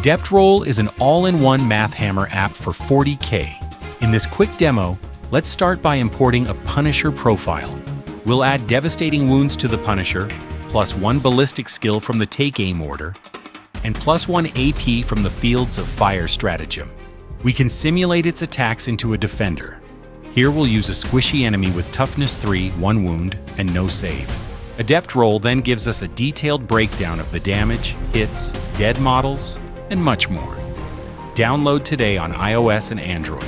Adept Roll is an all-in-one math hammer app for 40k. In this quick demo, let's start by importing a Punisher profile. We'll add devastating wounds to the Punisher, +1 ballistic skill from the take aim order, and +1 AP from the Fields of Fire stratagem. We can simulate its attacks into a defender. Here we'll use a squishy enemy with toughness 3, 1 wound, and no save. Adept Roll then gives us a detailed breakdown of the damage, hits, dead models, and much more. Download today on iOS and Android.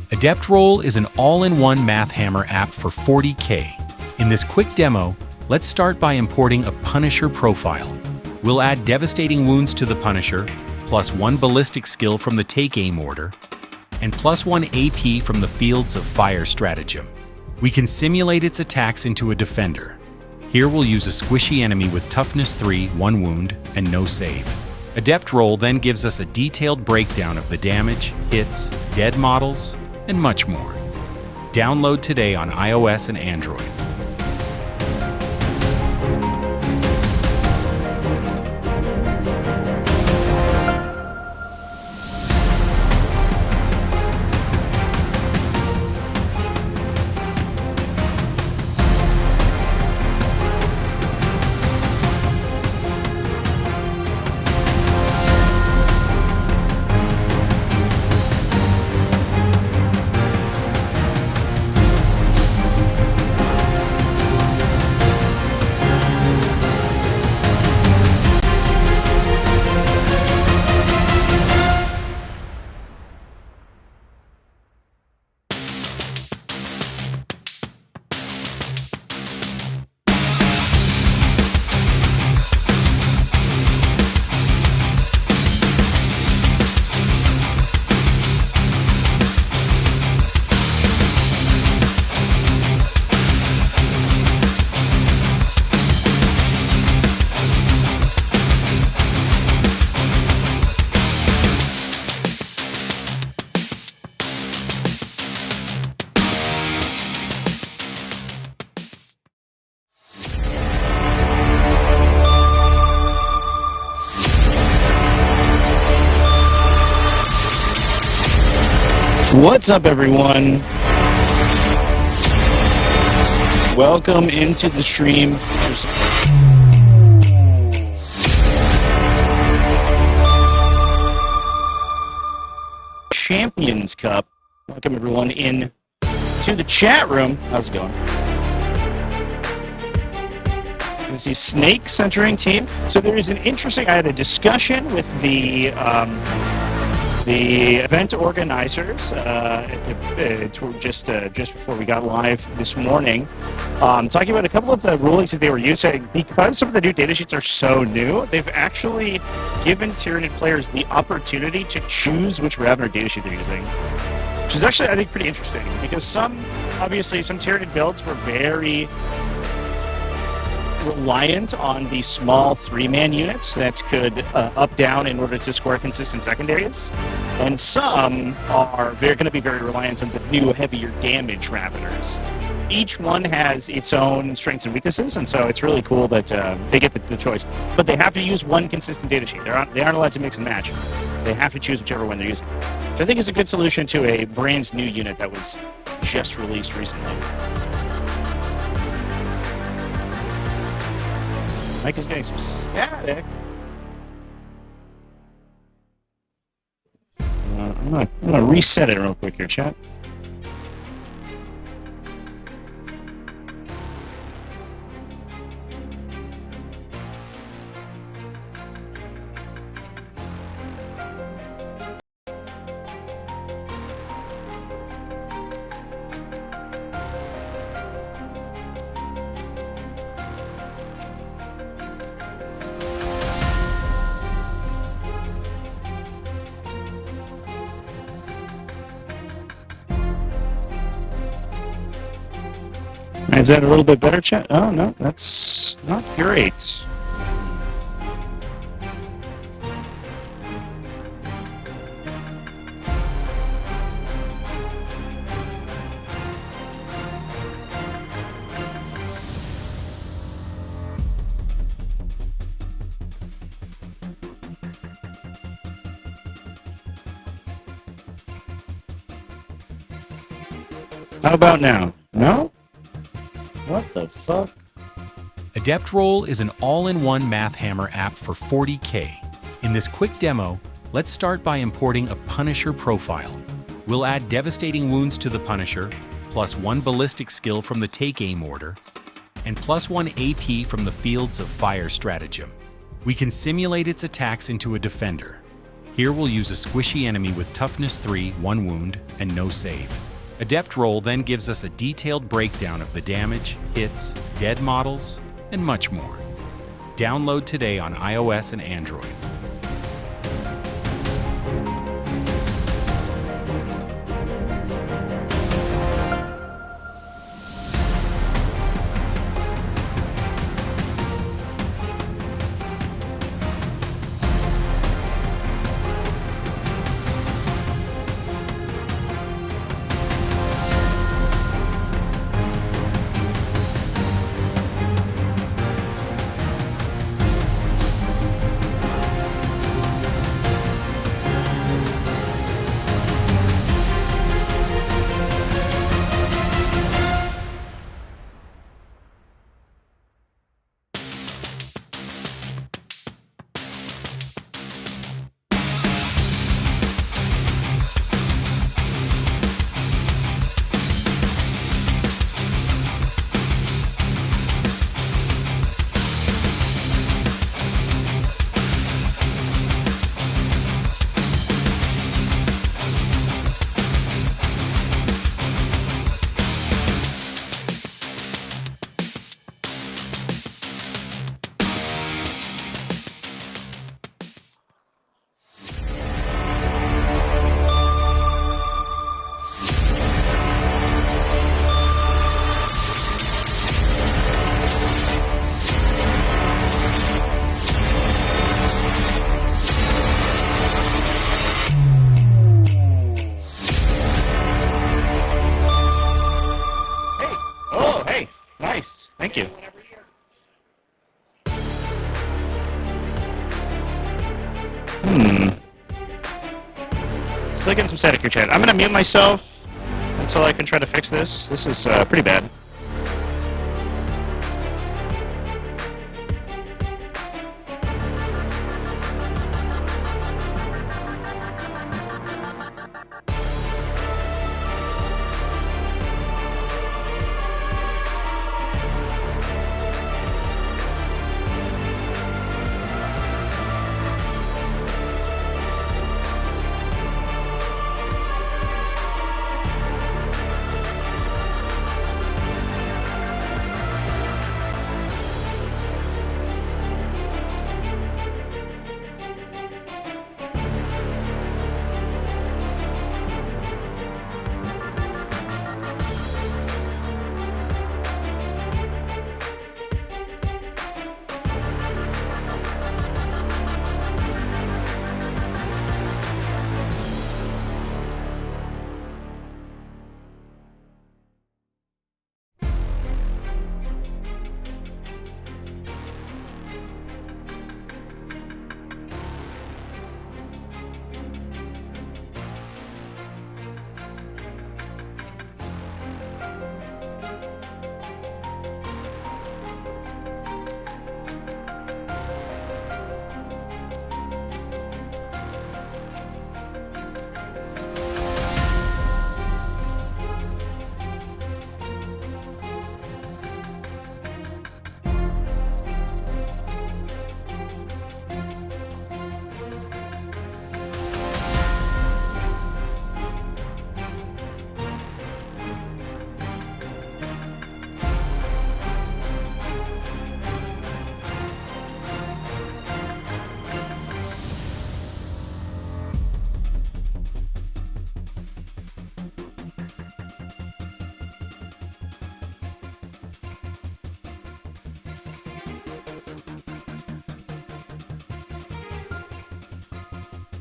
Adept Roll is an all-in-one math hammer app for 40k. In this quick demo, let's start by importing a Punisher profile. We'll add devastating wounds to the Punisher, +1 ballistic skill from the take aim order, and +1 AP from the Fields of Fire stratagem. We can simulate its attacks into a defender. Here we'll use a squishy enemy with toughness 3, 1 wound, and no save. Adept Roll then gives us a detailed breakdown of the damage, hits, dead models, and much more. Download today on iOS and Android. What's up, everyone? Welcome into the stream. Champions Cup. Welcome everyone in to the chat room. How's it going? You see Snake centering team. So there is an interesting. I had a discussion with the event organizers just before we got live this morning, talking about a couple of the rulings that they were using. Because some of the new datasheets are so new, they've actually given Tyranid players the opportunity to choose which Ravner datasheet they're using, which is actually, I think, pretty interesting, because obviously some Tyranid builds were very reliant on the small 3-man units that could up-down in order to score consistent secondaries, and some are going to be very reliant on the new heavier damage Ravagers. Each one has its own strengths and weaknesses, and so it's really cool that they get the choice. But they have to use one consistent datasheet. They aren't allowed to mix and match. They have to choose whichever one they're using. So I think it's a good solution to a brand new unit that was just released recently. Mike is getting some static. I'm gonna reset it real quick here, chat. Is that a little bit better, chat? Oh, no, that's not great. How about now? No? What the fuck? Adept Roll is an all-in-one math hammer app for 40k. In this quick demo, let's start by importing a Punisher profile. We'll add devastating wounds to the Punisher, +1 ballistic skill from the Take Aim order, and +1 AP from the Fields of Fire stratagem. We can simulate its attacks into a defender. Here we'll use a squishy enemy with toughness 3, 1 wound, and no save. Adept Roll then gives us a detailed breakdown of the damage, hits, dead models, and much more. Download today on iOS and Android. Still getting some static here, chat. I'm going to mute myself until I can try to fix this. This is pretty bad.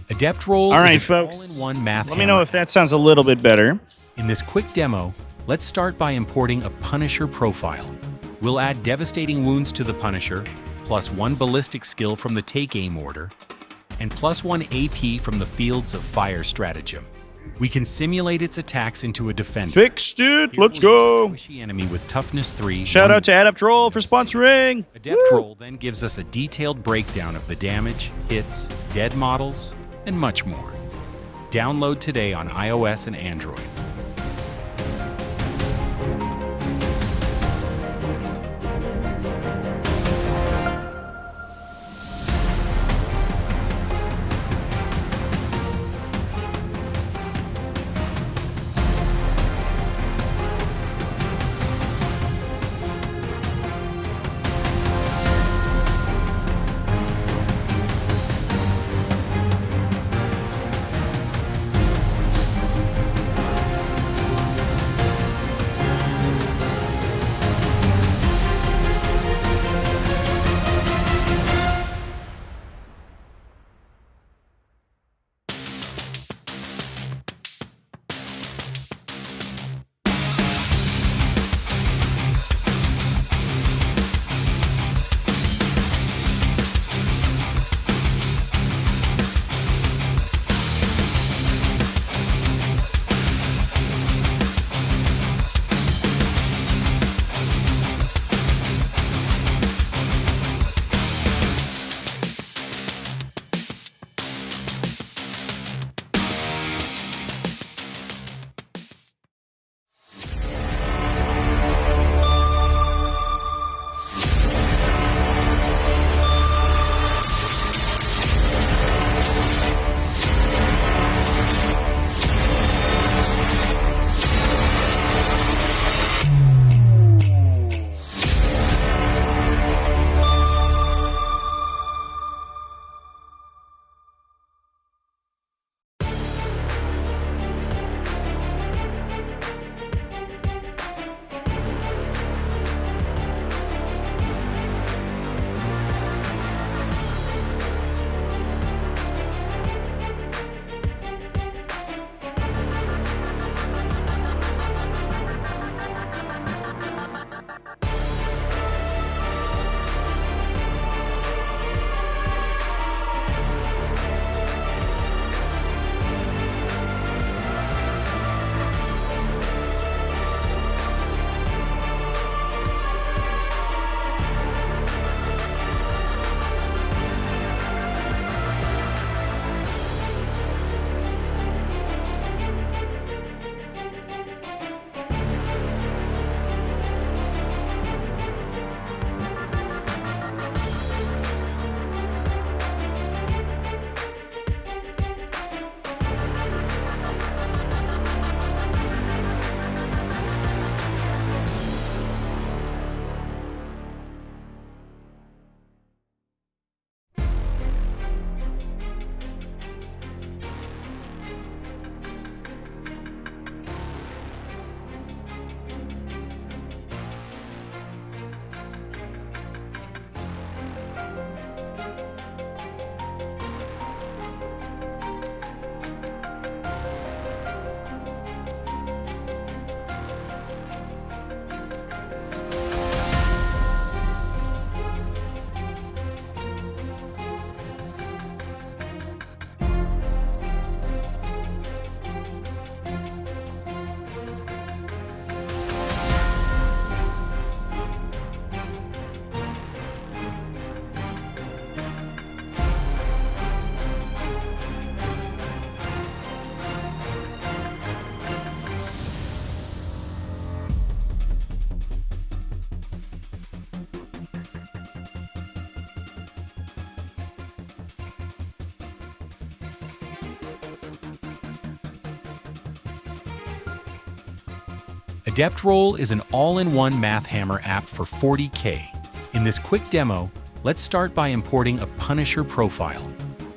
Adept Roll All right, is an folks. all-in-one math Let me know hammer. if that sounds a little bit better. In this quick demo, let's start by importing a Punisher profile. We'll add devastating wounds to the Punisher, plus 1 ballistic skill from the Take Aim order, and plus 1 AP from the Fields of Fire stratagem. We can simulate its attacks into a defender. Fixed it. Here Let's we'll go. use a squishy enemy with toughness 3. Shout out to Adept Roll for sponsoring. Adept Roll then gives us a detailed breakdown of the damage, hits, dead models, and much more. Download today on iOS and Android. Adept Roll is an all-in-one math hammer app for 40k. In this quick demo, let's start by importing a Punisher profile.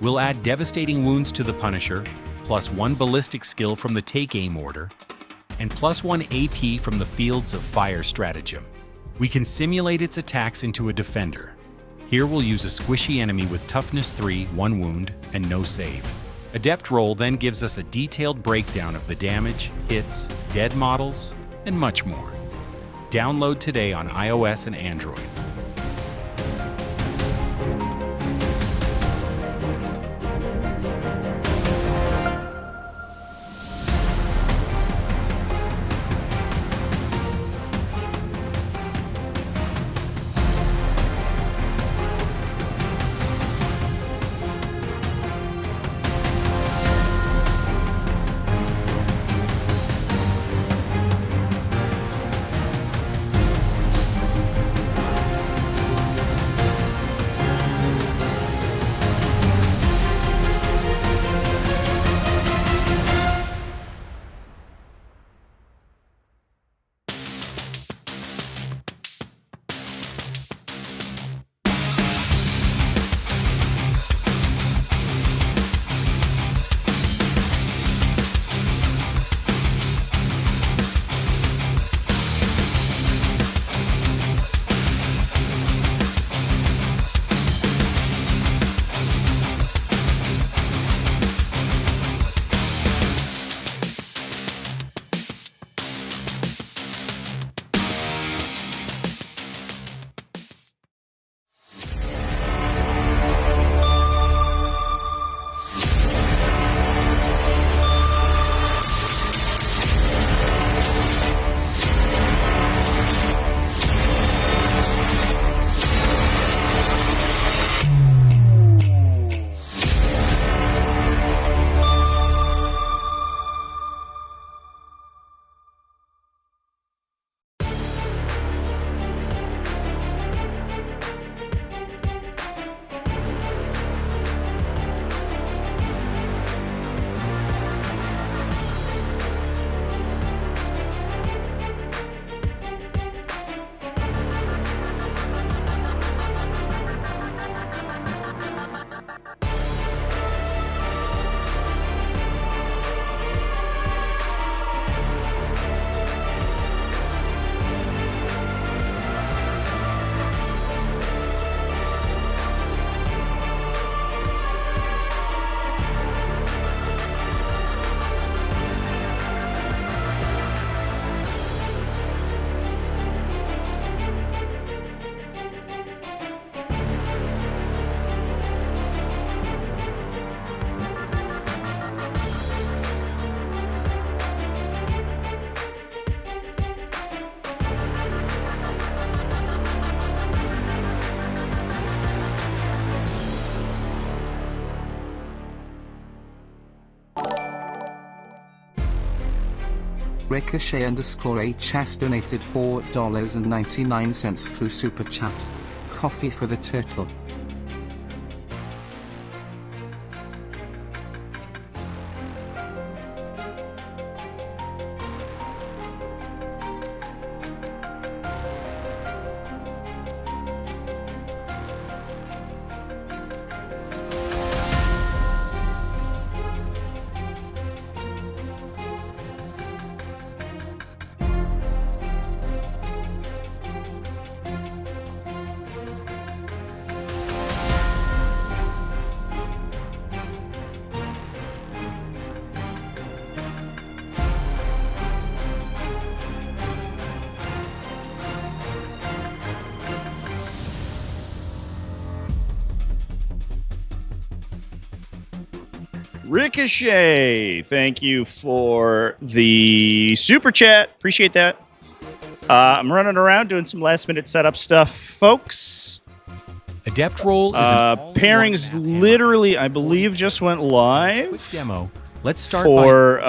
We'll add devastating wounds to the Punisher, +1 ballistic skill from the Take Aim order, and +1 AP from the Fields of Fire stratagem. We can simulate its attacks into a defender. Here we'll use a squishy enemy with toughness 3, 1 wound, and no save. Adept Roll then gives us a detailed breakdown of the damage, hits, dead models, and much more. Download today on iOS and Android. Ricochet_HS donated $4.99 through Super Chat. Coffee for the turtle. Ricochet, thank you for the super chat. Appreciate that. I'm running around doing some last-minute setup stuff, folks. Adept Roll is Pairings literally, I believe, just went live. Quick demo. Let's start for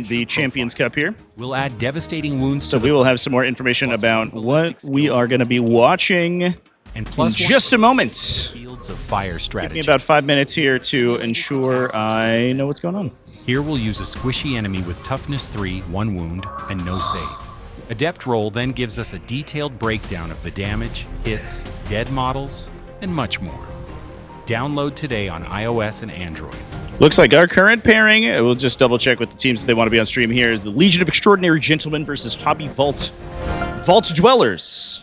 the Champions Cup here. We'll add devastating wounds. So we will have some more information about what we are going to be watching in just a moment. Fields of Fire strategy. Give me about 5 minutes here to ensure I know what's going on. Here we'll use a squishy enemy with toughness 3, 1 wound, and no save. Adept Roll then gives us a detailed breakdown of the damage, hits, dead models, and much more. Download today on iOS and Android. Looks like our current pairing, we'll just double check with the teams that they want to be on stream here, is the Legion of Extraordinary Gentlemen versus Hobby Vault Dwellers.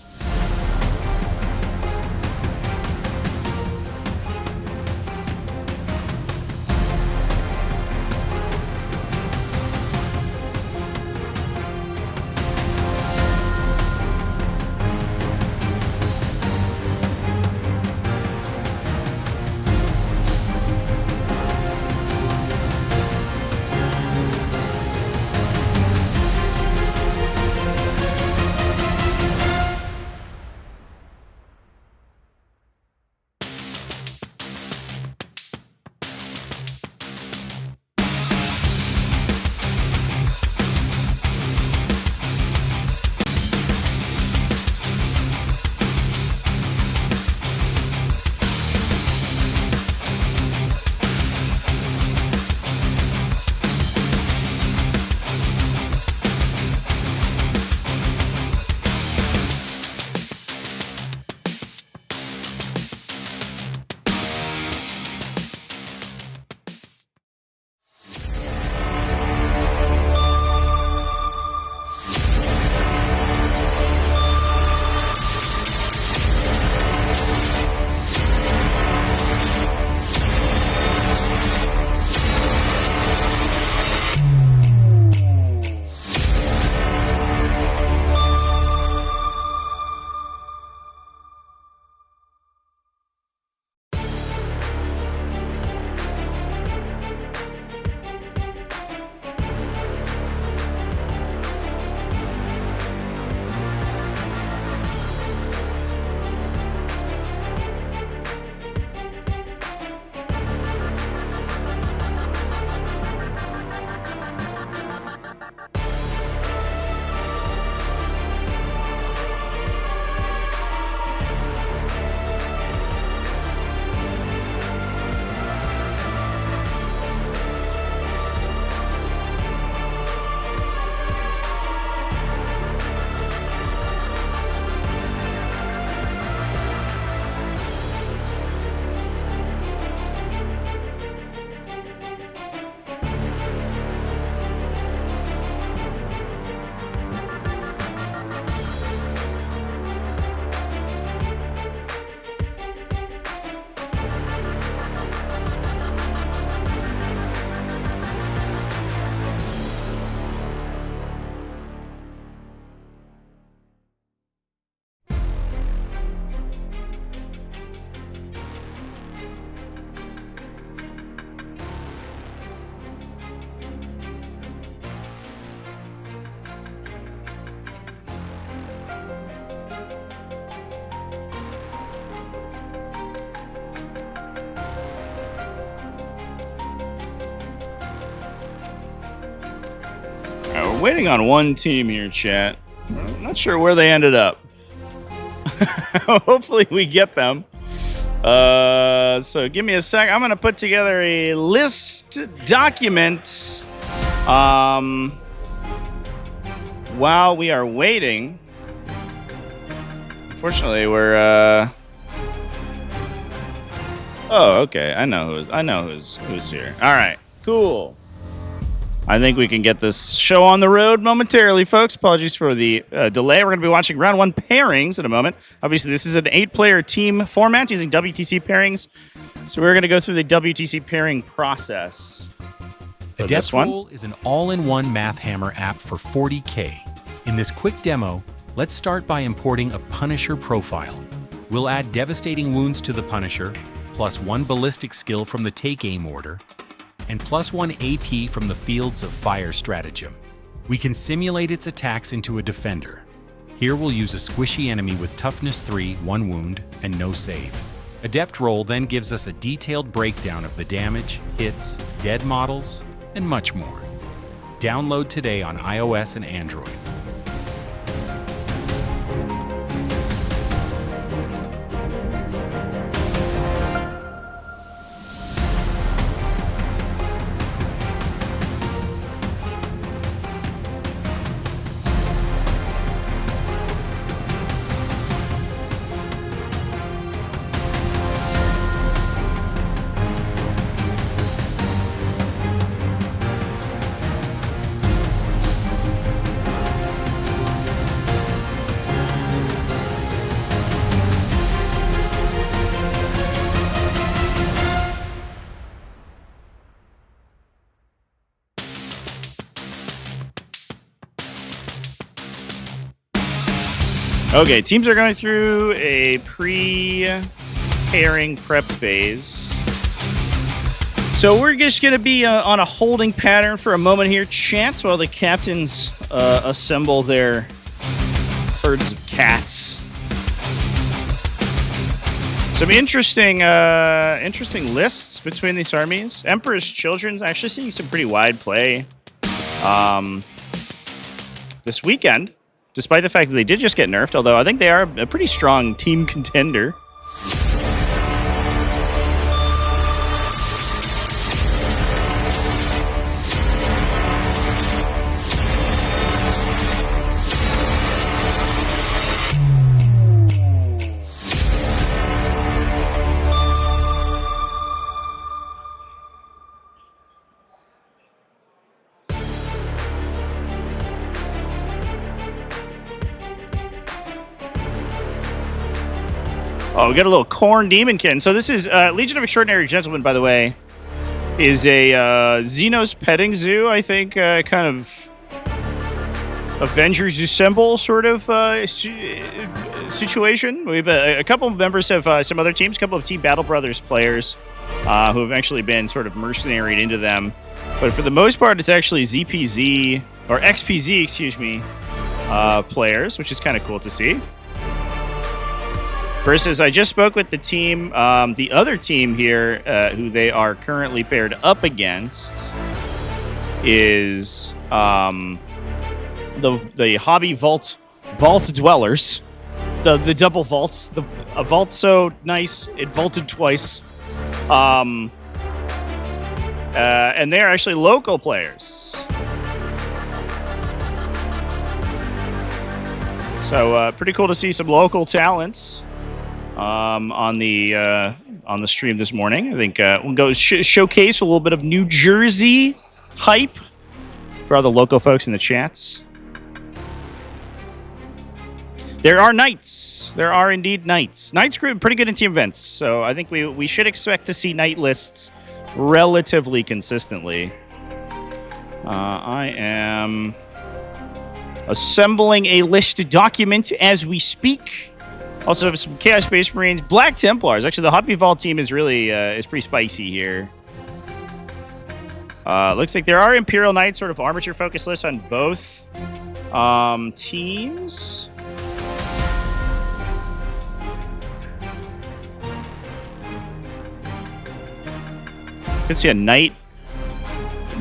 We're waiting on one team here, chat. I'm not sure where they ended up. Hopefully we get them. So give me a sec. I'm going to put together a list document while we are waiting. Unfortunately, we're oh, okay. I know who's here. All right. Cool. I think we can get this show on the road momentarily, folks. Apologies for the delay. We're going to be watching round 1 pairings in a moment. Obviously, this is an 8-player team format using WTC pairings. So we're going to go through the WTC pairing process. Adept Roll is an all-in-one math hammer app for 40k. In this quick demo, let's start by importing a Punisher profile. We'll add devastating wounds to the Punisher, plus 1 ballistic skill from the Take Aim order, and plus 1 AP from the Fields of Fire stratagem. We can simulate its attacks into a defender. Here we'll use a squishy enemy with toughness 3, 1 wound, and no save. Adept Roll then gives us a detailed breakdown of the damage, hits, dead models, and much more. Download today on iOS and Android. Okay, teams are going through a pre-pairing prep phase. So we're just going to be on a holding pattern for a moment here, chat, while the captains assemble their herds of cats. Some interesting lists between these armies. Emperor's Children's actually seeing some pretty wide play this weekend, despite the fact that they did just get nerfed, although I think they are a pretty strong team contender. Oh, we got a little Corn Demonkin. So this is Legion of Extraordinary Gentlemen, by the way, is a Xenos petting zoo, I think, kind of Avengers Assemble sort of situation. We have a couple of members of some other teams, a couple of Team Battle Brothers players who have actually been sort of mercenaried into them. But for the most part, it's actually ZPZ, or XPZ, excuse me, players, which is kind of cool to see. Versus, I just spoke with the team, the other team here, who they are currently paired up against, is the Hobby Vault Dwellers, the double vaults, a vault so nice it vaulted twice, and they're actually local players. So pretty cool to see some local talents. On the stream this morning. I think we'll go showcase a little bit of New Jersey hype for all the local folks in the chats. There are knights. There are indeed knights. Knights are pretty good in team events, so I think we should expect to see knight lists relatively consistently. I am assembling a list document as we speak. Also have some Chaos Space Marines, Black Templars. Actually, the Hobby Vault team is really is pretty spicy here. Looks like there are Imperial Knights, sort of armature focus lists on both teams. Could see a Knight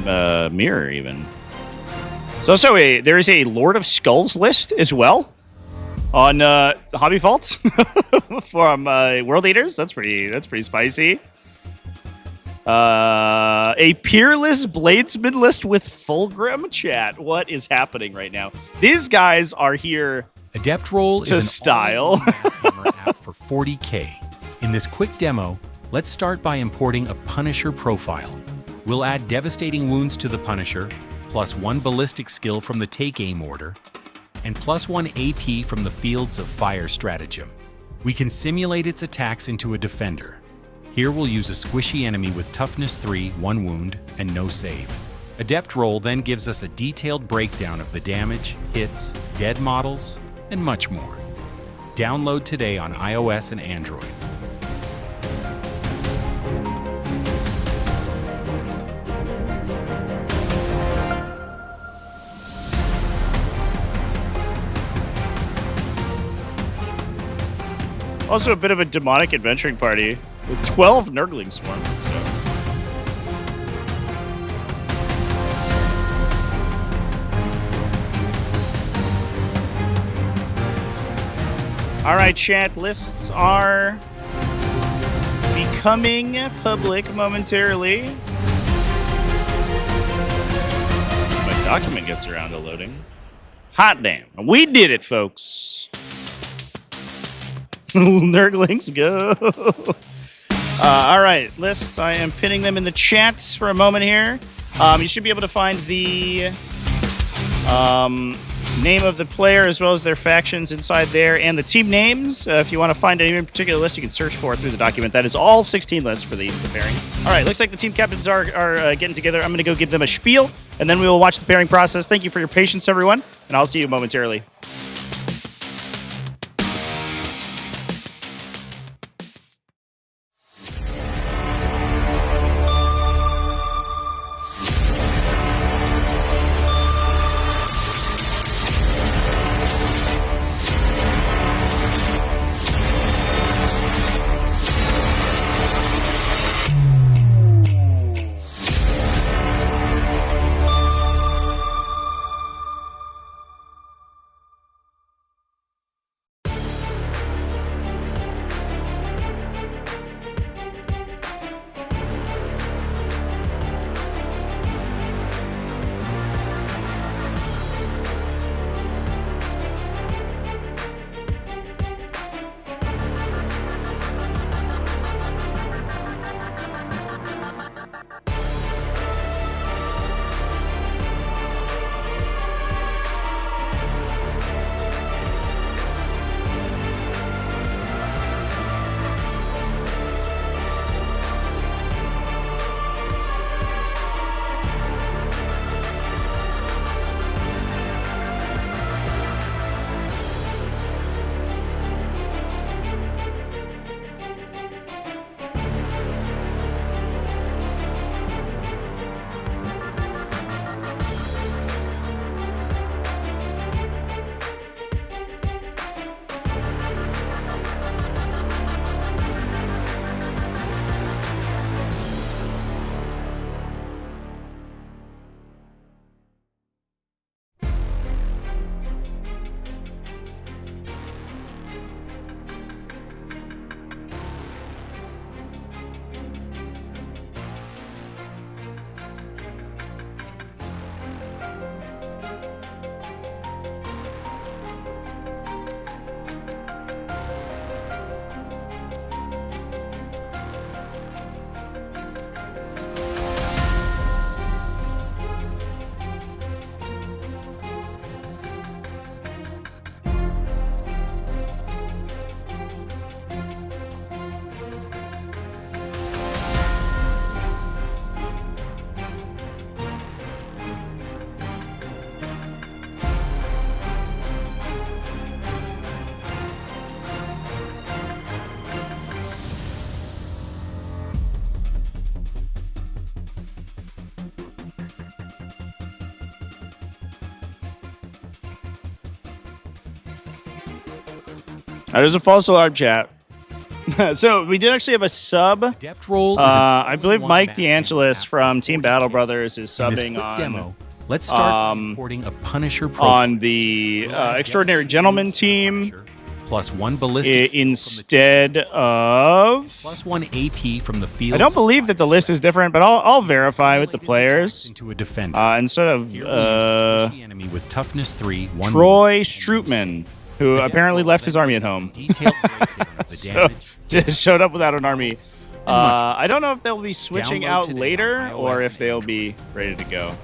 mirror even. There's also there is a Lord of Skulls list as well. On Hobby Vault from World Eaters. That's pretty spicy. A Peerless Bladesman list with Fulgrim chat. What is happening right now? These guys are here. Adept Roll is an style Warhammer app for 40k. In this quick demo, let's start by importing a Punisher profile. We'll add devastating wounds to the Punisher, plus 1 ballistic skill from the Take Aim order, and plus 1 AP from the Fields of Fire stratagem. We can simulate its attacks into a defender. Here we'll use a squishy enemy with toughness 3, 1 wound, and no save. Adept Roll then gives us a detailed breakdown of the damage, hits, dead models, and much more. Download today on iOS and Android. Also a bit of a demonic adventuring party with 12 Nurgling swarms and stuff. All right, chat, lists are becoming public momentarily. My document gets around to loading. Hot damn. We did it, folks. Nurglings, go. All right, lists. I am pinning them in the chats for a moment here. You should be able to find the name of the player as well as their factions inside there and the team names. If you want to find any particular list, you can search for it through the document. That is all 16 lists for the pairing. All right, looks like the team captains are getting together. I'm going to go give them a spiel, and then we will watch the pairing process. Thank you for your patience, everyone, and I'll see you momentarily. That is a false alarm, chat. So we did actually have a sub. Adept roll. I believe Mike DeAngelis from Team Battle Brothers is In this subbing quick on demo, let's start by importing a Punisher profile. on the Extraordinary Gentleman team plus 1 ballistic instead of. plus 1 AP from the field. I don't believe that the list is different, but I'll verify with the players. Into a defender. Instead of Here we'll use a squishy enemy with toughness 3, 1 Troy Strootman, who apparently left his army at home. Detailed breakdown of the So damage. just showed up without an army. much I don't know if they'll be switching Download out today later on or iOS if they'll be ready to go.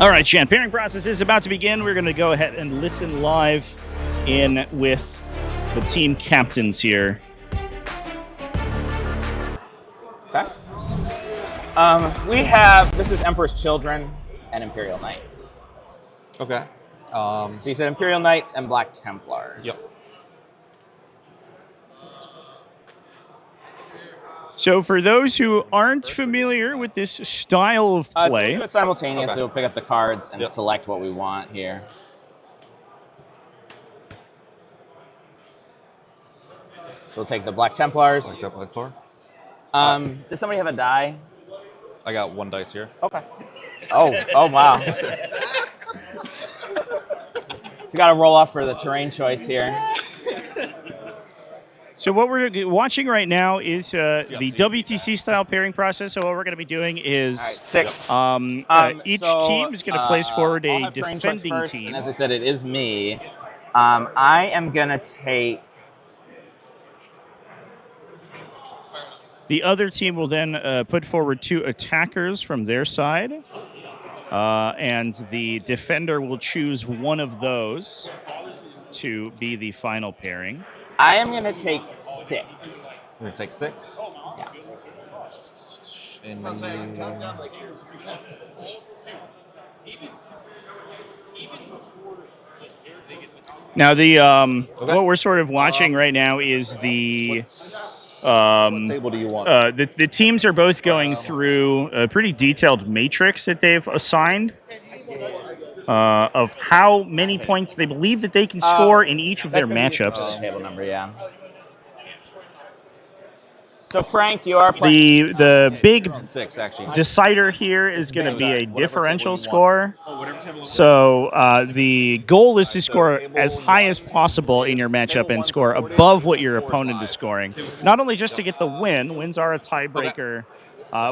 All right, Chan. Pairing process is about to begin. We're going to go ahead and listen live in with the team captains here. Okay. We have, this is Emperor's Children and Imperial Knights. Okay. So you said Imperial Knights and Black Templars. Yep. So for those who aren't familiar with this style of So play, we'll do it simultaneously. Okay. We'll pick up the cards and Yep. select what we want here. So we'll take the Black Templars. Like Templar Tor. Does somebody have a die? I got 1 dice here. Okay. Oh wow. So you got to roll off for the terrain choice here. so what we're watching right now is the WTC style pairing process. So what we're going to be doing is All right, 6. each So, team is going to place forward I'll a have terrain choice defending first, team. And as I said, it is me. I am going to take... The other team will then put forward 2 attackers from their side. And the defender will choose one of those to be the final pairing. I am going to take 6. We're going to take 6. Yeah. And Now, the what we're sort of watching right now is the what table do you want? the teams are both going through a pretty detailed matrix that they've assigned of how many points they believe that they can score in each of their matchups. Table number, yeah. So Frank, you are playing. The big 6, actually. decider here is going to be a differential score. So the goal is to score as high as possible in your matchup and score above what your opponent is scoring. Not only just to get the win. Wins are a tiebreaker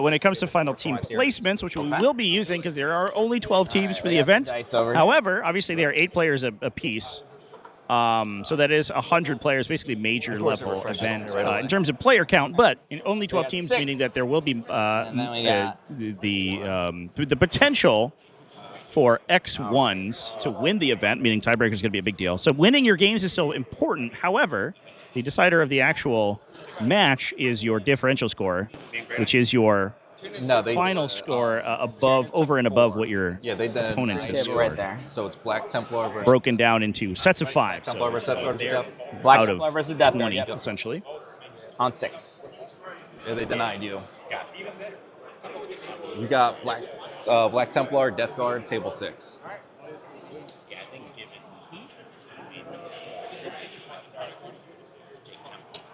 when it comes to final team placements, which we will be using because there are only 12 teams for the event. Dice over. However, obviously there are 8 players a piece. So that is 100 players, basically major level refreshes event right away. in terms of player count, but in only So we 12 got teams, 6. meaning that there will be And then we got the potential for X1s to win the event, meaning tiebreaker is going to be a big deal. So winning your games is still important. However, the decider of the actual match is your differential score, which is your final score over and above what your opponent has Table right scored. there. So it's Black Templar versus Broken down into sets of 5. Templar versus Death Guard. Black Out Templar of versus Death Guard, 20, yep. essentially. On 6. Yeah, they denied you. You got Black Templar, Death Guard, table 6.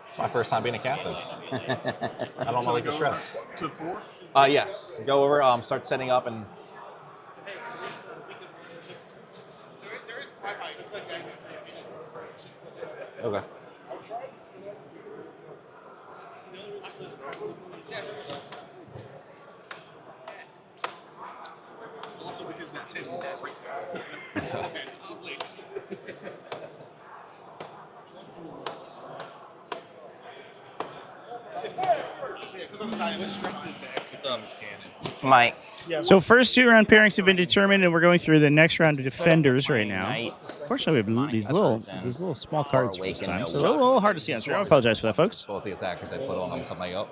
It's my first time being a captain. I don't like the stress. To 4? Yes. Go over, start setting up and... Okay. Also because that table's that right. Mike. So first 2 round pairings have been determined, and we're going through the next round of defenders right now. Knights. Unfortunately, we have these little small cards for this Awaken, time, so no a little hard to see on screen. I apologize for that, folks. Both the attackers they put on them something like, oh,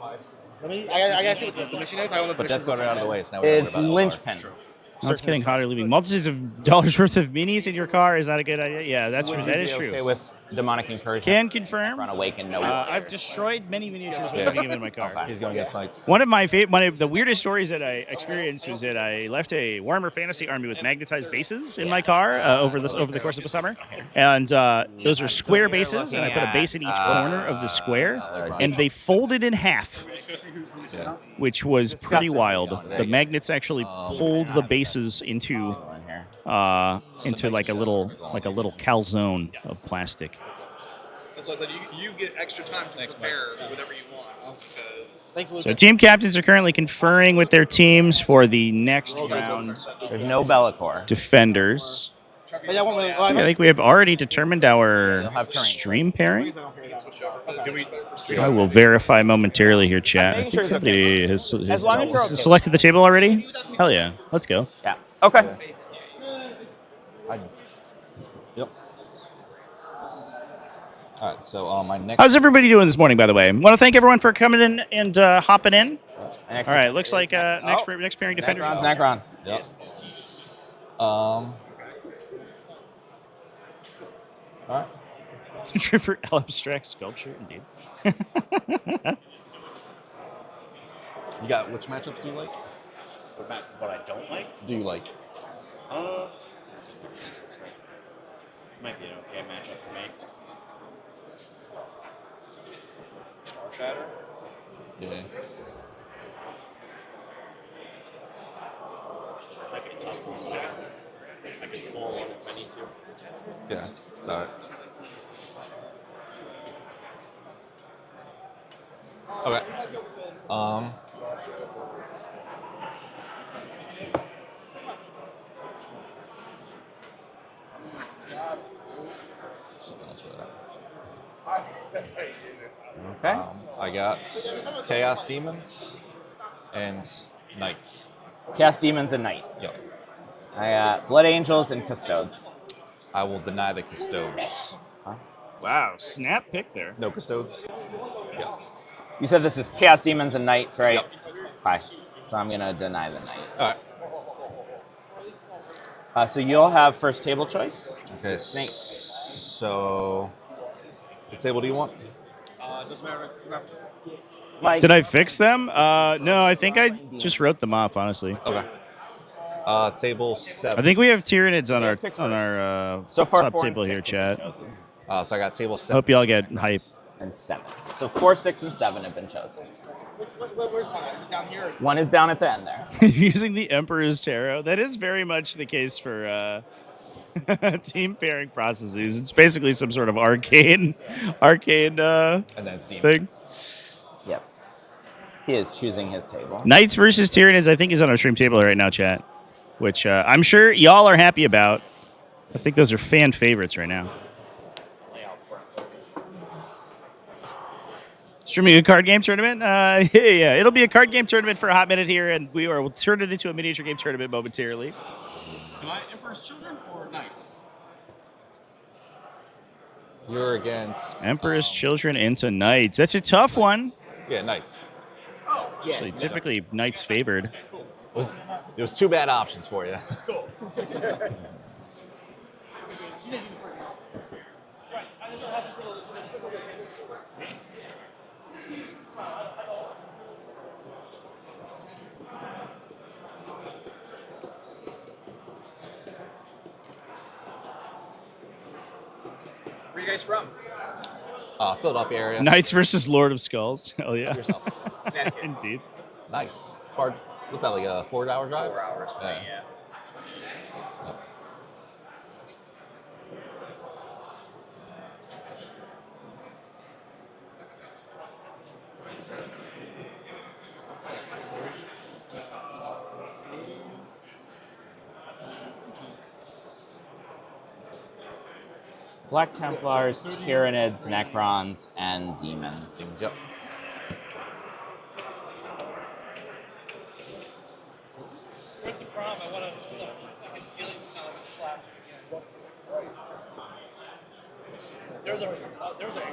I gotta see what the mission is. I don't know but Death Guard are out of the way, so now we're It's about linchpins. Now it's getting hotter, leaving multitudes of dollars worth of minis in your car. Is that a good idea? Yeah, that is true. Okay with demonic incursion. Can confirm. Run awaken, no. I've destroyed many miniatures with having them in my car. He's going against Knights. One of the weirdest stories that I experienced was that I left a Warhammer Fantasy army with magnetized bases in my car over the course of the summer, and those are square bases, and I put a base in each corner of the square, and they folded in half, which was pretty wild. The magnets actually pulled the bases into like a little calzone of plastic. That's why I said you get extra time to prepare whatever you want. Because So team captains are currently conferring with their teams for the next round. There's no Bellicor. Defenders. I think we have already determined our stream pairing. I will verify momentarily here, chat. I think somebody has selected the table already. Hell yeah, let's go. Yeah. Okay. Yep. All right, so my next... How's everybody doing this morning, by the way? I want to thank everyone for coming in and hopping in. All right, looks like next pairing defenders. Necrons. Yep. All right. Tripper abstract sculpture, indeed. You got which matchups do you like? What I don't like? Do you like? Might be an okay matchup for me. Star Shatter. Yeah. Might be a tough one. I can full one if I need to. Yeah. It's all right. Okay. Something else for that. Okay. I got Chaos Demons and Knights. Chaos Demons and Knights. Yep. I got Blood Angels and Custodes. I will deny the Custodes. Wow, snap pick there. No Custodes? Yep. You said this is Chaos Demons and Knights, right? Yep. Okay. So I'm going to deny the Knights. All right. So you'll have first table choice. Okay. Snakes. So, what table do you want? doesn't matter. Mike. Did I fix them? No, I think I just wrote them off, honestly. Okay. Table 7. I think we have Tyranids on our So far, top 4 table and here, 6 have chat. been chosen. So I got table 7. Hope y'all get hype. And 7. So 4, 6, and 7 have been chosen. Where's mine? Is it down here? One is down at the end there. Using the Emperor's Tarot. That is very much the case for team pairing processes. It's basically some sort of arcane And then it's Demon. thing. Yep. He is choosing his table. Knights versus Tyranids, I think, is on our stream table right now, chat. Which I'm sure y'all are happy about. I think those are fan favorites right now. Streaming a card game tournament? Yeah, it'll be a card game tournament for a hot minute here, and we'll turn it into a miniature game tournament momentarily. Am I Emperor's Children or Knights? You're against Emperor's Children into Knights. That's a tough one. yeah, Knights. Actually, typically Knights favored. There was two bad options for you. Cool. Where are you guys from? Philadelphia area. Knights versus Lord of Skulls. Hell yeah. Yourself. Indeed. Nice. Far, what's that, like a 4-hour drive? 4 hours. Yeah. Yeah. Black Templars, Tyranids, Necrons, and Demons. Yep. Where's the prom? I want to fucking ceiling sound collapse again. There was a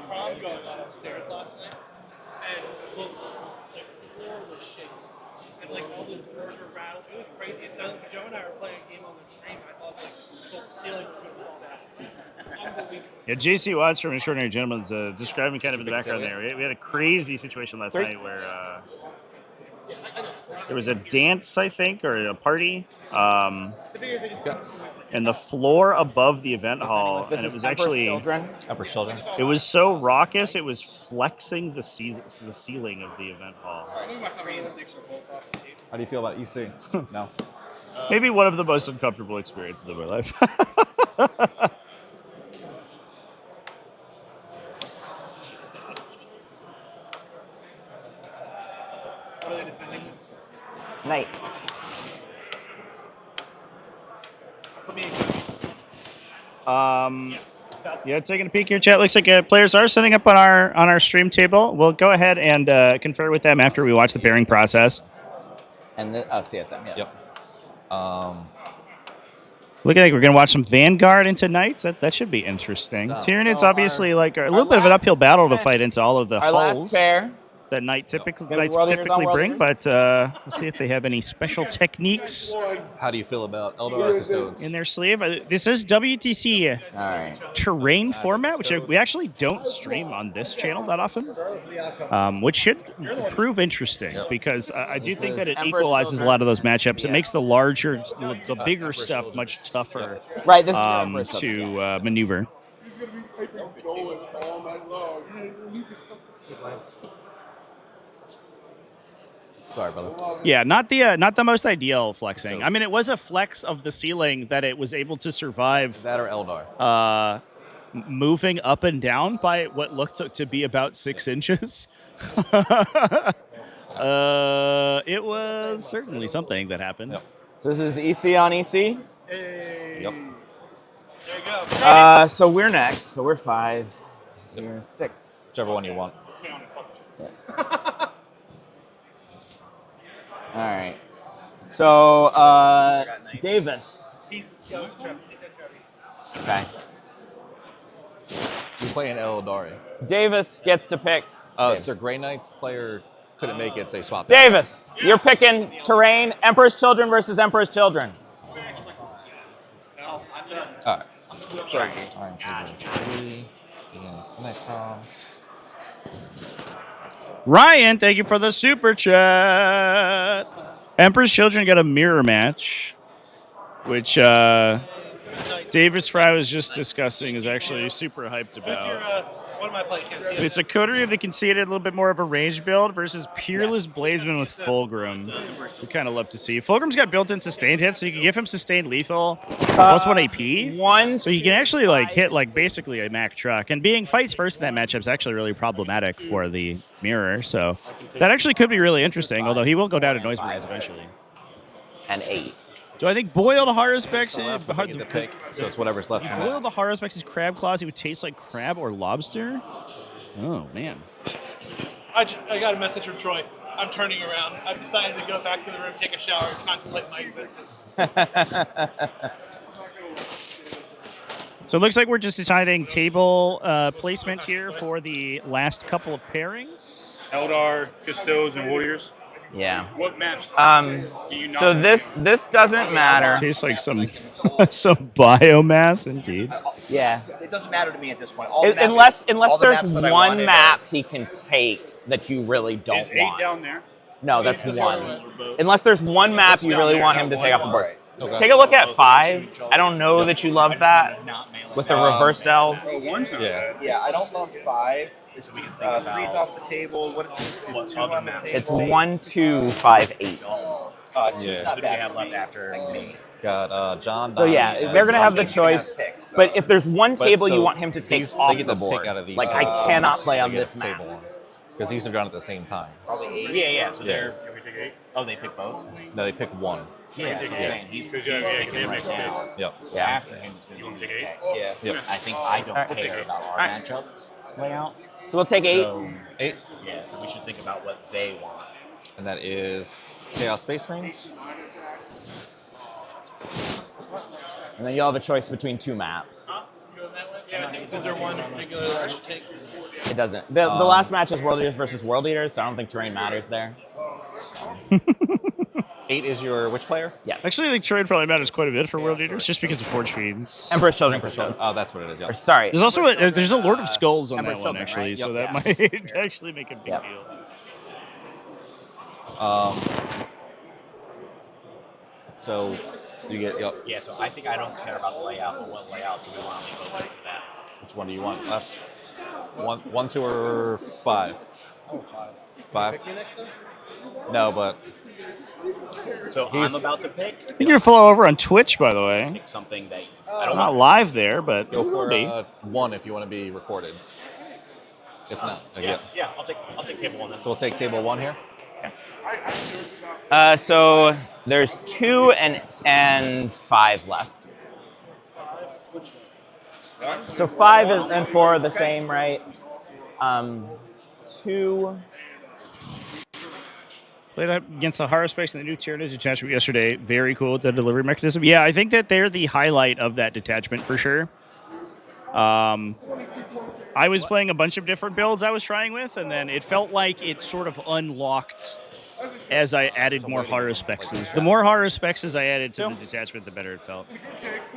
prom going on upstairs last night, and the floor was shaking. And like all the doors were rattled. It was crazy. It sounded like Joe and I were playing a game on the stream. I thought like the ceiling was going to fall down. Unbelievable. Yeah, JC Watts from Extraordinary Gentlemen's describing kind of in the background there. We had a crazy situation last night where there was a dance, I think, or a party, and the floor above the event hall, and it was actually Emperor's Children. it was so raucous it was flexing the ceiling of the event hall. I think my 7 and 6 are both off the table. How do you feel about EC? No. Maybe one of the most uncomfortable experiences of my life. What are they deciding? Knights. Put me in. Yeah, taking a peek here, chat. Looks like players are setting up on our stream table. We'll go ahead and confer with them after we watch the pairing process. And CSM. Yeah. Yep. Looking like we're going to watch some Vanguard into Knights. That should be interesting. Tyranids So obviously like a little bit of an uphill battle to fight into all of the Our last hulls pair. that Knights typically World Eaters on World bring, Eaters. but we'll see if they have any special techniques How do you feel about Eldar Custodes? in their sleeve. This is WTC All right. terrain format, which we actually don't stream on this channel that often, which should prove interesting because I do think that it Emperor's equalizes a Children. lot of those matchups. It makes the bigger stuff much tougher Right. This is your Emperor's Children. to maneuver. Sorry, brother. Yeah, not the most ideal flexing. I mean, it was a flex of the ceiling that it was able to survive That or Eldar? moving up and down by what looked to be about 6 inches. It was certainly something that happened. Yep. So this is EC on EC. Yep. There you go. So we're next. So we're 5. You're 6. Whichever one you want. All right. So Davis. Okay. You play an Eldari. Davis gets to pick. If they're Grey Knights, player couldn't make it, say swap. Davis, you're picking terrain. Emperor's Children versus Emperor's Children. No, I'm done. All right. Iron Children 3 against Necrons. Ryan, thank you for the super chat. Emperor's Children got a mirror match, which Davis Fry was just discussing is actually super hyped about. What am I playing? Can't see it. It's a coterie of the conceded, a little bit more of a ranged build versus Peerless Bladesman with Fulgrim. We kind of love to see. Fulgrim's got built-in sustained hits, so you can give him sustained lethal plus 1 AP. So you can actually like hit like basically a Mack truck. And being fights first in that matchup is actually really problematic for the mirror. So that actually could be really interesting, although he will go down to Noise Mirage eventually. And 8. Do I think boiled Haruspex Left, we'll get the pick, so it's whatever's left from boiled that. Haruspex is crab claws? It would taste like crab or lobster? Oh, man. I got a message from Troy. I'm turning around. I've decided to go back to the room, take a shower, and contemplate my existence. So it looks like we're just deciding table placement here for the last couple of pairings. Eldar, Custodes, and Warriors. Yeah. What maps do you not So want? this doesn't matter. Tastes like some biomass, indeed. Yeah. It doesn't matter to me at this point. Unless there's one map he can take that you really don't Is 8 want. down there? No, that's one. Unless there's one map you really want him to take off the board. Okay. Take a look at 5. I don't know that you love that with the reversed elves. Oh, 1's not Yeah. bad. Yeah, I don't love 5. It's 3's off the table. What is 2 on the table? It's 1, 2, 5, 8. 2's Yeah. not bad. Who do we have left after me? Got John. So yeah, they're gonna have the choice. But if there's one table you want him to take off they get the to board, pick out of these. like I cannot play on they get this map. table one because these are done at the same time. Yeah. So they're. Can we take 8? Oh, they pick both. No, they pick one. Yeah. So I'm saying he's Because they have right now. Yep. Yeah. After him is You going want to to be take 8? okay. Yep. I think I don't Alright. care about our Alright. matchup layout. So we'll take 8. So 8, yeah, so we should think about what they want. and that is Chaos Space Marines. And then you'll have a choice between 2 maps. Is there one in particular that I should take? It doesn't. The last match is World Eaters versus World Eaters, so I don't think terrain matters there. 8 is your which player? Yes. Actually, I think trade probably matters quite a bit for World Eaters, just because of Forge Feeds. Emperor's Children. Emperor's Children. Oh, that's what it is. Or Yeah. sorry. There's also there's a Lord of Skulls on Emperor's that one, Children, actually, right? so Yep. that might actually make a big Yep. deal. So you get. Yep. Yeah, so I think I don't care about the layout, but what layout do we want to leave open for that? Which one do you want? Left. 1, 2, or 5? Oh, 5. 5. No, but So I'm about to pick You can follow over on Twitch, by the way. something that I'm not live there, but go it will for be. 1 if you want to be recorded. If not, again. Yeah, I'll take table 1 then. So we'll take table 1 here. So there's 2 and 5 left. So 5 and 4 are the same, right? 2. Played against the Haruspecs and the new Tyranids detachment yesterday. Very cool with the delivery mechanism. Yeah, I think that they're the highlight of that detachment for sure. I was playing a bunch of different builds I was trying with, and then it felt like it sort of unlocked as I added more Haruspexes. The more Haruspexes I added to the detachment, the better it felt.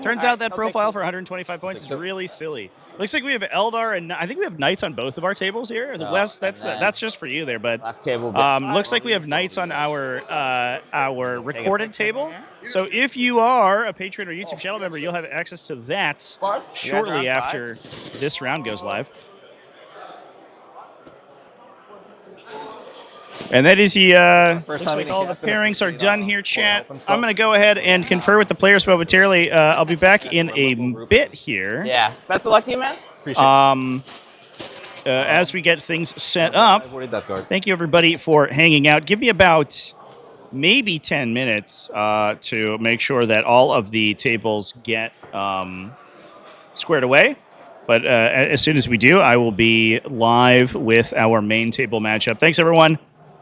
Turns out that profile for 125 points is really silly. Looks like we have Eldar, and I think we have Knights on both of our tables here. The West, that's just for you there, but Last table. looks like we have Knights on our recorded table. So if you are a Patreon or YouTube channel member, you'll have access to that shortly after this round goes live. And that is the, looks time like we all the captain pairings are between, done here, chat. open stuff. I'm going to go ahead and confer with the players momentarily. I'll be back in a bit here. Yeah. Best of luck to you, man. Appreciate it. As we get things set up. I've already Death Guard. Thank you, everybody, for hanging out. Give me about maybe 10 minutes to make sure that all of the tables get squared away. But as soon as we do, I will be live with our main table matchup. Thanks, everyone.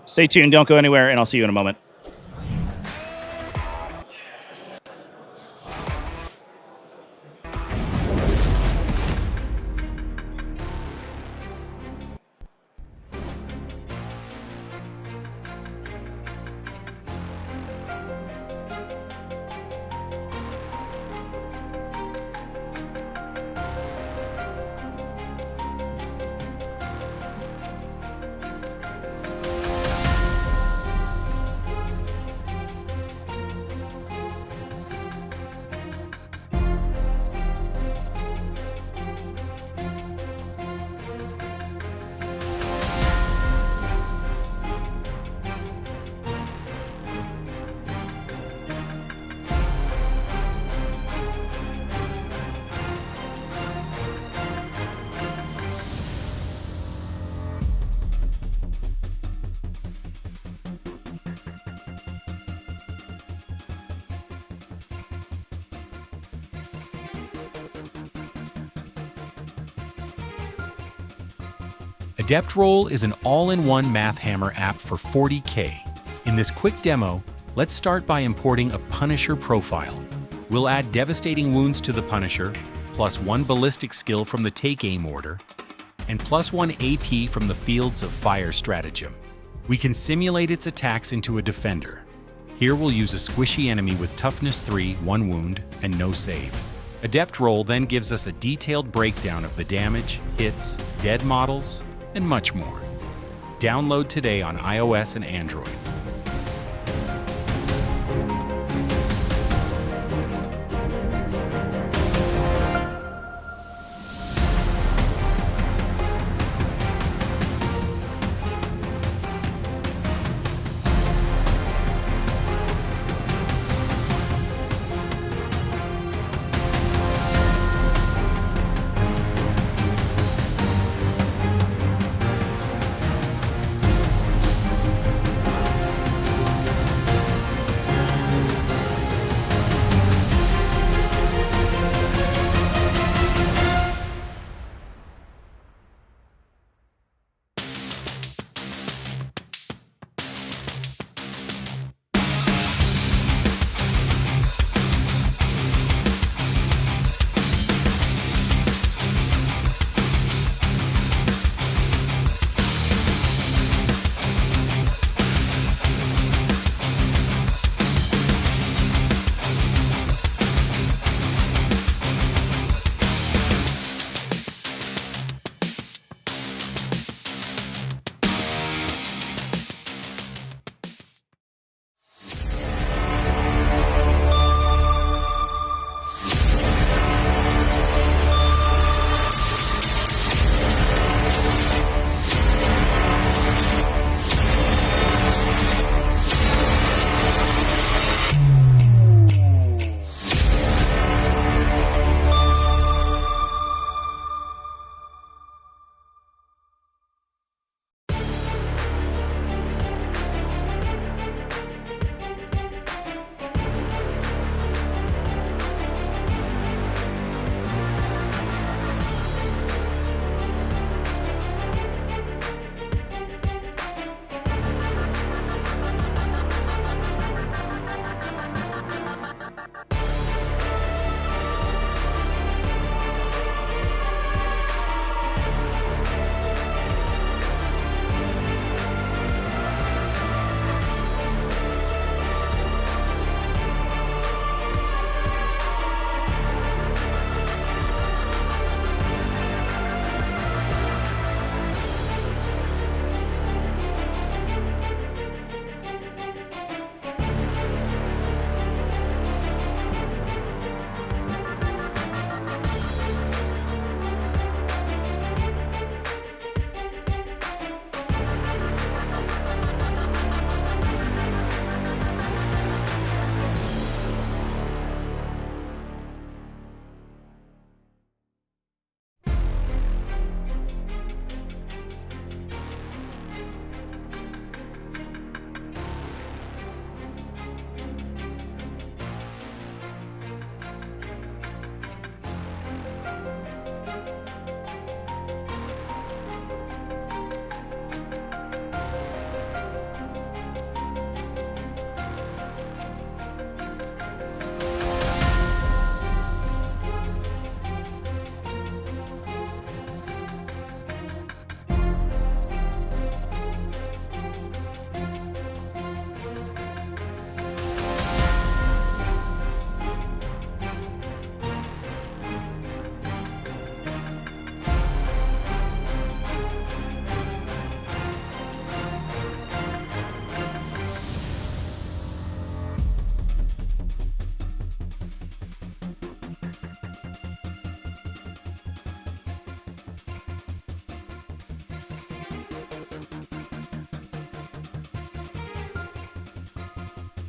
Stay tuned. Don't go anywhere, and I'll see you in a moment. Adept Roll is an all-in-one math hammer app for 40k. In this quick demo, let's start by importing a Punisher profile. We'll add devastating wounds to the Punisher, +1 ballistic skill from the take aim order, and +1 AP from the Fields of Fire stratagem. We can simulate its attacks into a defender. Here we'll use a squishy enemy with toughness 3, 1 wound, and no save. Adept Roll then gives us a detailed breakdown of the damage, hits, dead models, and much more. Download today on iOS and Android.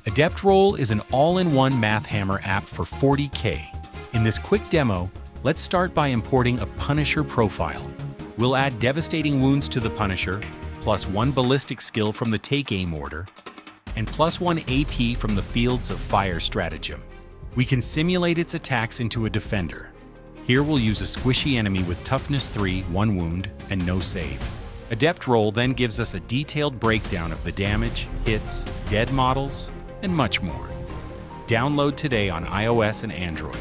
Adept Roll is an all-in-one math hammer app for 40k. In this quick demo, let's start by importing a Punisher profile. We'll add devastating wounds to the Punisher, +1 ballistic skill from the take aim order, and +1 AP from the Fields of Fire stratagem. We can simulate its attacks into a defender. Here we'll use a squishy enemy with toughness 3, 1 wound, and no save. Adept Roll then gives us a detailed breakdown of the damage, hits, dead models, and much more. Download today on iOS and Android.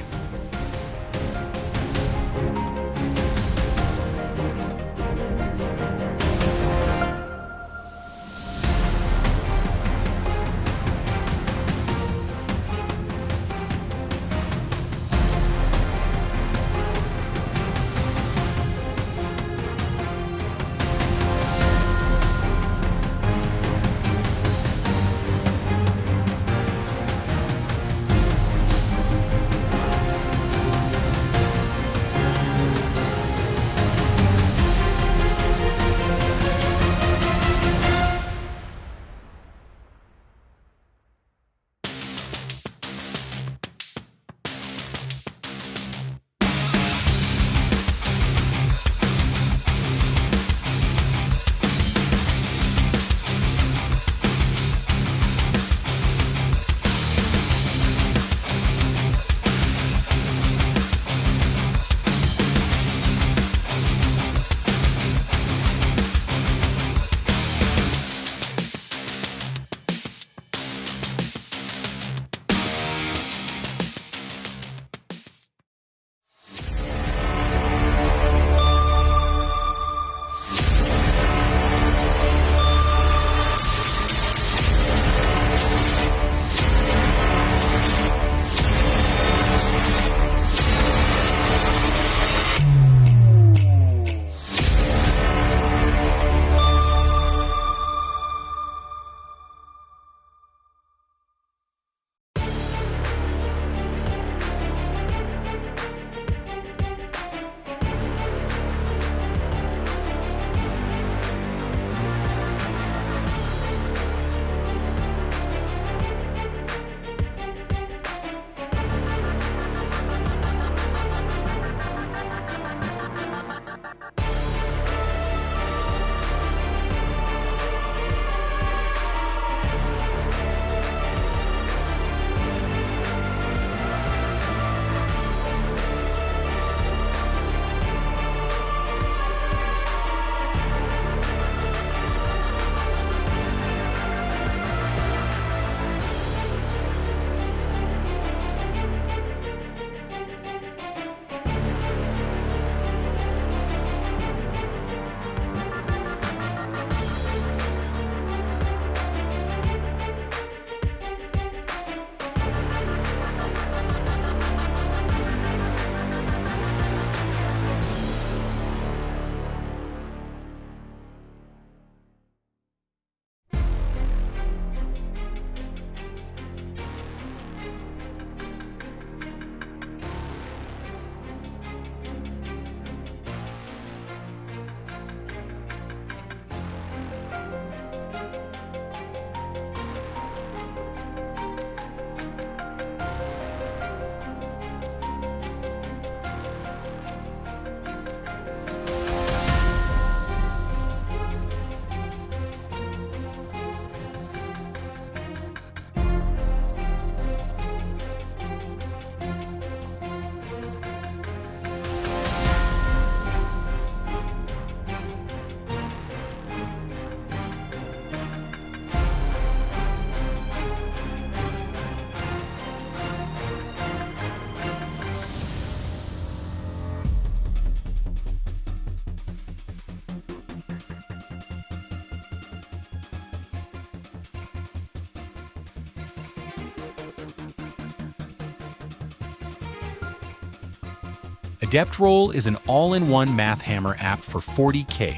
Adept Roll is an all-in-one math hammer app for 40k.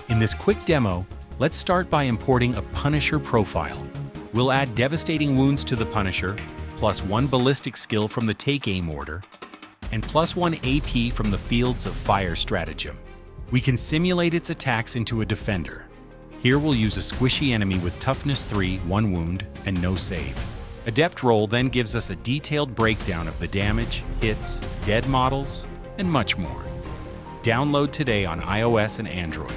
In this quick demo, let's start by importing a Punisher profile. We'll add devastating wounds to the Punisher, +1 ballistic skill from the Take Aim order, and +1 AP from the Fields of Fire stratagem. We can simulate its attacks into a defender. Here we'll use a squishy enemy with toughness 3, 1 wound, and no save. Adept Roll then gives us a detailed breakdown of the damage, hits, dead models, and much more. Download today on iOS and Android.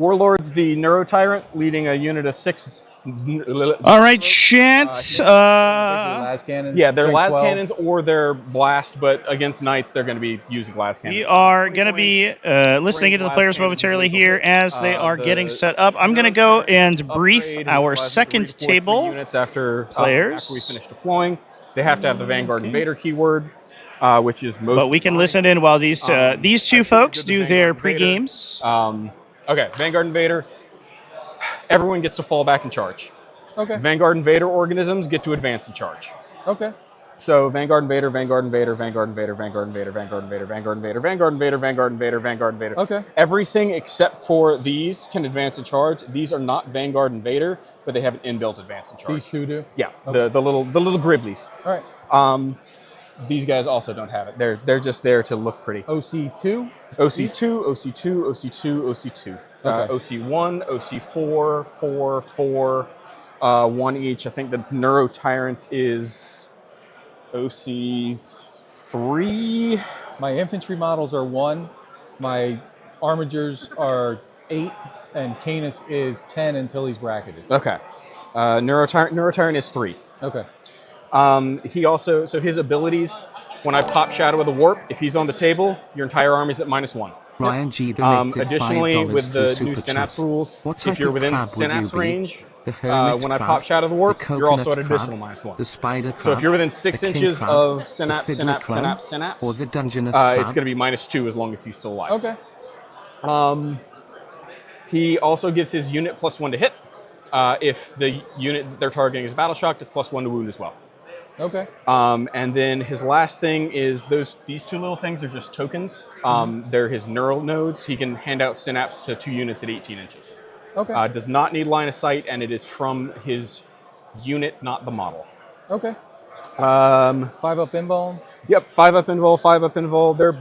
Warlord's the Neuro Tyrant, leading a unit of 6. All right, chat. Las cannons. Yeah, they're strength las 12. cannons or they're blast, but against knights they're going to be using las cannons. We are going to be listening into the players momentarily here as they are getting set up. I'm going to go and brief our second table units after players. After we finish deploying. They have to have the Vanguard Invader keyword, which is most. But we can listen in while these two folks do their pre-games. Okay, Vanguard Invader. Everyone gets to fall back and charge. Okay. Vanguard Invader organisms get to advance and charge. Okay. So Vanguard Invader, Vanguard Invader, Vanguard Invader, Vanguard Invader, Vanguard Invader, Vanguard Invader, Vanguard Invader, Vanguard Invader, Vanguard Invader. Okay. Everything except for these can advance and charge. These are not Vanguard Invader, but they have an inbuilt advance and charge. These two do? Yeah, Okay. the little Griblies. All right. These guys also don't have it. They're just there to look pretty. OC2? OC2, OC2, OC2, OC2. Okay. OC1, OC4, 4, 4, 1 each. I think the Neuro Tyrant is OC3. My infantry models are 1. My armigers are 8. And Canis is 10 until he's bracketed. Okay. Neuro Tyrant is 3. Okay. He also, so his abilities, when I pop Shadow of the Warp, if he's on the table, your entire army's at -1. Ryan G donated Additionally, $5 with the through new Super Synapse Chat. rules, What if type you're of within crab would Synapse you be? range, The hermit when I crab, pop Shadow of the Warp, the you're also at coconut additional crab, -1. The spider crab, So if you're within 6 the king inches crab, of the Synapse, fiddler Synapse, crab, Synapse, Synapse, or the dungeness crab. it's going to be -2 as long as he's still alive. Okay. He also gives his unit +1 to hit. If the unit they're targeting is battle shocked, it's +1 to wound as well. Okay. And then his last thing is these two little things are just tokens. They're his neural nodes. He can hand out Synapse to 2 units at 18 inches. Okay. Does not need line of sight, and it is from his unit, not the model. Okay. 5 up invuln? Yep, 5 up invul, 5 up invul. They're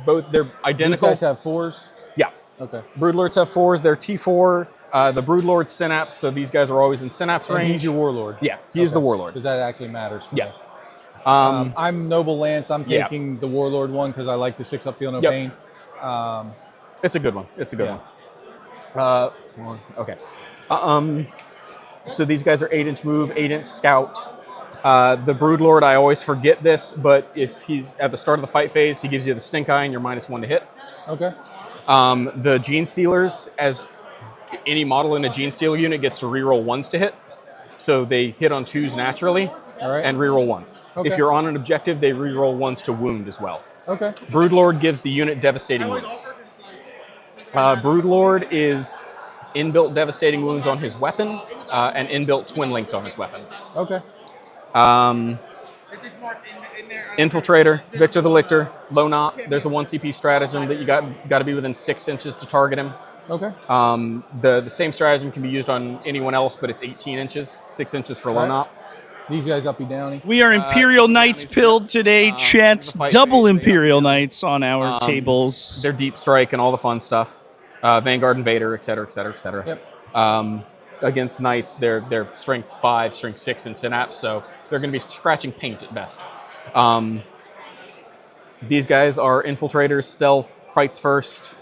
identical. These guys have 4s? Yeah. Okay. Broodlords have 4s. They're T4. The Broodlord Synapse, so these guys are always in Synapse And range. he's your warlord? Yeah, he is the warlord. Because that actually matters for Yeah. me. I'm Noble Lance. I'm taking the warlord one because I like the 6 up feel no pain. It's a good one. It's a good one. Okay. So these guys are 8-inch move, 8-inch scout. The Broodlord, I always forget this, but if he's at the start of the fight phase, he gives you the stink eye and you're -1 to hit. Okay. The Gene Stealers, as any model in a Gene Stealer unit, gets to reroll 1s to hit. So they hit on 2s naturally and reroll 1s. Okay. If you're on an objective, they reroll 1s to wound as well. Okay. Broodlord gives the unit devastating wounds. Broodlord is inbuilt devastating wounds on his weapon and inbuilt twin linked on his weapon. Okay. Infiltrator, Victor the Lictor, low knot. There's a 1 CP stratagem that you got to be within 6 inches to target him. Okay. The same stratagem can be used on anyone else, but it's 18 inches, 6 inches for low knot. These guys uppy downy. We are Imperial Knights pilled today, chat. Double Imperial Knights on our tables. They're deep strike and all the fun stuff. Vanguard Invader, et cetera, et cetera, et cetera. Yep. Against Knights, they're strength 5, strength 6 in Synapse, so they're going to be scratching paint at best. These guys are infiltrators, stealth, fights first.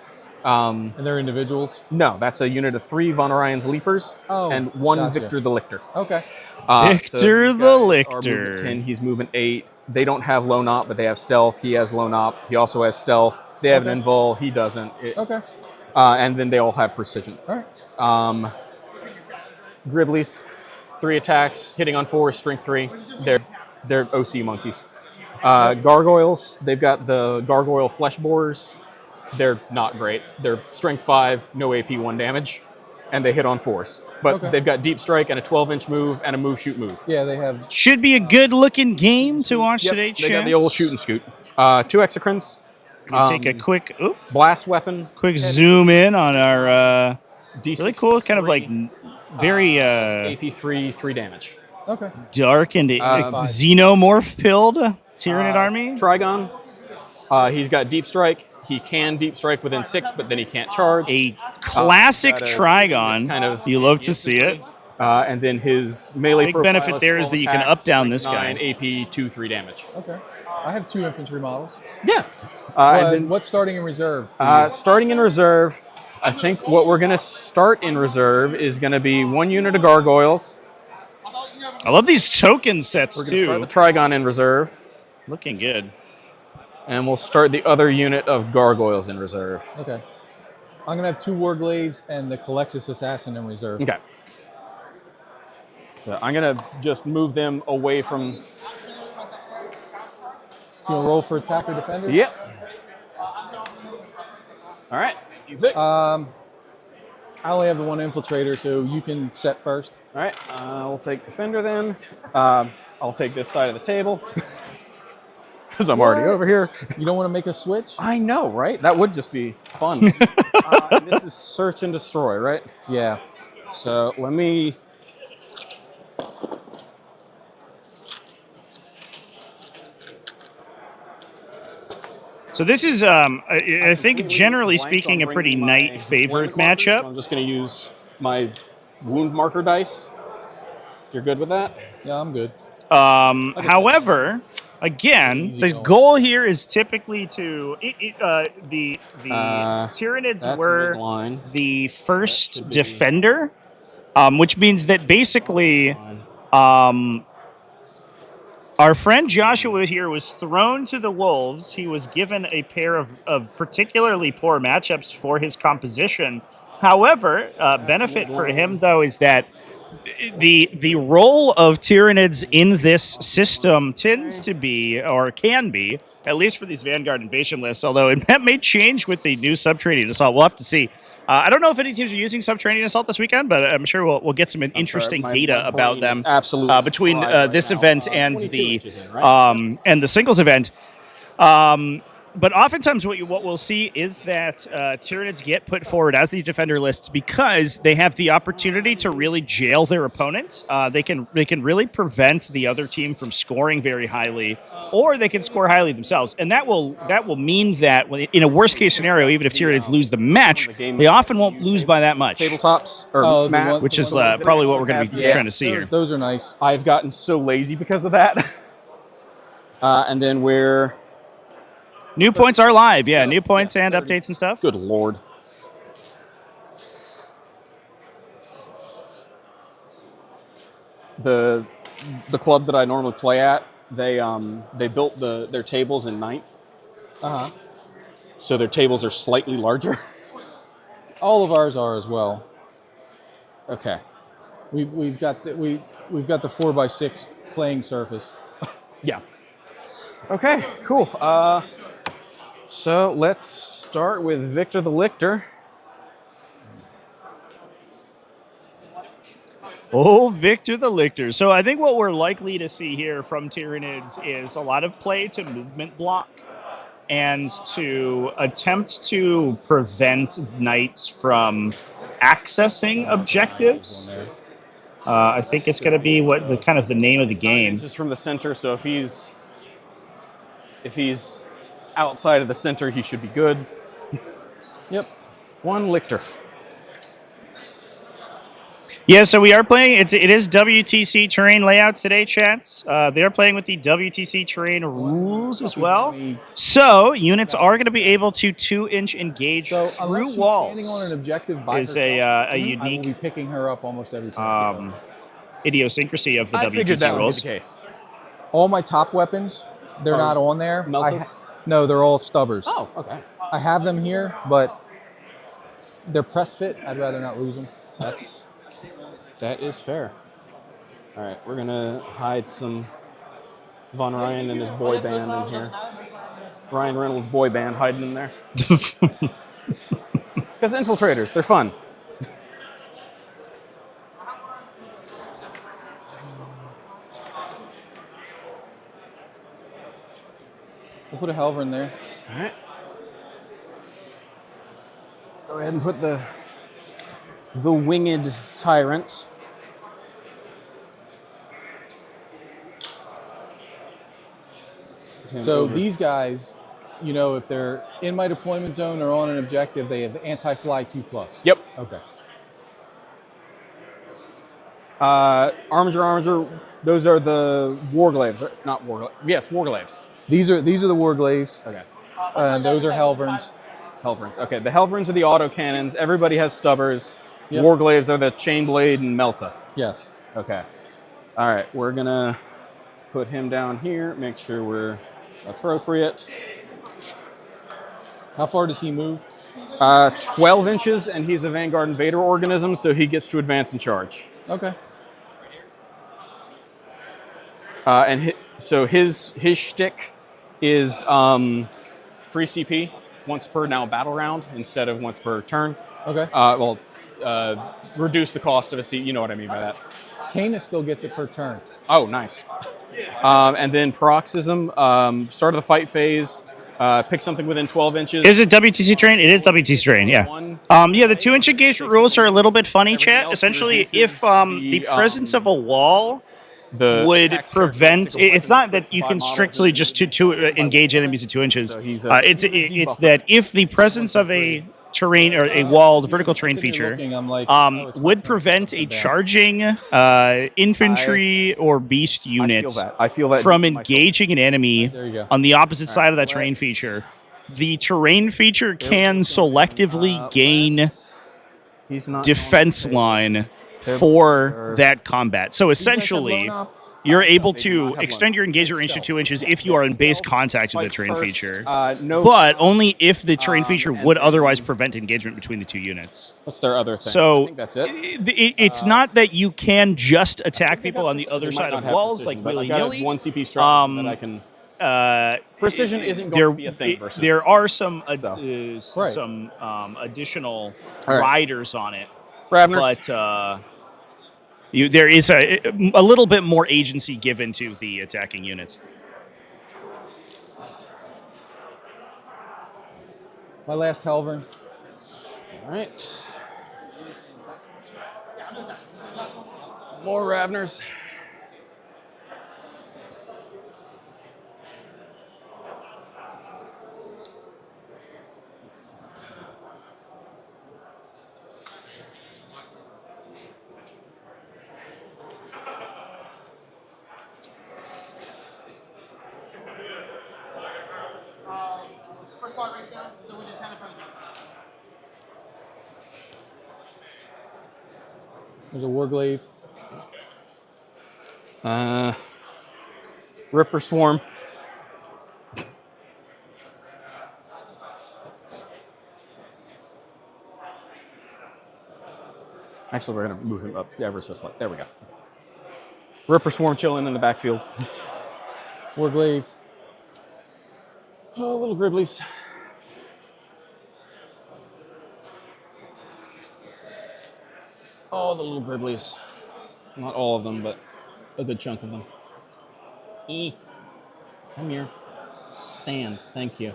And they're individuals? No, that's a unit of 3 Von Orion's Leapers and 1 Victor the Lictor. Okay. Victor the Lictor. 10, he's movement 8. They don't have low knot, but they have stealth. He has low knot. He also has stealth. They have an invul. He doesn't. Okay. And then they all have precision. All right. Griblies, 3 attacks, hitting on 4, strength 3. They're OC monkeys. Gargoyles, they've got the gargoyle flesh borers. They're not great. They're strength 5, no AP 1 damage, and they hit on 4s. But they've got deep strike and a 12-inch move and a move shoot move. Yeah, they have. Should be a good looking game to watch today, chat. They got the old shoot and scoot. 2 exocrines. Take a quick blast weapon. Quick zoom in on our really cool, kind of like very AP 3 damage. Okay. Dark and xenomorph pilled Tyranid army. Trigon. He's got deep strike. He can deep strike within 6, but then he can't charge. A classic Trigon. Kind of you love to see it. And then his melee big benefit there is that you can up down this guy. 9 AP 2/3 damage. Okay. I have 2 infantry models. Yeah. And then what's starting in reserve? Starting in reserve, I think what we're going to start in reserve is going to be 1 unit of gargoyles. I love these token sets, We're going to too. start the Trigon in reserve. Looking good. And we'll start the other unit of gargoyles in reserve. Okay. I'm going to have 2 Warglaives and the Calexis Assassin in reserve. Okay. So I'm going to just move them away from... You want to roll for attack or defender? Yep. All right. You pick. I only have the 1 infiltrator, so you can set first. All right. I'll take defender then. I'll take this side of the table. Because I'm already over here. You don't want to make a switch? I know, right? That would just be fun. This is search and destroy, right? Yeah. So let me... So this is, I think, generally speaking, a pretty knight favorite matchup. I'm just going to use my wound marker dice. If you're good with that? Yeah, I'm good. However, again, the goal here is typically to the Tyranids were the first defender, which means that basically our friend Joshua here was thrown to the wolves. He was given a pair of particularly poor matchups for his composition. However, benefit for him, though, is that the role of Tyranids in this system tends to be, or can be, at least for these Vanguard invasion lists, although that may change with the new Subterranean Assault. We'll have to see. I don't know if any teams are using Subterranean Assault this weekend, but I'm sure we'll get some interesting data about them between this event and the singles event. But oftentimes what we'll see is that Tyranids get put forward as these defender lists because they have the opportunity to really jail their opponents. They can really prevent the other team from scoring very highly, or they can score highly themselves. And that will mean that in a worst case scenario, even if Tyranids lose the match, they often won't lose by that much. Tabletops, or mats, which is probably what we're going to be trying to see here. Those are nice. I've gotten so lazy because of that. And then we're... New points are live, yeah. New points and updates and stuff. Good lord. The club that I normally play at, they built their tables in 9th. Uh-huh. So their tables are slightly larger. All of ours are as well. Okay. We've got the 4x6 playing surface. Yeah. Okay, cool. So let's start with Victor the Lictor. Oh, Victor the Lictor. So I think what we're likely to see here from Tyranids is a lot of play to movement block and to attempt to prevent knights from accessing objectives. I think it's going to be the kind of the name of the game. Just from the center, so if he's outside of the center, he should be good. Yep. 1 Lictor. Yeah, so we are playing. It is WTC terrain layouts today, chats. They are playing with the WTC terrain rules as well. So units are going to be able to 2-inch engage through walls. Standing on an objective by is herself, a unique. I will be picking her up almost every time. Idiosyncrasy of the I figured that WTC would rules. be the case. All my top weapons, they're not on there. Meltas? No, they're all stubbers. Oh, okay. I have them here, but they're press fit. I'd rather not lose them. That is fair. All right, we're gonna hide some Von Ryan and his boy band in here. Ryan Reynolds' boy band hiding in there. Because infiltrators, they're fun. We'll put a Helver in there. All right. Go ahead and put the winged tyrant. So these guys, you know, if they're in my deployment zone or on an objective, they have anti-fly 2+. Yep. Okay. Armiger. Those are the Warglaives. Not Warglaives. Yes, Warglaives. These are the Warglaives. Okay. And those are Helverns. Helverins. Okay, the Helverins are the autocannons. Everybody has stubbers. Yep. Warglaives are the Chainblade and Melta. Yes. Okay. All right, we're gonna put him down here. Make sure we're appropriate. How far does he move? 12 inches, and he's a Vanguard Invader organism, so he gets to advance and charge. Okay. So his shtick is free CP once per now battle round instead of once per turn. Okay. Reduce the cost of a seat. You know what I mean by that. Canis still gets it per turn. Oh, nice. And then paroxysm, start of the fight phase, pick something within 12 inches. Is it WTC terrain? It is WTC terrain, yeah. Yeah, the 2-inch engagement rules are a little bit funny, chat. Essentially, if the presence of a wall would prevent, it's not that you can strictly just to engage enemies at 2 inches. It's that if the presence of a terrain or a walled vertical terrain feature would prevent a charging infantry or beast unit from engaging an enemy on the opposite side of that terrain feature. The terrain feature can selectively gain defense line for that combat. So essentially, you're able to extend your engagement range to 2 inches if you are in base contact with the terrain feature, but only if the terrain feature would otherwise prevent engagement between the two units. What's their other thing? So I think that's it. It's not that you can just attack people on the other side of walls like willy-nilly. One CP strategy that I can. Precision isn't going to be a thing. There are some additional riders on it, but there is a little bit more agency given to the attacking units. My last Helverin. All right. More Ravners. There's a Warglaive. Ripper Swarm. Actually, we're going to move him up ever so slightly. There we go. Ripper Swarm chilling in the backfield. Warglaive. Oh, little Gribblies. Oh, the little Gribblies. Not all of them, but a good chunk of them. Come here. Stand. Thank you.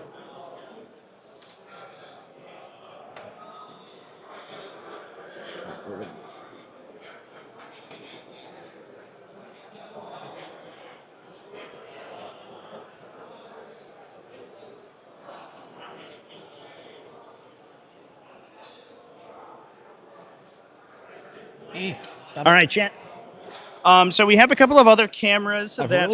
All right, chat. So we have a couple of other cameras that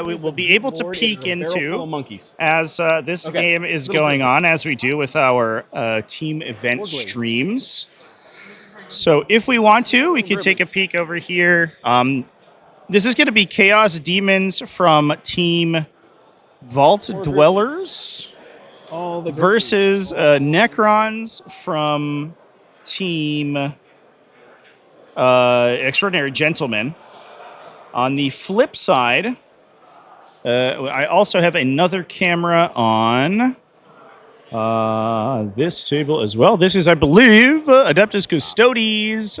we will be able to peek into as this game is going on, as we do with our team event streams. So if we want to, we can take a peek over here. This is going to be Chaos Demons from Team Vault Dwellers versus Necrons from Team Extraordinary Gentlemen. On the flip side, I also have another camera on this table as well. This is, I believe, Adeptus Custodes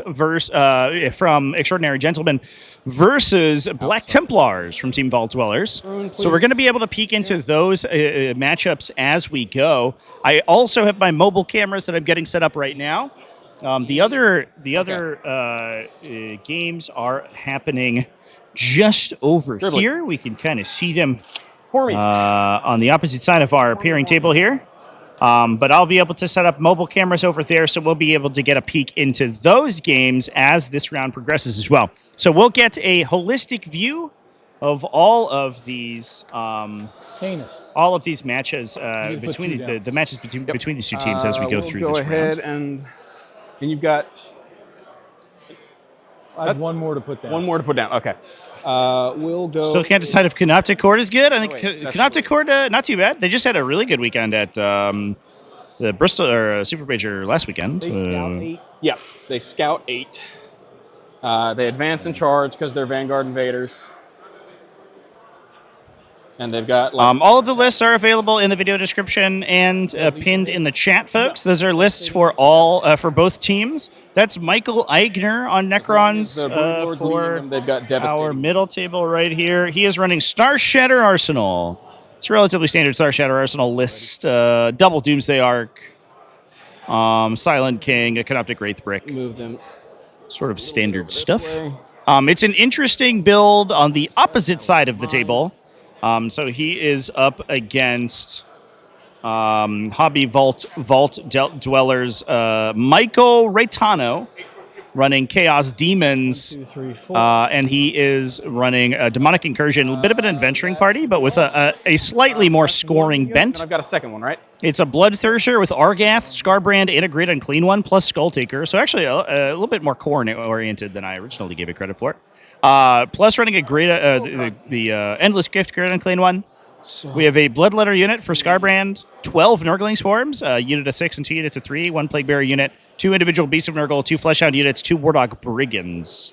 from Extraordinary Gentlemen versus Black Templars from Team Vault Dwellers. So we're going to be able to peek into those matchups as we go. I also have my mobile cameras that I'm getting set up right now. The other games are happening just over here. We can kind of see them on the opposite side of our pairing table here. But I'll be able to set up mobile cameras over there, so we'll be able to get a peek into those games as this round progresses as well. So we'll get a holistic view of all of these Canis. all of these matches need to put between two down. the matches between these two teams as we go through Go this ahead round. and you've got I have one more to put down. one more to put down. Okay. We'll go. Still can't decide if Canoptic Court is good. I think wait, that's Canoptic Court not too bad. They just had a really good weekend at the Bristol or Super Major last weekend. They scout 8. Yeah, they scout 8. They advance and charge because they're Vanguard Invaders. And they've got all of the lists are available in the video description and pinned in the chat, folks. Those are lists for all for both teams. That's Michael Eigner on Necrons for they've got our middle table right here. He is running Star Shatter Arsenal. It's a relatively standard Star Shatter Arsenal list. Double Doomsday Arc, Silent King, a Canoptic Wraith Brick. Move them. Sort of standard stuff. It's an interesting build on the opposite side of the table. So he is up against Hobby Vault Dwellers Michael Reitano, running Chaos Demons, 1, 2, 3, 4. and he is running a Demonic Incursion, a bit of an adventuring party, but with a slightly more scoring bent. I've got a second one, right? It's a Bloodthirster with Argath, Scarbrand, and a Grid Unclean One, plus Skulltaker. So actually a little bit more core-oriented than I originally gave it credit for. Plus running a great the Endless Gift Grid Unclean One. We have a Bloodletter unit for Scarbrand, 12 Nurgling Swarms, unit of 6 and 2 units of 3, 1 Plague Bearer unit, 2 individual Beasts of Nurgle, 2 Fleshhound units, 2 Wardog Brigands.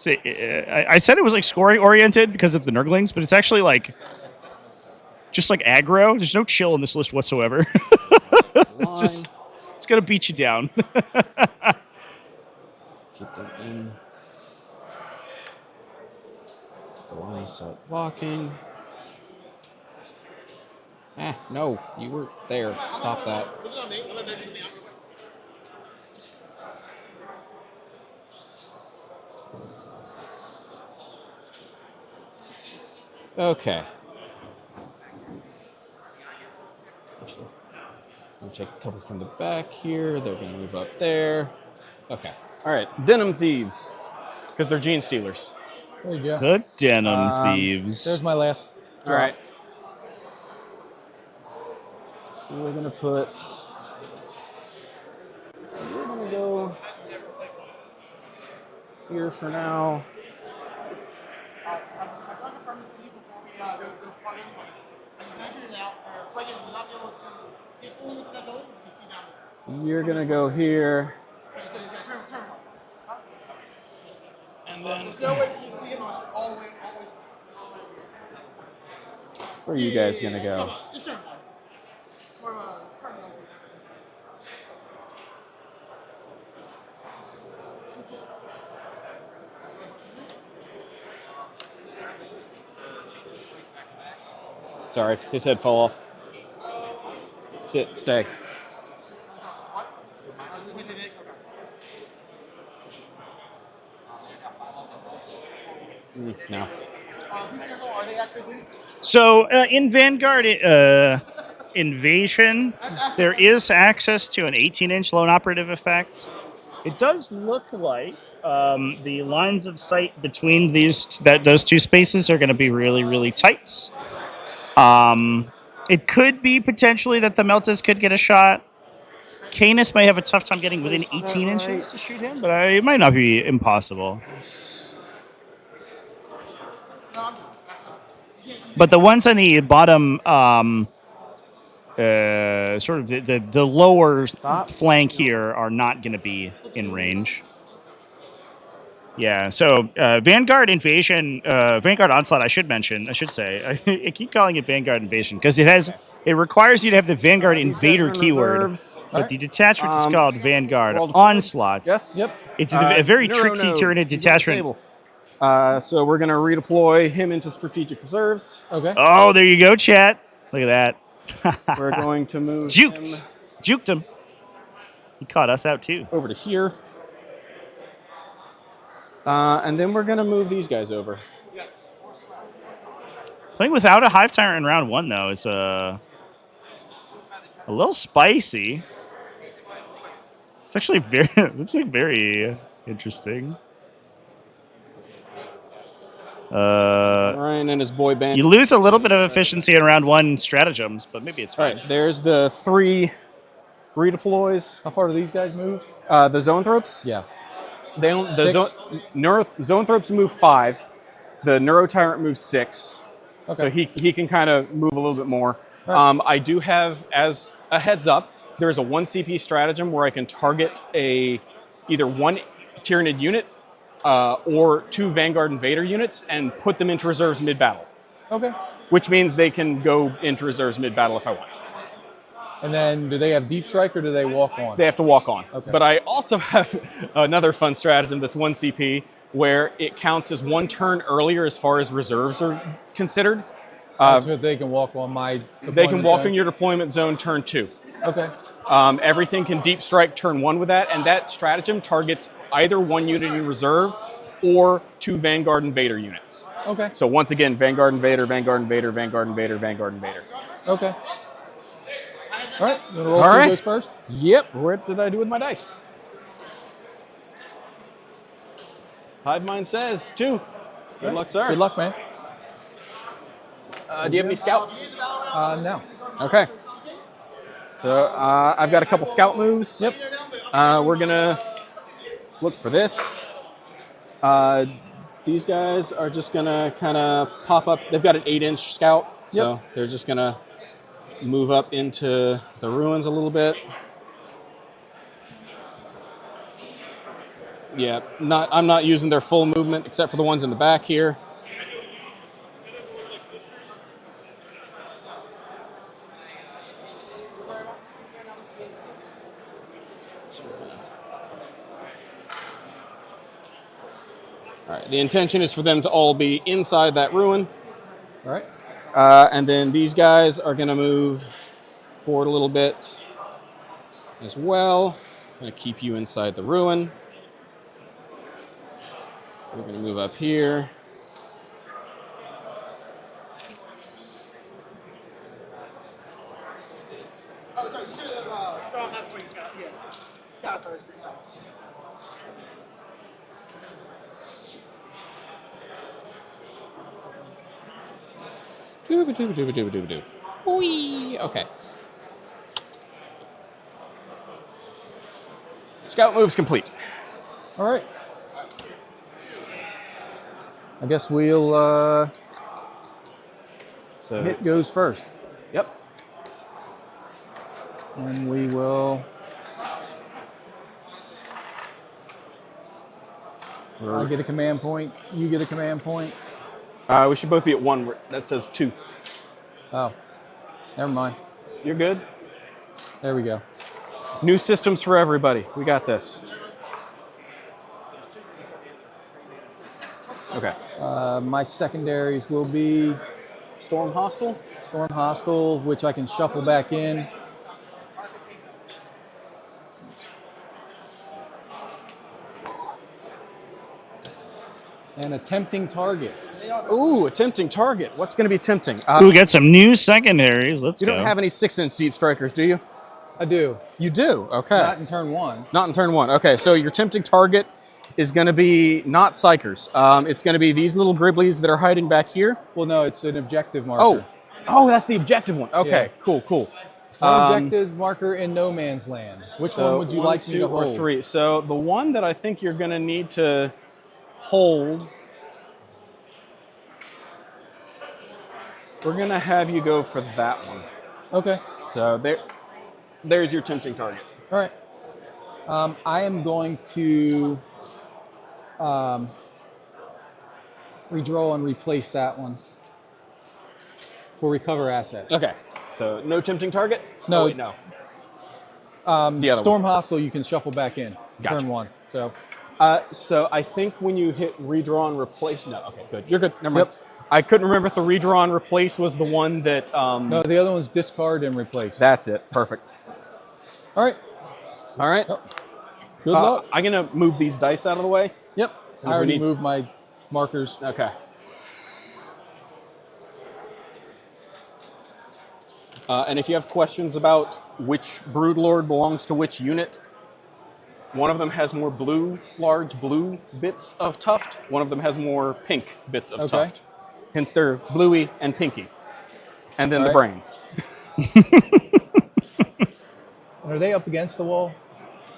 I said it was like scoring-oriented because of the Nurglings, but it's actually like just like aggro. There's no chill in this list whatsoever. It's going to beat you down. Keep them in. The line start blocking. No, you were there. Stop that. Okay. Actually, I'm going to take a couple from the back here. They're going to move up there. Okay. All right. Denim Thieves. Because they're Gene Stealers. There you go. Good Denim Thieves. There's my last drop. All right. So we're going to put... We're going to go here for now. You're going to go here. And then... Where are you guys going to go? Sorry, his head fell off. Sit, stay. No. So in Vanguard Invasion, there is access to an 18-inch lone operative effect. It does look like the lines of sight between those two spaces are going to be really, really tight. It could be potentially that the Meltas could get a shot. Canis may have a tough time getting within 18 inches to shoot him, but it might not be impossible. But the ones on the bottom, sort of the lower flank here are not going to be in range. Yeah, so Vanguard Invasion, Vanguard Onslaught, I should say. I keep calling it Vanguard Invasion because it requires you to have the Vanguard Invader keyword, but the detachment is called Vanguard Onslaught. Yes. Yep. It's a very tricksy Tyranid detachment. So we're going to redeploy him into strategic reserves. Okay. Oh, there you go, chat. Look at that. We're going to move Juked him. He caught us out too. Over to here. And then we're going to move these guys over. Yes. Playing without a Hive Tyrant in round 1, though, is a little spicy. It's actually very interesting. Ryan and his boy band. You lose a little bit of efficiency in round 1 stratagems, but maybe it's fine. All right, there's the 3 redeploys. How far do these guys move? The Zoanthropes? Yeah. They don't, the 6? Zoanthropes move 5. The Neurotyrant moves 6. Okay. So he can kind of move a little bit more. Right. I do have, as a heads up, there's a 1 CP stratagem where I can target either 1 Tyranid unit or 2 Vanguard Invader units and put them into reserves mid-battle. Okay. Which means they can go into reserves mid-battle if I want. And then do they have deep strike or do they walk on? They have to walk on. Okay. But I also have another fun stratagem that's 1 CP where it counts as 1 turn earlier as far as reserves are considered. So they can walk on my They can walk zone? in your deployment zone turn 2. Okay. Everything can deep strike turn 1 with that, and that stratagem targets either 1 unit in reserve or 2 Vanguard Invader units. Okay. So once again, Vanguard Invader, Vanguard Invader, Vanguard Invader, Vanguard Invader. Okay. All right. You want to roll All through right. those first? Yep. What did I do with my dice? Hive Mind says 2. Good luck, sir. Good luck, man. Do you have any scouts? No. Okay. So I've got a couple scout moves. Yep. We're gonna look for this. These guys are just gonna kind of pop up. They've got an 8-inch scout, so they're just gonna move up into the ruins a little bit. Yeah, I'm not using their full movement except for the ones in the back here. All right, the intention is for them to all be inside that ruin. All right. And then these guys are going to move forward a little bit as well. I'm going to keep you inside the ruin. We're going to move up here. Oh, sorry, you should have drawn that before you got here. Scout first. Whee! Okay. Scout moves complete. All right. I guess we'll So hit goes first. Yep. And we will. I get a command point. You get a command point. We should both be at 1. That says 2. Oh, never mind. You're good. There we go. New systems for everybody. We got this. Okay. My secondaries will be Storm Hostile. Storm Hostile, which I can shuffle back in. And a tempting target. Ooh, a tempting target. What's going to be tempting? Ooh, got some new secondaries. Let's You go. don't have any 6-inch deep strikers, do you? I do. You do? Okay. Not in turn 1. Not in turn 1. Okay, so your tempting target is going to be not Psychers. It's going to be these little Gribblies that are hiding back here. Well, no, it's an objective marker. Oh, that's the objective one. Okay, Yeah. cool. An objective marker in no man's land. Which one would you like me to 2, hold? or 3? So the one that I think you're going to need to hold, we're going to have you go for that one. Okay. So there's your tempting target. All right. I am going to redraw and replace that one for recover assets. Okay. So no tempting target? No. Oh, wait, no. The other Storm Hostile, you can shuffle back in. Gotcha. Turn 1. So So I think when you hit redraw and replace, no, okay, good. You're good. Never mind. Yep. I couldn't remember if the redraw and replace was the one that. no, the other one's discard and replace. That's it. Perfect. All right. All right. Good luck. I'm gonna move these dice out of the way. Yep. we I already need- moved my markers. Okay. And if you have questions about which Broodlord belongs to which unit, One of them has more blue, large blue bits of tuft. One of them has more pink bits of tuft. Hence they're bluey and pinky. And then the brain. And are they up against the wall?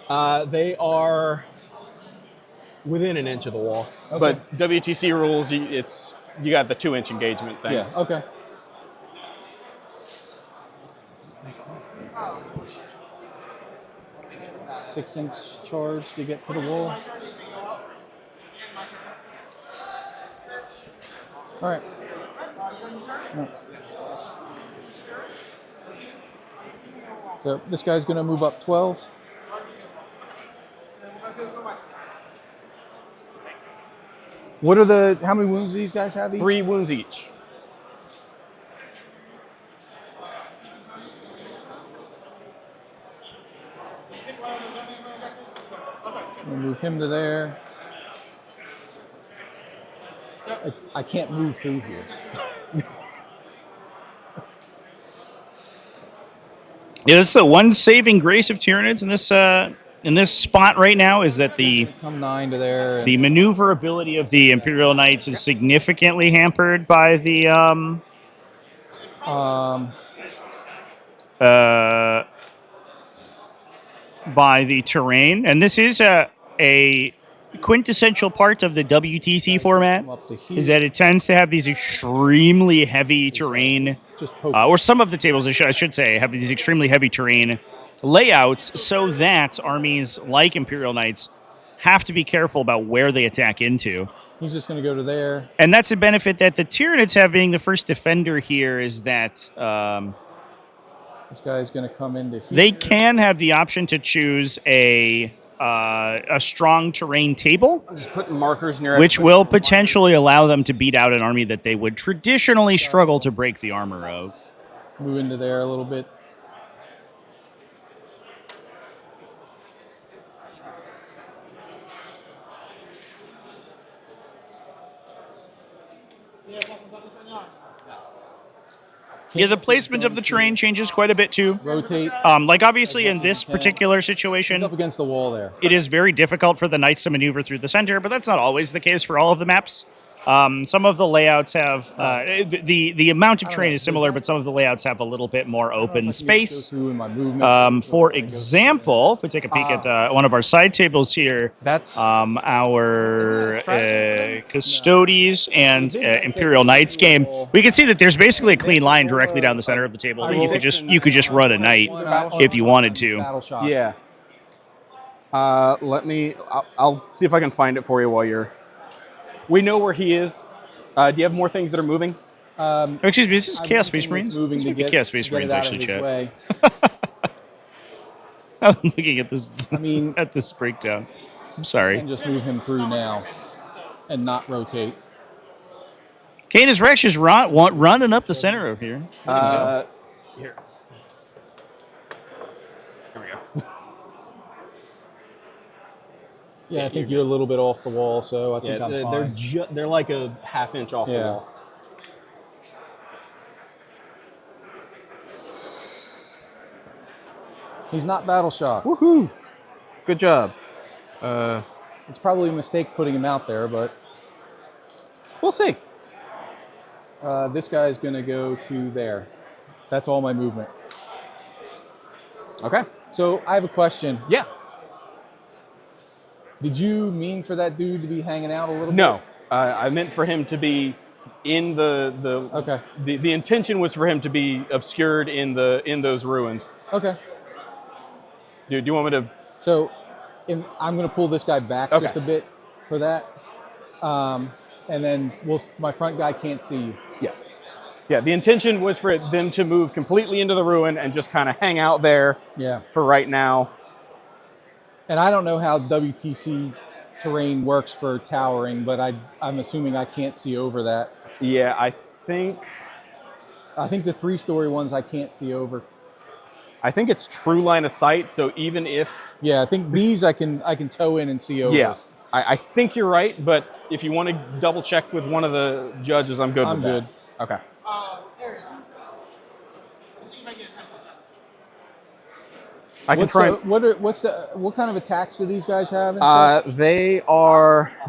They are within an inch of the wall. Okay. But WTC rules, you got the 2-inch engagement thing. Yeah, okay. Six-inch charge to get to the wall. All right. No. So this guy's going to move up 12. What are how many wounds do these guys have each? 3 wounds each. We'll move him to there. I can't move through here. Yeah, that's the one saving grace of Tyranids in this spot right now is that Come 9 to there. the maneuverability of the Imperial Knights is significantly hampered by the by the terrain, and this is a quintessential part of the WTC format is that it tends to have these extremely heavy terrain, or some of the tables, I should say, have these extremely heavy terrain layouts so that armies like Imperial Knights have to be careful about where they attack into. He's just going to go to there. And that's a benefit that the Tyranids have being the first defender here is that this guy's going to come into here. they can have the option to choose a strong terrain table, Just putting markers near which will potentially allow them to beat out an army that they would traditionally struggle to break the armor of. Move into there a little bit. Yeah, the placement of the terrain changes quite a bit too. Rotate. Like obviously in this particular situation, He's up against the wall there. it is very difficult for the knights to maneuver through the center, but that's not always the case for all of the maps. Some of the layouts have the amount of terrain is similar, but some of the layouts have a little bit more open space. For example, if we take a peek at one of our side tables here, that's our Custodes and Imperial Knights game. We can see that there's basically a clean line directly down the center of the table. That you could just run a knight if you wanted to. Yeah. I'll see if I can find it for you while you're. We know where he is. Do you have more things that are moving? Excuse me, this is Chaos Space Marines? Moving This to might be get, Chaos Space get Marines, it out of actually, his chat. way. I'm looking at this at this breakdown. I'm sorry. And just move him through now and not rotate. Canis Rex is running up the center of here. Here. There we go. Yeah, I think you're a little bit off the wall, so I think I'm fine. They're like a half inch off the wall. He's not battle shocked. Woohoo! Good job. It's probably a mistake putting him out there, but we'll see. This guy's going to go to there. That's all my movement. Okay. So I have a question. Yeah. Did you mean for that dude to be hanging out a little bit? No. I meant for him to be in the Okay. The intention was for him to be obscured in those ruins. Okay. Do you want me to? So, I'm going to pull this guy back just a bit for that, and then my front guy can't see you. Yeah. Yeah. The intention was for them to move completely into the ruin and just kind of hang out there. Yeah. For right now. And I don't know how WTC terrain works for towering, but I'm assuming I can't see over that. Yeah, I think the 3-story ones I can't see over. I think it's true line of sight, so even if... Yeah, I think these I can tow in and see over. Yeah, I think you're right, but if you want to double check with one of the judges, I'm good with that. I'm good. Okay. I can try. What kind of attacks do these guys have? And stuff?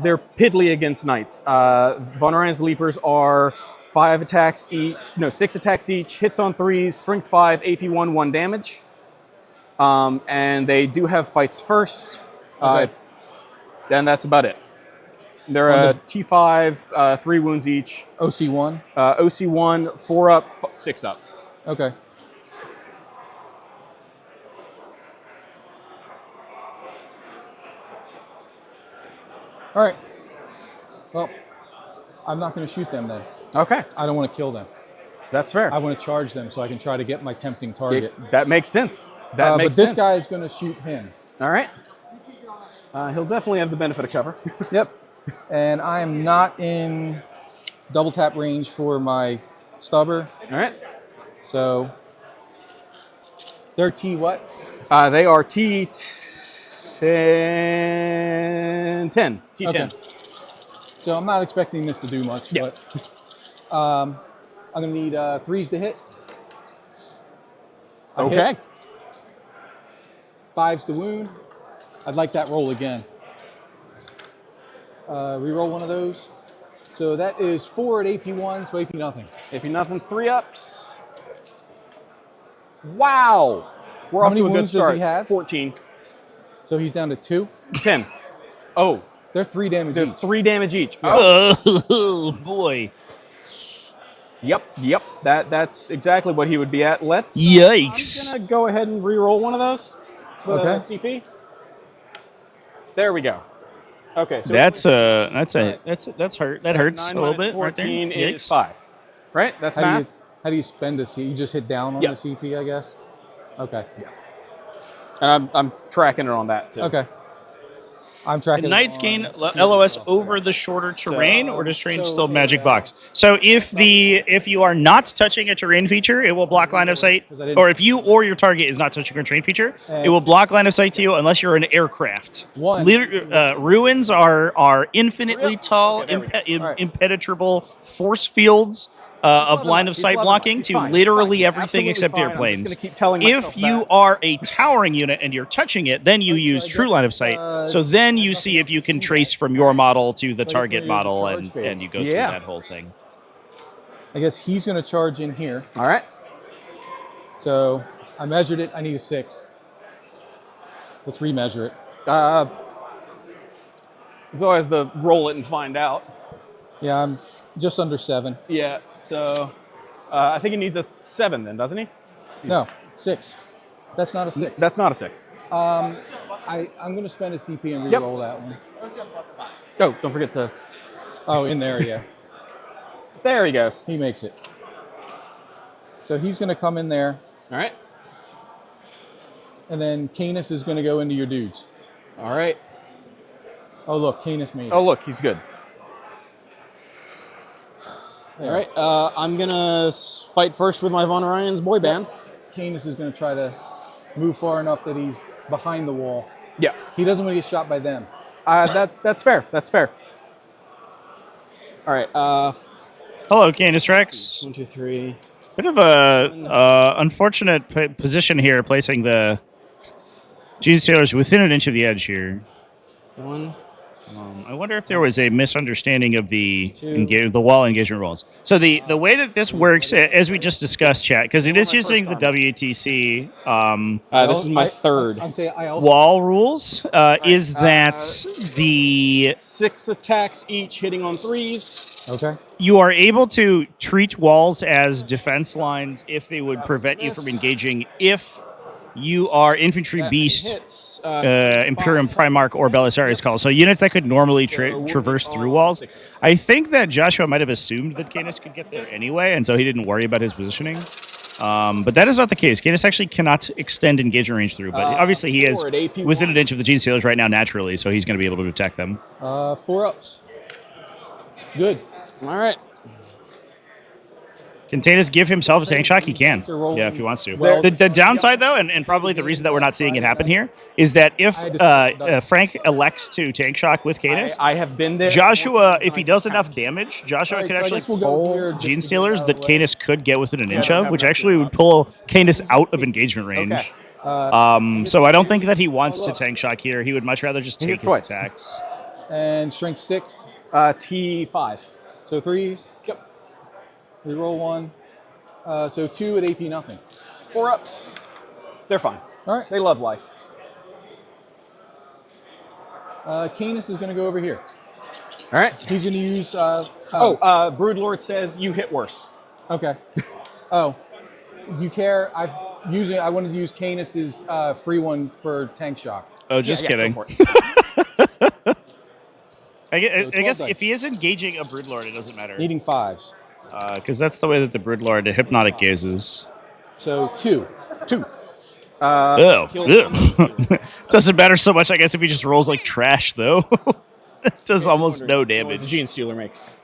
They're piddly against knights. Von Ryan's Leapers are 5 attacks each. No, 6 attacks each. Hits on 3s. Strength 5. AP 1. 1 damage. And they do have fights first. Okay. Then that's about it. They're a T5, 3 wounds each. OC1? OC1, 4 up, 6 up. Okay. All right. Well, I'm not going to shoot them then. Okay. I don't want to kill them. That's fair. I want to charge them so I can try to get my tempting target. That makes sense. That makes but sense. this guy is going to shoot him. All right. He'll definitely have the benefit of cover. Yep. And I am not in double tap range for my stubber. All right. So they're T what? They are T10. T10. Okay. So I'm not expecting this to do much, but I'm going to need 3s to hit. Okay. 5s to wound. I'd like that roll again. Reroll one of those. So that is 4 at AP1, so AP nothing. AP nothing, 3 ups. Wow. We're How off many to a good wounds does start. he have? 14. So he's down to 2? 10. Oh. They're 3 damage They're each. 3 damage each. Oh, boy. Yep. That's exactly what he would be at. Yikes. I'm gonna go ahead and re-roll one of those. Okay. CP. There we go. Okay. So That's hurt. That hurts 9 a little minus bit. 14 right there. is 5. Right? That's math. How do you spend a CP? You just hit down on the CP, I guess? Okay. Yeah. And I'm tracking it on that too. Okay. I'm tracking The knights gain LOS over the shorter terrain, or does terrain still magic box? So if you are not touching a terrain feature, it will block line of sight. Or if you or your target is not touching a terrain feature, it will block line of sight to you unless you're an aircraft. Ruins are infinitely tall, impenetrable force fields of line of sight blocking to literally everything except airplanes. If you are a towering unit and you're touching it, then you use true line of sight. So then you see if you can trace from your model to the target model, and you go through that whole thing. I guess he's going to charge in here. All right. So I measured it. I need a 6. Let's remeasure it. It's always the roll it and find out. Yeah, I'm just under 7. Yeah, so I think he needs a 7 then, doesn't he? No, 6. That's not a 6. That's not a 6. I'm going to spend a CP and re-roll that one. Oh, don't forget to... Oh, in there, yeah. There he goes. He makes it. So he's going to come in there. All right. And then Canis is going to go into your dudes. All right. Oh, look, Canis made it. Oh, look, he's good. There. All right, I'm going to fight first with my Von Ryan's boy band. Canis is going to try to move far enough that he's behind the wall. Yeah. He doesn't want to get shot by them. That's fair. That's fair. All right. Hello, Canis Rex. 1, 2, 3. Bit of a unfortunate position here, placing the Gene Sailors within an inch of the edge here. 1. I wonder if there was a misunderstanding of the wall engagement rules. So the way that this works, as we just discussed, chat, because it is using the WTC. This is my third. Wall rules is that the 6 attacks each, hitting on 3s. Okay. You are able to treat walls as defense lines if they would prevent you from engaging. If you are infantry beast, Imperium Primarch, or Belisarius Call. So units that could normally traverse through walls. I think that Joshua might have assumed that Canis could get there anyway, and so he didn't worry about his positioning. But that is not the case. Canis actually cannot extend engagement range through, but obviously he is within an inch of the Gene Sailors right now naturally, so he's going to be able to attack them. 4 ups. Good. All right. Can Tatus give himself a tank shock? He can. Yeah, if he wants to. The downside, though, and probably the reason that we're not seeing it happen here, is that if Frank elects to tank shock with Canis, I have been there. Joshua, if he does enough damage, Joshua could actually pull Gene Stealers that Canis could get within an inch of, which actually would pull Canis out of engagement range. Okay. So I don't think that he wants to tank shock here. He would much rather just take his twice. attacks. And strength 6. T5. So 3s. Yep. Reroll 1. So 2 at AP nothing. 4-ups. They're fine. All right. They love life. Canis is going to go over here. All right. He's going to use... Broodlord says you hit worse. Okay. Oh. Do you care? I wanted to use Canis's free one for tank shock. Oh, just kidding. Go for it. I guess if he is engaging a Broodlord, it doesn't matter. Needing 5s. Because that's the way that the Broodlord hypnotic gazes. So 2. 2. Doesn't matter so much, I guess, if he just rolls like trash, though. It does almost no damage. The Gene Stealer makes.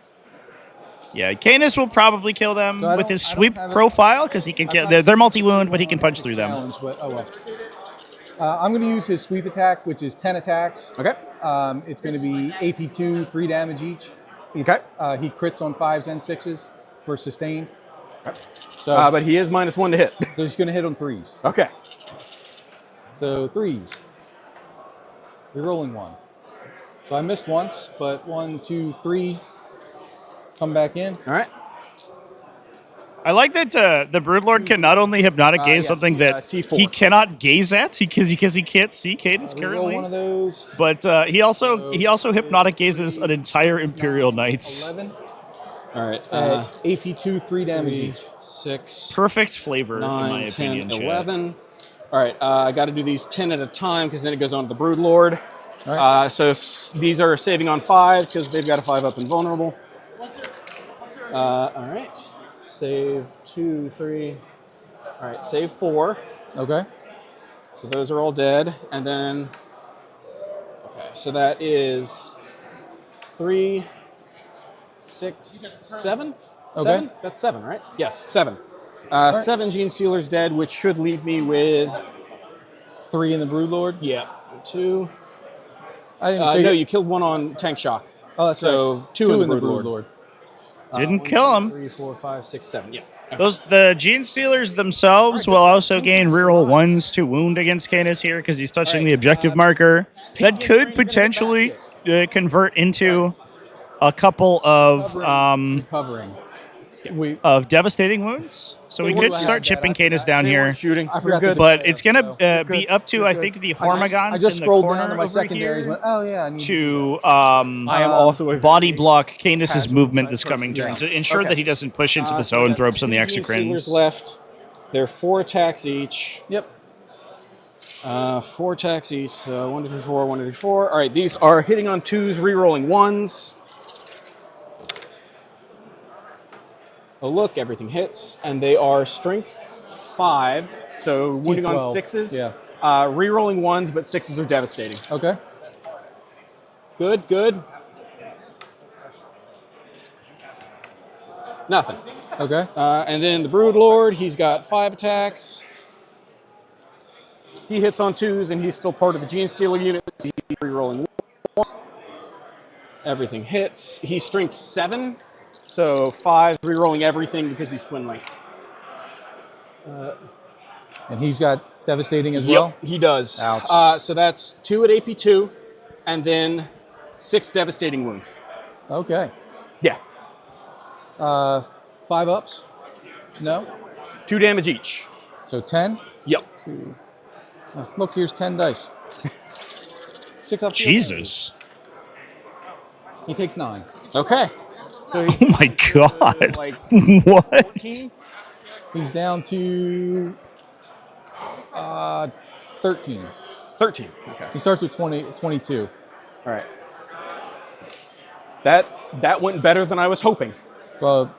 Yeah, Canis will probably kill them So with his sweep profile, because he can kill. They're multi-wound, but he can punch through them. But, I'm going to use his sweep attack, which is 10 attacks. Okay. It's going to be AP2, 3 damage each. Okay. He crits on 5s and 6s for sustained. Okay. So, but he is -1 to hit. So he's going to hit on 3s. Okay. So 3s. Rerolling 1. So I missed once, but 1, 2, 3. Come back in. All right. I like that the Broodlord can not only hypnotic gaze something that T4. he cannot gaze at because he can't see Canis currently. One of those. But he also hypnotic gazes an entire Imperial Knights. 11. All right. AP2, 3 damage 3, each. 6, Perfect flavor, 9, in my 10, opinion. Chat. 11. All right. I got to do these 10 at a time because then it goes on to the Broodlord. All right. So these are saving on 5s because they've got a 5-up invulnerable. All right. Save 2, 3. All right. Save 4. Okay. So those are all dead. And then, okay. So that is 3, 6, 7. Okay. 7? That's 7, right? Yes, 7. 7 Gene Stealers dead, which should leave me with 3 in the Broodlord. Yeah. 2. I didn't. No, you killed 1 on tank shock. Oh, that's so right. 2 in the Broodlord. Didn't 1, kill 2, him. 3, 4, 5, 6, 7. Yeah. The Gene Stealers themselves will also gain reroll 1s to wound against Canis here because he's touching the objective marker. That could potentially convert into a couple of Covering. devastating wounds. So we could start chipping Canis down here. Shooting. I forgot to But it's going to be up to, I think, the Hormigons I just in the scrolled corner down to my over secondaries. here Went, oh yeah, I need to I am also a body block Canis's casual movement type this coming person. turn Yeah. to ensure Okay. that he doesn't push into the zoanthropes and the 2 Gene Stealers exocrines. left. They're 4 attacks each. Yep. 4 attacks each. So 1, 2, 3, 4, 1, 2, 3, 4. All right, these are hitting on 2s, rerolling 1s. Oh, look, everything hits. And they are strength 5. So wounding on T12. 6s. Yeah. Rerolling 1s, but 6s are devastating. Okay. Good, good. Nothing. Okay. And then the Broodlord, he's got 5 attacks. He hits on 2s, and he's still part of the Gene Stealer unit. He's rerolling 1s. Everything hits. He's strength 7, so 5 rerolling everything because he's twin linked. And he's got devastating as well. He does. Ouch. So that's 2 at AP2, and then 6 devastating wounds. Okay. Yeah. 5 ups. No. 2 damage each. So 10. Yep. Look, here's 10 dice. 6 up. Jesus. He takes 9. Okay. So he's Oh my god. like What? 14. He's down to 13. 13. Okay. He starts with 22. All right. That went better than I was hoping. Well,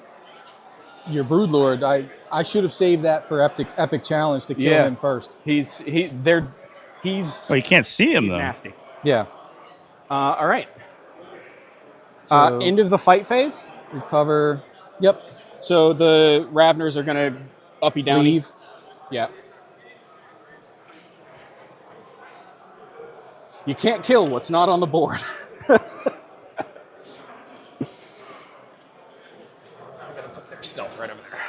your Broodlord, I should have saved that for epic challenge to kill him first. He's Oh, you can't see him though. nasty. Yeah. All right. So- End of the fight phase. Recover. Yep. So the Ravners are gonna uppy downy. Leave. Yeah. You can't kill what's not on the board. I'm gonna put their stealth right over there.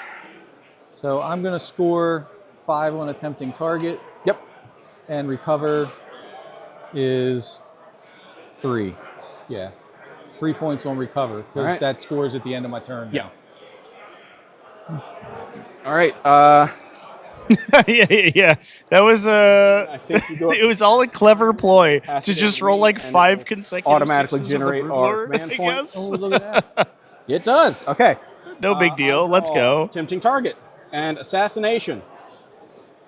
So I'm going to score 5 on attempting target. Yep. and recover is 3. Yeah. 3 points on recover, because All right. that scores at the end of my turn. Yeah. Now. All right. yeah. That was I think you go it was all a clever ploy past to it just and roll like and 5 it'll consecutive automatically sixes with the generate our Broodlord, command I points. guess. Oh, look at that. It does. Okay. No big deal. Let's go. Tempting target and assassination.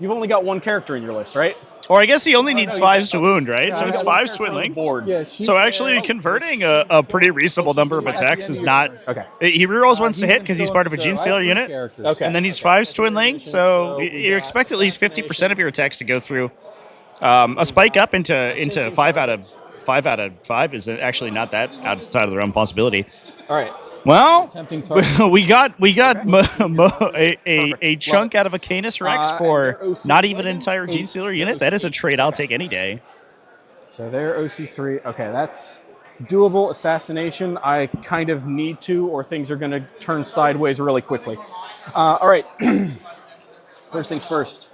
You've only got one character in your list, right? Or I guess he only needs 5s to wound, right? So I it's got one 5 character on the swindlings. board. Yeah, she's So actually converting a pretty reasonable number of attacks is not... Okay. He rerolls once to he's hit because he's still part of a in Gene the- Stealer I have unit. 3 characters. Okay. And then he's 5 swindling, so you expect at least 50% of your attacks to go through. A spike up into 5 out of 5 is actually not that outside of the realm possibility. All right. Well, Tempting target. we got a chunk out of a Canis Rex for and their OC not even an entire Gene Stealer unit. That is a trade I'll take any day. So they're OC3. Okay, that's doable. Assassination, I kind of need to, or things are going to turn sideways really quickly. All right. First things first.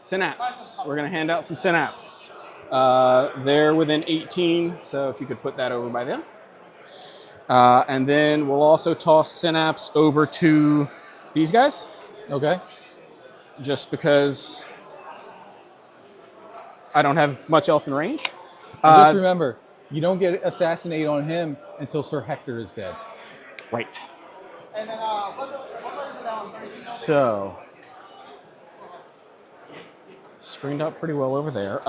Synapse. We're going to hand out some Synapse. They're within 18, so if you could put that over by them. And then we'll also toss Synapse over to these guys, Okay. just because I don't have much else in range. And just remember, you don't get assassinate on him until Sir Hector is dead. Right. So, screened up pretty well over there.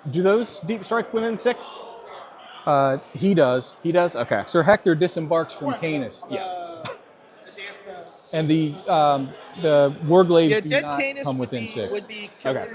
Do those deep strike within 6? He does. He does? Okay. Sir Hector disembarks from Canis. Yeah. And the Warglaives Yeah, do dead not Canis come would within be 6. would be Okay.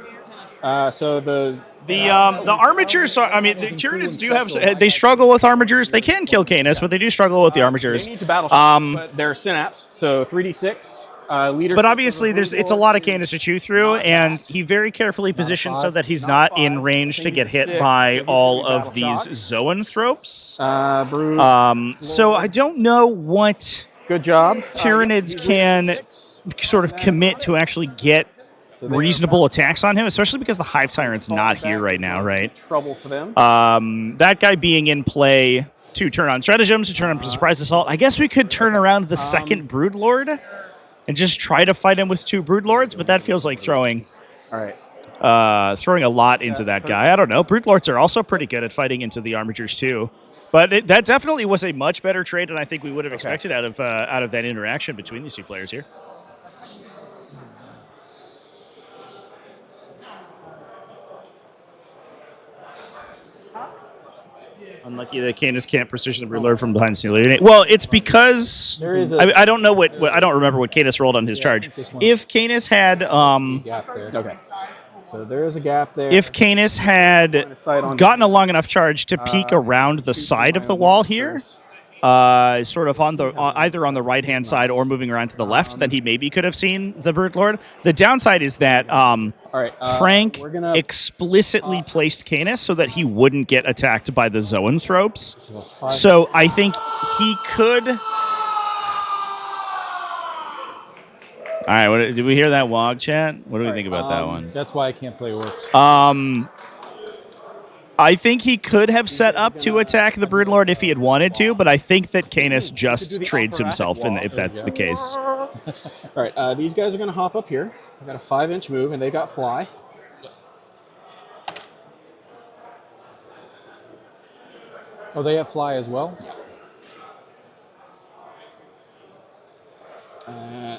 So the The armatures, I mean, the Tyranids do have, they struggle with armatures. They can kill Canis, but they do struggle with the armatures. they need to battle shock, but they're Synapse, so 3d6. Leadership But obviously, of the it's a lot of Broodlord Canis is to chew through, and he very carefully positions so that he's not in range to get hit by all of these zoanthropes. So I don't know what Good job. Tyranids can sort of commit to actually get reasonable attacks on him, especially because the Hive Tyrant's not here right now, right? Trouble for them. That guy being in play to turn on stratagems, to turn on surprise assault. I guess we could turn around the second Broodlord and just try to fight him with 2 Broodlords, but that feels like throwing All right. throwing a lot into that guy. I don't know. Broodlords are also pretty good at fighting into the armatures too. But that definitely was a much better trade than I think we would have expected out of that interaction between these 2 players here. Unlucky that Canis can't precision the Broodlord from behind Stealer unit. Well, it's because I don't know what I don't remember what Canis rolled on his charge. If Canis had Okay. So there is a gap there. if Canis had gotten a long enough charge to peek around the side of the wall here, sort of on the either on the right hand side or moving around to the left, then he maybe could have seen the Broodlord. The downside is that Frank explicitly placed Canis so that he wouldn't get attacked by the zoanthropes. So I think he could. All right, did we hear that WOG chat? What do we think about that one? That's why I can't play orcs. I think he could have set up to attack the Broodlord if he had wanted to, but I think that Canis just trades himself if that's the case. All right, these guys are going to hop up here. I've got a 5-inch move, and they got fly. Oh, they have fly as well?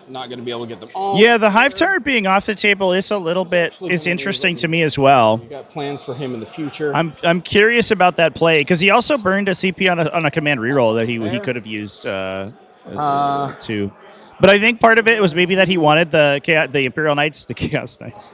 Not going to be able to get them all. Yeah, the Hive Tyrant being off the table is a little bit is interesting to me as well. We got plans for him in the future. I'm curious about that play because he also burned a CP on a command reroll that he could have used to. But I think part of it was maybe that he wanted the Imperial Knights, the Chaos Knights.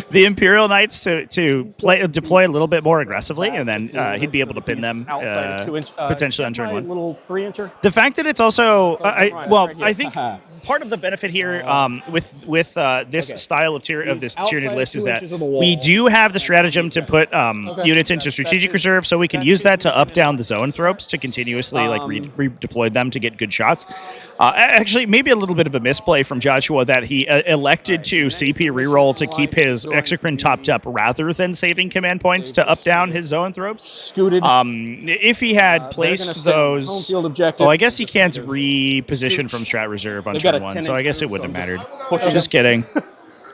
the Imperial Knights to deploy a little bit more aggressively, and then he'd be able to pin them outside of 2-inch, potentially on turn my one. little 3-incher. The fact that it's also, right I think here. part of the benefit here with this style of this Tyranid list is that we do have the stratagem to put units into strategic reserve, so we can use that to up down the zoanthropes to continuously redeploy them to get good shots. Actually, maybe a little bit of a misplay from Joshua that he elected to CP reroll to keep his exocrine topped up rather than saving command points to up down his zoanthropes. Scooted. If he had placed those, home field objective. I guess he can't reposition from strat reserve on turn one, so I guess it wouldn't have mattered. Just kidding.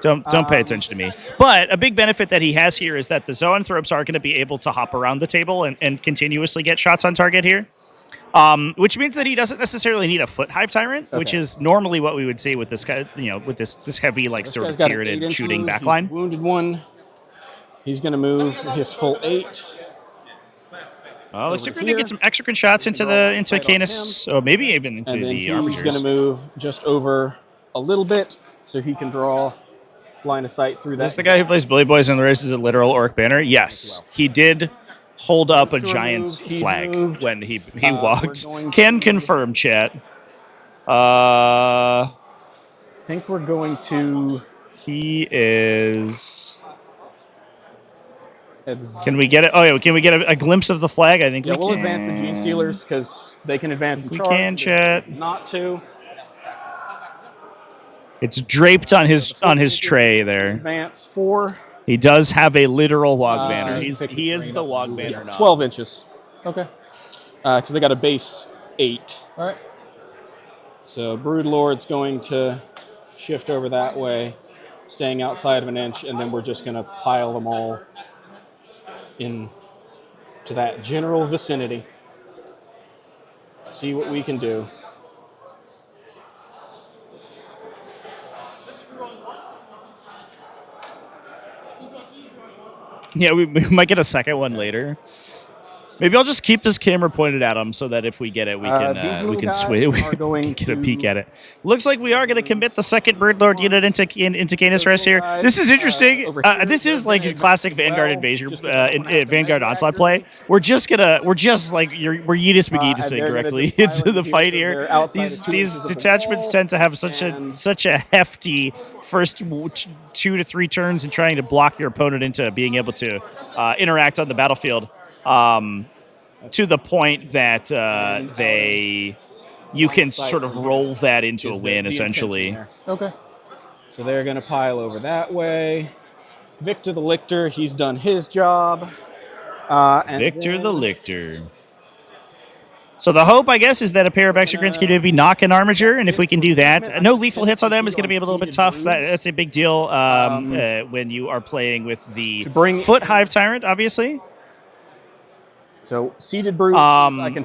Don't pay attention to me. But a big benefit that he has here is that the zoanthropes are going to be able to hop around the table and continuously get shots on target here. Which means that he doesn't necessarily need a foot hive tyrant, which is normally what we would see with this guy, with this heavy sort of Tyranid shooting backline. Wounded one. He's going to move his full 8. Well, looks like we're going to get some exocrine shots into Canis, or maybe even into the Armigers. He's going to move just over a little bit so he can draw line of sight through that. Is this the guy who plays Billy Boys in the Race as a literal orc banner? Yes, he did hold up a giant flag when he walked. Can confirm, chat. I think we're going to... He is... Can we get it? Oh, yeah. Can we get a glimpse of the flag? I think we'll advance the Gene Stealers because they can advance and charge. We can, chat. Not to. It's draped on his tray there. Advance 4. He does have a literal wog banner. He is the wog banner now. 12 inches. Okay. Because they got a base 8. All right. So Broodlord's going to shift over that way, staying outside of an inch, and then we're just going to pile them all in to that general vicinity. See what we can do. Yeah, we might get a second one later. Maybe I'll just keep this camera pointed at him so that if we get it, we can get a peek at it. Looks like we are going to commit the second Birdlord unit into Canis Rest here. This is interesting. This is like a classic Vanguard invasion, Vanguard onslaught play. We're Yeetus McGeetusing directly into the fight here. These detachments tend to have such a hefty first 2 to 3 turns in trying to block your opponent into being able to interact on the battlefield. To the point that you can sort of roll that into a win, essentially. Okay. So they're going to pile over that way. Victor the Lictor, he's done his job. Victor the Lictor. So the hope, I guess, is that a pair of exocrines can maybe knock an Armiger, and if we can do that, no lethal hits on them is going to be a little bit tough. That's a big deal when you are playing with the Foot Hive Tyrant, obviously. So seeded brutes,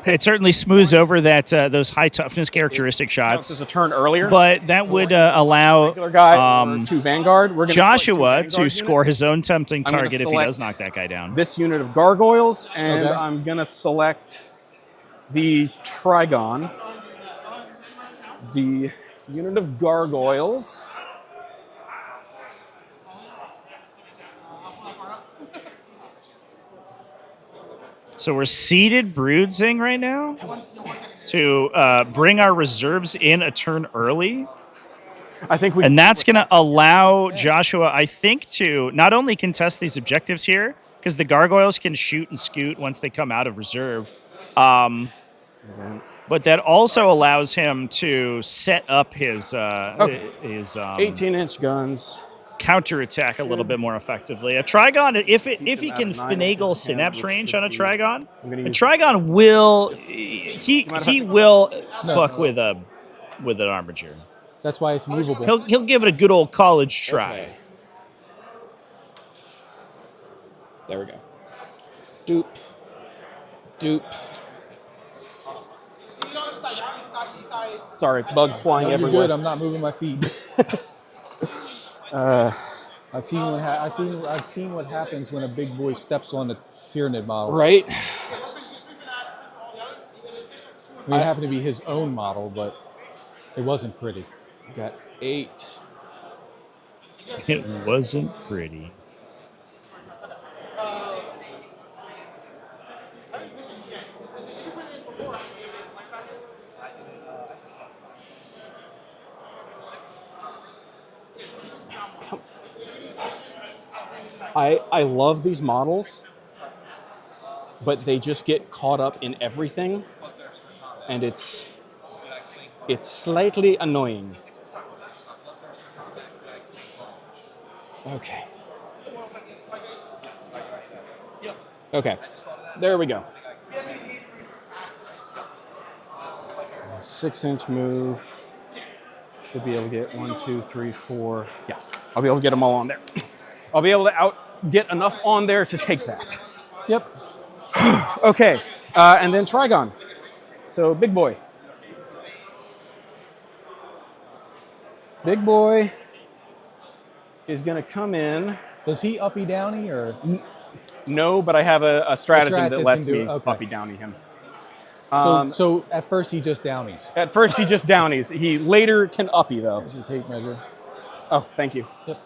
it certainly smooths over that those high toughness characteristic shots. As a turn earlier, but that would allow to Vanguard. We're Joshua to score his own tempting target if he does knock that guy down. This unit of gargoyles, and I'm gonna select the Trigon. The unit of gargoyles. So we're seeded Broodsing right now to bring our reserves in a turn early. And that's going to allow Joshua, I think, to not only contest these objectives here, because the gargoyles can shoot and scoot once they come out of reserve, but that also allows him to set up his 18-inch guns. Counterattack a little bit more effectively. A Trigon, if he can finagle Synapse range on a Trigon, a Trigon will he will fuck with an Armiger. That's why it's movable. He'll give it a good old college try. Okay. There we go. Dupe. Sorry, bugs flying everywhere. You're good. I'm not moving my feet. I've seen what happens when a big boy steps on the Tyranid model. Right. I mean, it happened to be his own model, but it wasn't pretty. Got 8. It wasn't pretty. I love these models, but they just get caught up in everything, and it's slightly annoying. Okay. Okay, there we go. 6-inch move. Should be able to get 1, 2, 3, 4. Yeah, I'll be able to get them all on there. I'll be able to get enough on there to take that. Yep. Okay, and then Trigon. So big boy. Big boy is going to come in. Does he uppy downy or? No, but I have a stratagem that lets me okay. uppy downy him. So at first he just downies. At first he just downies. He later can uppy though. Here's your tape measure. Oh, thank you. Yep.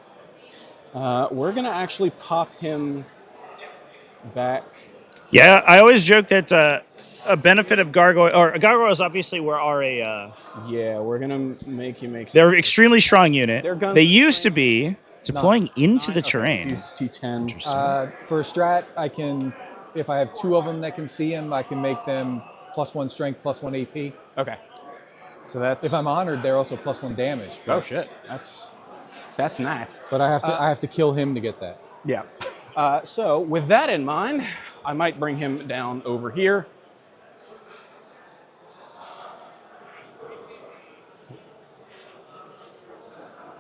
We're going to actually pop him back. Yeah, I always joke that a benefit of gargoyles obviously are a. Yeah, we're going to make you make. They're an extremely strong unit. They used to be be deploying into the terrain. He's T10. For a strat, I can, if I have 2 of them that can see him, I can make them +1 strength, +1 AP. Okay. So that's. If I'm honored, they're also +1 damage. Oh shit, that's nice. But I have to kill him to get that. Yeah. So with that in mind, I might bring him down over here.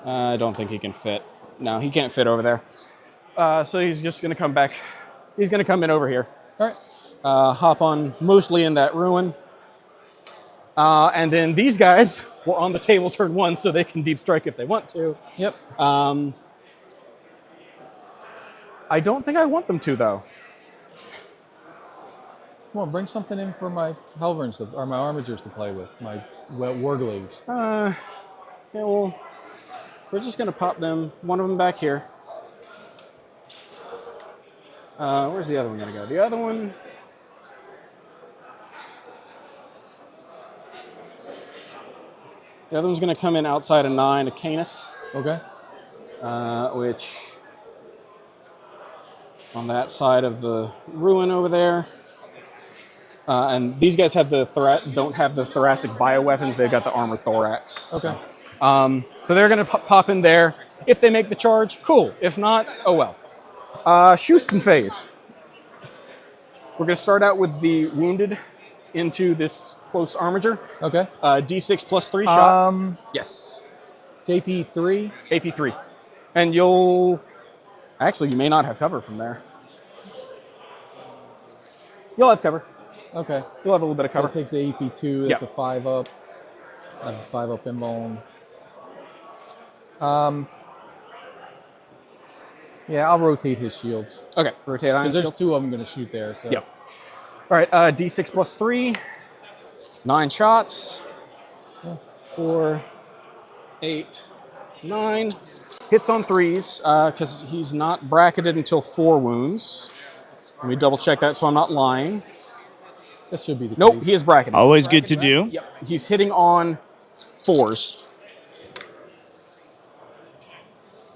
I don't think he can fit. No, he can't fit over there. So he's just going to come back. He's going to come in over here. All right. Hop on mostly in that ruin. And then these guys were on the table turn 1, so they can deep strike if they want to. Yep. I don't think I want them to, though. Come on, bring something in for my Helverns or my Armigers to play with, my Warglaives. Yeah, well, we're just going to pop them, one of them back here. Where's the other one going to go? The other one... The other one's going to come in outside of 9, a Canis. Okay. Which, on that side of the ruin over there. And these guys have don't have the thoracic bioweapons. They've got the armored thorax. Okay. So they're going to pop in there. If they make the charge, cool. If not, oh well. Schusten phase. We're going to start out with the wounded into this close armiger. Okay. D6 plus 3 shots. Yes. It's AP 3. AP 3. And you'll... Actually, you may not have cover from there. You'll have cover. Okay. You'll have a little bit of cover. So it takes the AP 2. That's a 5 up. I have a 5 up inbone. Yeah, I'll rotate his shields. Okay, rotate iron there's shields. 2 of them going to shoot there. So. Yep. All right, D6 plus 3. 9 shots. 4, 8, 9. Hits on 3s, because he's not bracketed until 4 wounds. Let me double check that so I'm not lying. That should be the Nope, case. he is bracketed. Always good to do. Yep, he's hitting on 4s.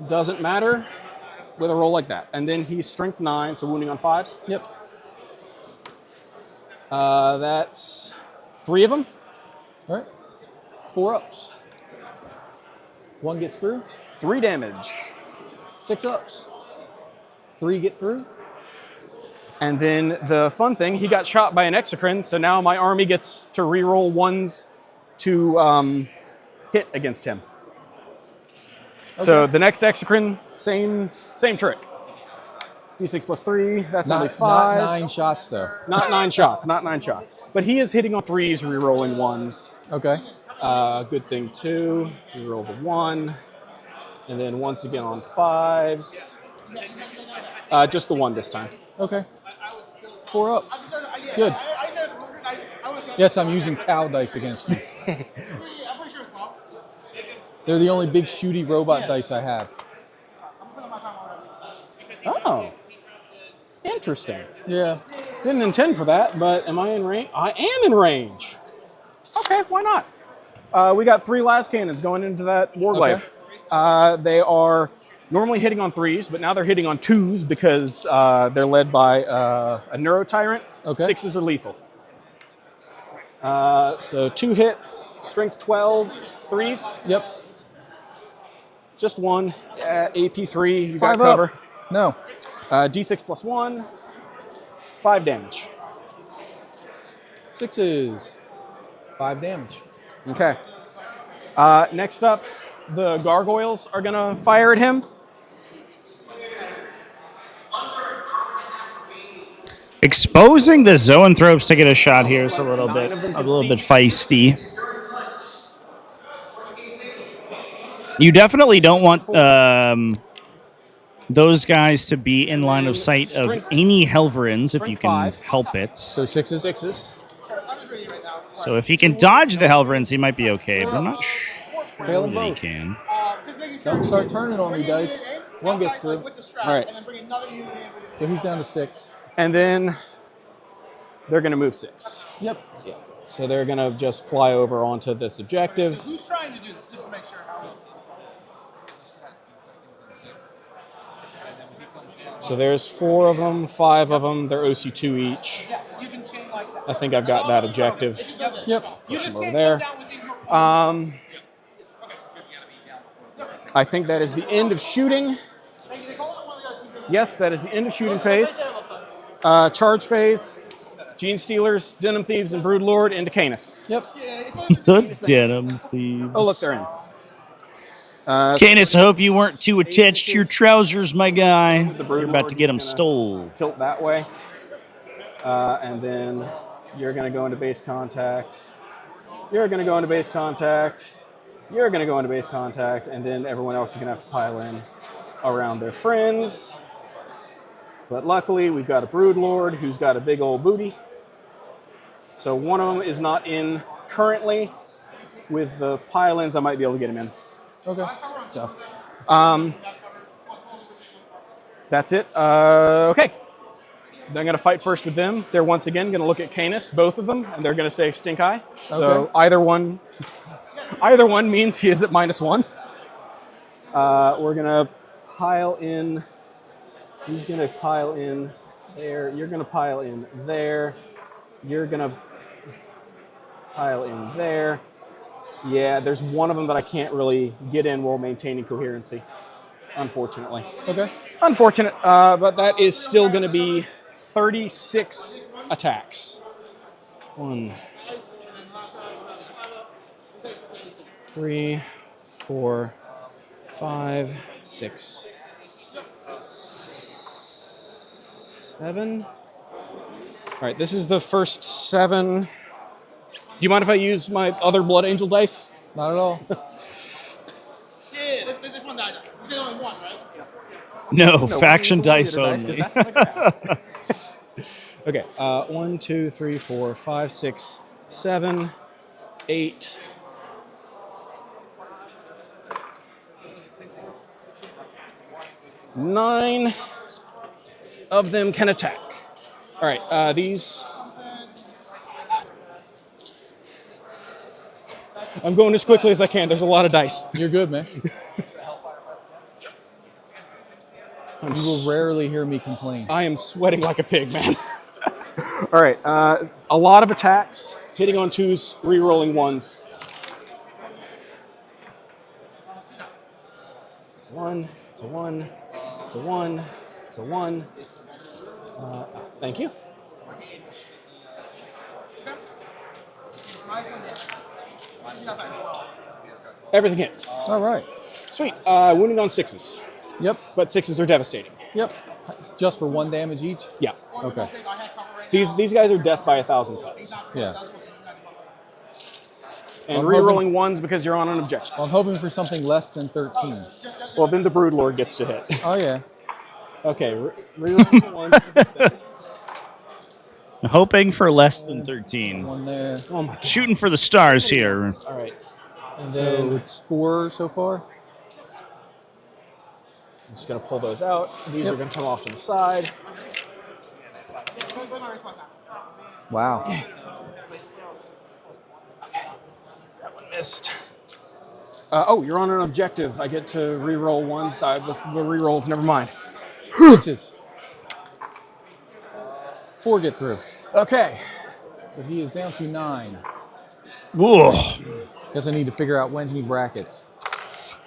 Doesn't matter with a roll like that. And then he's strength 9, so wounding on 5s. Yep. That's 3 of them. All right. 4 ups. 1 gets through. 3 damage. 6 ups. 3 get through. And then the fun thing, he got shot by an exocrine, so now my army gets to reroll 1s to hit against him. Okay. So the next exocrine, same trick. D6 plus 3, that's only 5. Not 9 shots, though. Not 9 shots, not 9 shots. But he is hitting on 3s, rerolling 1s. Okay. Good thing, too. Reroll the 1. And then once again on 5s. Just the 1 this time. Okay. 4 up. Good. Yes, I'm using Tau dice against you. They're the only big shooty robot dice I have. Interesting. Yeah. Didn't intend for that, but am I in range? I am in range. Okay, why not? We got 3 las cannons going into that warglaive. Okay. They are normally hitting on 3s, but now they're hitting on 2s because they're led by a neuro tyrant. Okay. 6s are lethal. So 2 hits, strength 12, 3s. Yep. Just 1. AP 3, you got 5 cover. up. No. D6 plus 1, 5 damage. 6s. 5 damage. Okay. Next up, the gargoyles are gonna fire at him. Exposing the zoanthropes to get a shot here is a little bit feisty. You definitely don't want those guys to be in line of sight of any Helverins if you can help it. So 6s? 6s. So if he can dodge the Helverins, he might be okay, but I'm not sure Fail them that he both. can. Don't start turning on me, dice. 1 gets through. All right. So he's down to 6. And then they're gonna move 6. Yep. Yeah. So they're gonna just fly over onto this objective. Who's trying to do this? Just to make sure. So there's 4 of them, 5 of them. They're OC2 each. You can chain like that. I think I've got that objective. Yep. Push them over there. I think that is the end of shooting. Yes, that is the end of shooting phase. Charge phase. Gene Stealers, Denim Thieves, and Broodlord into Canis. Yep. The Denim Thieves. Oh, look, they're in. Canis, I hope you weren't too attached to your trousers, my guy. The You're about to get them he's gonna stole. Tilt that way. And then you're going to go into base contact. You're going to go into base contact. You're going to go into base contact. And then everyone else is going to have to pile in around their friends. But luckily, we've got a Broodlord who's got a big old booty. So one of them is not in currently. With the pile-ins, I might be able to get him in. Okay. So, that's it. Okay. They're going to fight first with them. They're once again going to look at Canis, both of them, and they're going to say stink eye. So Okay. either one means he is at -1. We're going to pile in. He's going to pile in there. You're going to pile in there. You're going to pile in there. Yeah, there's one of them that I can't really get in while maintaining coherency, unfortunately. Okay. Unfortunate, but that is still going to be 36 attacks. 1, 3, 4, 5, 6, 7. All right, this is the first 7. Do you mind if I use my other Blood Angel dice? Not at all. Yeah, this one died. This is only one, right? No, faction dice only. Okay, 1, 2, 3, 4, 5, 6, 7, 8. Nine of them can attack. All right, these. I'm going as quickly as I can. There's a lot of dice. You're good, man. You will rarely hear me complain. I am sweating like a pig, man. All right, a lot of attacks, hitting on 2s, re-rolling 1s. It's a 1, it's a 1, it's a 1, it's a 1. Thank you. Everything hits. All right. Sweet. Wounding on 6s. Yep. But 6s are devastating. Yep. Just for 1 damage each? Yeah. Okay. These guys are death by 1,000 cuts. Yeah. And I'm re-rolling 1s because you're on an objective. I'm hoping for something less than 13. Well, then the Broodlord gets to hit. Oh, yeah. Okay. Re-rolling 1s. Hoping for less than 13. 1 there. Oh my God. Shooting for the stars here. All right. And then it's 4 so far. I'm just going to pull those out. These are going to come off to the side. Wow. That one missed. Oh, you're on an objective. I get to re-roll ones. The re-rolls, never mind. Pitches. 4 get through. Okay. But he is down to 9. Ooh. Guess I need to figure out when he brackets.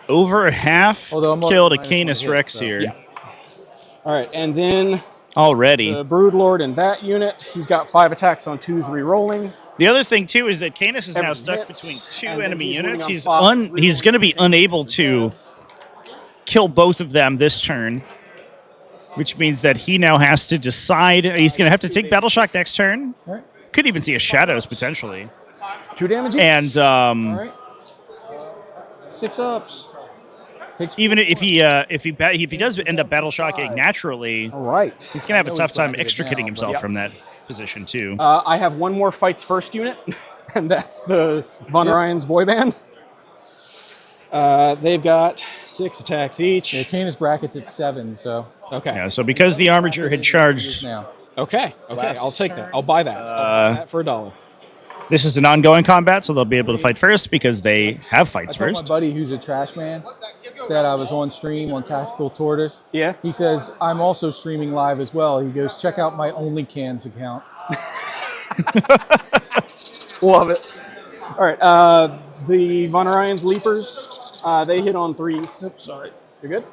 Over half Although I'm killed a minus Canis 1 hit, Rex so- here. Yeah. All right, and then Already. the Broodlord in that unit, he's got 5 attacks on 2s re-rolling. The other thing too is that Canis is now Everyone stuck hits, between and 2 then enemy he's units. winning on fives, He's going to be re-rolling unable things to kill both of them this turn, which means that he now has to decide. He's going to have to take Battle Shock next turn. All right. Could even see a Shadows potentially. 2 damage each. And All right. 6 ups. even if he does end up Battle Shocking naturally, all right, he's going to have a I know tough he's time bracketed extricating now, himself but- from that position too. I have one more fights first unit, and that's the Von Ryan's boy band. They've got 6 attacks each. Yeah, Canis brackets at 7, so. Okay. Yeah, so because the Armiger had charged, Now. Okay. I'll take that. I'll buy that. I'll buy that for $1. this is an ongoing combat, so they'll be able to fight first because they have fights I told first. my buddy who's a trash man that I was on stream on Tactical Tortoise. Yeah. He says, I'm also streaming live as well. He goes, check out my OnlyCans account. Love it. All right. The Von Ryan's Leapers, they hit on 3s. Oops, sorry. You're good?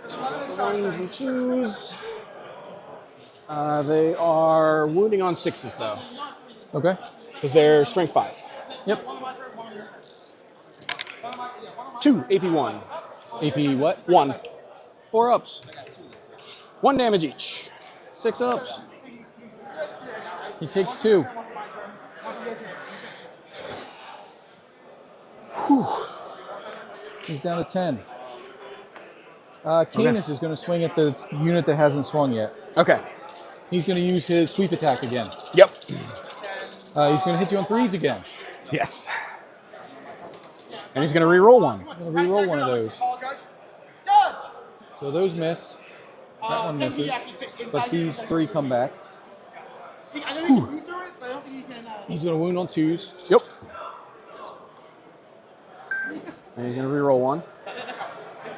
1s and 2s. They are wounding on 6s, though, Okay. because they're strength 5. Yep. 2, AP1. AP what? 1. 4 ups. 1 damage each. 6 ups. He takes 2. Whew. He's down to 10. Canis is going to swing at the unit that hasn't swung yet. Okay. He's going to use his sweep attack again. Yep. He's going to hit you on 3s again. Yes. And he's going to re-roll one. I'm going to re-roll one of those. So those miss. That one misses. But these 3 come back. He's going to wound on 2s. Yep. And he's going to re-roll one.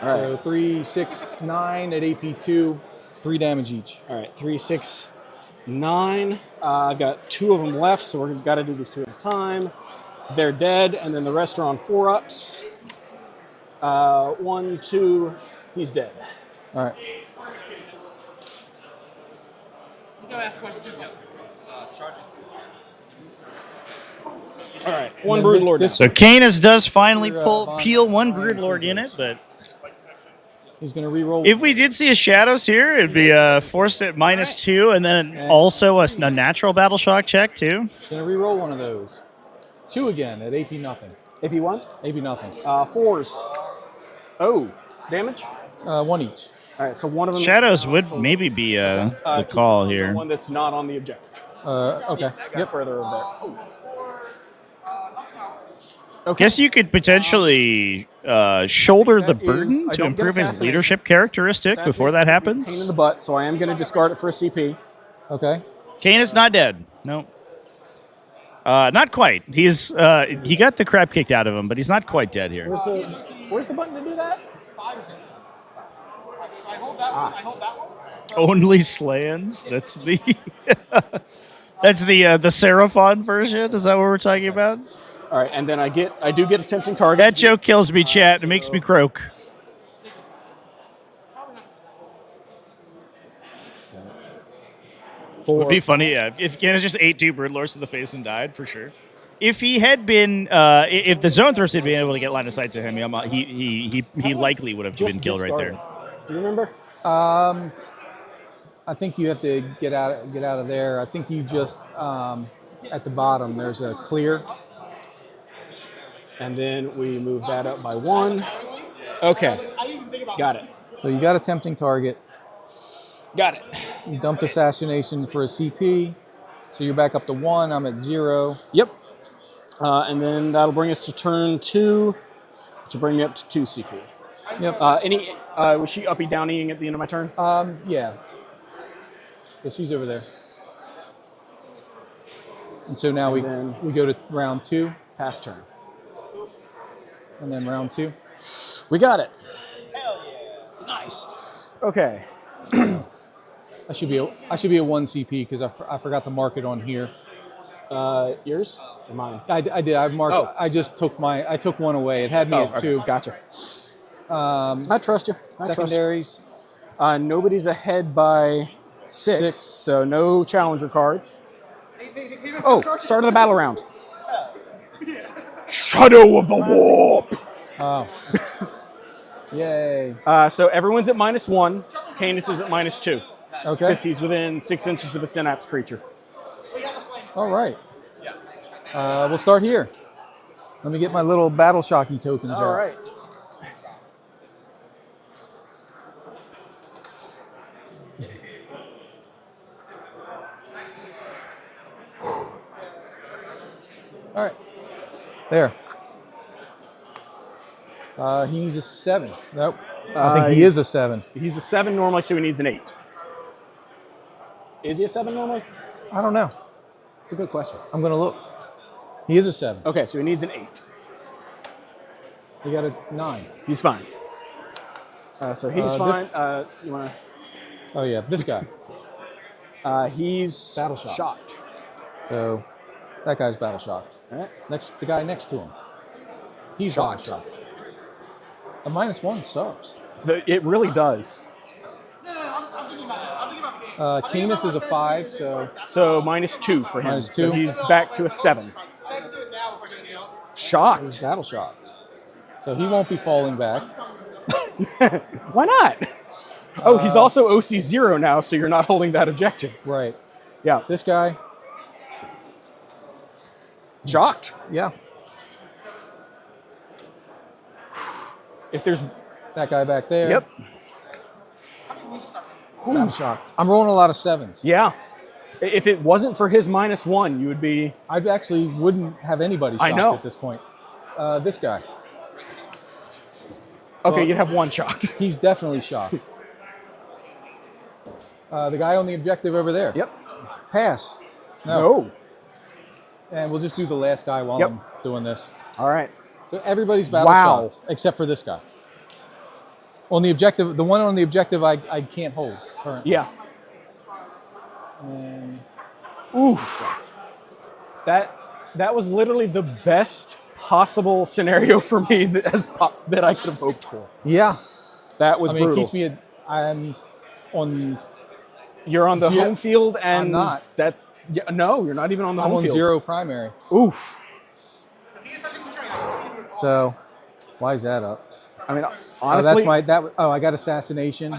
All right. So 3, 6, 9 at AP2. 3 damage each. All right. 3, 6, 9. I've got 2 of them left, so we've got to do these 2 at a time. They're dead, and then the rest are on 4 ups. 1, 2. He's dead. All right. All right. 1 Broodlord. This- So Canis does finally Von peel 1 Ryan's Broodlord Leapers. unit, but He's going to re-roll. if we did see a Shadows here, it'd be forced at -2, and then also a natural Battle Shock check too. He's going to re-roll one of those. 2 again at AP nothing. AP1. AP nothing. 4s. Oh. Damage? 1 each. All right. So one of them. Shadows would maybe be the call The here. one that's not on the objective. Okay. Yep. Further over there. Guess you could potentially shoulder the That is- burden I to don't improve get his assassination. leadership characteristic before that Pain in happens. the butt, so I am going to discard it for a CP. Okay. Canis not dead. No. Not quite. He's he got the crap kicked out of him, but he's not quite dead here. Where's the button to do that? Only Slans. That's the the Seraphon version. Is that what we're talking about? All right, and then I do get a tempting target. That joke kills me, chat. It makes me croak. Would be funny, yeah. If Canis just ate 2 Broodlords to the face and died, for sure. If he had been, if the Zone Thirst had been able to get line of sight to him, he likely would have been killed right there. Do you remember? I think you have to get out of there. I think you just at the bottom there's a clear. And then we move that up by 1. Okay, got it. So you got a tempting target. Got it. You dumped assassination for a CP. So you're back up to 1. I'm at 0. Yep. And then that'll bring us to turn 2, to bring me up to 2 CP. Yep. Was she uppy downying at the end of my turn? Yeah. So she's over there. And so now we go to round 2. Pass turn. And then round 2. We got it. Hell yeah. Nice. Okay. I should be a 1 CP because I forgot to mark it on here. Yours or mine? I did. I marked. Oh. I took one away. It had me at 2. Gotcha. I trust you. Secondaries. Nobody's ahead by 6, so no challenger cards. Oh, start of the battle round. Shadow of the Warp. Oh. Yay. So everyone's at -1. Canis is at -2. Okay. Because he's within 6 inches of a synapse creature. All right. We'll start here. Let me get my little battle shocky tokens out. All right. All right. There. He's a 7. Nope. I think he is a 7. He's a 7 normally, so he needs an 8. Is he a 7 normally? I don't know. It's a good question. I'm going to look. He is a 7. Okay, so he needs an 8. We got a 9. He's fine. So he's fine. This- You want to? Oh, yeah. This guy. He's Battle shocked. shocked. So that guy's battle shocked. All right. The guy next to him. He's Shocked. battle shocked. A -1 sucks. It really does. Canis is a 5, so So -2 for him. -2. So he's back to a 7. he's Shocked. battle shocked. So he won't be falling back. Why not? Oh, he's also OC0 now, so you're not holding that objective. Right. Yeah. This guy. Shocked. Yeah. If there's That guy back there. Yep. Battle shocked. I'm rolling a lot of 7s. Yeah. If it wasn't for his -1, you would be. I actually wouldn't have anybody shocked I know. at this point. This guy. Okay, Well- you'd have 1 shocked. He's definitely shocked. The guy on the objective over there. Yep. Pass. No. And we'll just do the last guy while Yep. I'm doing this. All right. So everybody's battle Wow. shocked except for this guy. On the objective, the one on the objective I can't hold currently. Yeah. And Oof. That was literally the best possible scenario for me that I could have hoped for. yeah. That was I mean, brutal. it keeps me I'm on You're on the Yeah. home field, and I'm not. That. Yeah, no, you're not even on the I'm home on field. 0 primary. Oof. So why is that up? I mean, Oh, honestly, I got assassination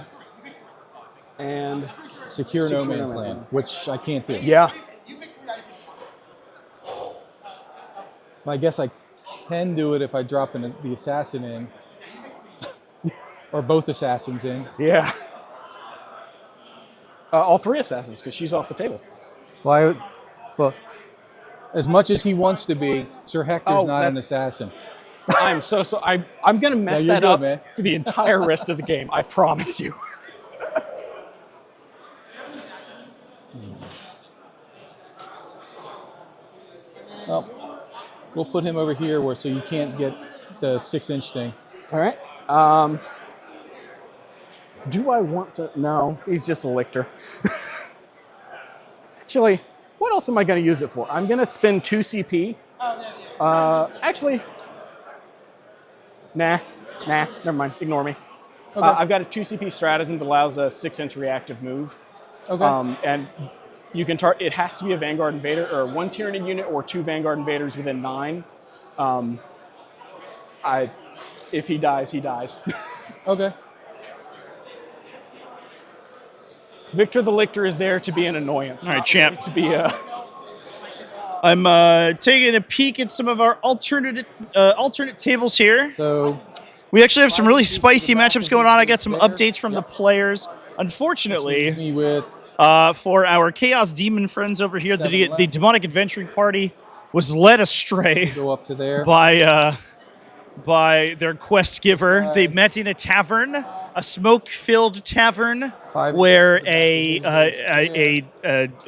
and secure no Secure man's no man's land, land. which I can't do. yeah. I guess I can do it if I drop the assassin in, or both assassins in. Yeah. All 3 assassins, because she's off the table. Well, as much as he wants to be, Sir Hector's Oh, not an that's- assassin. I'm so I'm gonna mess Yeah, you're that good, up man. for the entire rest of the game. I promise you. Well, we'll put him over here so you can't get the 6-inch thing. All right. Do I want to? No, he's just a lictor. Actually, what else am I going to use it for? I'm going to spend 2 CP. Actually, nah, never mind. Ignore me. Okay. I've got a 2 CP stratagem that allows a 6-inch reactive move. Okay. And you can it has to be a Vanguard Invader or 1 Tyranid unit or 2 Vanguard Invaders within 9. If he dies, he dies. Okay. Victor the Lictor is there to be an annoyance. All right, not champ. really to be a. I'm taking a peek at some of our alternate tables here. So We actually have some really spicy matchups going on. I got some updates from the players. Unfortunately, me with for our Chaos Demon friends over here, the Demonic Adventuring Party was led astray go up to there. by their quest giver. They met in a tavern, a smoke-filled tavern, where a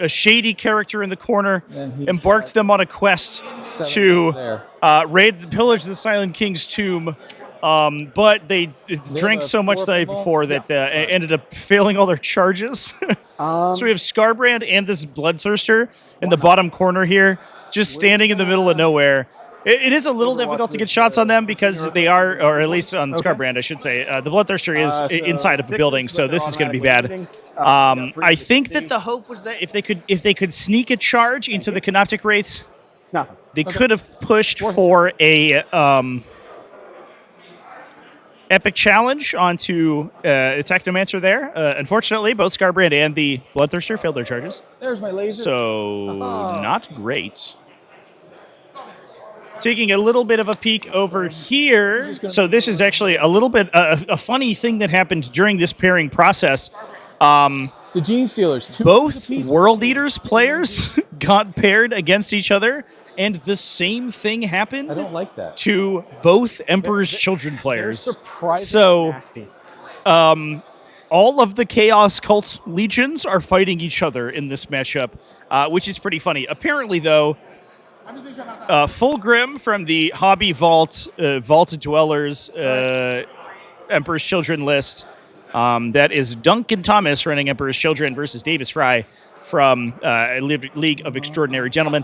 shady character in the corner embarked them on a quest to raid the pillage of the Silent King's tomb. But they drank so much the night before that ended up failing all their charges. So we have Scarbrand and this Bloodthirster in the bottom corner here, just standing in the middle of nowhere. It is a little difficult to get shots on them because they are, or at least on Scarbrand, I should say. The Bloodthirster is inside of the building, so this is going to be bad. I think that the hope was that if they could sneak a charge into the Canoptic Wraiths, they could have pushed for a epic challenge onto Technomancer there. Unfortunately, both Scarbrand and the Bloodthirster failed their charges. There's my laser. So, not great. Taking a little bit of a peek over here. So this is actually a little bit a funny thing that happened during this pairing process. The Gene Stealers. Both World Eaters players got paired against each other, and the same thing happened. I don't like that. To both Emperor's Children players. Surprisingly nasty. All of the Chaos Cult legions are fighting each other in this matchup, which is pretty funny. Apparently, though, Fulgrim from the Hobby Vault, Vaulted Dwellers, Emperor's Children list. That is Duncan Thomas running Emperor's Children versus Davis Fry from League of Extraordinary Gentlemen.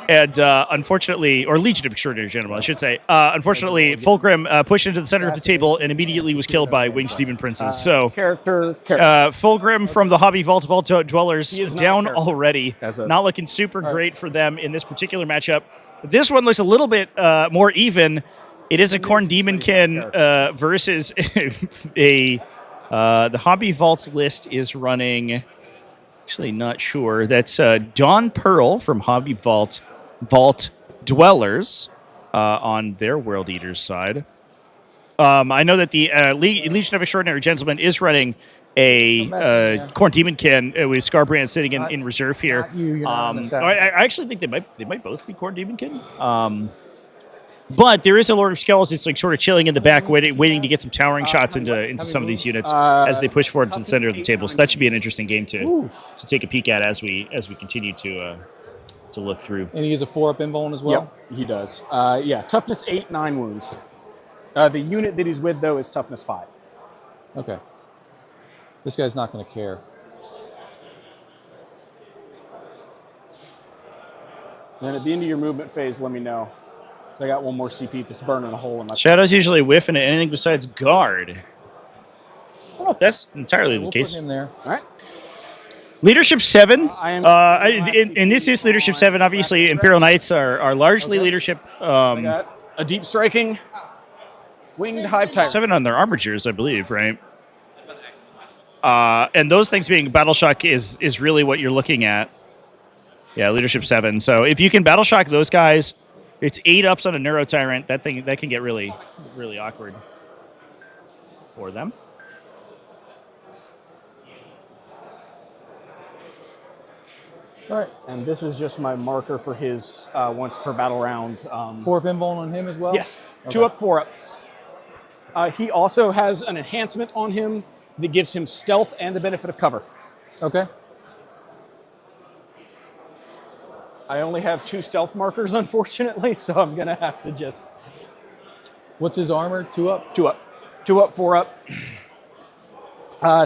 And unfortunately, or Legion of Extraordinary Gentlemen, I should say. Unfortunately, Fulgrim pushed into the center of the table and immediately was killed by Winged Demon Princes. So, Fulgrim from the Hobby Vault Dwellers down already. Not looking super great for them in this particular matchup. This one looks a little bit more even. It is a Khorne Demonkin versus the Hobby Vault list is running. Actually, not sure. That's Dawn Pearl from Hobby Vault Dwellers on their World Eaters side. I know that the Legion of Extraordinary Gentlemen is running a Khorne Demonkin with Scarbrand sitting in reserve here. I actually think they might both be Khorne Demonkin. But there is a Lord of Skulls that's like sort of chilling in the back, waiting to get some towering shots into some of these units as they push forward to the center of the table. So that should be an interesting game to take a peek at as we continue to look through. And he has a 4-up invuln as well? Yep, he does. Yeah, toughness 8, 9 wounds. The unit that he's with, though, is toughness 5. Okay. This guy's not going to care. Then at the end of your movement phase, let me know. So I got one more CP that's burning a hole in my... Shadows usually whiff into anything besides guard. I don't know if that's entirely the case. Put him there. All right. Leadership 7. And this is Leadership 7. Obviously, Imperial Knights are largely leadership. I got a deep striking winged hive tyrant. 7 on their armatures, I believe, right? And those things being Battle Shock is really what you're looking at. Yeah, Leadership 7. So if you can Battle Shock those guys... It's 8 ups on a Neuro Tyrant. That can get really, really awkward for them. All right, and this is just my marker for his once per battle round. 4-up invuln on him as well? Yes, okay. 2 up, 4 up. He also has an enhancement on him that gives him stealth and the benefit of cover. Okay. I only have 2 stealth markers, unfortunately, so I'm going to have to just... What's his armor? 2 up? 2 up. 2 up, 4 up.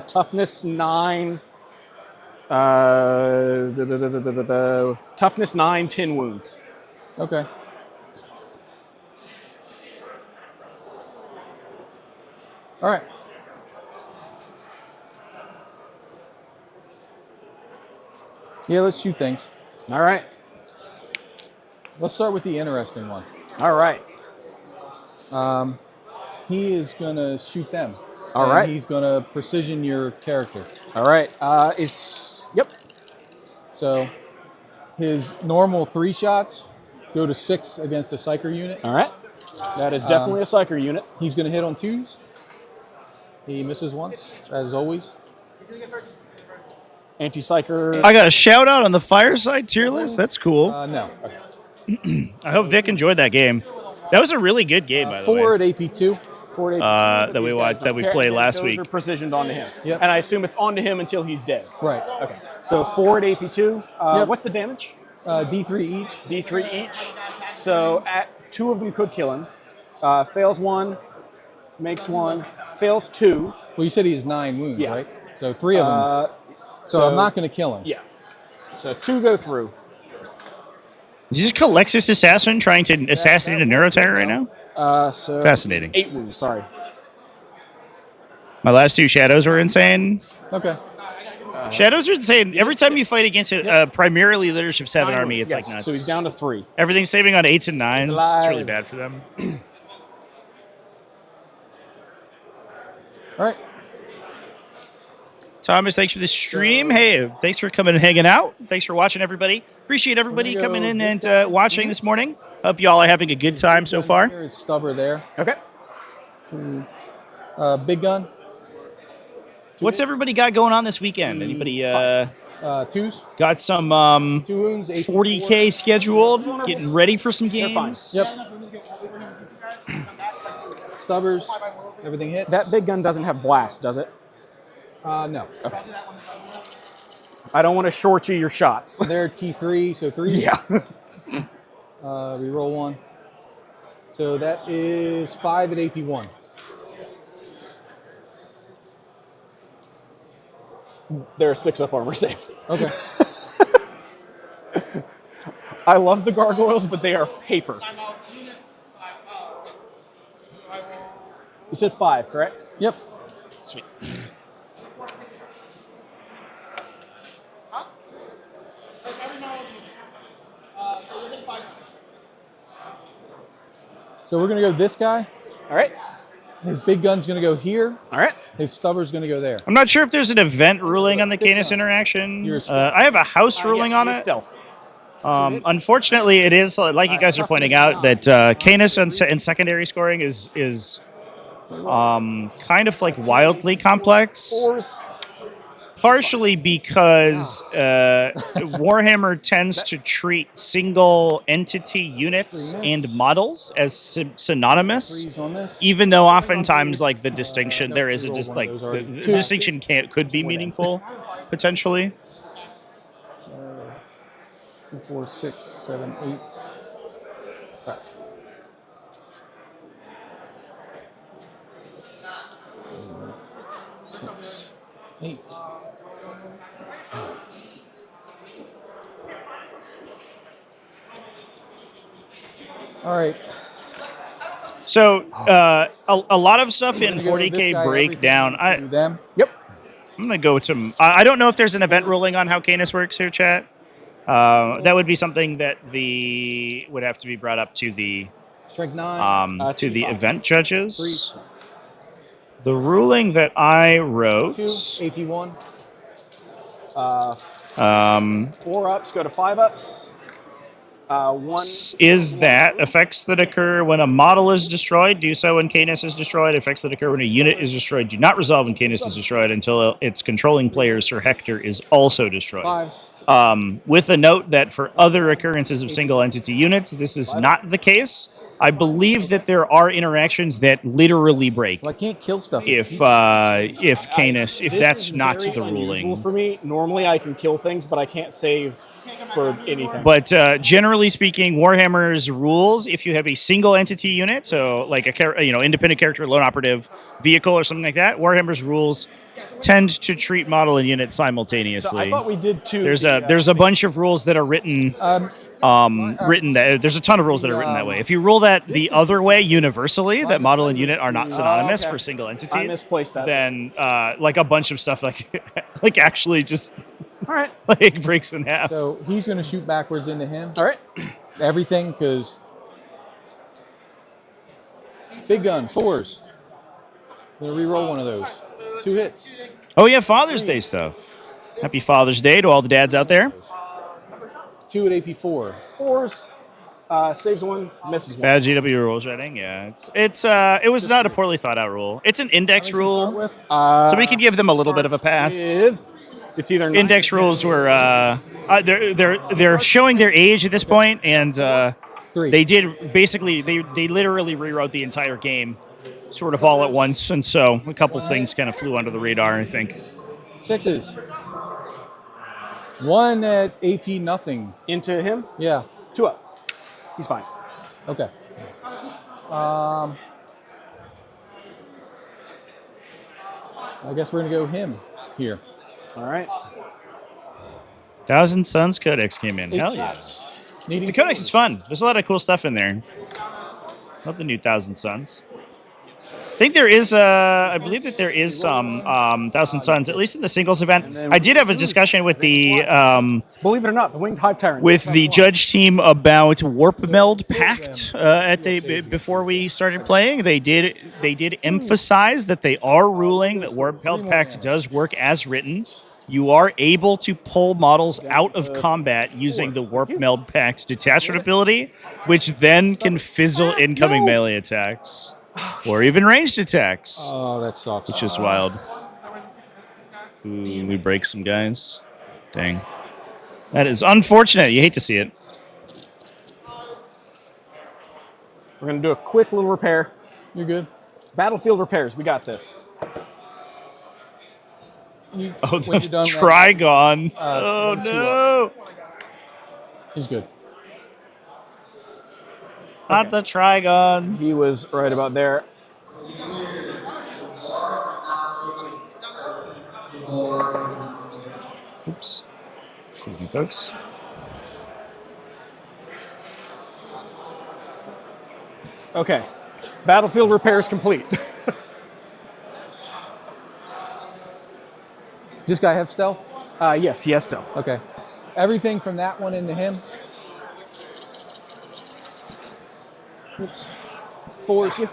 Toughness 9. Toughness 9, 10 wounds. Okay. All right. Yeah, let's shoot things. All right. Let's start with the interesting one. All right. He is going to shoot them. All right. He's going to precision your character. All right. Yep. So his normal 3 shots go to 6 against a Psyker unit. All right. That is definitely a Psyker unit. He's going to hit on 2s. He misses once, as always. Anti-Psyker. I got a shout out on the Fireside tier list. That's cool. No. I hope Vic enjoyed that game. That was a really good game, by the way. 4 at AP2. that we watched that we played last week. Those are precisioned onto him. Yep. And I assume it's onto him until he's dead. Right. Okay. So 4 at AP2. Yep. What's the damage? D3 each. D3 each. So 2 of them could kill him. Fails 1, makes 1, fails 2. Well, you said he has 9 wounds, Yeah. right? So 3 of them. So I'm not going to kill him. Yeah. So 2 go through. Is this Calexis Assassin trying to assassinate a Neurotyre right now? So Fascinating. 8 wounds, sorry. My last 2 shadows were insane. Okay. Shadows are insane. Every time you fight against a primarily Leadership 7 army, it's like nuts. So he's down to 3. Everything's saving on 8s and 9s. It's alive. really bad for them. All right. Thomas, thanks for the stream. Hey, thanks for coming and hanging out. Thanks for watching, everybody. Appreciate everybody coming in and watching this morning. Hope you all are having a good time so far. There is Stubber there. Okay. Big gun. What's everybody got going on this weekend? Anybody 2s. got some 2 wounds. 40K scheduled? Getting ready for some games? Yep. Stubbers. Everything hits. That big gun doesn't have blast, does it? No. Okay. I don't want to short you your shots. They're T3, so 3. Yeah. We roll 1. So that is 5 at AP1. They're a 6 up armor save. Okay. I love the gargoyles, but they are paper. You said 5, correct? Yep. Sweet. So we're going to go this guy. All right. His big gun's going to go here. All right. His stubber's going to go there. I'm not sure if there's an event ruling on the Canis interaction. I have a house ruling on it. Stealth. Unfortunately, it is, like you guys are pointing out, that Canis in secondary scoring is kind of like wildly complex. 4s. Partially because Warhammer tends to treat single entity units and models as synonymous, even though oftentimes like the distinction there is just like the distinction could be meaningful potentially. 2, 4, 6, 7, 8. Right. 6, 8. All right. So a lot of stuff in 40K breakdown. Yep. I'm gonna go to. I don't know if there's an event ruling on how Canis works here, chat. That would be something that would have to be brought up to the Strike 9. to the event judges. 3. The ruling that I wrote. 2 AP1. 4 ups go to 5 ups. 1 is that effects that occur when a model is destroyed do so when Canis is destroyed. Effects that occur when a unit is destroyed do not resolve when Canis is destroyed until its controlling player, Sir Hector, is also destroyed. 5s. With a note that for other occurrences of single entity units, this is not the case. I believe that there are interactions that literally break. Well, I can't kill stuff. If Canis, if that's not the ruling. For me, normally I can kill things, but I can't save for anything. But generally speaking, Warhammer's rules, if you have a single entity unit, so like a independent character, lone operative, vehicle, or something like that, Warhammer's rules tend to treat model and unit simultaneously. So I thought we did too. There's a bunch of rules that are written there's a ton of rules that are written that way. If you rule that the other way universally, that model and unit are not synonymous for single entities, I misplaced that. then like a bunch of stuff like actually just all right like breaks in half. So he's going to shoot backwards into him. All right. Everything, because big gun 4s. Going to re-roll one of those. 2 hits. Oh yeah, Father's Day stuff. Happy Father's Day to all the dads out there. 2 at AP4. 4s. Saves 1, misses 1. Bad GW rules writing. Yeah, it was not a poorly thought out rule. It's an index rule, so we could give them a little bit of a pass. It's either index rules were they're showing their age at this point, and they did basically they literally rewrote the entire game sort of all at once, and so a couple things kind of flew under the radar, I think. 6s. 1 at AP nothing. Into him? Yeah. 2 up. He's fine. Okay. I guess we're going to go him here. All right. Thousand Suns Codex came in. 8 Hell yeah. shots. Needing The Codex is fun. There's a lot of cool stuff in there. Love the new Thousand Suns. I think there is I believe that there is some Thousand Suns, at least in the singles event. I did have a discussion with the believe it or not, the Winged Hive Tyrant with the judge team about Warp Meld Pact before we started playing. They did emphasize that they are ruling that Warp Meld Pact does work as written. You are able to pull models out of combat using the Warp Meld Pact's detachment ability, which then can fizzle incoming melee attacks. Or even ranged attacks. Oh, that sucks. Which is wild. Ooh, we break some guys. Dang. That is unfortunate. You hate to see it. We're going to do a quick little repair. You're good. Battlefield repairs. We got this. The Trigon. Oh, no. He's good. Not the Trigon. He was right about there. Oops. Excuse me, folks. Okay. Battlefield repairs complete. Does this guy have stealth? Yes, he has stealth. Okay. Everything from that one into him. Oops. 4s.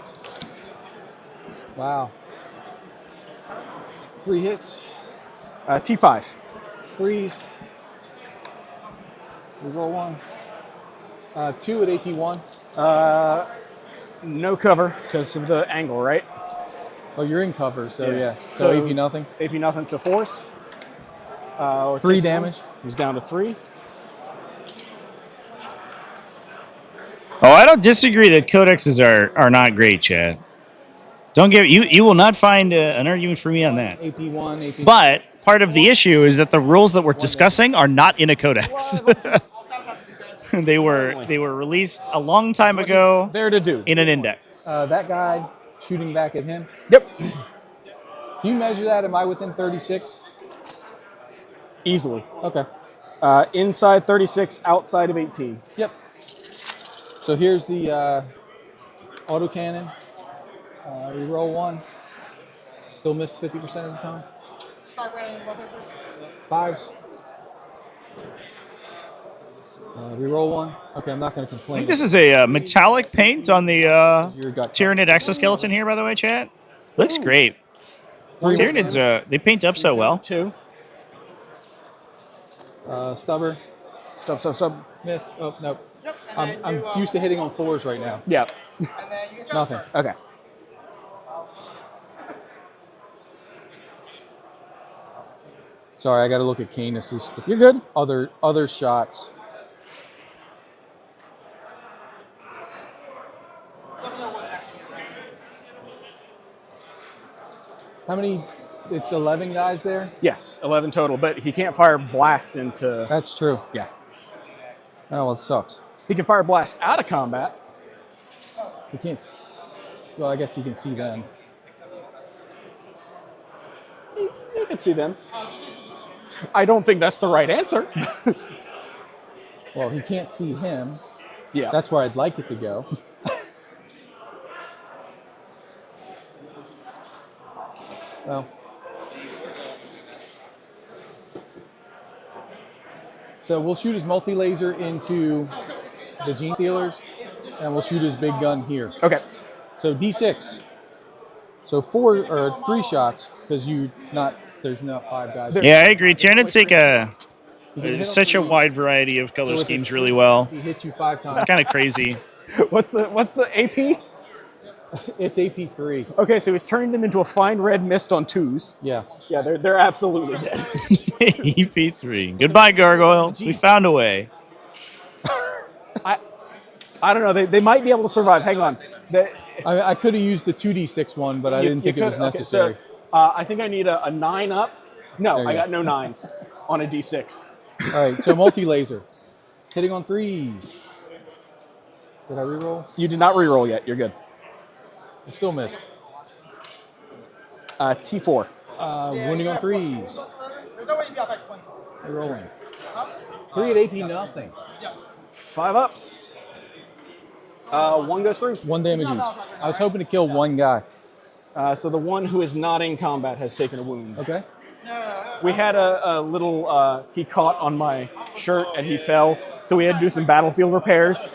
Wow. 3 hits. T5. 3s. We roll 1. 2 at AP1. No cover because of the angle, right? Oh, you're in cover, so yeah. So AP nothing. AP nothing, so 4s. 3 damage. He's down to 3. Oh, I don't disagree that codexes are not great, Chad. Don't give you will not find an argument for me on that. AP1, AP. But part of the issue is that the rules that we're discussing are not in a codex. They were released a long time ago. There to do in an index. That guy shooting back at him. Yep. Can you measure that? Am I within 36? Easily. Okay. Inside 36, outside of 18. Yep. So here's the autocannon. We roll 1. Still missed 50% of the time. 5s. We roll 1. Okay, I'm not going to I complain. think this is a metallic paint on the Tyranid exoskeleton here, by the way, chat. Looks great. Tyranids, they paint up so well. 2. Stubber. Stub. Miss. Oh, nope. I'm used to hitting on 4s right now. Yeah. Nothing. Okay. Sorry, I got to look at Canis's. You're good. Other shots. How many? It's 11 guys there? Yes, 11 total, but he can't fire blast into... That's true. Yeah. Oh, well, it sucks. He can fire blast out of combat. You can't... Well, I guess you can see them. You can see them. I don't think that's the right answer. Well, he can't see him. Yeah. That's where I'd like it to go. Well... So we'll shoot his multi-laser into the Gene Stealers, and we'll shoot his big gun here. Okay. So D6. So 4 or 3 shots, because there's not 5 guys. Yeah, I agree. Tyranids take such a wide variety of color schemes really well. He hits you 5 times. It's kind of crazy. What's the AP? It's AP3. Okay, so he's turning them into a fine red mist on 2s. Yeah. Yeah, they're absolutely dead. EP3. Goodbye, gargoyles. We found a way. I don't know. They might be able to survive. Hang on. I could have used the 2d6 one, but I didn't think it was necessary. Okay, so, I think I need a 9 up. No, I got no 9s on a d6. All right, so multi-laser. Hitting on 3s. Did I reroll? You did not reroll yet. You're good. I still missed. T4. Wounding on 3s. Rerolling. 3 at AP, nothing. 5 ups. 1 goes through. 1 damage each. I was hoping to kill one guy. So the one who is not in combat has taken a wound. Okay. We had a little, he caught on my shirt and he fell, so we had to do some battlefield repairs.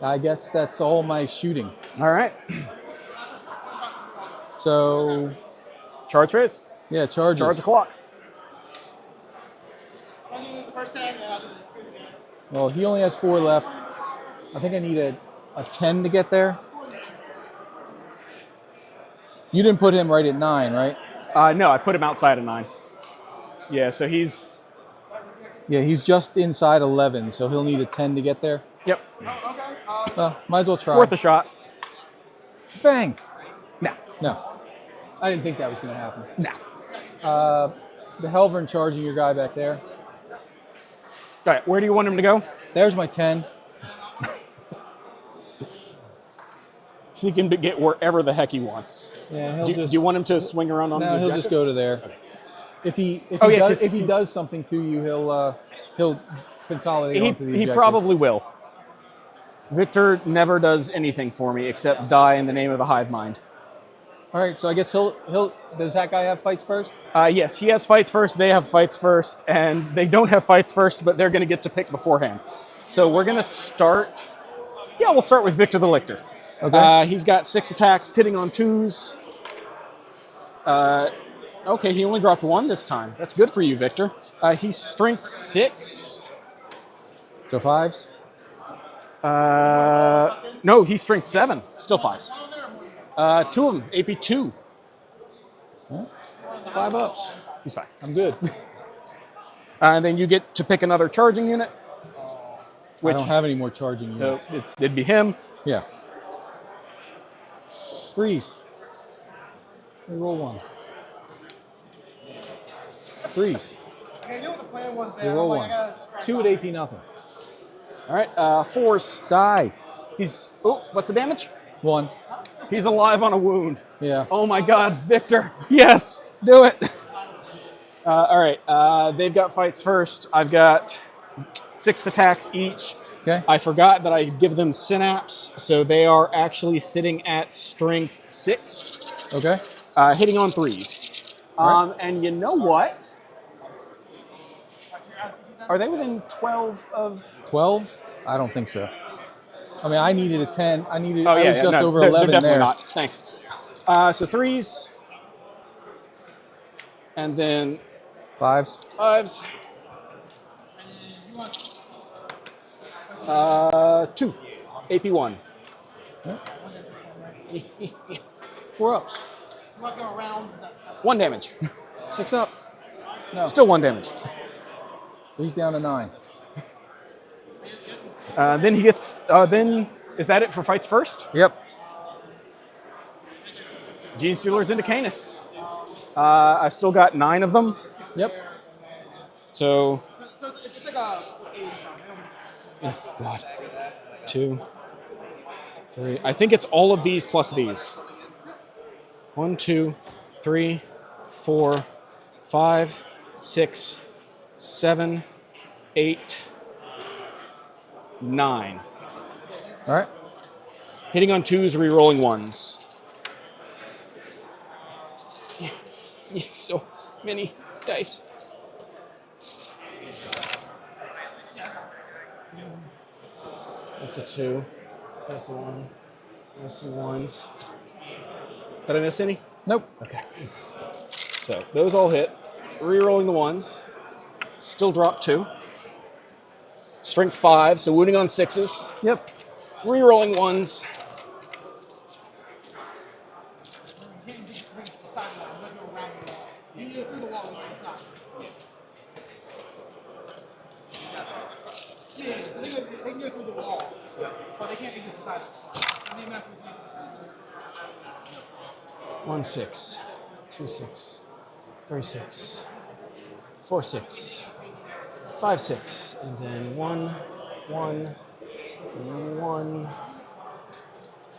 I guess that's all my shooting. All right. So... Charge phase. Yeah, charges. Charge the clock. Well, he only has 4 left. I think I need a 10 to get there. You didn't put him right at 9, right? No, I put him outside of 9. Yeah, so he's... Yeah, he's just inside 11, so he'll need a 10 to get there. Yep. Might as well try. Worth a shot. Bang! No. No. I didn't think that was going to happen. No. The Helvern charging your guy back there. All right, where do you want him to go? There's my 10. So he can get wherever the heck he wants. Yeah, do you want him to swing around on the No, he'll objective? just go to there. Okay. If he does something to you, he'll consolidate onto the objective. He probably will. Victor never does anything for me except die in the name of the hive mind. All right, so I guess he'll does that guy have fights first? Yes, he has fights first, they have fights first, and they don't have fights first, but they're going to get to pick beforehand. So we're going to start, we'll start with Victor the Lictor. Okay. He's got 6 attacks, hitting on 2s. Okay, he only dropped 1 this time. That's good for you, Victor. He's strength 6. So 5s? No, he's strength 7. Still 5s. 2 of them, AP 2. Huh? 5 ups. He's fine. I'm good. And then you get to pick another charging unit. I don't have any more charging units. So it'd be him. Yeah. Freeze. Roll 1. Freeze. Roll 1. 2 at AP, nothing. All right, 4s. Die. What's the damage? 1. He's alive on a wound. Yeah. Oh my God, Victor. Yes, do it. All right, they've got fights first. I've got 6 attacks each. Okay. I forgot that I give them synapse, so they are actually sitting at strength 6. Okay. Hitting on 3s. Right. And you know what? Are they within 12 of... 12? I don't think so. I mean, I needed a 10. I was just over they're 11 definitely there. not. Thanks. So 3s. And then... 5s. 5s. 2. AP 1. Yeah. 4 ups. 1 damage. 6 up. No. Still 1 damage. He's down to 9. Then he gets... then... Is that it for fights first? Yep. Gene Stealer's into Canis. I've still got 9 of them. Yep. So... Oh, God. 2, 3. I think it's all of these plus these. 1, 2, 3, 4, 5, 6, 7, 8, 9. All right. Hitting on 2s, re-rolling 1s. So many dice. That's a 2. That's a 1. That's some 1s. Did I miss any? Nope. Okay. So those all hit. Re-rolling the 1s. Still drop 2. Strength 5, so wounding on 6s. Yep. Re-rolling 1s. can go through the wall, but they can't exit the side. And they mess with you. 1 6, 2 6, 3 6, 4 6, 5 6, and then 1 1 1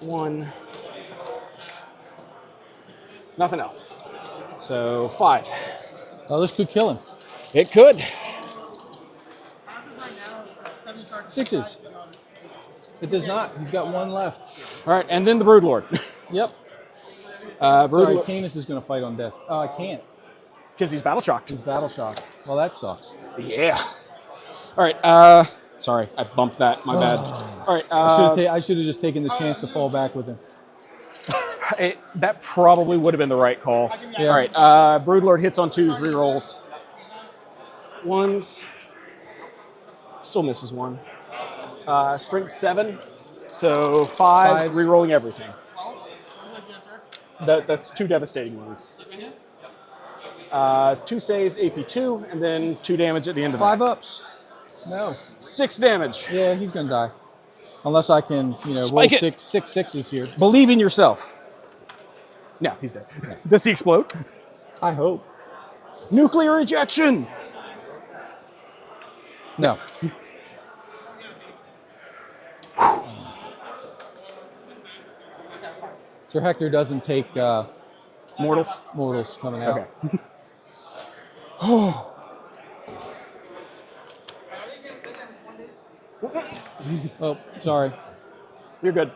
1. Nothing else. So 5. Oh, this could kill him. It could. Sixes. It does not. He's got one left. All right, and then the Broodlord. Yep. Broodlord. Sorry, Canis is going to fight on death. Oh, I can't. Because he's battle shocked. He's battle shocked. Well, that sucks. Yeah. All right. Sorry, I bumped that. My bad. All right. I should have just taken the chance to fall back with him. That probably would have been the right call. Yeah. All right. Broodlord hits on 2s, rerolls. 1s. Still misses 1. Strength 7. So 5s, rerolling everything. That's 2 devastating wounds. 2 saves, AP 2, and then 2 damage at the end of 5 that. ups. No. 6 damage. Yeah, he's going to die. Unless I can, roll Spike it. six sixes here. Believe in yourself. No, he's dead. Does he explode? I hope. Nuclear ejection. No. Sir Hector doesn't take mortals coming out. Okay. Oh. Oh, sorry. You're good.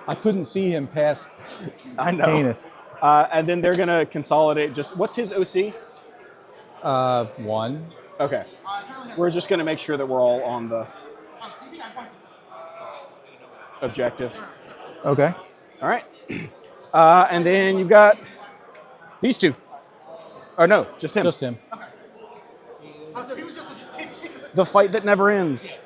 I couldn't see him past I know. Canis. And then they're going to consolidate. What's his OC? 1. Okay. We're just going to make sure that we're all on the objective. Okay. All right. And then you've got these 2. Oh, no, just him. Just him. The fight that never ends.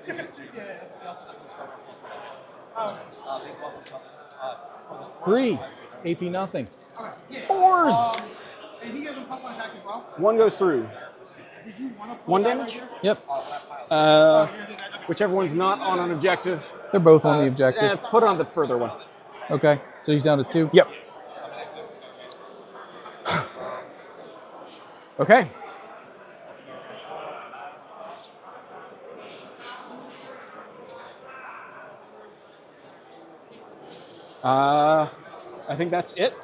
3. AP nothing. 4s. And he has a +1 attack as well. 1 goes through. Did you want to 1 damage? Yep. Whichever one's not on an objective. They're both on the objective. Put it on the further one. Okay. So he's down to 2? Yep. Okay. I think that's it.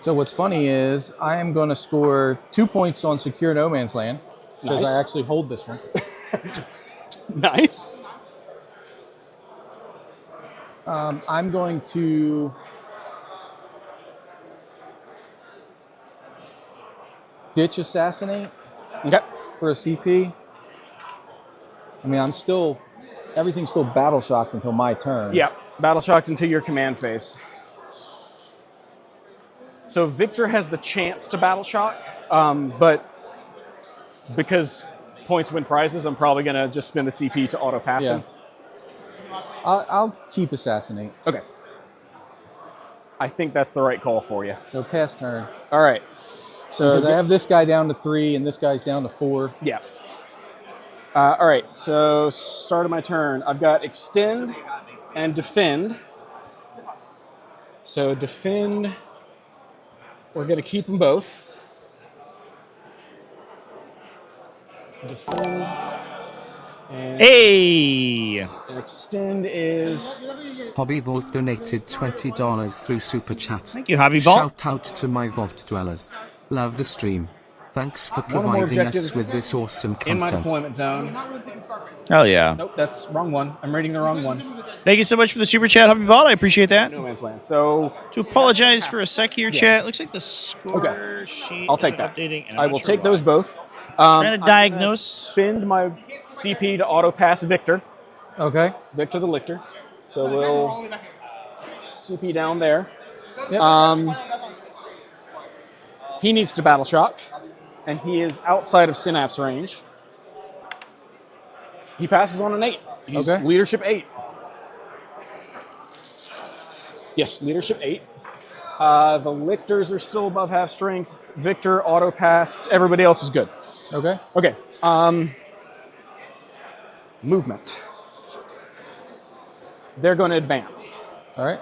So what's funny is I am going to score 2 points on Secure No Man's Land because Nice. I actually hold this one. Nice. I'm going to ditch Assassinate for a CP. I mean, everything's still battle shocked until my turn. Yeah, battle shocked until your command phase. So Victor has the chance to battle shock, but because points win prizes, I'm probably going to just spend the CP to auto pass him. I'll keep Assassinate. Okay. I think that's the right call for you. So pass turn. All right. So because I have this guy down to 3 and this guy's down to 4. Yeah. All right. So start of my turn. I've got extend and defend. So defend. We're going to keep them both. Defend. And hey! Extend is... Hobby Vault donated $20 through Super Chat. Thank you, Hobby Vault. Shout out to my Vault dwellers. Love the stream. Thanks for One or more providing us objectives with this awesome content. in my deployment zone. Hell yeah. Nope, that's wrong one. I'm reading the wrong one. Thank you so much for the super chat, Hobby Vault. I appreciate that. No Man's Land. So to apologize for a sec here, chat. Looks like the score sheet I'll take is that. updating, and I'm I not will sure take why. those both. Trying to I'm diagnose. gonna spend my CP to auto pass Victor. Okay. Victor the Lictor. So we'll CP down there. Yep. He needs to battle shock, and he is outside of Synapse range. He passes on an 8. He's Okay. leadership 8. Yes, leadership 8. The Lictors are still above half strength. Victor auto passed. Everybody else is good. Okay. Okay. movement. They're going to advance. All right.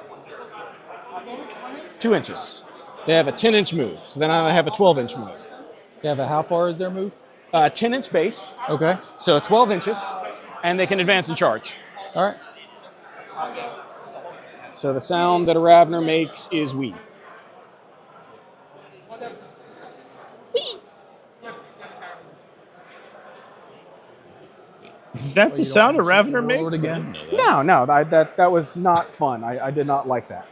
2 inches. They have a 10-inch move. So then I have a 12-inch move. They have a how far is their move? 10-inch base. Okay. So 12 inches, and they can advance and charge. All right. So the sound that a Ravener makes is wee. Is that the sound a Ravener makes? Again? No, that was not fun. I did not like that.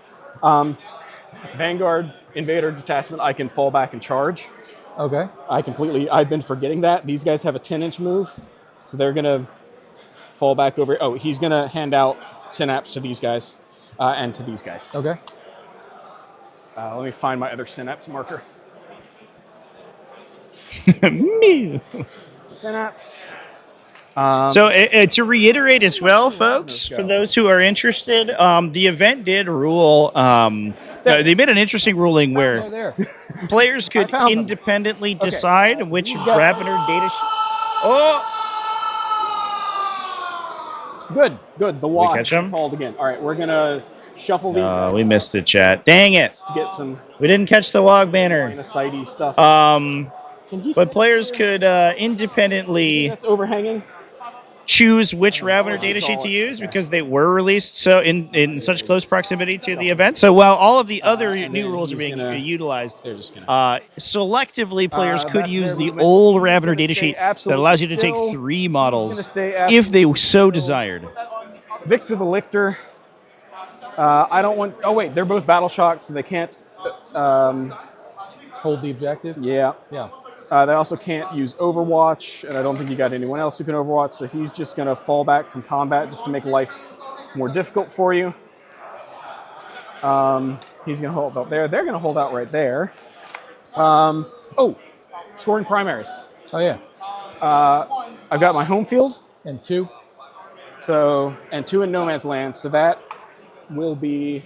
Vanguard, Invader, Detachment, I can fall back and charge. Okay. I've been forgetting that. These guys have a 10-inch move, so they're going to fall back over. Oh, he's going to hand out synapse to these guys and to these guys. Okay. Let me find my other synapse marker. Synapse. So to reiterate as well, folks, for those who are interested, the event did rule. They made an interesting ruling where players could independently decide which Ravener data. Good. The watch catch 'em? called again. All right, we're gonna shuffle these. Oh, we missed the chat. Dang it! To get some. We didn't catch the WOG banner. Sighty stuff. But players could independently. That's overhanging. Choose which Ravener datasheet to use because they were released so in such close proximity to the event. So while all of the other new rules are being utilized, selectively players could use the old Ravener datasheet that allows you to take 3 models if they so desired. Victor the Lictor. I don't want. Oh wait, they're both battle shocked, so they can't hold the objective. Yeah. Yeah. They also can't use Overwatch, and I don't think you got anyone else who can Overwatch, so he's just going to fall back from combat just to make life more difficult for you. He's going to hold out there. They're going to hold out right there. Scoring primaries. Oh, yeah. I've got my home field. And 2. And 2 in No Man's Land, so that will be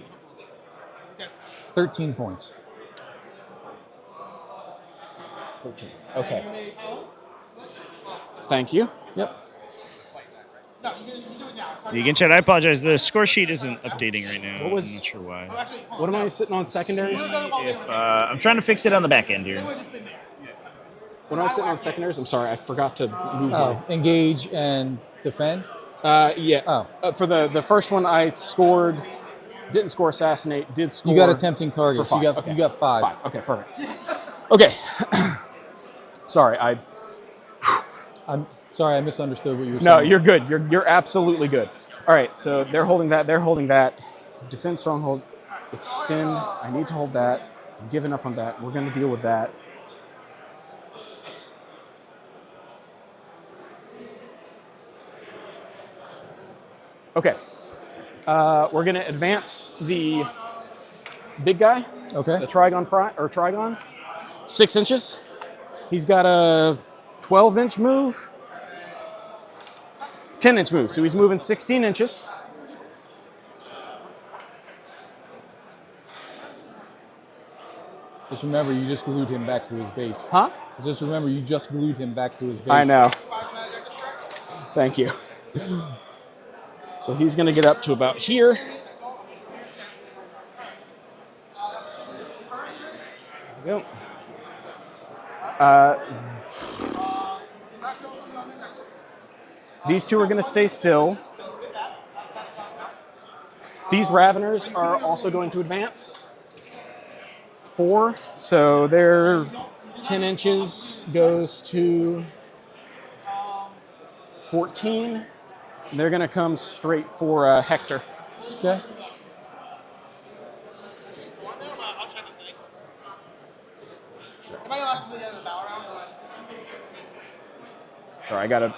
13 points. 13. Okay. Thank you. Yep. You can chat. I apologize. The score sheet isn't updating right now. I'm not sure why. What am I sitting on secondaries? I'm trying to fix it on the back end here. When I was sitting on secondaries, I'm sorry, I forgot to move my... Engage and defend? Yeah. For the first one, I didn't score assassinate, did score... You got a tempting target. For 5. You got 5. 5. Okay, perfect. Okay. Sorry, I'm sorry, I misunderstood what you were saying. No, you're good. You're absolutely good. All right, so they're holding that. They're holding that. Defense stronghold. Extend. I need to hold that. I'm giving up on that. We're going to deal with that. Okay. We're going to advance the big guy. Okay. The Trigon. 6 inches. He's got a 12-inch move. 10-inch move. So he's moving 16 inches. Just remember, you just glued him back to his base. Huh? Just remember, you just glued him back to his base. I know. Thank you. So he's going to get up to about here. There we go. These 2 are going to stay still. These Raveners are also going to advance. 4, so their 10 inches goes to 14. They're going to come straight for Hector. Okay. Sorry, I got to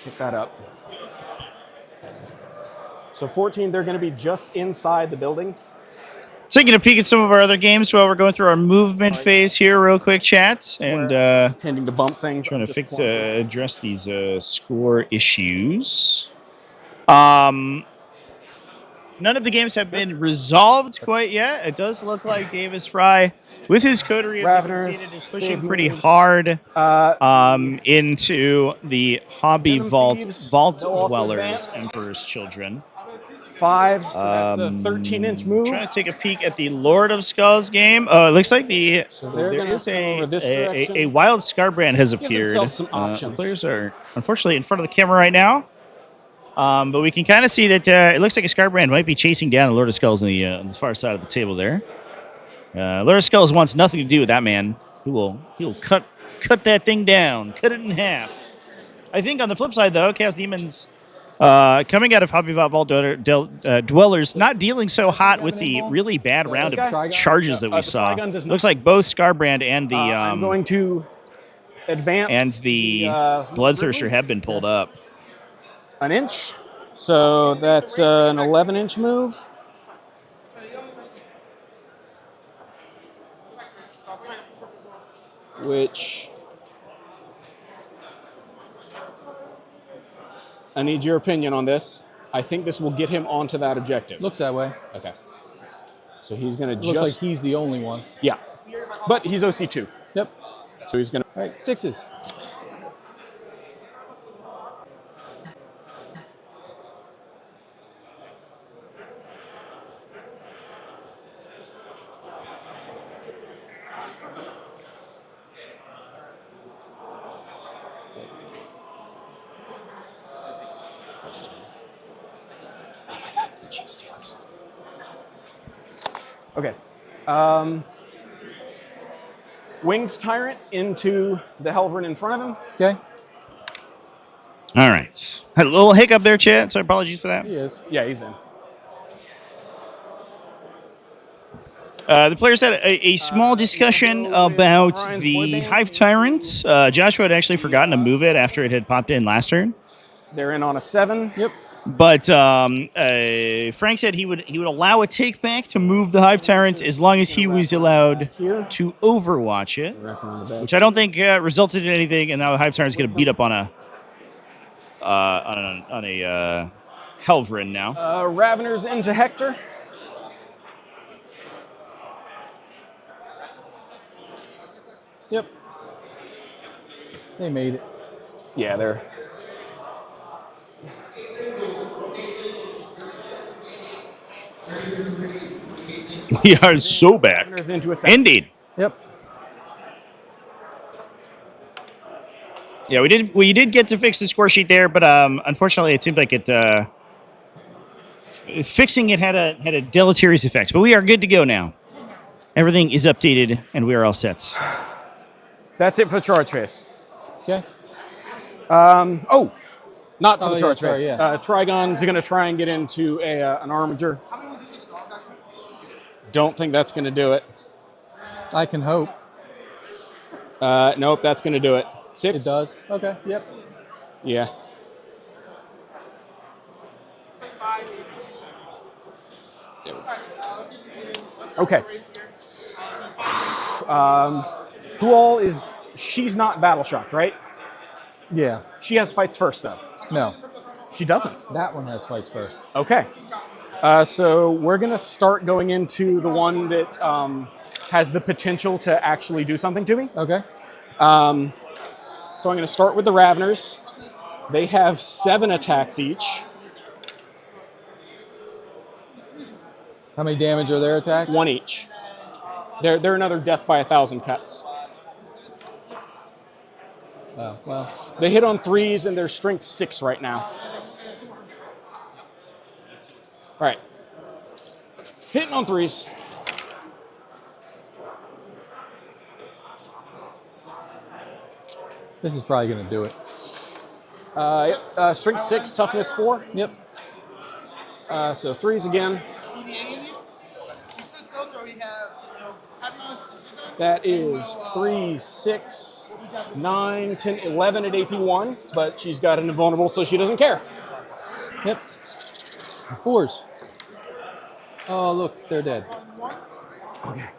pick that up. So 14, they're going to be just inside the building. Taking a peek at some of our other games while we're going through our movement phase here, real quick, chat, and tending to bump things. Trying to address these score issues. None of the games have been resolved quite yet. It does look like Davis Fry, with his coterie of Raveners, conceded, is pushing they've pretty moved. hard into the Hobby Venom Vault Thieves, Vault they'll also Dwellers, advance. Emperor's Children. 5, so that's a 13-inch move. Trying to take a peek at the Lord of Skulls game. Oh, it looks like they're there gonna is come over this a direction. wild Scarbrand has Give appeared. themselves some The options. players are unfortunately in front of the camera right now. But we can kind of see that it looks like a Scarbrand might be chasing down the Lord of Skulls on the far side of the table there. Lord of Skulls wants nothing to do with that man. He will cut that thing down, cut it in half. I think on the flip side though, Chaos Demons coming out of Hobby Vault Dwellers, not dealing so hot with the really bad round of charges that we saw. Looks like both Scarbrand and the I'm going to advance and the Bloodthirster have been pulled up. an inch, so that's an 11-inch move. Which I need your opinion on this. I think this will get him onto that objective. Looks that way. Okay. So he's going to Looks just... like he's the only one. Yeah. But he's OC2. Yep. So he's going to... All right, 6s. Okay. Winged Tyrant into the Helverin in front of him. Okay. All right. Had a little hiccup there, chat, so apologies for that. He is. Yeah, he's in. The players had a small discussion about the Hive Tyrants. Joshua had actually forgotten to move it after it had popped in last turn. They're in on a 7. Yep. But Frank said he would allow a take back to move the Hive Tyrant as long as he was allowed to overwatch it, which I don't think resulted in anything. And now the Hive Tyrant's going to beat up on a Helverin now. Raveners into Hector. Yep. They made it. Yeah, they're... We are so back. Into a 7. Indeed. Yep. Yeah, we did get to fix the score sheet there, but unfortunately, it seemed like fixing it had a deleterious effect. But we are good to go now. Everything is updated, and we are all set. That's it for the charge phase. Okay. Not for the charge sorry, phase. yeah. Trigon's going to try and get into an Armiger. Don't think that's going to do it. I can hope. Nope, that's going to do it. 6. It does. Okay. Yep. Yeah. Okay. Who all is... She's not battle shocked, right? Yeah. She has fights first, though. No. She doesn't. That one has fights first. Okay. So we're going to start going into the one that has the potential to actually do something to me. Okay. So I'm going to start with the Raveners. They have 7 attacks each. How many damage are their attacks? 1 each. They're another death by 1,000 cuts. Oh, well. They hit on 3s and they're strength 6 right now. All right. Hitting on 3s. This is probably going to do it. Strength 6, toughness 4. Yep. So 3s again. That is 3, 6, 9, 10, 11 at AP 1, but she's got an invulnerable, so she doesn't care. Yep. 4s. Oh, look, they're dead. Okay.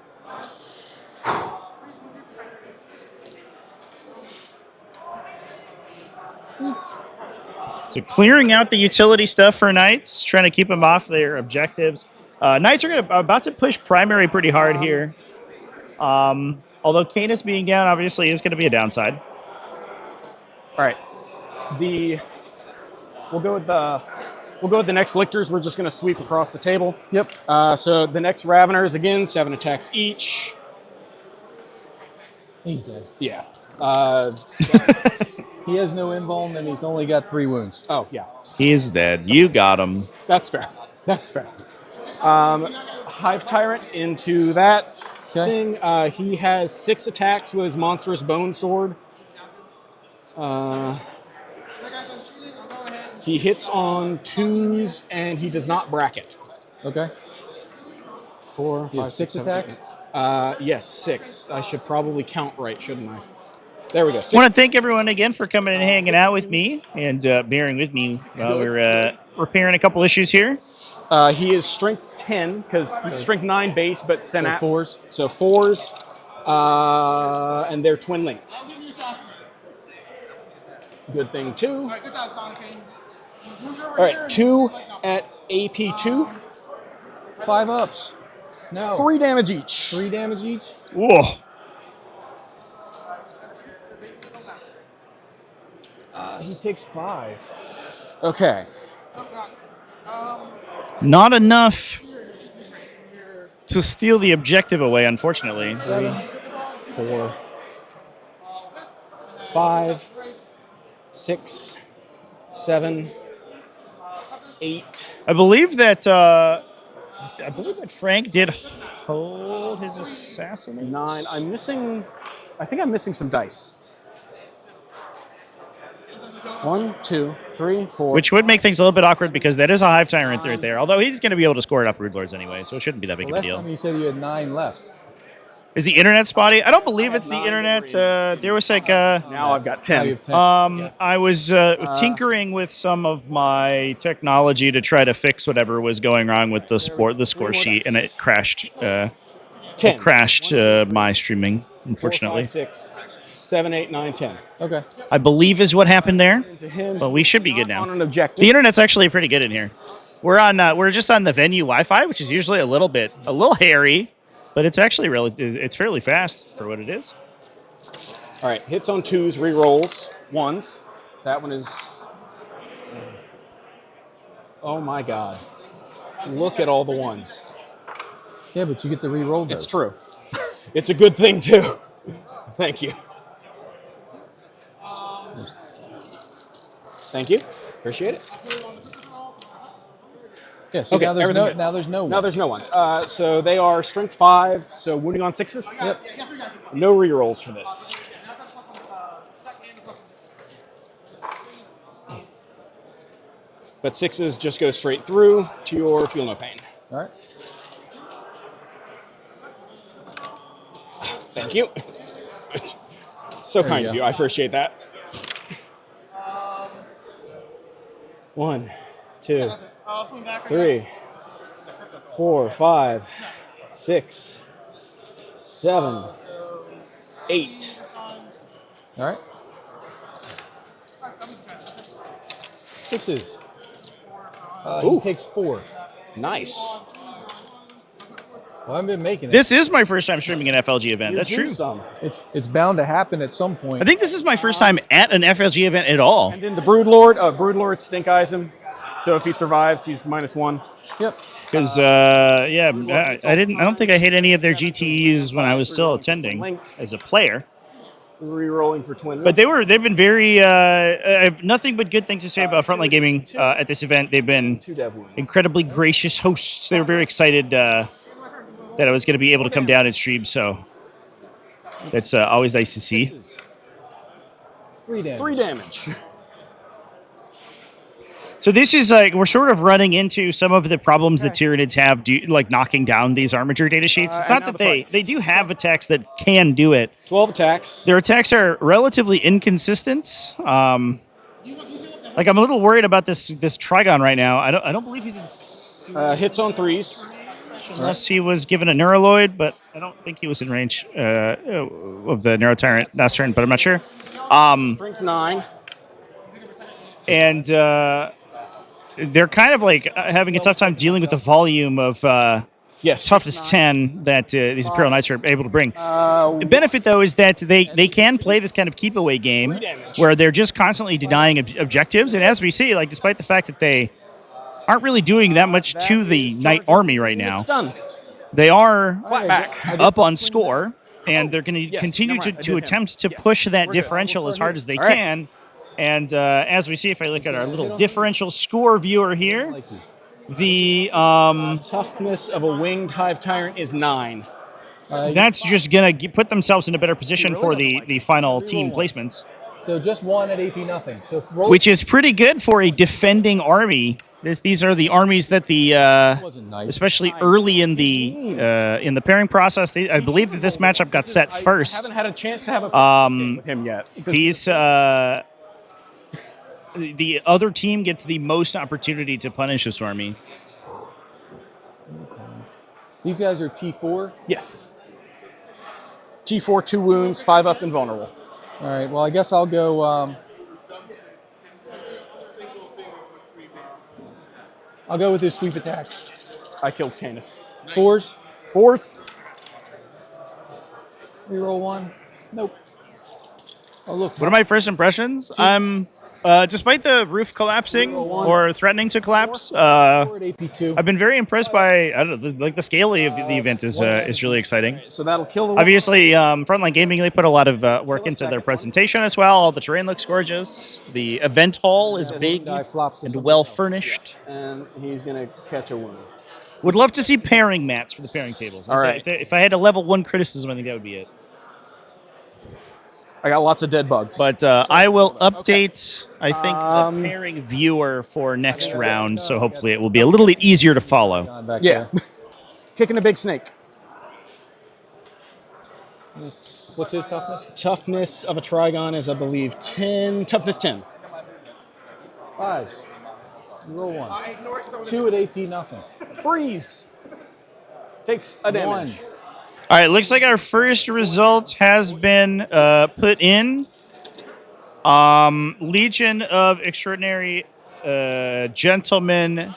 So clearing out the utility stuff for Knights, trying to keep them off their objectives. Knights are about to push primary pretty hard here. Although Canis being down obviously is going to be a downside. All right. We'll go with the next lictors. We're just going to sweep across the table. Yep. So the next Raveners, again, 7 attacks each. He's dead. Yeah. He has no invuln, and he's only got 3 wounds. Oh, yeah. He's dead. You got him. That's fair. That's fair. Hive Tyrant into that thing. He has 6 attacks with his monstrous bone sword. He hits on 2s, and he does not bracket. Okay. 4, 5, 6 6 attacks? Yes, 6. I should probably count right, shouldn't I? There we go. 6. I want to thank everyone again for coming and hanging out with me and bearing with me while we're repairing a couple issues here. He is strength 10, because strength 9 base, but Senats. So 4s. So 4s, and they're twin linked. Good thing, 2. All right, 2 at AP 2. 5 ups. No. 3 damage each. 3 damage each? Whoa. He takes 5. Okay. Not enough to steal the objective away, unfortunately. 3, 4, 5, 6, 7, 8. I believe that Frank did hold his assassinate. 9. I think I'm missing some dice. 1, 2, 3, 4. Which would make things a little bit awkward because that is a Hive Tyrant right there. Although he's going to be able to score it up Brood Lords anyway, so it shouldn't be that big of a deal. Last time you said you had 9 left. Is the internet spotty? I don't believe it's the internet. There was like now I've got 10. I was tinkering with some of my technology to try to fix whatever was going wrong with the score sheet, and it crashed. 10. It crashed my streaming, unfortunately. 4, 5, 6, 7, 8, 9, 10. Okay. I believe is what happened there, To him, but we should be good now. on an objective. The internet's actually pretty good in here. We're just on the venue Wi-Fi, which is usually a little hairy. But it's actually it's fairly fast for what it is. All right, hits on 2s, re-rolls 1s. That one is... Oh my god. Look at all the 1s. Yeah, but you get the re-roll. It's true. It's a good thing too. Thank you. Thank you. Appreciate it. Yeah, so Okay, now there's everything hits. now there's no ones. Now there's no ones. So they are strength 5, so wounding on 6s. Yep. No re-rolls for this. But 6s just go straight through to your feel no pain. All right. Thank you. So There kind you of go. you. I appreciate that. 1, 2, 3, 4, 5, 6, 7, 8. All right. 6s. He takes 4. Nice. Well, I've been making it. This is my first time streaming an FLG event. That's true. It's bound to happen at some point. I think this is my first time at an FLG event at all. And then the Broodlord stink eyes him. So if he survives, he's -1. Yep. Because I don't think I hit any of their GTEs when I was still attending as a player. Re-rolling for twin. But they've been very. I have nothing but good things to say about Frontline Gaming at this event. They've been incredibly gracious hosts. They were very excited that I was going to be able to come down and stream. So that's always nice to see. 3 damage. 3 damage. So this is like we're sort of running into some of the problems that Tyranids have, like knocking down these armature data sheets. It's not that they do have attacks that can do it. 12 attacks. Their attacks are relatively inconsistent. Like I'm a little worried about this Trigon right now. I don't believe he's in hits on 3s. Unless he was given a Neuraloid, but I don't think he was in range of the Neurotyrant last turn, but I'm not sure. Strength 9. and they're kind of like having a tough time dealing with the volume of toughness 10 that these Imperial Knights are able to bring. The benefit, though, is that they can play this kind of keep-away game where they're just constantly denying objectives. And as we see, like despite the fact that they aren't really doing that much to the Knight army right now, they are up on score, and they're going to continue to attempt to push that differential as hard as they can. And as we see, if I look at our little differential score viewer here, the toughness of a winged hive tyrant is 9. That's just going to put themselves in a better position for the final team placements. So just 1 at AP nothing. So which is pretty good for a defending army. These are the armies that especially early in the pairing process. I believe that this matchup got set first. I haven't had a chance to have a with him yet. These the other team gets the most opportunity to punish this army. These guys are T4? Yes. T4, 2 wounds, 5 up, invulnerable. All right, well, I guess I'll go... I'll go with his sweep attack. I killed Canis. 4s? 4s. Reroll 1. Nope. Oh, look. What are my first impressions? I'm... despite the roof collapsing or threatening to collapse, I've been very impressed by the scale of the event is really exciting. So that'll kill the Obviously, Frontline Gaming, they put a lot of work into their presentation as well. All the terrain looks gorgeous. The event hall is big and well furnished. And he's gonna catch a wound. Would love to see pairing mats for the pairing tables. All right. If I had a level 1 criticism, I think that would be it. I got lots of dead bugs. But I will update, I think, the pairing viewer for next round, so hopefully it will be a little bit easier to follow. Yeah. Kicking a big snake. What's his toughness? Toughness of a Trigon is, I believe, 10. Toughness 10. 5s. Roll 1. 2 at AP nothing. Freeze. Takes a damage. 1. All right, looks like our first result has been put in. Legion of Extraordinary Gentlemen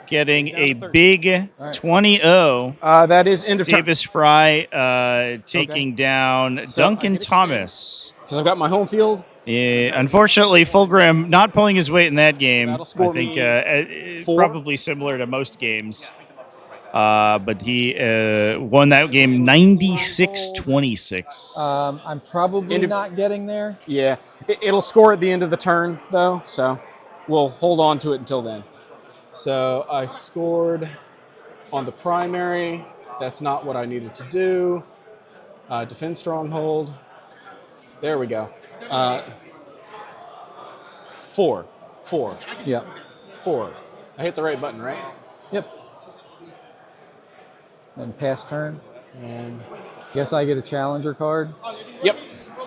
getting a big 20-0. That is end of turn. Davis Fry taking down Duncan Thomas. Because I've got my home field. Unfortunately, Fulgrim not pulling his weight in that game. I think probably similar to most games. But he won that game 96-26. I'm probably not getting there. Yeah. It'll score at the end of the turn, though, so we'll hold on to it until then. So I scored on the primary. That's not what I needed to do. Defend stronghold. There we go. 4. Yeah. 4. I hit the right button, right? Yep. Then pass turn. And guess I get a challenger card. Yep.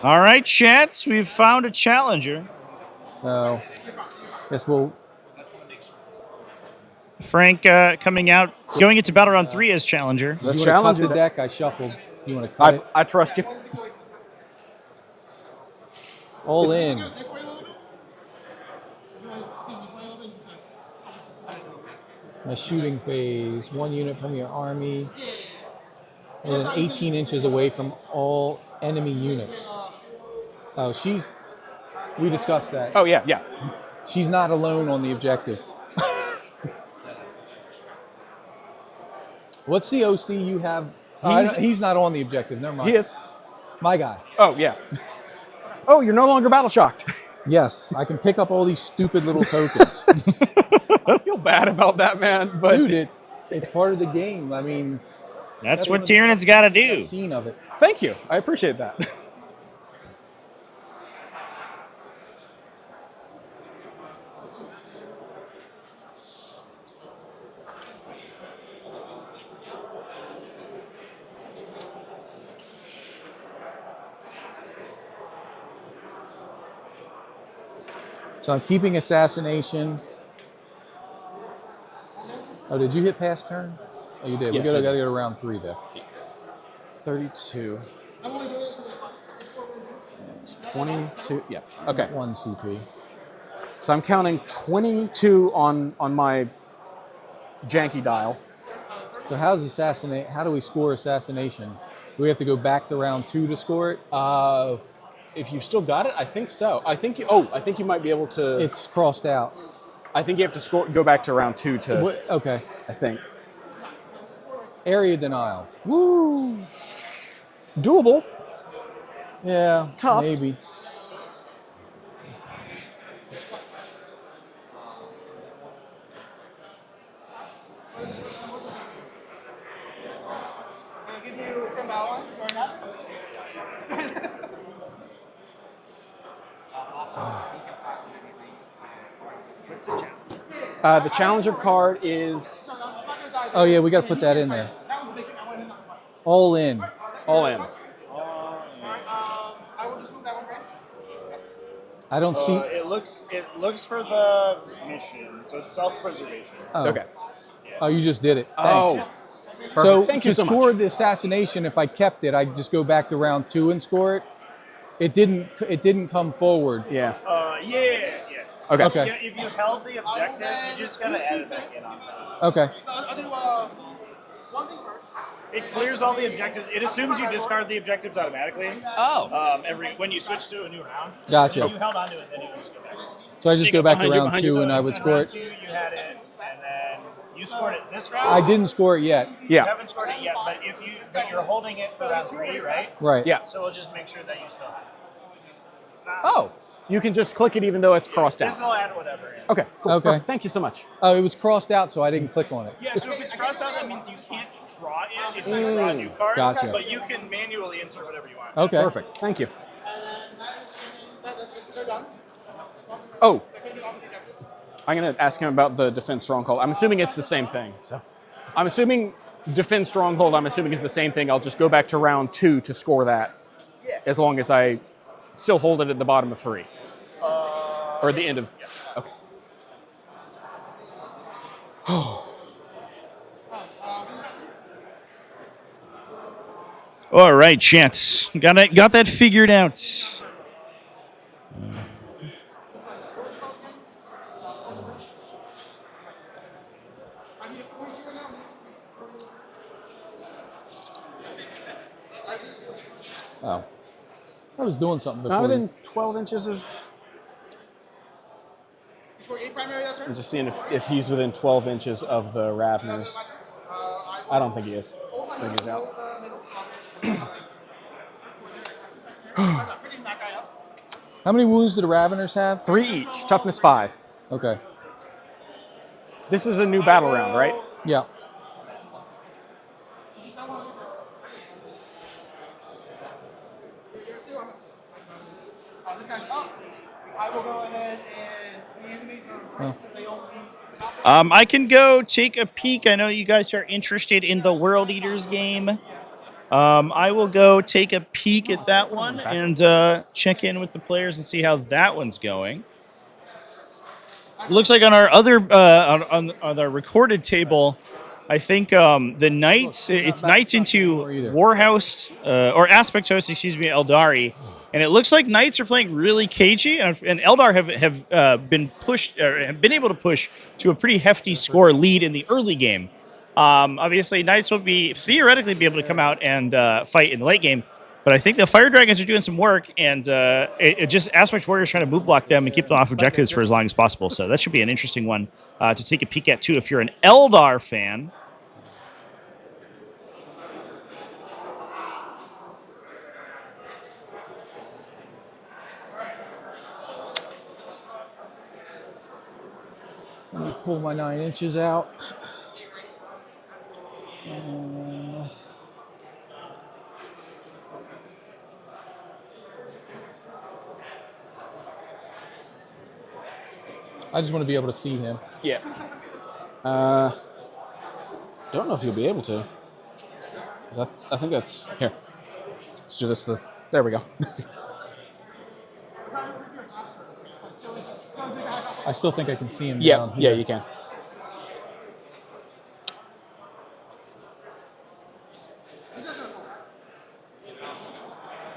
All right, chats. We've found a challenger. So, guess we'll... Frank coming out, going into battle round 3 as challenger. The challenger deck I shuffled. You want to cut it? I trust you. All in. My shooting phase, 1 unit from your army, and then 18 inches away from all enemy units. Oh, we discussed that. Oh, yeah. She's not alone on the objective. What's the OC you have? He's not on the objective, never mind. He is. My guy. Oh, yeah. Oh, you're no longer battle shocked. Yes, I can pick up all these stupid little tokens. I feel bad about that, man. But dude, it's part of the game. I mean, that's what Tyranids got to do. Scene of it. Thank you. I appreciate that. So I'm keeping assassination. Oh, did you hit pass turn? Oh, you did. Yes, We gotta go to round 3 there. 32. It's 22. Yeah. Okay. 1 CP. So I'm counting 22 on my janky dial. So how's assassinate? How do we score assassination? Do we have to go back to round 2 to score it? If you've still got it, I think so. I think you might be able to. It's crossed out. I think you have to go back to round 2 to. Okay. I think. Area denial. Woo. Doable. Yeah. Tough. Maybe. The challenger card is. Oh yeah, we got to put that in there. All in. All in. I don't see. It looks for the mission, so it's self-preservation. Oh. Okay. Oh, you just did it. Thanks. Oh. Perfect. So Thank you to so much. score the assassination, if I kept it, I'd just go back to round 2 and score it. It didn't come forward. Yeah. Yeah. Okay. Okay. Yeah, if you held the objective, you just gotta add it back in on top. Okay. I'll do one thing first. It clears all the objectives. It assumes you discard the objectives automatically. Oh. When you switch to a new round. Gotcha. If you held onto it, then you would just go back. So I just go back to round behind you. 2 and I would score Round it. 2, you had it, and then you scored it this round. I didn't score it yet. You Yeah. haven't scored it yet, but you're holding it for round 3, right? Right. Yeah. So we'll just make sure that you still have it. Oh. You can just click it even though it's crossed out. This will add whatever in. Okay. Cool. Okay. Perfect. Thank you so much. Oh, it was crossed out, so I didn't click on it. Yeah, so if it's crossed out, that means you can't draw it if you draw a new card. Gotcha. But you can manually insert whatever you want. Okay. Perfect. Thank you. They're done. Oh. I'm going to ask him about the defense stronghold. I'm assuming it's the same thing. So, I'm assuming defense stronghold. I'm assuming is the same thing. I'll just go back to round 2 to score that. Yeah. As long as I still hold it at the bottom of 3. Or the end of. Yeah. Okay. All right, chance. Got that figured out. Oh. I was doing something before. Not within 12 inches of. You scored 8 primary that turn? I'm just seeing if he's within 12 inches of the Raveners. I don't think he is. I think he's out. How many wounds do the Raveners have? 3 each. Toughness 5. Okay. This is a new battle round, right? Yeah. This guy's up. I will go ahead and animate I can go take a peek. I know you guys are interested in the World Eaters game. I will go take a peek at that one and check in with the players and see how that one's going. Looks like on our other on the recorded table, I think the Knights, it's Knights into Warhouse or Aspectos, excuse me, Eldari. And it looks like Knights are playing really cagey, and Eldar have been pushed, or have been able to push to a pretty hefty score lead in the early game. Obviously, Knights will theoretically be able to come out and fight in the late game, but I think the Fire Dragons are doing some work, and it just Aspect Warriors trying to move block them and keep them off objectives for as long as possible. So that should be an interesting one to take a peek at too if you're an Eldar fan. Let me pull my 9 inches out. I just want to be able to see him. Yeah. Don't know if you'll be able to. I think that's here. Let's do this. There we go. I still think I can see him Yeah. down Yeah, here. you can.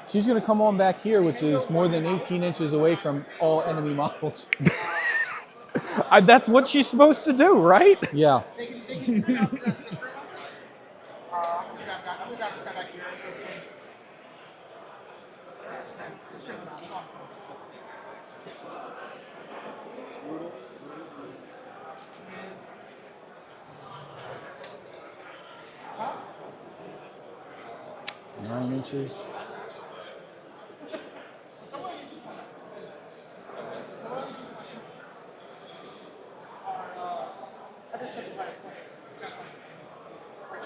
She's going to come on back here, which is more than 18 inches away from all enemy models. That's what she's supposed to do, right? Yeah. Nine inches.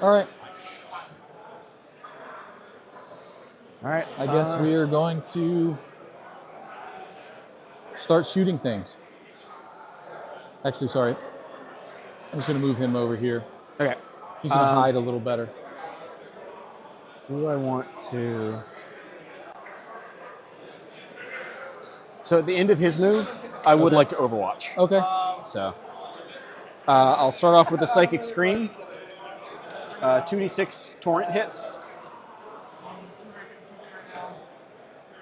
All right. All right. I guess we are going to start shooting things. Actually, sorry. I'm just going to move him over here. Okay. He's going to hide a little better. Do I want to... So at the end of his move, I would like to Overwatch. Okay. So I'll start off with the Psychic Scream. 2d6 Torrent hits.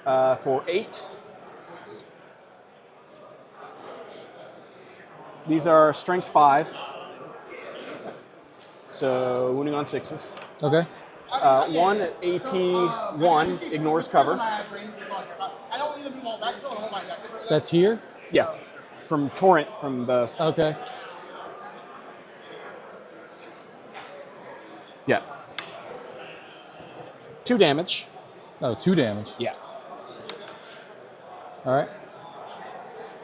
For 8. These are Strength 5. So wounding on 6s. Okay. 1 AP 1 ignores cover. That's here? Yeah. From Torrent, from the... Okay. Yeah. 2 damage. Oh, 2 damage. Yeah. All right.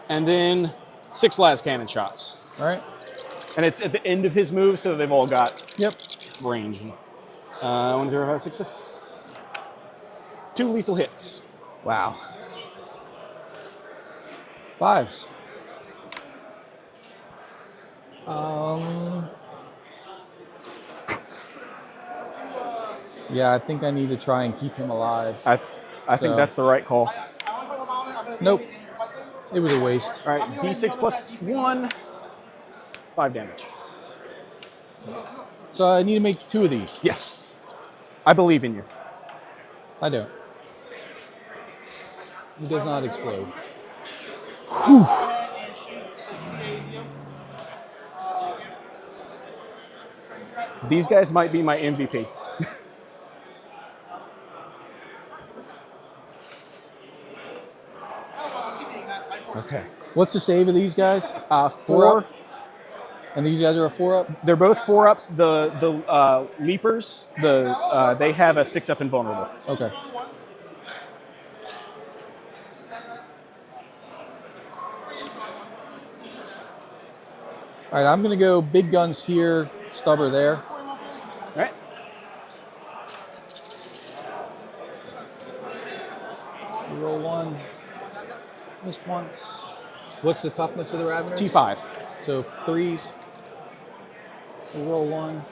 And then 6 las cannon shots. All right. And it's at the end of his move, so they've all got Yep. range. 1, 0, 5, 6. 2 lethal hits. Wow. 5s. Yeah, I think I need to try and keep him alive. I think that's the right call. Nope. It was a waste. All right, D6 plus 1. 5 damage. So I need to make 2 of these. Yes. I believe in you. I don't. It does not explode. Whew. These guys might be my MVP. Okay. What's the save of these guys? 4. And these guys are a 4-up? They're both 4-ups. The leapers, they have a 6-up invulnerable. Okay. All right, I'm going to go big guns here, stubber there. All right. Roll 1. Missed once. What's the toughness of the Raveners? T5. So 3s. We'll roll 1.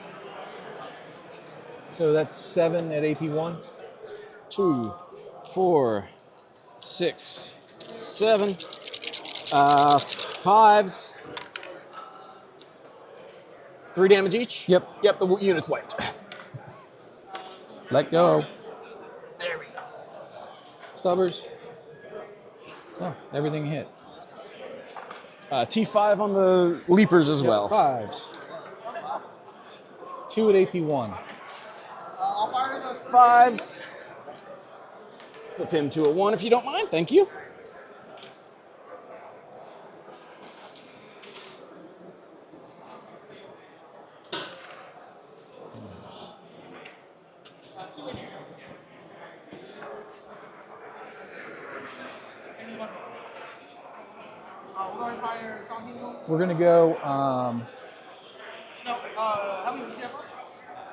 So that's 7 at AP 1. 2, 4, 6, 7. 5s. 3 damage each? Yep. Yep, the unit's wiped. Let go. There we go. Stubbers. Oh, everything hit. T5 on the leapers as well. 5s. 2 at AP 1. 5s. Flip him to a 1 if you don't mind. Thank you. We're going to go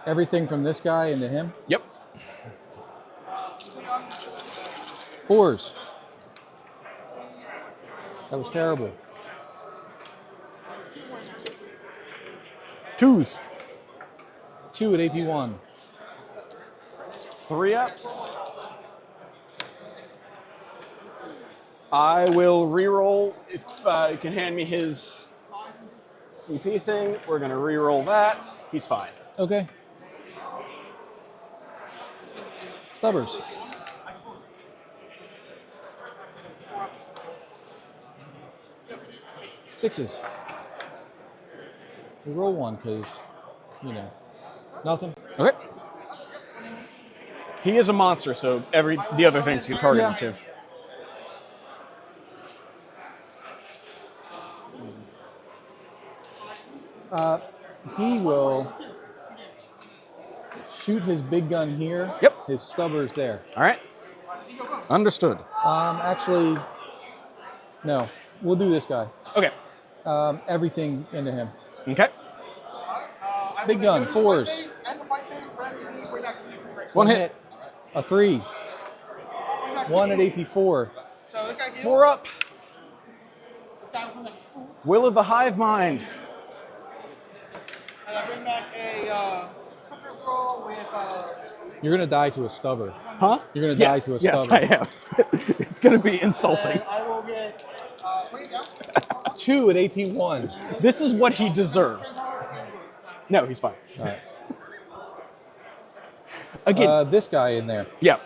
everything from this guy into him. Yep. 4s. That was terrible. 2s. 2 at AP 1. 3-ups. I will reroll. If you can hand me his CP thing, we're going to reroll that. He's fine. Okay. Stubbers. Sixes. We roll one because, you know, nothing. Okay. He is a monster, so the other things you target him too. He will shoot his big gun here. Yep. His stubber's there. All right. Understood. Actually, no. We'll do this guy. Okay. Everything into him. Okay. Big gun, 4s. One hit. A 3. 1 at AP4. 4 up. Will of the Hive Mind. And I bring back a cooker roll with. You're going to die to a stubber. Huh? You're going to die to a stubber. Yes, I am. It's going to be insulting. I will get 20 down. 2 at AP1. This is what he deserves. No, he's fine. All right. Again. This guy in there. Yeah.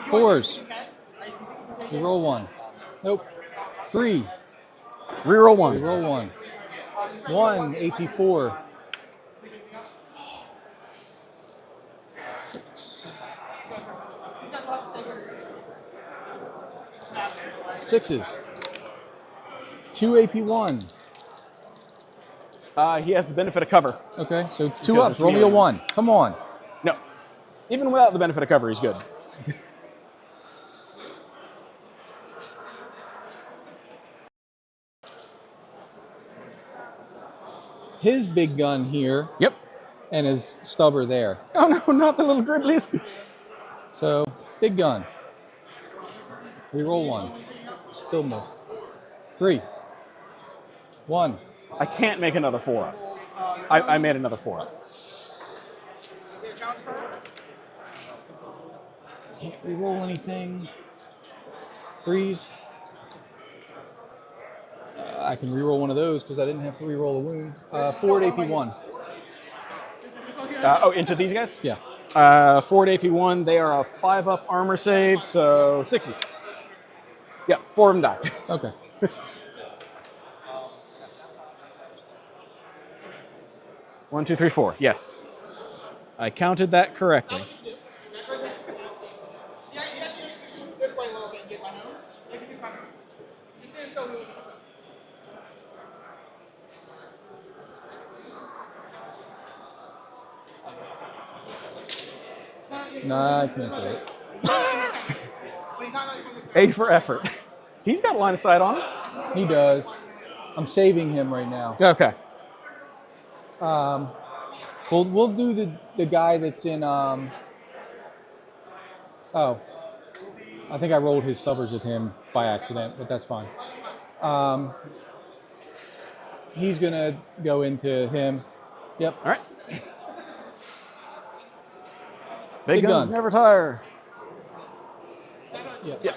4s. You roll 1. Nope. 3. Reroll 1. You roll 1. 1 AP4. 6s. 2 AP1. He has the benefit of cover. Okay, so 2 Because ups. it's Roll me a me. 1. Come on. No. Even without the benefit of cover, he's good. His big gun here. Yep. And his stubber there. Oh no, not the little Griblies. So, big gun. Reroll 1. Still missed. 3. 1. I can't make another 4 up. I made another 4 up. Can't reroll anything. 3s. I can reroll one of those because I didn't have to reroll a wound. 4 at AP1. Into these guys? Yeah. 4 at AP1. They are a 5 up armor save, so 6s. Yeah, 4 of them die. Okay. 1, 2, 3, 4. Yes. I counted that correctly. Nah, I can't do it. A for effort. He's got line of sight on him. He does. I'm saving him right now. Okay. We'll do the guy that's in. Oh, I think I rolled his stubbers at him by accident, but that's fine. He's gonna go into him. Yep. All right. Big guns gun. never tire. Yep. Yeah.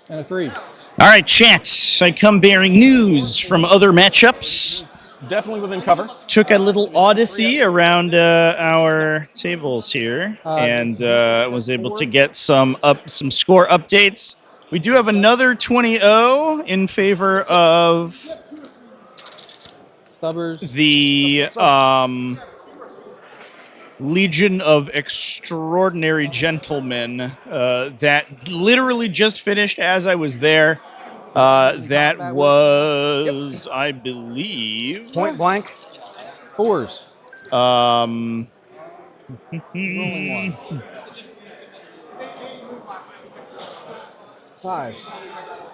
And a 3. All right, chat. I come bearing news from other matchups. Definitely within cover. Took a little odyssey around our tables here and was able to get some score updates. We do have another 20-0 in favor of Stubbers. the Legion of Extraordinary Gentlemen that literally just finished as I was there. That was, I believe, Point blank. 4s. Rolling 1. 5s.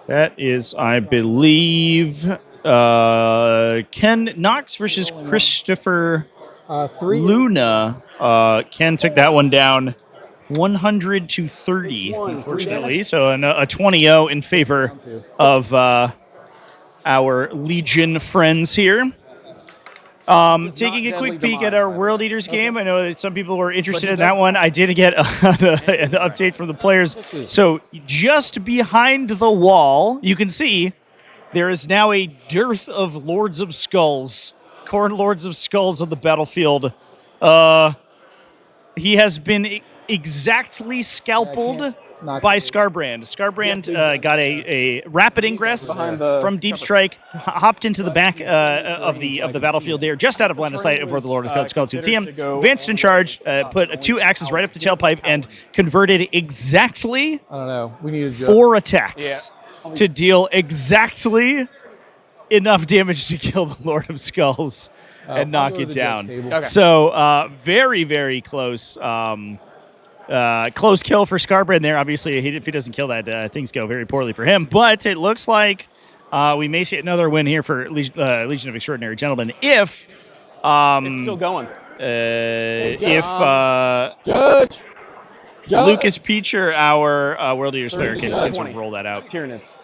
That is, I believe, Ken Knox versus Christopher 3. Luna. Ken took that one down 100 to 30, unfortunately. So a 20-0 in favor of our Legion friends here. Taking a quick peek at our World Eaters game. I know that some people were interested in that one. I did get an update from the players. So just behind the wall, you can see there is now a dearth of Lords of Skulls, Khorne Lords of Skulls on the battlefield. He has been exactly scalped by Scarbrand. Scarbrand got a rapid ingress from Deep Strike, hopped into the back of the battlefield there, just out of line of sight of where the Lord of the Skulls could see him. Advanced in charge, put 2 axes right up the tailpipe, and converted exactly I don't know. We need 4 attacks to deal exactly enough damage to kill the Lord of Skulls and knock it down. So very, very close. Close kill for Scarbrand there. Obviously, if he doesn't kill that, things go very poorly for him. But it looks like we may see another win here for Legion of Extraordinary Gentlemen if it's still going. Judge. Lucas Peacher, our World Eaters player, can roll that out. Tyranids.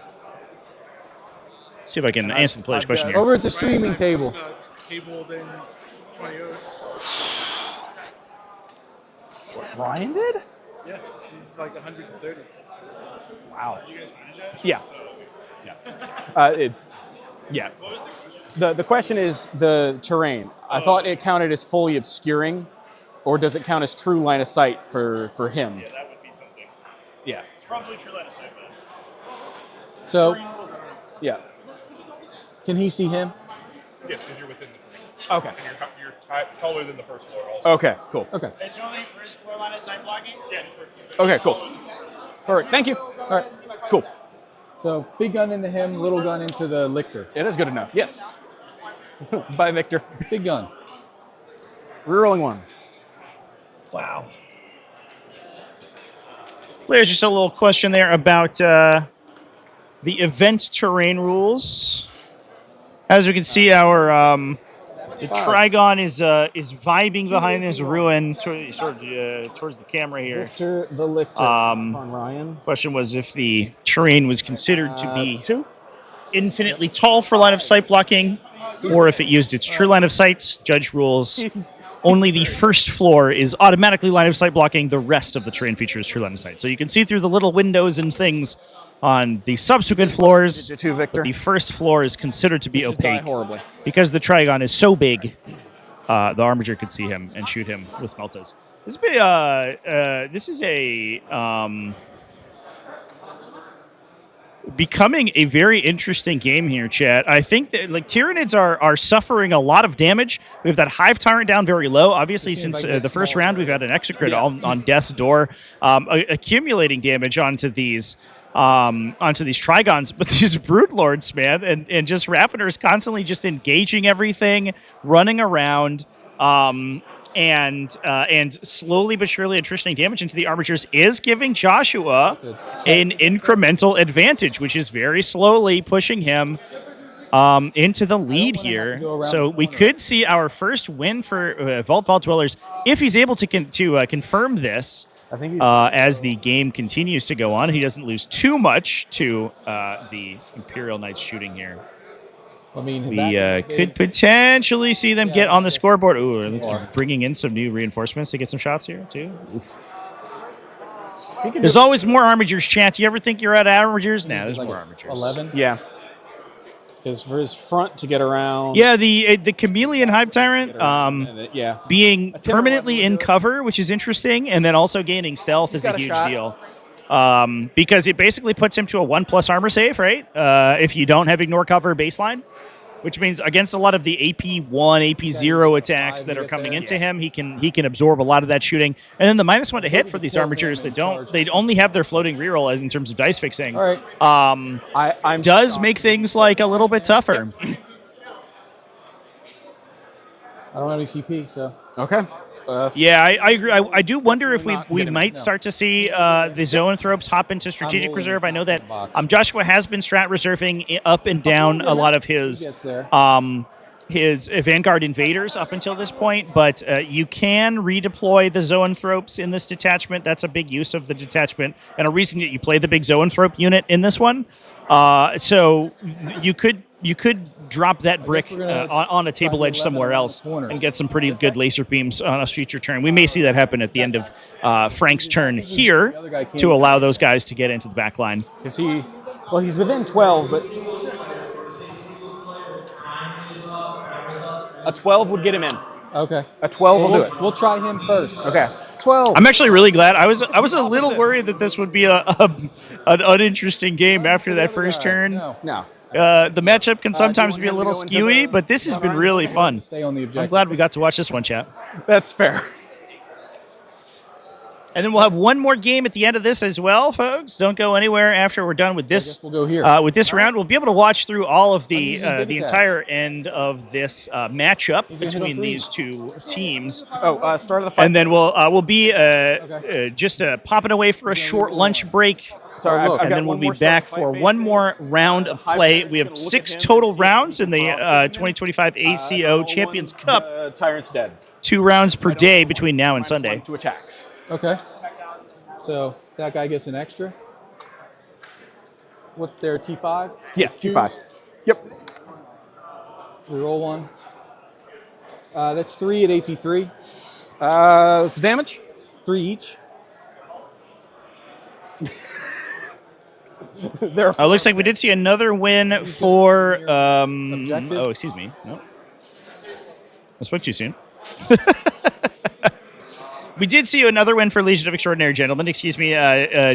See if I can answer the player's question here. Over at the streaming table. Table then 20 euros. What Ryan did? Yeah, he's like 130. Wow. Did you guys finish that? Yeah. Yeah. What was the question? The question is the terrain. I thought it counted as fully obscuring, or does it count as true line of sight for him? Yeah, that would be something. Yeah. It's probably true line of sight, but So, Yeah. can he see him? yes, because you're within the green. Okay. And you're taller than the first floor also. Okay. Cool. Okay. It's only first floor line of sight blocking? Yeah, the first floor. Okay. Cool. All right. Thank you. All right. Cool. So, big gun into him, little gun into the lictor. It is good enough. Yes. Bye, Victor. Big gun. Rerolling 1. Wow. Players, just a little question there about the event terrain rules. As we can see, our the Trigon is vibing behind this ruin towards the camera here. Victor the Lictor on Ryan. Question was if the terrain was considered to be infinitely tall for line of sight blocking, or if it used its true line of sight. Judge rules only the first floor is automatically line of sight blocking. The rest of the terrain features true line of sight. So you can see through the little windows and things on the subsequent floors. Victor. The first floor is considered to be opaque horribly. because the Trigon is so big. The Armiger could see him and shoot him with Meltas. This is a becoming a very interesting game here, chat. I think that Tyranids are suffering a lot of damage. We have that Hive Tyrant down very low. Obviously, since the first round, we've had an Execute on Death's Door, accumulating damage onto these Trigons. But these Broodlords, man, and just Raveners constantly just engaging everything, running around, and slowly but surely attritioning damage into the Armigers is giving Joshua an incremental advantage, which is very slowly pushing him into the lead here. So we could see our first win for Vault Dwellers if he's able to confirm this. I think as the game continues to go on, he doesn't lose too much to the Imperial Knights shooting here. I mean, We could potentially see them get on the scoreboard. Ooh, bringing in some new reinforcements to get some shots here, too. There's always more Armigers, chat. Do you ever think you're at Armigers? Nah, there's more Armigers. 11? Yeah. Because for his front to get around. Yeah, the Chameleon Hive Tyrant being permanently in cover, which is interesting, and then also gaining stealth is a huge deal. Because it basically puts him to a 1+ armor save, right? If you don't have ignore cover baseline, which means against a lot of the AP1, AP0 attacks that are coming into him, he can absorb a lot of that shooting. And then the -1 to hit for these Armigers, they only have their floating reroll as in terms of dice fixing. All right. Does make things like a little bit tougher. I don't have any CP, so. Okay. Yeah, I agree. I do wonder if we might start to see the Zoanthropes hop into strategic reserve. I know that Joshua has been strat reserving up and down a lot of his Vanguard invaders up until this point, but you can redeploy the Zoanthropes in this detachment. That's a big use of the detachment and a reason that you play the big Zoanthrope unit in this one. So you could drop that brick on a table edge somewhere else and get some pretty good laser beams on a future turn. We may see that happen at the end of Frank's turn here to allow those guys to get into the back line. He's within 12, but a 12 would get him in. Okay. A 12 will do it. We'll try him first. Okay. 12. I'm actually really glad. I was a little worried that this would be an uninteresting game after that first turn. No. The matchup can sometimes be a little skewy, but this has been really fun. Stay on the objective. I'm glad we got to watch this one, chat. That's fair. And then we'll have one more game at the end of this as well, folks. Don't go anywhere after we're done with this. We'll go here. With this round, we'll be able to watch through all of the entire end of this matchup between these two teams. Start of the fight. And then we'll be just popping away for a short lunch break. Sorry, and then we'll be back for one more round of play. We have 6 total rounds in the 2025 ACO Champions Cup. Tyrant's dead. 2 rounds per day between now and Sunday. 2 attacks. Okay. So that guy gets an extra. What, their T5? Yeah, T5. Yep. We roll one. That's 3 at AP3. That's the damage. 3 each. Looks like we did see another win for. Excuse me. No. I spoke too soon. We did see another win for Legion of Extraordinary Gentlemen. Excuse me,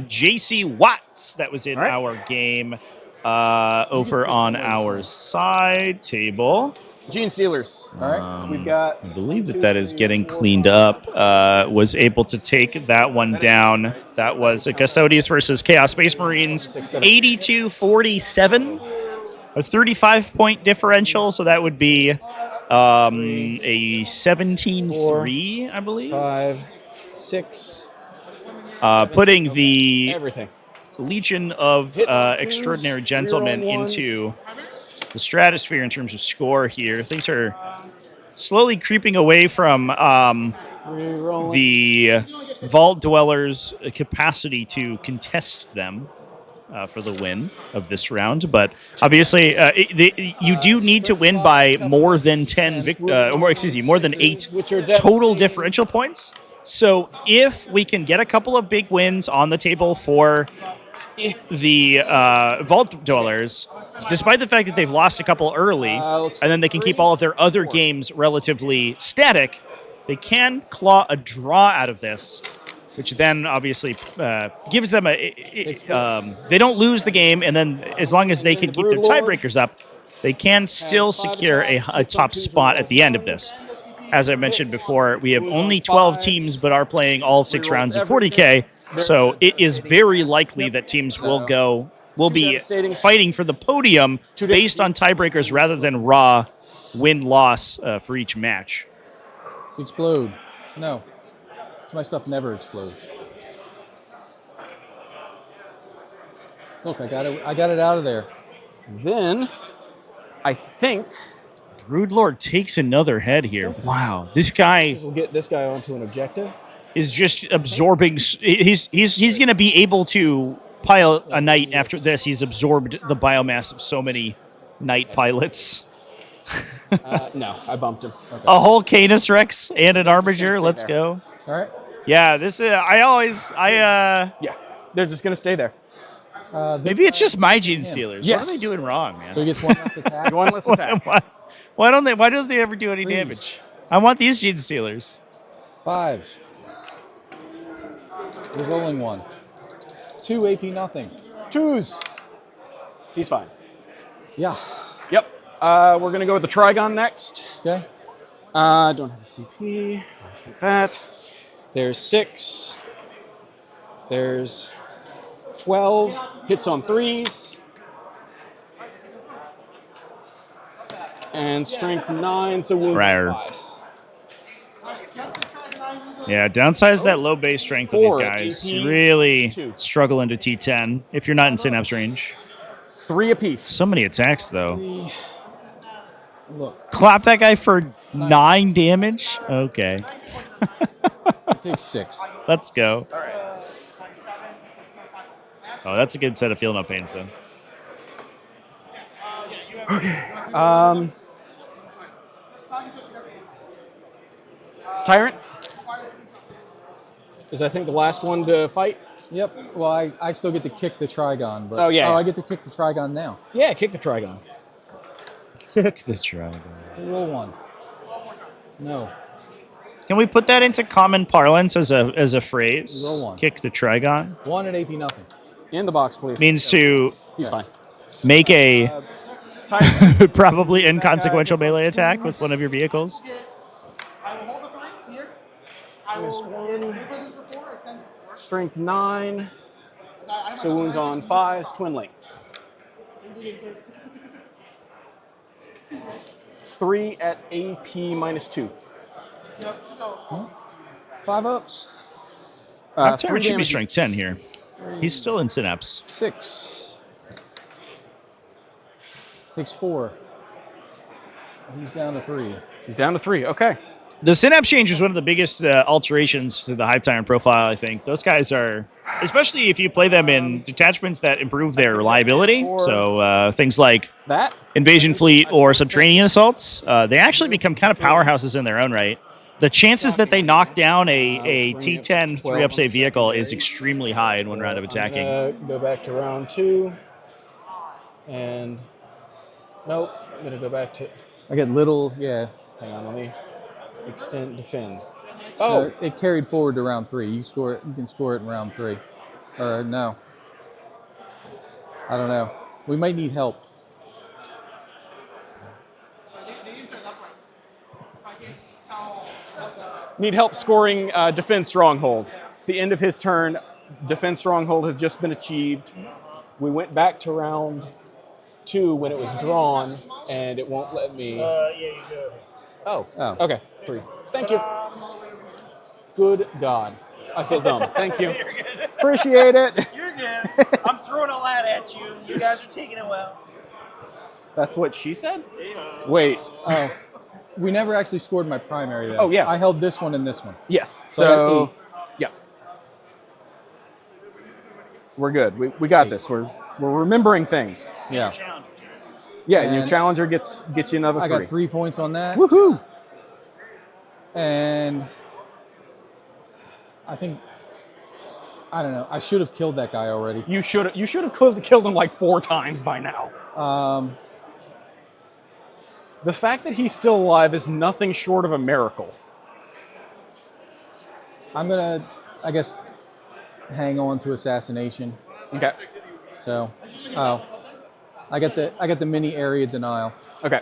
J.C. Watts. That was in our game over on our side table. Gene Stealers. All right. We've got. I believe that is getting cleaned up. Was able to take that one down. That was a Custodians versus Chaos Space Marines. 82-47. A 35-point differential, so that would be a 17-3, I believe. 5, 6. Putting the Everything. Legion of Extraordinary Gentlemen into the stratosphere in terms of score here. Things are slowly creeping away from the Vault Dwellers' capacity to contest them for the win of this round. But obviously, you do need to win by more than 10, more than 8 total differential points. So if we can get a couple of big wins on the table for the Vault Dwellers, despite the fact that they've lost a couple early, and then they can keep all of their other games relatively static, they can claw a draw out of this, which then obviously gives them they don't lose the game, and then as long as they can keep their tiebreakers up, they can still secure a top spot at the end of this. As I mentioned before, we have only 12 teams, but are playing all 6 rounds of 40k. So it is very likely that teams will be fighting for the podium based on tiebreakers rather than raw win-loss for each match. Explode. No. My stuff never explodes. Look, I got it out of there. Then, I think Broodlord takes another head here. Wow, this guy we'll get this guy onto an objective. Is just absorbing. He's going to be able to pile a knight after this. He's absorbed the biomass of so many knight pilots. No, I bumped him. Okay. A whole Canis Rex and an Armiger. Let's go. All right. Yeah, this is. Yeah, they're just gonna stay there. Maybe it's just my Gene Stealers. Yes. What are they doing wrong, man? So he gets one less attack. One less attack. Why don't they ever do any damage? I want these Gene Stealers. 5s. We're rolling 1. 2 AP nothing. 2s. He's fine. Yeah. Yep. We're gonna go with the Trigon next. Okay. Don't have a CP. Let's make that. There's 6. There's 12. Hits on 3s. And strength 9, so wounds on 5s. Yeah, downsize that low base strength of these guys. AP, really 2. struggle into T10 if you're not in Synapse range. 3 apiece. So many attacks, though. 3. Look. Clap that guy for 9 damage? Okay. Take 6. Let's go. Oh, that's a good set of Feel No Pains, though. Okay. Tyrant is, I think, the last one to fight. Yep. Well, I still get to kick the Trigon, but I get to kick the Trigon now. Yeah, kick the Trigon. Kick the Trigon. Roll 1. No. Can we put that into common parlance as a phrase? Roll 1. Kick the Trigon. 1 and AP nothing. In the box, please. Means to He's fine. make a Type. probably inconsequential melee attack with one of your vehicles. I will hold the 3 here. I Missed will 1. reposition the 4, extend 4. Strength 9. So wounds on 5s, twin length. 3 at AP -2. Yep, should go. 5 ups. Tyrant 3 should be damage strength each. 10 here. He's still in Synapse. 6. Takes 4. He's down to 3. He's down to 3. Okay. The Synapse change is one of the biggest alterations to the Hive Tyrant profile, I think. Those guys are, especially if you play them in detachments that improve their reliability, so things like that Invasion Fleet or Subterranean Assaults, they actually become kind of powerhouses in their own right. The chances that they knock down a T10 3-up save vehicle is extremely high in one round of attacking. Go back to round 2. And nope, I'm going to go back to... I get little, yeah. Hang on, let me extend, defend. Oh, it carried forward to round 3. You score it. You can score it in round 3. Or no. I don't know. We might need help. Need help scoring Defense Stronghold. It's the end of his turn. Defense Stronghold has just been achieved. We went back to round 2 when it was drawn, and it won't let me... Yeah, you do. Oh, okay. 3. Thank you. Good God. I feel dumb. Thank you. Appreciate it. You're good. I'm throwing a lot at you. You guys are taking it well. That's what she said? Wait. Oh, we never actually scored my primary though. Oh, yeah. I held this one and this one. Yes. So, yeah. We're good. We got this. We're remembering things. Yeah. Yeah, and your challenger gets you another 3. I got 3 points on that. Woohoo! And I think, I don't know, I should have killed that guy already. You should have killed him like 4 times by now. The fact that he's still alive is nothing short of a miracle. I'm gonna, I guess, hang on to assassination. Okay. So, I got the mini area denial. Okay.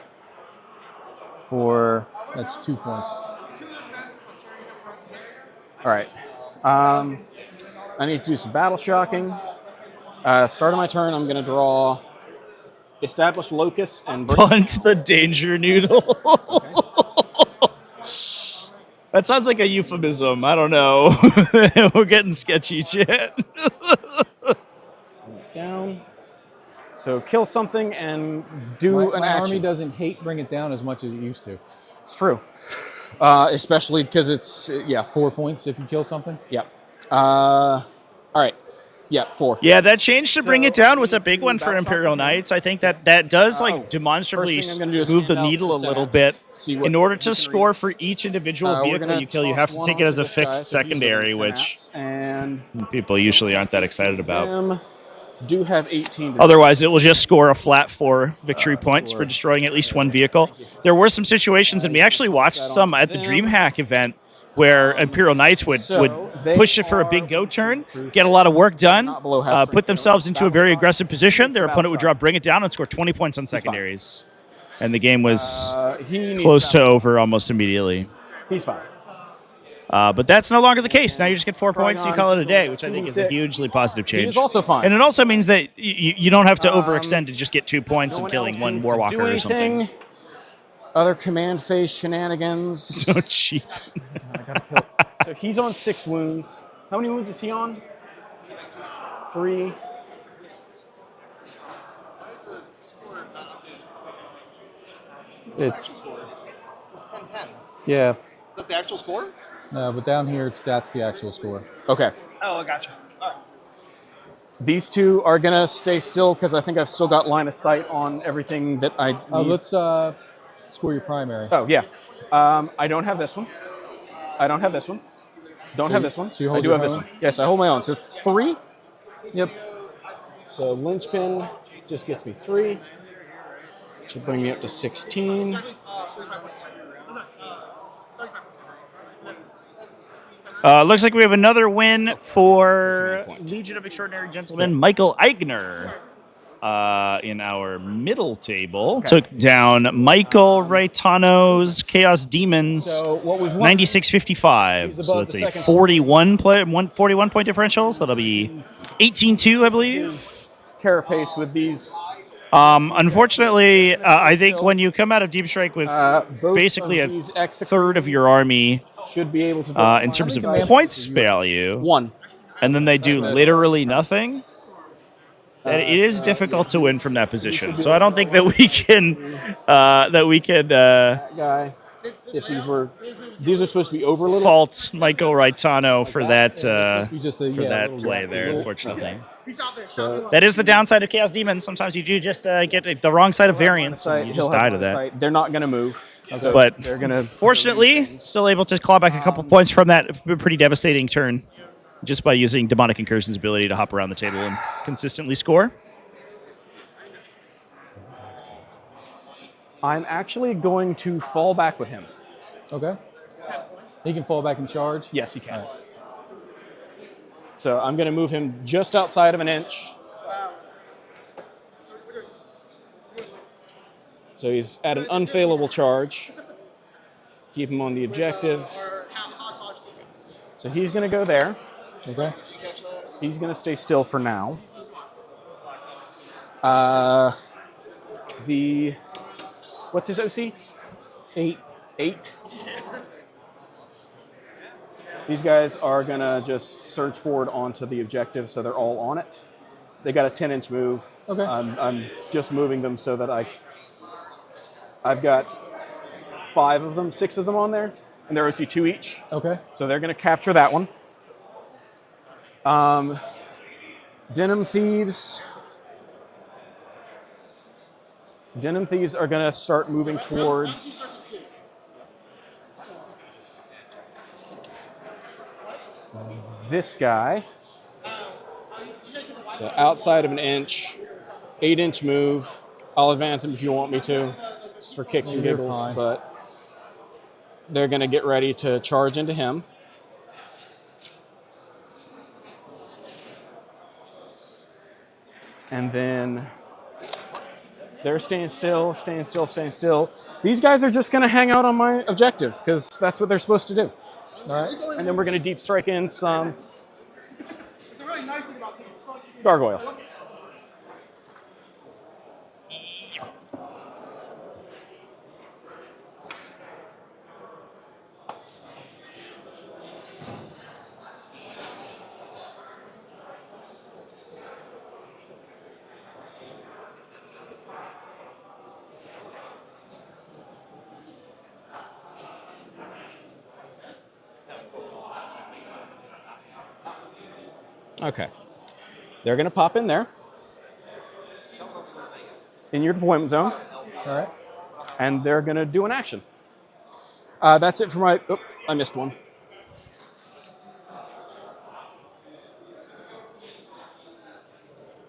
That's 2 points. All right. I need to do some battle shocking. Start of my turn, I'm going to draw Establish Locus and Punt the Danger Noodle. That sounds like a euphemism. I don't know. We're getting sketchy shit. Down. So kill something and do an my action. army doesn't hate bring it down as much as it used to. It's true. Especially because it's, 4 points if you kill something. Yeah. All right. Yeah, 4. Yeah, that change to bring it down was a big one for Imperial Knights. I think that does demonstrably move the needle a little bit. In order to score for each individual vehicle you kill, you have to take it as a fixed secondary, which people usually aren't that excited about. Do have 18. Otherwise, it will just score a flat 4 victory points for destroying at least one vehicle. There were some situations, and we actually watched some at the DreamHack event, where Imperial Knights would push it for a big go turn, get a lot of work done, put themselves into a very aggressive position. Their opponent would draw, bring it down, and score 20 points on secondaries. And the game was close to over almost immediately. He's fine. But that's no longer the case. Now you just get 4 points and you call it a day, which I think is a hugely positive change. He's also fine. And it also means that you don't have to overextend to just get 2 points and killing one Warwalker or something. Other command phase shenanigans. So cheap. So he's on 6 wounds. How many wounds is he on? 3. It's Is yeah. that the actual score? No, but down here that's the actual score. Okay. Oh, I gotcha. All right. These 2 are gonna stay still because I think I've still got line of sight on everything that I need. Let's score your primary. Oh yeah. I don't have this one. I don't have this one. Don't have this one. So you I hold do your have this own? one. Yes, I hold my own. So 3. Yep. So linchpin just gets me 3. Which will bring me up to 16. Looks like we have another win for Legion of Extraordinary Gentlemen, Michael Eigner. In our middle table, took down Michael Raitano's Chaos Demons, So what we've 96-55. So that's a 41 point differential. So that'll be 18-2, I believe. His carapace with these. Unfortunately, I think when you come out of Deep Strike with basically a third of your army, should be able to in terms of points value, 1, and then they do literally nothing. That it is difficult to win from that position, so I don't think that we can. That guy. If these are supposed to be over a little. Fault Michael Raitano for that play there. little. Unfortunately, So that is the downside of Chaos Demons. Sometimes you do just get the wrong side of variance, and you just die to that. They're not going to move. So But they're going to. fortunately, still able to claw back a couple points from that pretty devastating turn, just by using Demonic Incursion's ability to hop around the table and consistently score. I'm actually going to fall back with him. Okay. He can fall back and charge? Yes, he can. So I'm going to move him just outside of an inch. So he's at an unfailable charge. Keep him on the objective. So he's going to go there. Okay. He's going to stay still for now. What's his OC? 8. These guys are going to just surge forward onto the objective, so they're all on it. They got a 10-inch move. Okay. I'm just moving them so that I've got 6 of them on there, and they're OC 2 each. Okay. So they're going to capture that one. Denim Thieves. Denim Thieves are going to start moving towards this guy. So outside of an inch, 8-inch move. I'll advance him if you want me to, just for kicks and giggles, but they're going to get ready to charge into him. And then they're staying still. These guys are just going to hang out on my objective because that's what they're supposed to do. All right. And then we're going to deep strike in some gargoyles. Okay. They're going to pop in there. In your deployment zone. All right. And they're going to do an action. That's it for my... Oh, I missed one.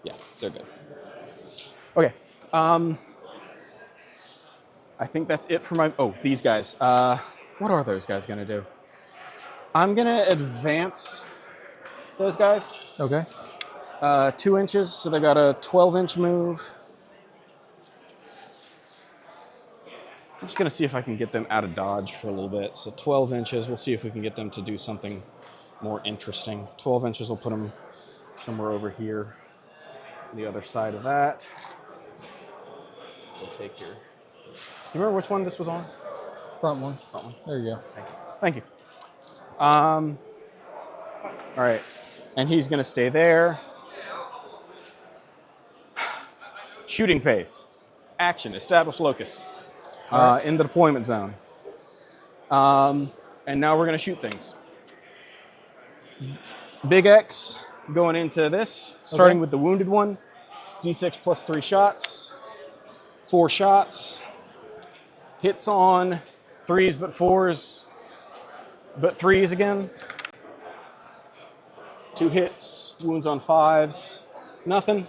Yeah, they're good. Okay. I think that's it for my... Oh, these guys. What are those guys going to do? I'm going to advance those guys. Okay. 2 inches, so they got a 12-inch move. I'm just going to see if I can get them out of dodge for a little bit. So 12 inches, we'll see if we can get them to do something more interesting. 12 inches, we'll put them somewhere over here, the other side of that. We'll take your... You remember which one this was on? Front one. Front one. There you go. Thank you. All right. And he's going to stay there. Shooting phase. Action. Establish locus. In the deployment zone. And now we're going to shoot things. Big X going into this, starting with the wounded one. D6 plus 3 shots. 4 shots. Hits on 3s but 4s, but 3s again. 2 hits, wounds on 5s, nothing.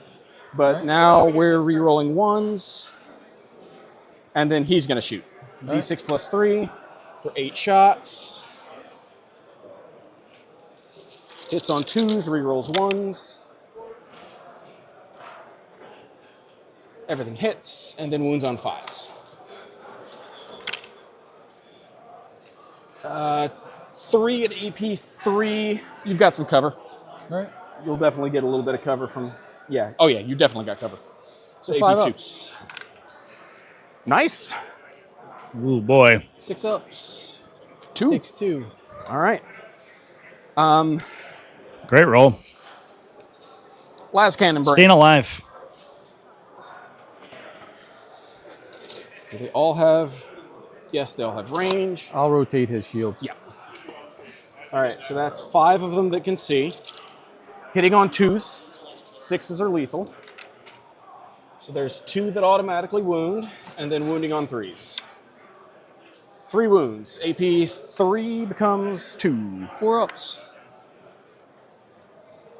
But now we're re-rolling 1s. And then he's going to shoot. D6 plus 3 for 8 shots. Hits on 2s, rerolls 1s. Everything hits, and then wounds on 5s. 3 at AP 3. You've got some cover. All right. You'll definitely get a little bit of cover from. Yeah. Oh yeah, you definitely got cover. So Five AP 2. ups. Nice. Ooh boy. 6 ups. 2. Takes 2. All right. Great roll. Last cannon break. Staying alive. Do they all have? Yes, they all have range. I'll rotate his shields. Yeah. All right, so that's 5 of them that can see. Hitting on 2s. 6s are lethal. So there's 2 that automatically wound, and then wounding on 3s. 3 wounds. AP 3 becomes 2. 4 ups.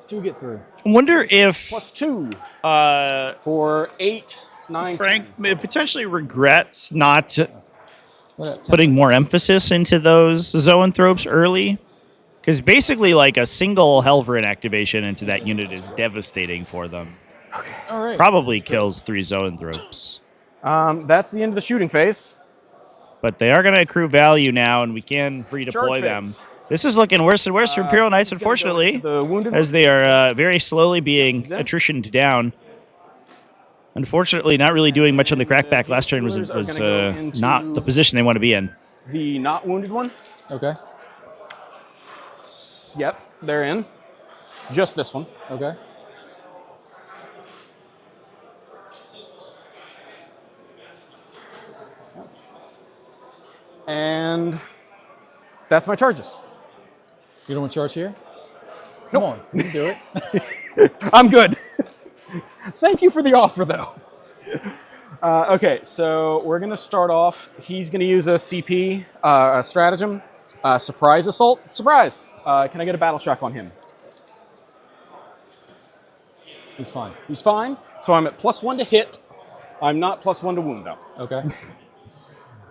2 get through. I wonder if Plus 2 for 8, 9, Frank 10. potentially regrets not What, putting more emphasis into those zoanthropes early. Because basically, like, a single Helverin activation into that unit is devastating for them. all right. Probably kills 3 zoanthropes. That's the end of the shooting phase. But they are going to accrue value now, and we can redeploy Charge them. phase. This is looking worse and worse for Imperial Knights, He's gonna go unfortunately, into the wounded as they are very slowly being in. attritioned down. Unfortunately, not really doing much on the crackback. Last turn was Healers are gonna go into not the position they want to be in. the not wounded one. Okay. Yep, they're in. Just this one. Okay. And that's my charges. You don't want to charge here? Come on, you can do it. I'm good. Thank you for the offer, though. Okay, so we're going to start off. He's going to use a CP, a stratagem, surprise assault. Surprise! Can I get a battle shock on him? He's fine. He's fine. So I'm at +1 to hit. I'm not +1 to wound, though. Okay.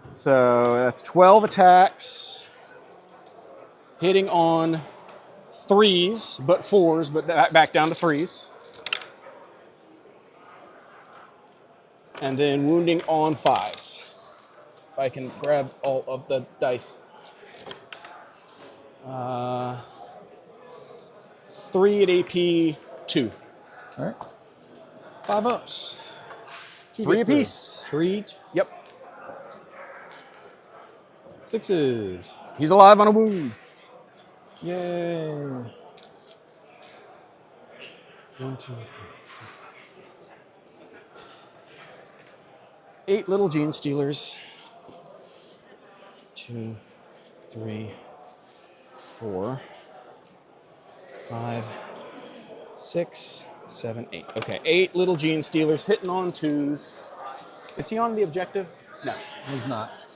So that's 12 attacks. Hitting on 3s, but 4s, but back down to 3s. And then wounding on 5s. If I can grab all of the dice. 3 at AP 2. All right. 5 ups. 3 apiece. 3 each. Yep. 6s. He's alive on a wound. Yay. 1, 2, 3, 4, 5, 6, 7, 8. 8 little gene stealers. 2, 3, 4, 5, 6, 7, 8. Okay, 8 little gene stealers hitting on 2s. Is he on the objective? No. He's not.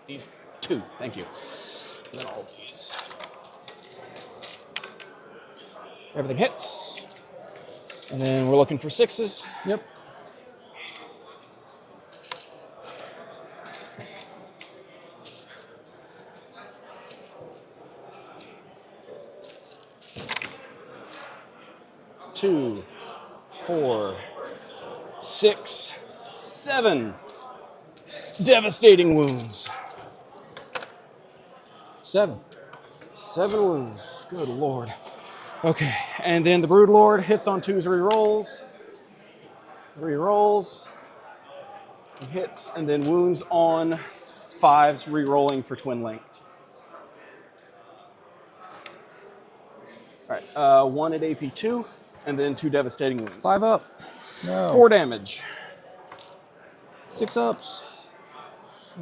These 2, thank you. And then all these. Everything hits. And then we're looking for 6s. Yep. Two, 4, 6, 7. Devastating wounds. 7. 7 wounds. Good lord. Okay, and then the Brood Lord hits on 2s, rerolls. Rerolls. Hits, and then wounds on 5s, rerolling for twin linked. All right, 1 at AP 2, and then 2 devastating wounds. 5 up. No. 4 damage. 6 ups.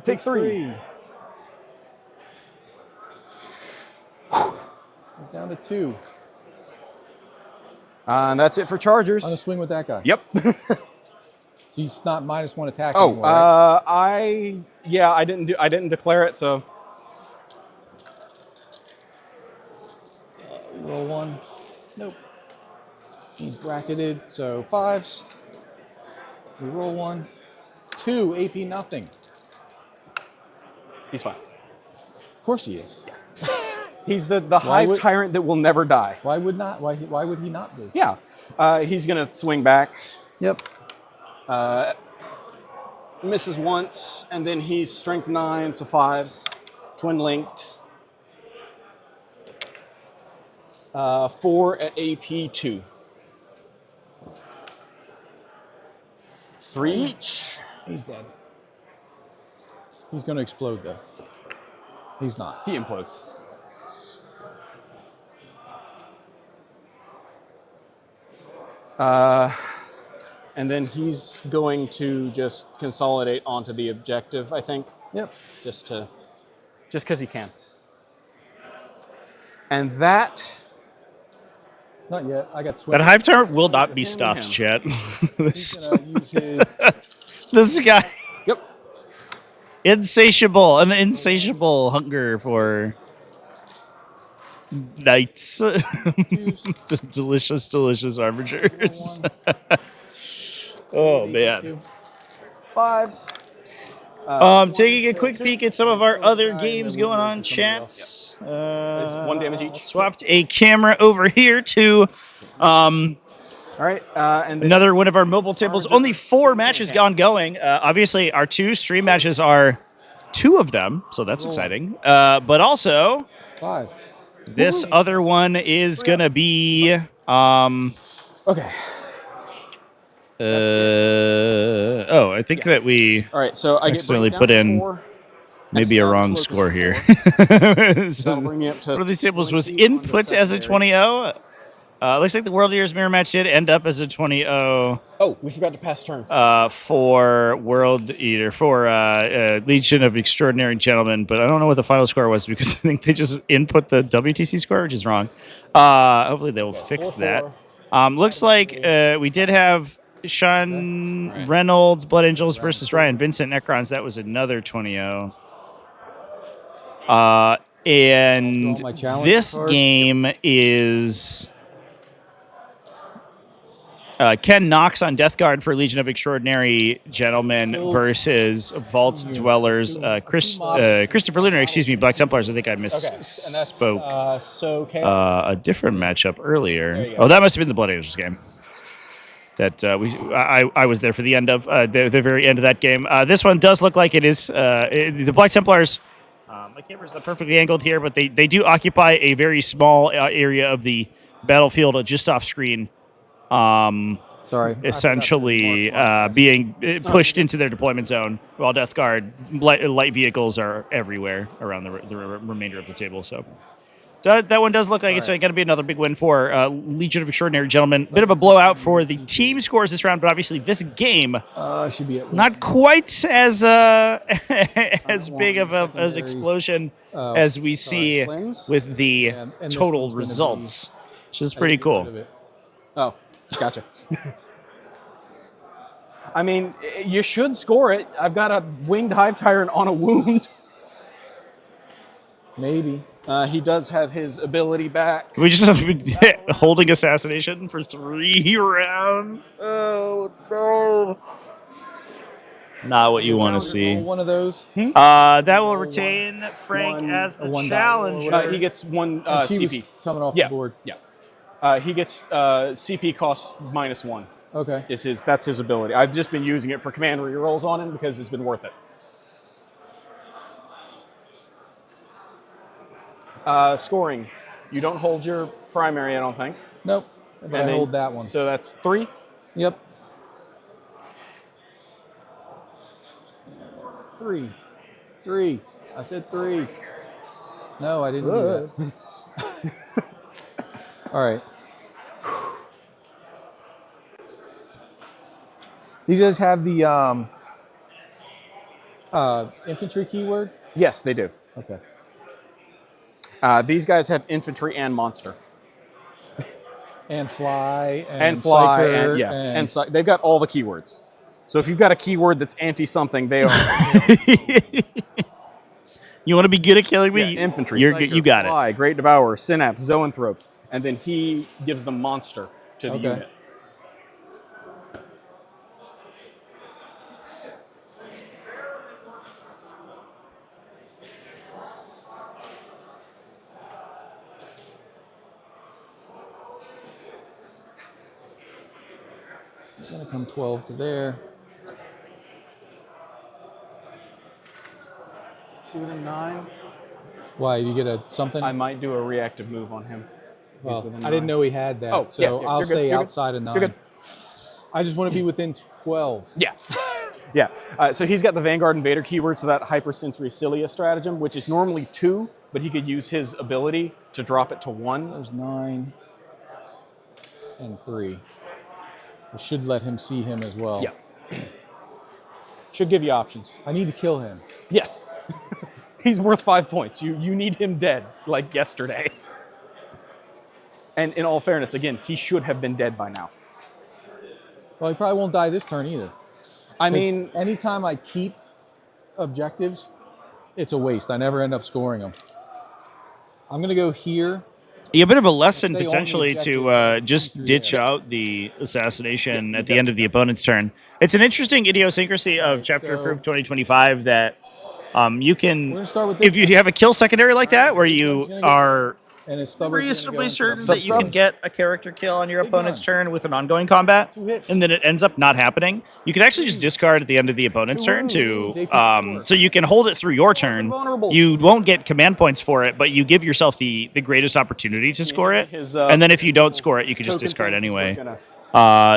Takes 3. He's down to 2. And that's it for chargers. On a swing with that guy. Yep. So he's not -1 attack Oh, anymore, right? I didn't declare it, so Roll 1. Nope. He's bracketed, so 5s. We roll 1. 2, AP nothing. He's fine. Of course he is. He's the hive tyrant that will never die. Why would not? Why would he not be? Yeah. He's going to swing back. Yep. Misses once, and then he's strength 9, so 5s. Twin linked. 4 at AP 2. 3 each. He's dead. He's going to explode, though. He's not. He implodes. And then he's going to just consolidate onto the objective, I think. Yep. Just because he can. And that... Not yet. I got swept. That hive tyrant will not be stopped, chat. He's going to use his... This guy. Yep. An insatiable hunger for knights. delicious, delicious arbiters. Oh, man. 5s. Taking a quick peek at some of our other games going on, chat. 1 damage each. Swapped a camera over here to all right, and another one of our mobile tables. Only 4 matches ongoing. Obviously, our 2 stream matches are 2 of them, so that's exciting. But also, 5. This other one is gonna be okay. I think that we all right. So I accidentally put in maybe a wrong score here. So bring me up to one of these tables was input as a 20-0. Looks like the World Eaters Mirror Match did end up as a 20-0. Oh, we forgot to pass turn. For World Eater, for Legion of Extraordinary Gentlemen, but I don't know what the final score was because I think they just input the WTC score, which is wrong. Hopefully they will fix that. Looks like we did have Sean Reynolds, Blood Angels versus Ryan Vincent Necrons. That was another 20-0. And this game is Ken Knox on Death Guard for Legion of Extraordinary Gentlemen versus Vault Dwellers. Christopher Lunar, excuse me, Black Templars. I think I misspoke. A different matchup earlier. Oh, that must have been the Blood Angels game. That I was there for the end of the very end of that game. This one does look like it is the Black Templars. My camera's not perfectly angled here, but they do occupy a very small area of the battlefield just off screen. Essentially being pushed into their deployment zone, while Death Guard light vehicles are everywhere around the remainder of the table. So that one does look like it's going to be another big win for Legion of Extraordinary Gentlemen. Bit of a blowout for the team scores this round, but obviously this game should be not quite as as big of an explosion as we see with the total results, which is pretty cool. Oh, gotcha. I mean, you should score it. I've got a winged hive tyrant on a wound. Maybe. He does have his ability back. We just have holding assassination for 3 rounds. Oh no! Not what you want to see. One of those. That will retain Frank as the challenger. He gets 1 she CP. was coming off the board. Yeah. He gets CP cost -1. Okay. That's his ability. I've just been using it for command rerolls on him because it's been worth it. Scoring. You don't hold your primary, I don't think. Nope. But I hold that one. So that's 3? Yep. 3. 3. I said 3. No, I didn't do that. All right. These guys have the infantry keyword? Yes, they do. Okay. These guys have infantry and monster. And fly. And fly. Psyker, And they've got all the keywords. So if you've got a keyword that's anti-something, they are. You want to be good at killing me? Yeah, infantry. You got fly, Great Devourer, Synapse, Zoanthropes. and then he gives the monster to the unit. He's gonna come 12 to there. Is he within 9? Why, you get a something? I might do a reactive move on him. Well, I didn't know he had that, Oh, so yeah, I'll you're good, stay you're good. outside of 9. You're good. I just want to be within 12. Yeah. Yeah. So he's got the Vanguard Invader keyword, so that Hypersensory Cilia stratagem, which is normally 2, but he could use his ability to drop it to 1. There's 9 and 3. We should let him see him as well. Yeah. Should give you options. I need to kill him. Yes. He's worth 5 points. You need him dead, like yesterday. And in all fairness, again, he should have been dead by now. Well, he probably won't die this turn either. I mean, anytime I keep objectives, it's a waste. I never end up scoring them. I'm going to go here. Yeah, a bit of a lesson Stay on the potentially to objective. just ditch out the assassination at the end of the opponent's turn. It's an interesting idiosyncrasy of Chapter Approved 2025 that you can, We're gonna start with this if you have a kill secondary like that, where you are and his stubborn's gonna reasonably go certain into the that you can get a character kill on your Big opponent's gun. turn with an ongoing combat, 2 hits. and then it ends up not happening, you can actually just discard at the end of the opponent's 2 turn to, wounds. JP4. so you can hold it through your turn. Invulnerables. You won't get command points for it, but you give yourself the greatest opportunity to score it. His, And then if you don't score it, you can just token discard thing is anyway. gonna-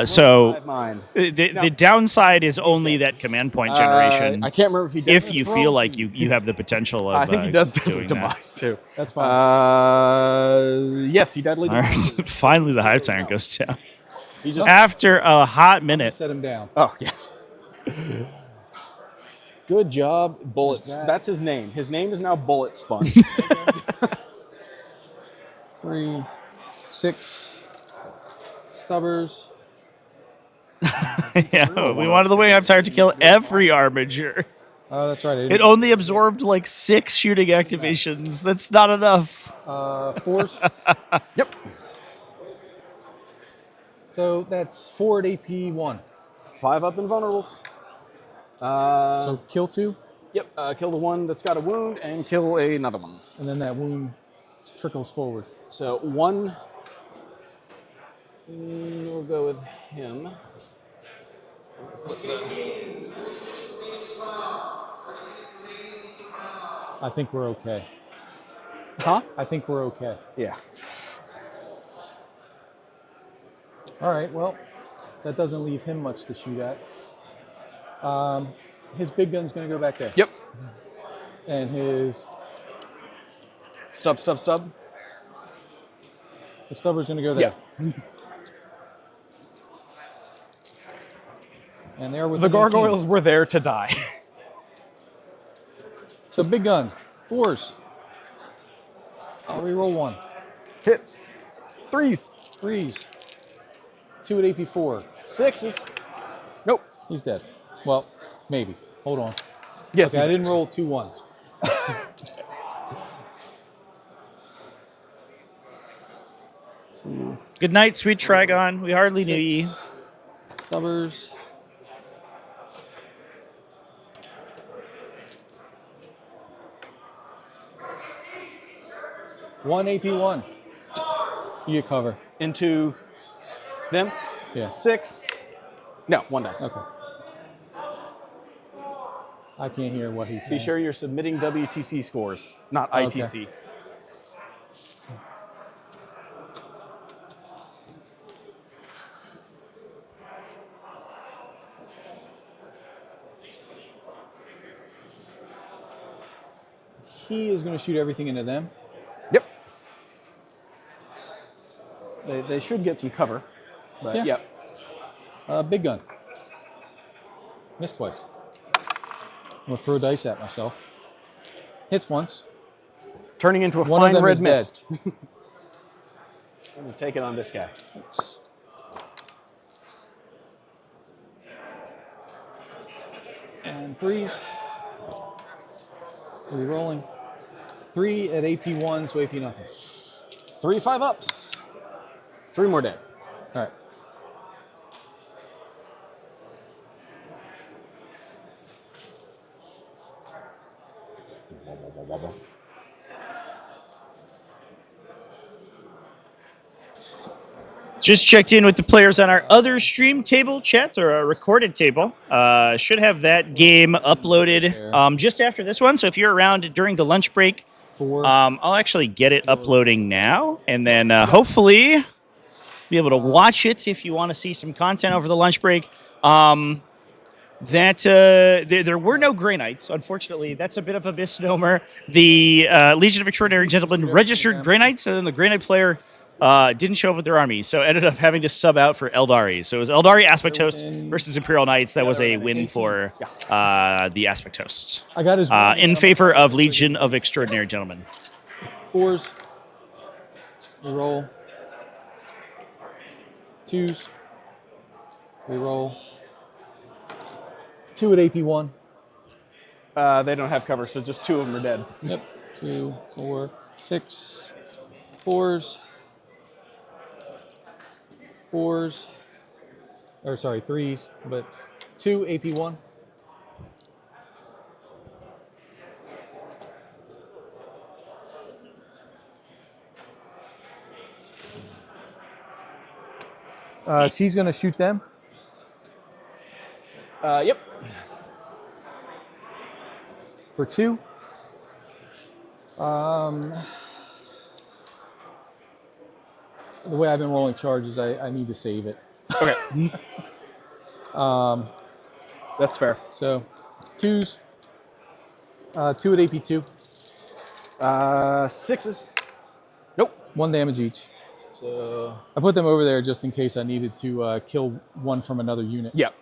So Mind. the downside is only that command point generation. I can't remember if he did. if you feel like you have the potential of I think he does doing that. demise too. That's fine. Yes, he deadly All right. demises. Finally, the Hive Tyrant goes down. He just After a hot minute. Set him down. Oh, yes. Good job, Bullet. There's that. That's his name. His name is now Bullet Sponge. 3, 6. Stubbers. Yeah, we wanted the Wing Hive Tyrant to kill every Armiger. Oh, that's right. It only absorbed like 6 shooting activations. That's not enough. Force. Yep. So that's 4 at AP 1. 5 up invulnerables. So kill 2, Yep. Kill the one that's got a wound and kill another one. and then that wound trickles forward. So 1. We'll go with him. I think we're okay. Huh? I think we're okay. Yeah. All right, well, that doesn't leave him much to shoot at. His big gun's going to go back there. Yep. And his Stub. the stubber's going to go there. Yeah. And there with The gargoyles were there to die. So big gun, 4s. I'll reroll 1. Hits. 3s. 3s. 2 at AP 4. 6s. Nope. He's dead. Well, maybe. Hold on. Yes. Okay, I didn't roll 2 1s. Good night, sweet Trigon. We hardly knew ye. Stubbers. One AP1. You get cover. Into them. Yeah. 6. No, 1 dice. Okay. I can't hear what he's saying. Be sure you're submitting WTC scores, not Okay. ITC. He is going to shoot everything into them. Yep. They should get some cover, but Yeah. yep. Big gun. Missed twice. I'm going to throw dice at myself. Hits once. Turning into a One of fine them red is dead. mist. We'll take it on this guy. And 3s. Re-rolling. 3 at AP1, so AP nothing. 3 5-ups. 3 more dead. All right. Just checked in with the players on our other stream table chat, or a recorded table. Should have that game uploaded just after this one. So if you're around during the lunch break, 4. I'll actually get it uploading now, and then hopefully be able to watch it if you want to see some content over the lunch break. There were no Grey Knights, unfortunately. That's a bit of a misnomer. The Legion of Extraordinary Gentlemen registered Grey Knights, and then the Grey Knight player didn't show up with their army, so ended up having to sub out for Eldari. So it was Eldari Aspectos versus Imperial Knights. That was a win for the Aspectos. I got his in favor of Legion of Extraordinary Gentlemen. 4s. Reroll. 2s. Reroll. 2 at AP1. They don't have cover, so just 2 of them are dead. Yep. 2, 4, 6. 4s. 4s. Or sorry, 3s, but 2 AP1. She's going to shoot them. Yep. For 2. The way I've been rolling charges, I need to save it. Okay. That's fair. So, 2s. 2 at AP2. 6s. Nope. 1 damage each. So I put them over there just in case I needed to kill one from another unit. Yep.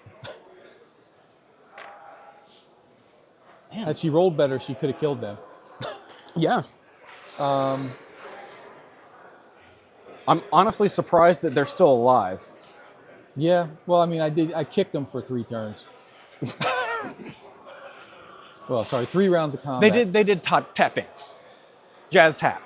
Had she rolled better, she could have killed them. Yeah. I'm honestly surprised that they're still alive. Yeah. Well, I mean, I kicked them for 3 turns. Well, sorry, 3 rounds of combat. They did tap dance. Jazz tap.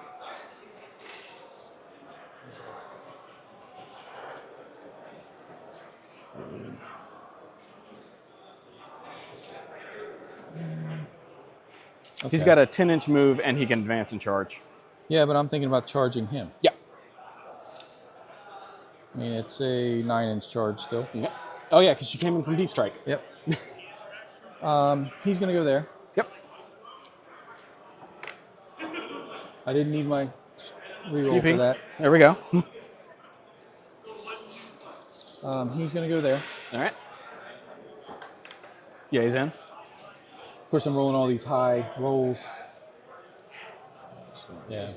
Okay. He's got a 10-inch move, and he can advance and charge. Yeah, but I'm thinking about charging him. Yeah. I mean, it's a 9-inch charge still. Yeah. Oh, yeah, because she came in from Deep Strike. Yep. He's going to go there. Yep. I didn't need my reroll CP. for that. There we go. He's going to go there. All right. Yeah, he's in. Of course, I'm rolling all these high rolls. Yeah.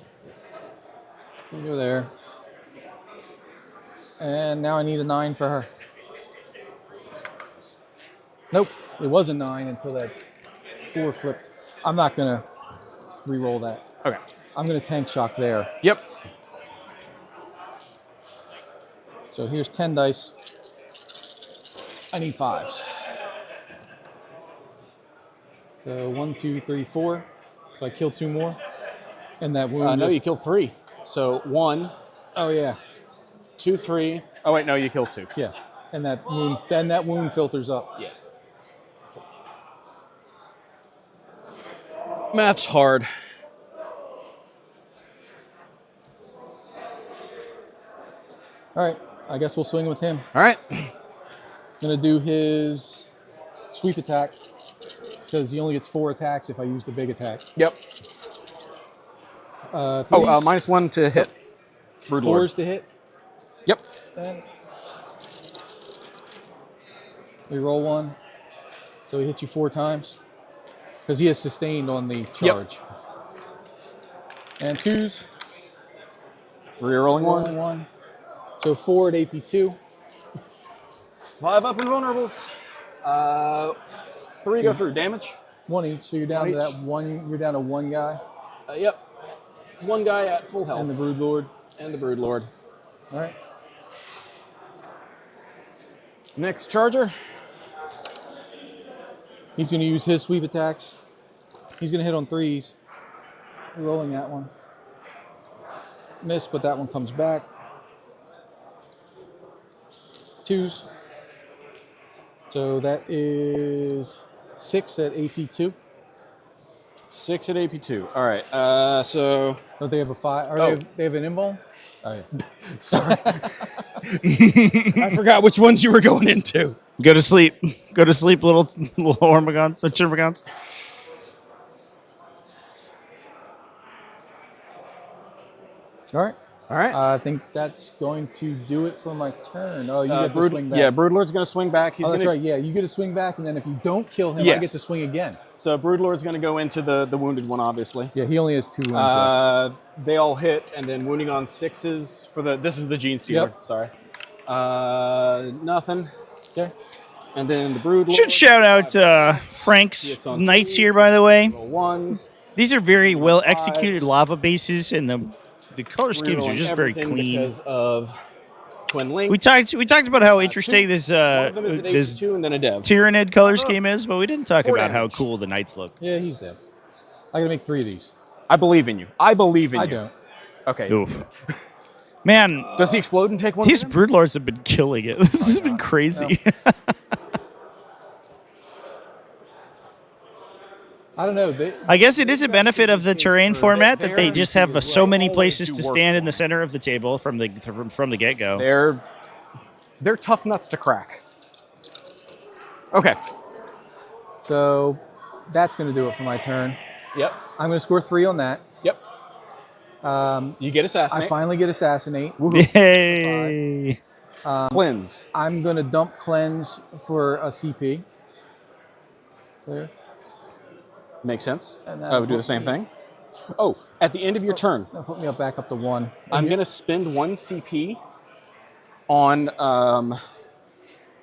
We'll go there. And now I need a 9 for her. Nope, it was a 9 until that 4 flipped. I'm not going to re-roll that. Okay. I'm going to tank shock there. Yep. So here's 10 dice. I need 5s. So 1, 2, 3, 4. So I kill 2 more. And that wound. No, you kill 3. So 1. Oh yeah. 2, 3. Oh wait, no, you kill 2. Yeah. And that wound. Then that wound filters up. Yeah. Math's hard. All right. I guess we'll swing with him. All right. Gonna do his sweep attack because he only gets 4 attacks if I use the big attack. Yep. -1 to hit. Brood Lord. 4s to hit. Yep. Then we roll 1, so he hits you 4 times because he has sustained on the charge. Yep. And 2s. Rerolling 1. 1. So 4 at AP2. 5 up invulnerables. 3 go through damage. 1 each. So you're down to that 1. You're down to 1 guy. Yep. 1 guy at full health. And the Brood Lord. And the Brood Lord. All right. Next charger. He's going to use his sweep attacks. He's going to hit on 3s. Rolling that one. Miss, but that one comes back. 2s. So that is 6 at AP2. 6 at AP2. All right. So. Don't they have a 5? Or they have an invuln? Oh, yeah. Sorry. I forgot which ones you were going into. Go to sleep. Go to sleep, little Ormagons, the Chimagons. All right. All right. I think that's going to do it for my turn. Oh, you get to swing back. Yeah, Broodlord's going to swing back. That's right. Yeah, you get to swing back, and then if you don't kill him, I get to swing again. So Broodlord's going to go into the wounded one, obviously. Yeah, he only has 2 wounds. They all hit, and then wounding on 6s for the. This is the Gene Stealer. Yep. Sorry. Nothing. Okay. And then the Broodlord. Should shout out Frank's Knights here, by the way. Ones. These are very well executed lava bases, and the color schemes are just very clean. Because of Twin Link. We talked about how interesting this One of them is an this AP2 and then a Dev. Tyranid color scheme is, but we didn't talk 4 about how damage. cool the Knights look. Yeah, he's dead. I got to make 3 of these. I believe in you. I believe in you. I don't. Okay. Oof. Man, does he explode and take one? These Broodlords have been killing it. This has been crazy. Yeah. I don't know. I guess it is a benefit of the terrain format that they just have so many places to stand in the center of the table from the get-go. They're tough nuts to crack. Okay. So that's going to do it for my turn. Yep. I'm going to score 3 on that. Yep. You get Assassinate. I finally get Assassinate. Yay! Cleanse. I'm going to dump Cleanse for a CP. Clear. Makes sense. And I would do the same thing. Oh, at the end of your turn. That'll put me back up to 1. I'm going to spend 1 CP on...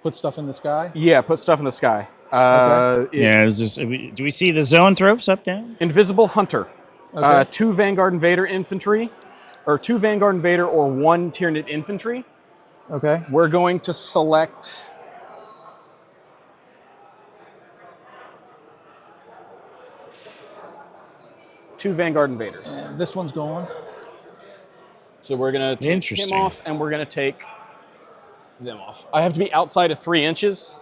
put stuff in the sky? Yeah, put stuff in the sky. Okay. Yeah, it's just, do we see the Zoanthropes up down? Invisible Hunter. Okay. 2 Vanguard Invader infantry, or 2 Vanguard Invader or 1 Tyranid infantry. Okay. We're going to select... two Vanguard Invaders. This one's gone. So we're going to take him off, and we're going to take them off. I have to be outside of 3 inches.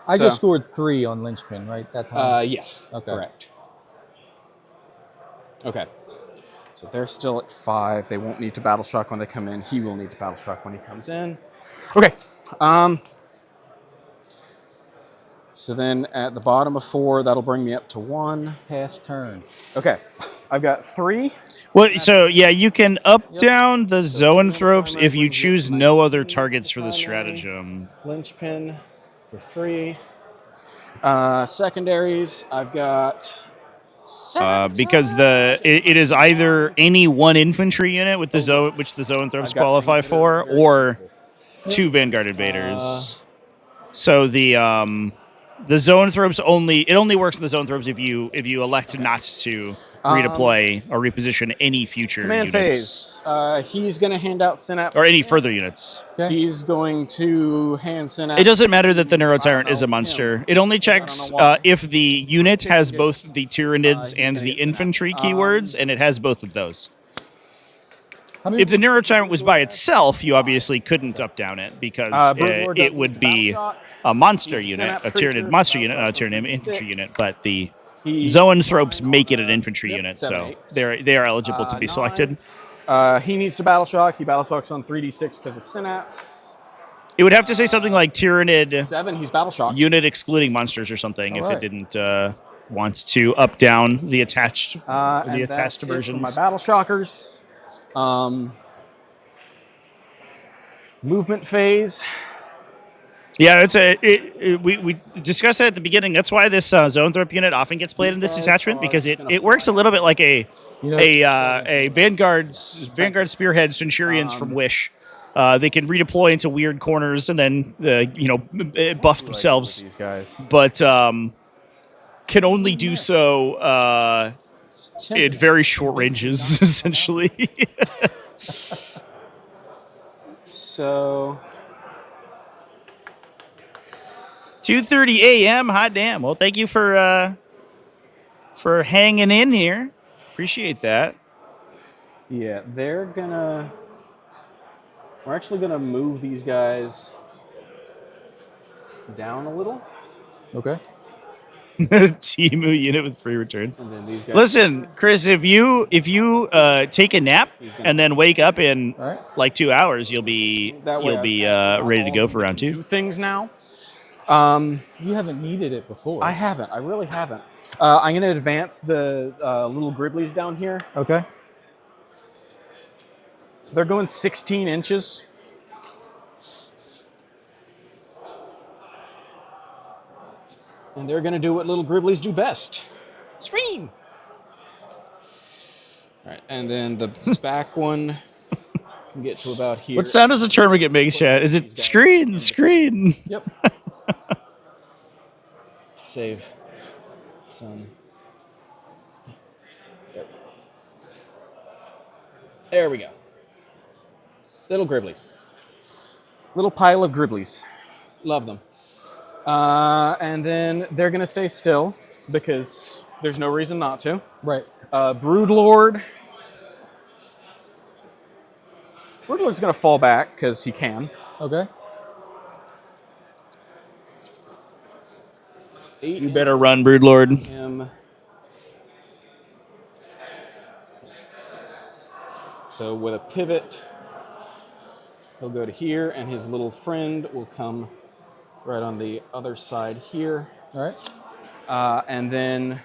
I just scored 3 on Linchpin, right? That time? Yes. Okay. Correct. Okay. So they're still at 5. They won't need to Battle Shock when they come in. He will need to Battle Shock when he comes in. Okay. So then at the bottom of 4, that'll bring me up to 1. Pass turn. Okay. I've got 3. Well, so yeah, you can up down the Zoanthropes if you choose no other targets for the stratagem. Linchpin for 3. Secondaries, I've got... because it is either any 1 infantry unit with the which the Zoanthropes qualify for, or 2 Vanguard Invaders. So the Zoanthropes only works in the Zoanthropes if you elect not to redeploy or reposition any future command units. Phase. He's going to hand out Synapse. Or any further units. Okay. He's going to hand Synapse. It doesn't matter that the Neurotyrant is a monster. It only checks if the unit has both the Tyranids and the infantry keywords, and it has both of those. If the Neurotyrant was by itself, you obviously couldn't up down it because it would be a monster unit, a Tyranid monster unit, not a Tyranid infantry unit. But the Zoanthropes make it an infantry unit, so they are eligible to be selected. He needs to Battle Shock. He Battle Shocks on 3d6 because of Synapse. It would have to say something like Tyranid 7. He's Battle Shocked. Unit excluding monsters or something if it didn't want to up down the attached versions. My Battle Shockers. Movement phase. Yeah, we discussed that at the beginning. That's why this Zoanthrope unit often gets played in this detachment because it works a little bit like a Vanguard Spearhead Centurions from Wish. They can redeploy into weird corners and then buff themselves. These guys, but can only do so at very short ranges, essentially. So 2:30 a.m. Hot damn. Well, thank you for hanging in here. Appreciate that. Yeah, we're actually gonna move these guys down a little. Okay. Timu unit with free returns. And then these guys. Listen, Chris, if you take a nap and then wake up in like 2 hours, you'll be ready to go for round 2. Things now. You haven't needed it before. I haven't. I really haven't. I'm going to advance the little Griblies down here. Okay. So they're going 16 inches. And they're going to do what little Griblies do best. Scream! All right, and then the back one can get to about here. What sound does the tournament make, chat? Is it screen? Screen. Yep. To save some. There we go. Little Griblies. Little pile of Griblies. Love them. And then they're going to stay still because there's no reason not to. Right. Broodlord. Broodlord's going to fall back because he can. Okay. You better run, Broodlord. Him. So with a pivot, he'll go to here, and his little friend will come right on the other side here. All right. And then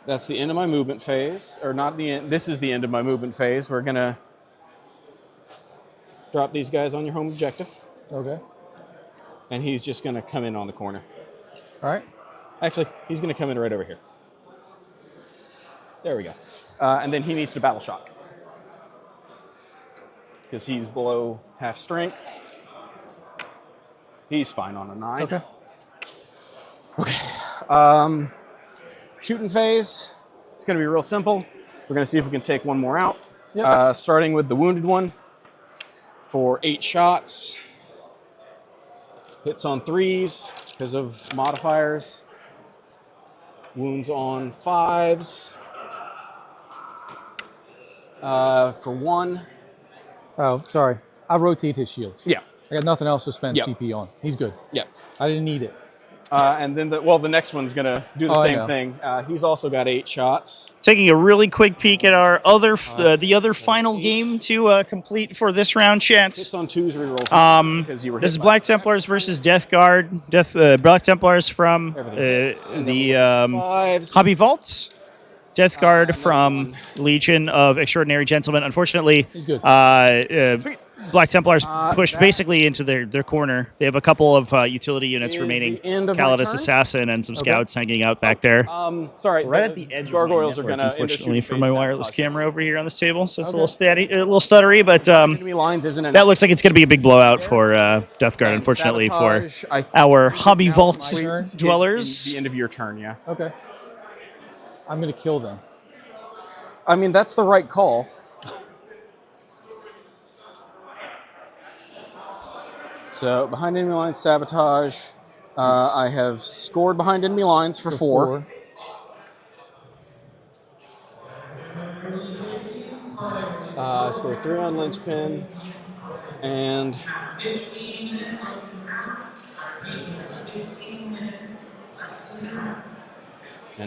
that's the end of my movement phase, or not the end. This is the end of my movement phase. We're gonna drop these guys on your home objective. Okay. And he's just gonna come in on the corner. All right. Actually, he's gonna come in right over here. There we go. And then he needs to battle shock, because he's below half strength. He's fine on a 9. Okay. Okay. Shooting phase. It's going to be real simple. We're going to see if we can take one more out. Yep. Starting with the wounded one for 8 shots. Hits on 3s because of modifiers. Wounds on 5s. For 1. Oh, sorry. I rotate his shields. Yeah. I got nothing else to spend Yep. CP on. He's good. Yeah. I didn't need it. And then the next one's gonna do the same thing. He's also got 8 shots. Taking a really quick peek at our other the other final game to complete for this round, chance. Hits on 2s rerolls. Because you were This is hit by Black Templars versus Death Guard. Black Templars from the Hobby Vaults. Death Guard from Legion of Extraordinary Gentlemen. Unfortunately, He's good. Black Templars pushed basically into their corner. They have a couple of utility units remaining. Calidus Assassin and some scouts hanging out back there. Sorry, right at the edge. Gargoyles are going to unfortunately for my wireless camera over here on this table, so it's a little stuttery, but enemy lines isn't enough. that looks like it's going to be a big blowout for Death Guard. Unfortunately for our Hobby Vault dwellers. The end of your turn, yeah. Okay. I'm going to kill them. I mean, that's the right call. So behind enemy lines, sabotage. I have scored behind enemy lines for 4. I scored 3 on linchpin, and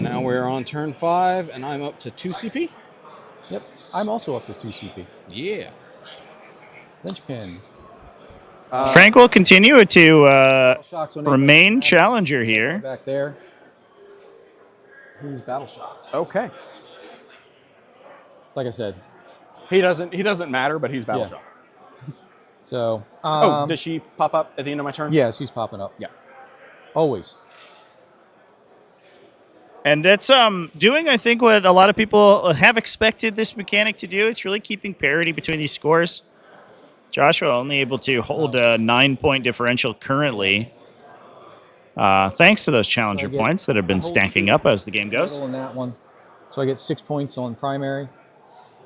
now we're on turn 5, and I'm up to 2 CP. Yep. I'm also up to 2 CP. Yeah. Linchpin. Frank will continue to remain challenger here. Back there. He's battle shocked. Okay. Like I said. He doesn't matter, but he's battle shocked. So. Does she pop up at the end of my turn? Yeah, she's popping up. Yeah. Always. And that's doing, I think, what a lot of people have expected this mechanic to do. It's really keeping parity between these scores. Joshua only able to hold a 9-point differential currently, thanks to those challenger points that have been stacking up as the game goes. In that one. So I get 6 points on primary.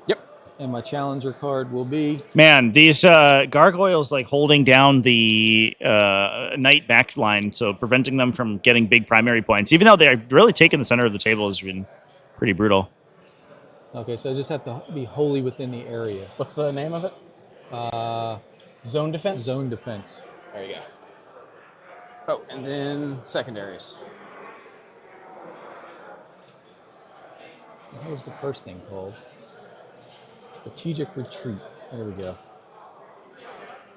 Yep. And my challenger card will be... Man, these gargoyles like holding down the knight back line, so preventing them from getting big primary points, even though they're really taking the center of the table has been pretty brutal. Okay, so I just have to be wholly within the area. What's the name of it? Zone defense? Zone defense. There you go. Oh, and then secondaries. What was the first thing called? Strategic retreat. There we go.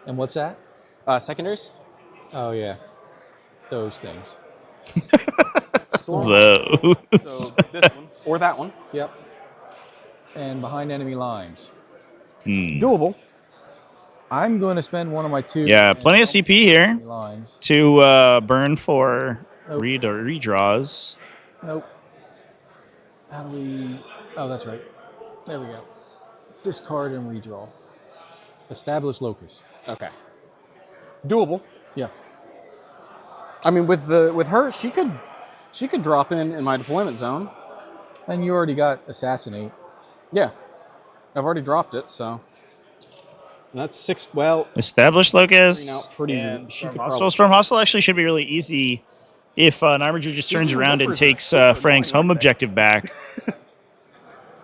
And what's that? Secondaries? Oh, yeah. Those things. Those. So this one, or that one. Yep. And behind enemy lines. Doable. I'm going to spend one of my 2. Yeah, plenty of CP here Lines. to burn for redraws. Nope. How do we... Oh, that's right. There we go. Discard and redraw. Establish locus. Okay. Doable. Yeah. I mean, with her, she could drop in my deployment zone. And you already got assassinate. Yeah. I've already dropped it, so. And that's 6. Well, Established locus. Pretty. She could Storm Hostile actually should be really easy if an armiger just turns around and takes Frank's home objective back.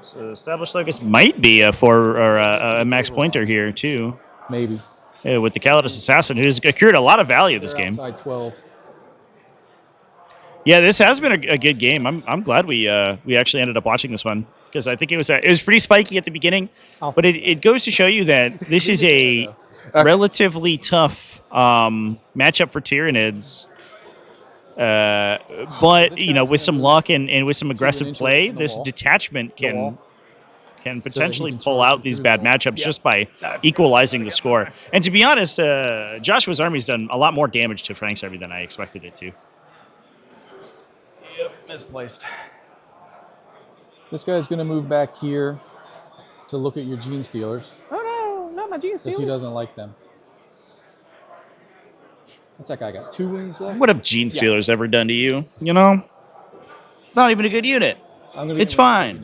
So established locus might be a a max pointer here too. Maybe. Yeah, with the Calidus Assassin, who's accrued a lot of value this game. Outside 12. Yeah, this has been a good game. I'm glad we actually ended up watching this one because I think it was pretty spiky at the beginning, but it goes to show you that this is a relatively tough matchup for Tyranids. But you know, with some luck and with some aggressive play, this detachment can potentially pull out these bad matchups just by equalizing the score. And to be honest, Joshua's army's done a lot more damage to Frank's army than I expected it to. Yep, misplaced. This guy's going to move back here to look at your gene stealers. Oh no, not my gene stealers. Because he doesn't like them. What's that guy got? 2 wounds left? What have Gene Stealers ever done to you? You know? It's not even a good unit. It's fine.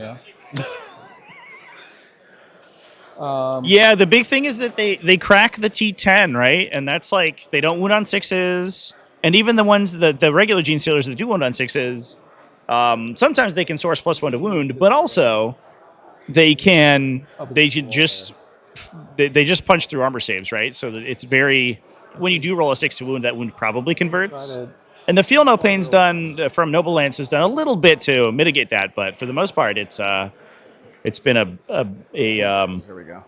Yeah, the big thing is that they crack the T10, right? And that's like, they don't wound on 6s. And even the ones, the regular Gene Stealers that do wound on 6s, sometimes they can source +1 to wound, but also they just punch through armor saves, right? So that it's very... When you do roll a 6 to wound, that wound probably converts. And the Feel No Pain's done from Noble Lance has done a little bit to mitigate that, but for the most part, it's been here we go.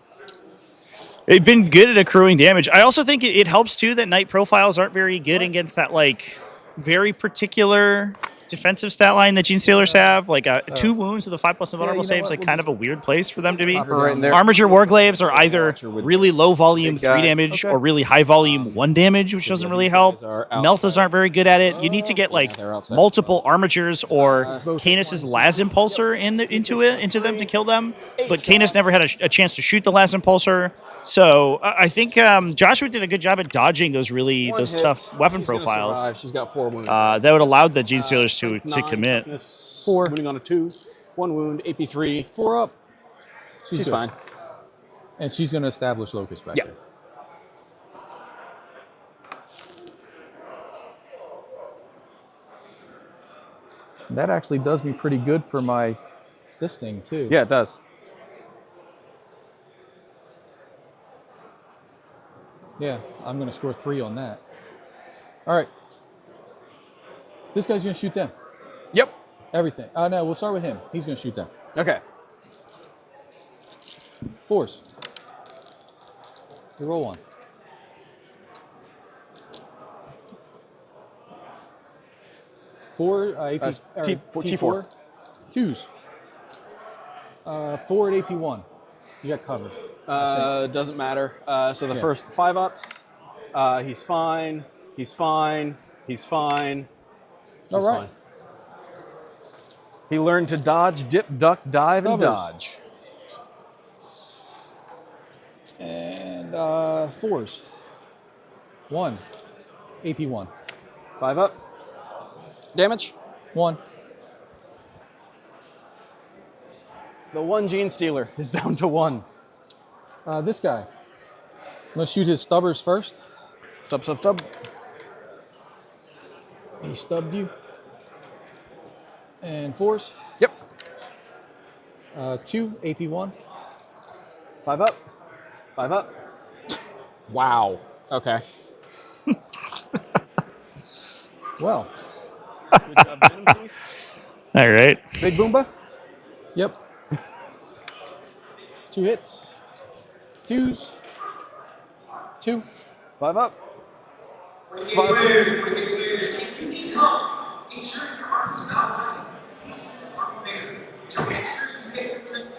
It's been good at accruing damage. I also think it helps too that Knight profiles aren't very good against that like very particular defensive stat line that Gene Stealers have. Like 2 wounds with a 5+ vulnerable saves, like kind of a weird place for them to be. Armiger Warglaives are either really low volume 3 damage or really high volume 1 damage, which doesn't really help. Meltas aren't very good at it. You need to get like multiple Armigers or Canis' Las Impulsor into them to kill them. But Canis never had a chance to shoot the Las Impulsor. So I think Joshua did a good job at dodging those tough weapon profiles. She's got 4 wounds. That would allow the Gene Stealers to commit. 4 wounding on a 2, 1 wound, AP 3, 4 up. She's fine. And she's going to establish locus back there. That actually does me pretty good for this thing too. Yeah, it does. Yeah, I'm going to score 3 on that. All right. This guy's going to shoot them. Yep. Everything. No, we'll start with him. He's going to shoot them. Okay. Force. You roll 1. Four AP, T4. 2s. 4 at AP1. You got covered. Doesn't matter. So the first 5 ups, he's fine. He's fine. He's fine. He's fine. He learned to dodge, dip, duck, dive, and dodge. And 4s. 1. AP1. 5 up. Damage. 1. The 1 Gene Stealer is down to 1. This guy. I'm going to shoot his stubbers first. Stub. He stubbed you. And force. Yep. 2, AP1. 5 up. 5 up. Wow. Okay. Well, Good job, Venom Thief. All right. Big Boomba. yep. 2 hits. 2s. 2. 5 up. 5 up.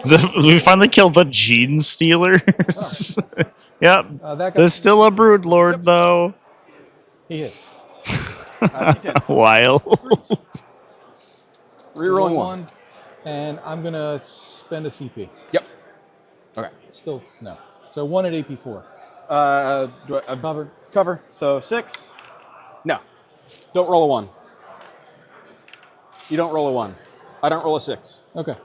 So we finally killed the Gene Stealers. Yep. That guy. There's still a Brood Lord, though. He hits. T10. Wild. Rerolling 1. 1. And I'm going to spend a CP. Yep. Okay. Still, no. So 1 at AP4. Cover. Cover. So 6. No. Don't roll a 1. You don't roll a 1. I don't roll a 6. Okay.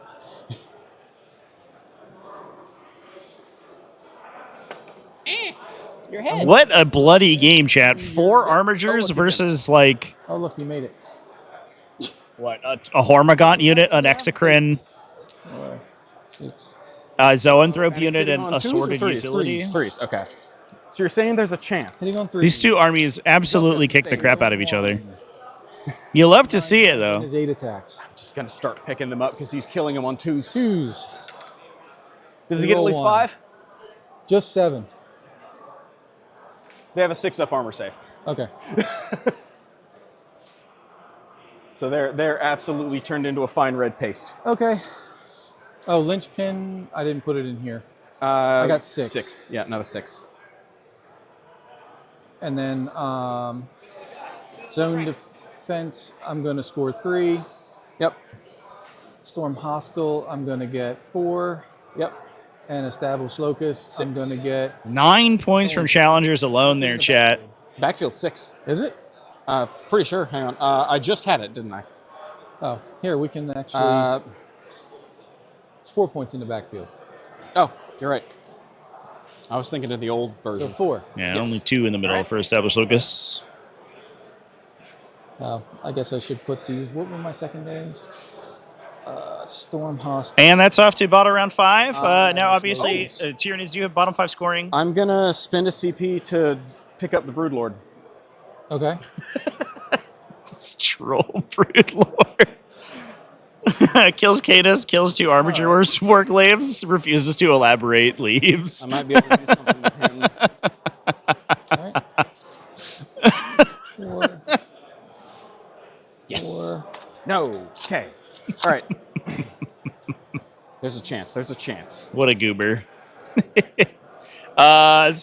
Your head. What a bloody game, chat. 4 Armigers versus, like, Oh, look, you made it. what, a Hormagaunt unit, an Exocrine, 6. a Zoanthrope And it's unit, hitting and on a 2s or Sworded 3s? Utility. 3s. Okay. So you're saying there's a chance. Hitting on 3. These 2 armies absolutely kick the crap out of each other. You love to see it, though. His 8 attacks. Just gonna start picking them up because he's killing them on 2s. 2s. Does he get at Roll least 1. 5? Just 7. They have a 6-up armor save. Okay. So they're absolutely turned into a fine red paste. Okay. Oh, linchpin. I didn't put it in here. I got 6. 6. Yeah, another 6. And then zone defense, I'm going to score 3. Yep. Storm hostile, I'm going to get 4. Yep. And established locust, I'm going to get 9 points from challengers alone there, chat. Backfield 6. Is it? Pretty sure. Hang on. I just had it, didn't I? Oh, here we can actually. It's 4 points in the backfield. Oh, you're right. I was thinking of the old So version. 4. Yeah, Yes. only 2 in the middle for established locus. I guess I should put these. What were my secondaries? Storm hostile. And that's off to bottom round 5. Now, obviously, Tyranids, do you have bottom 5 scoring? I'm gonna spend a CP to pick up the Broodlord. Okay. Troll Brood Lord. Kills Cadus, kills 2 Armigers, Warclaves, refuses to elaborate, leaves. I might be able to do something with him. All right. 4. Yes. 4. No. Okay. All right. There's a chance. There's a chance. What a goober. Josh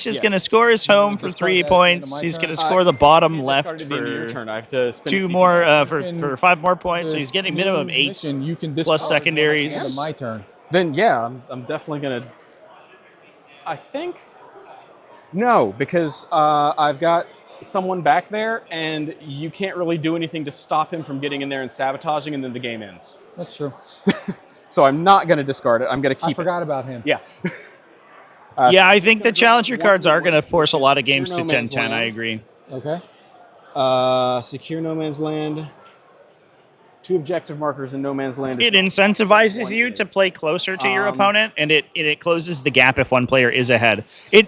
is going to score his home for 3 points. He's going to score the bottom left for turn. I have to spend 2 a CP. more for 5 more points. So he's getting minimum 8 Mission, you can plus discard secondaries. at the end of my turn. Then yeah, I'm definitely gonna. I think. No, because I've got someone back there, and you can't really do anything to stop him from getting in there and sabotaging, and then the game ends. That's true. So I'm not going to discard it. I'm going to keep I forgot about him. it. Yeah. Yeah, I think the challenger cards are going to force a lot of games to 10-10. I agree. Okay. Secure no man's land. 2 objective markers in no man's land. It incentivizes you to play closer to your opponent, and it closes the gap if one player is ahead.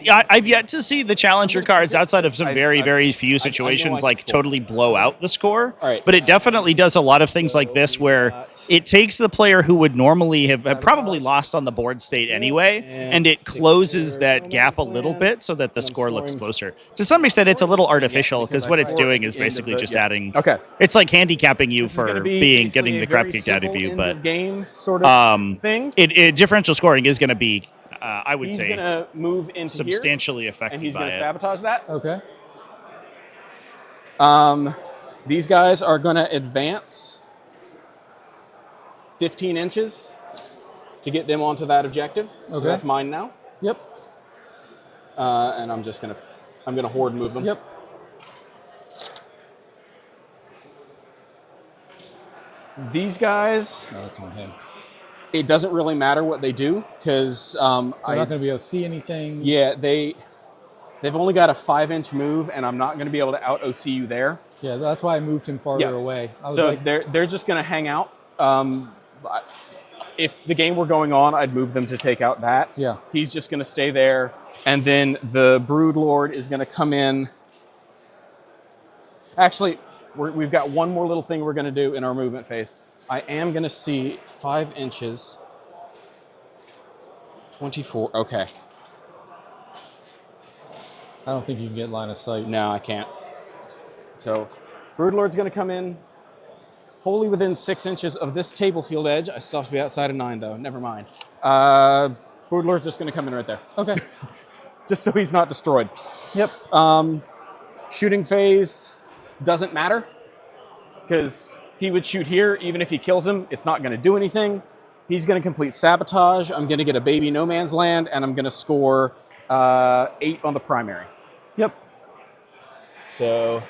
I've yet to see the challenger cards outside of some very few situations like totally blow out the score. But it definitely does a lot of things like this where it takes the player who would normally have probably lost on the board state anyway, and it closes that gap a little bit so that the score looks closer. To some extent, it's a little artificial because what it's doing is basically just adding. Okay. It's like handicapping you for getting the crap kicked out of you, but game sort of thing. Differential scoring is going to be, I would He's say, going to move into substantially here, affected and he's by going to it. sabotage that. Okay. These guys are going to advance 15 inches to get them onto that objective. So Okay. that's mine now. Yep. And I'm going to horde move them. Yep. These guys, No, that's on him. it doesn't really matter what they do because We're not going to be able to see anything. yeah, they've only got a 5-inch move, and I'm not going to be able to out OC you there. Yeah, that's why I moved him farther Yeah. away. I was So like, they're just going to hang out. if the game were going on, I'd move them to take out that. Yeah. He's just going to stay there. And then the Brood Lord is going to come in. Actually, we've got one more little thing we're going to do in our movement phase. I am going to see 5 inches. 24. Okay. I don't think you can get line of sight. No, I can't. So, Broodlord's going to come in wholly within 6 inches of this table field edge. I still have to be outside of 9, though. Never mind. Broodlord's just going to come in right there. Okay. Just so he's not destroyed. Yep. Shooting phase doesn't matter because he would shoot here. Even if he kills him, it's not going to do anything. He's going to complete sabotage. I'm going to get a baby no man's land, and I'm going to score 8 on the primary. Yep. So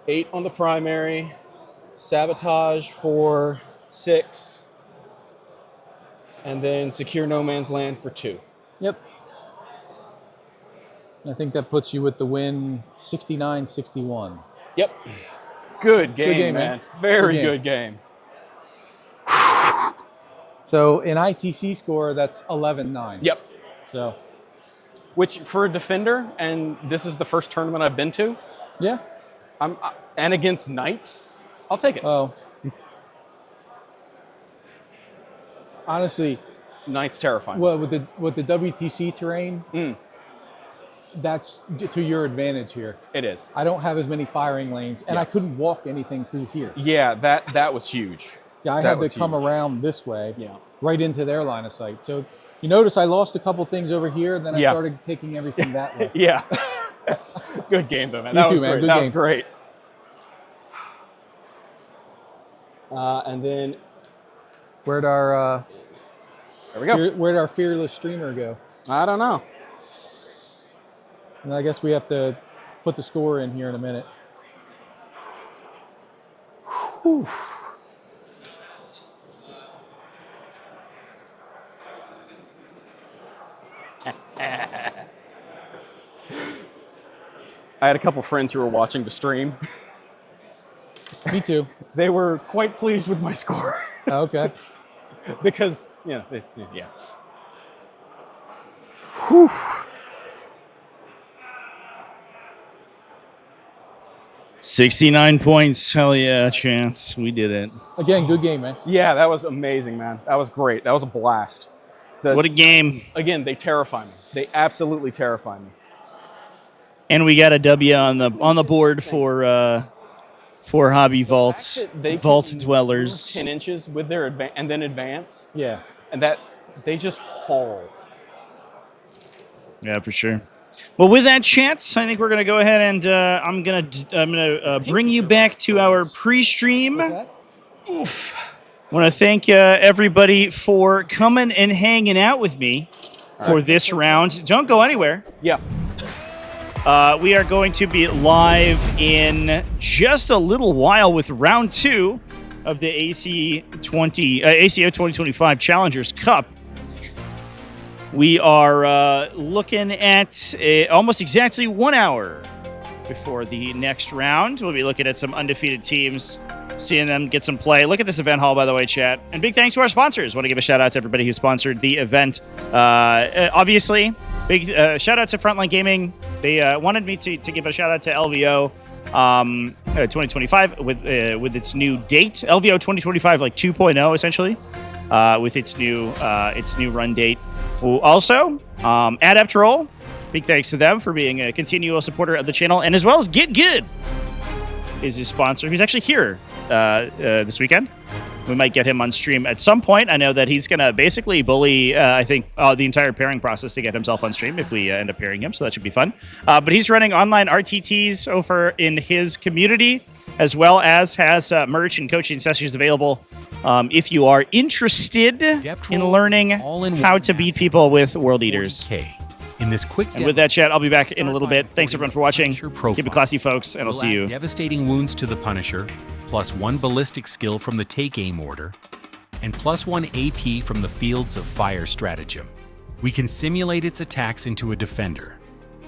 8 on the primary, sabotage for 6, and then secure no man's land for 2. Yep. I think that puts you with the win 69-61. Yep. Good game, man. Very good game. So in ITC score, that's 11-9. Yep. So, which for a defender, and this is the first tournament I've been to. Yeah. And against knights, I'll take it. Oh. Honestly, knights terrifying. Well, with the WTC terrain, that's to your advantage here. It is. I don't have as many firing lanes, and I couldn't walk anything through here. Yeah, that was huge. Yeah, I had to come around this way, right into their line of sight. So you notice I lost a couple things over here, then I started taking everything that way. Yeah. Good game, though, man. That was great. That was great. And then where'd our there we go. Where'd our fearless streamer go? I don't know. And I guess we have to put the score in here in a minute. Whew. I had a couple friends who were watching the stream. Me too. They were quite pleased with my score. Okay. Because, yeah. Whew. $69 points. Hell yeah, Chance. We did it. Again, good game, man. Yeah, that was amazing, man. That was great. That was a blast. What a game. Again, they terrify me. They absolutely terrify me. And we got a W on the board for Hobby Vault Dwellers. 10 inches with their and then advance. Yeah. And that they just haul. Yeah, for sure. Well, with that, Chance, I think we're gonna go ahead and I'm gonna bring you back to our pre-stream. Oof. I want to thank everybody for coming and hanging out with me for this round. Don't go anywhere. Yeah. We are going to be live in just a little while with round 2 of the ACO 2025 Challengers Cup. We are looking at almost exactly 1 hour before the next round. We'll be looking at some undefeated teams, seeing them get some play. Look at this event hall, by the way, chat. And big thanks to our sponsors. Want to give a shout out to everybody who sponsored the event. Obviously, big shout out to Frontline Gaming. They wanted me to give a shout out to LVO 2025 with its new date. LVO 2025 like 2.0 essentially, with its new run date. Also, Adept Roll. Big thanks to them for being a continual supporter of the channel, and as well as Get Good is his sponsor. He's actually here this weekend. We might get him on stream at some point. I know that he's going to basically bully, I think, the entire pairing process to get himself on stream if we end up pairing him, so that should be fun. But he's running online RTTs over in his community, as well as has merch and coaching sessions available if you are interested in learning how to beat people with World Eaters. In this quick and with that, chat, I'll be back in a little bit. Thanks, everyone, for watching. Keep it classy, folks, and I'll see you. Devastating wounds to the Punisher, +1 ballistic skill from the Take Aim order, and +1 AP from the Fields of Fire stratagem. We can simulate its attacks into a defender.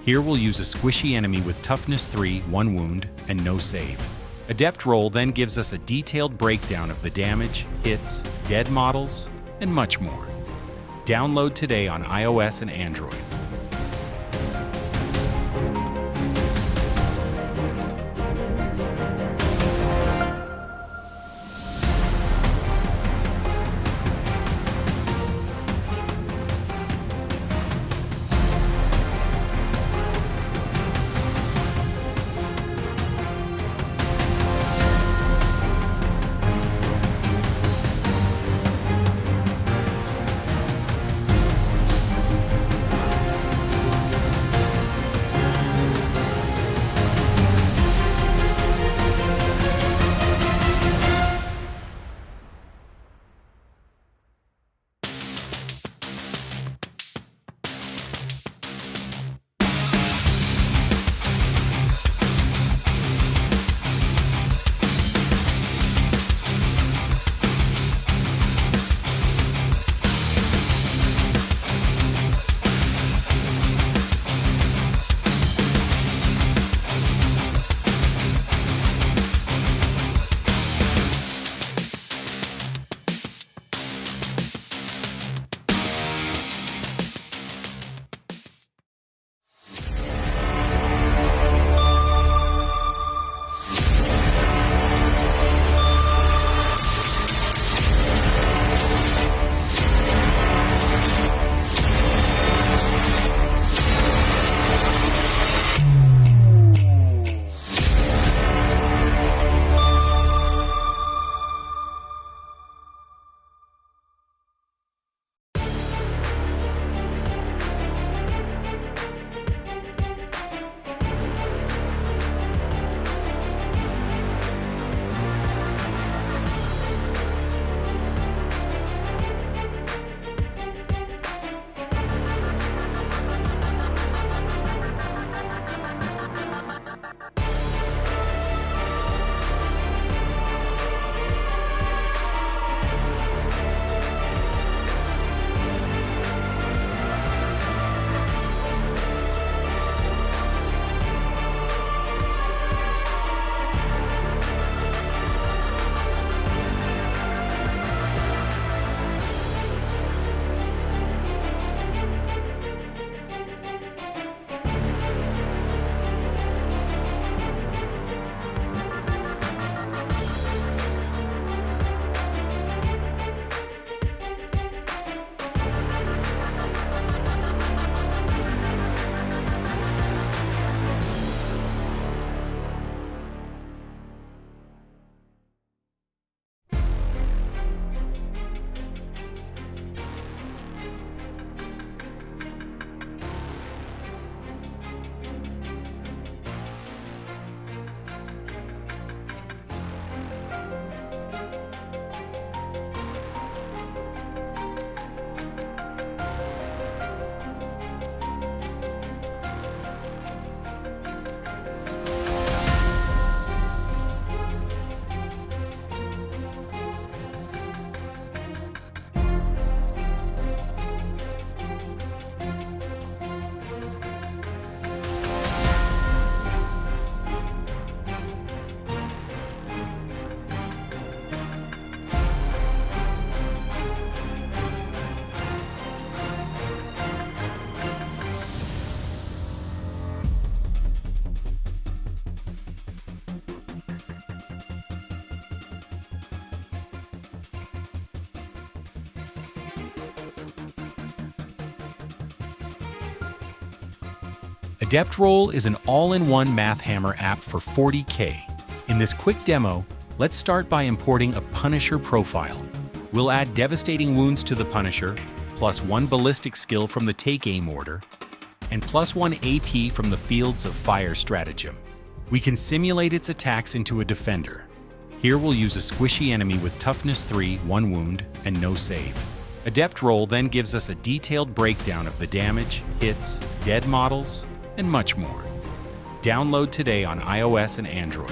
Here we'll use a squishy enemy with toughness 3, 1 wound, and no save. Adept Roll then gives us a detailed breakdown of the damage, hits, dead models, and much more. Download today on iOS and Android. Adept Roll is an all-in-one math hammer app for 40k. In this quick demo, let's start by importing a Punisher profile. We'll add devastating wounds to the Punisher, +1 ballistic skill from the Take Aim order, and +1 AP from the Fields of Fire stratagem. We can simulate its attacks into a defender. Here we'll use a squishy enemy with toughness 3, 1 wound, and no save. Adept Roll then gives us a detailed breakdown of the damage, hits, dead models, and much more. Download today on iOS and Android.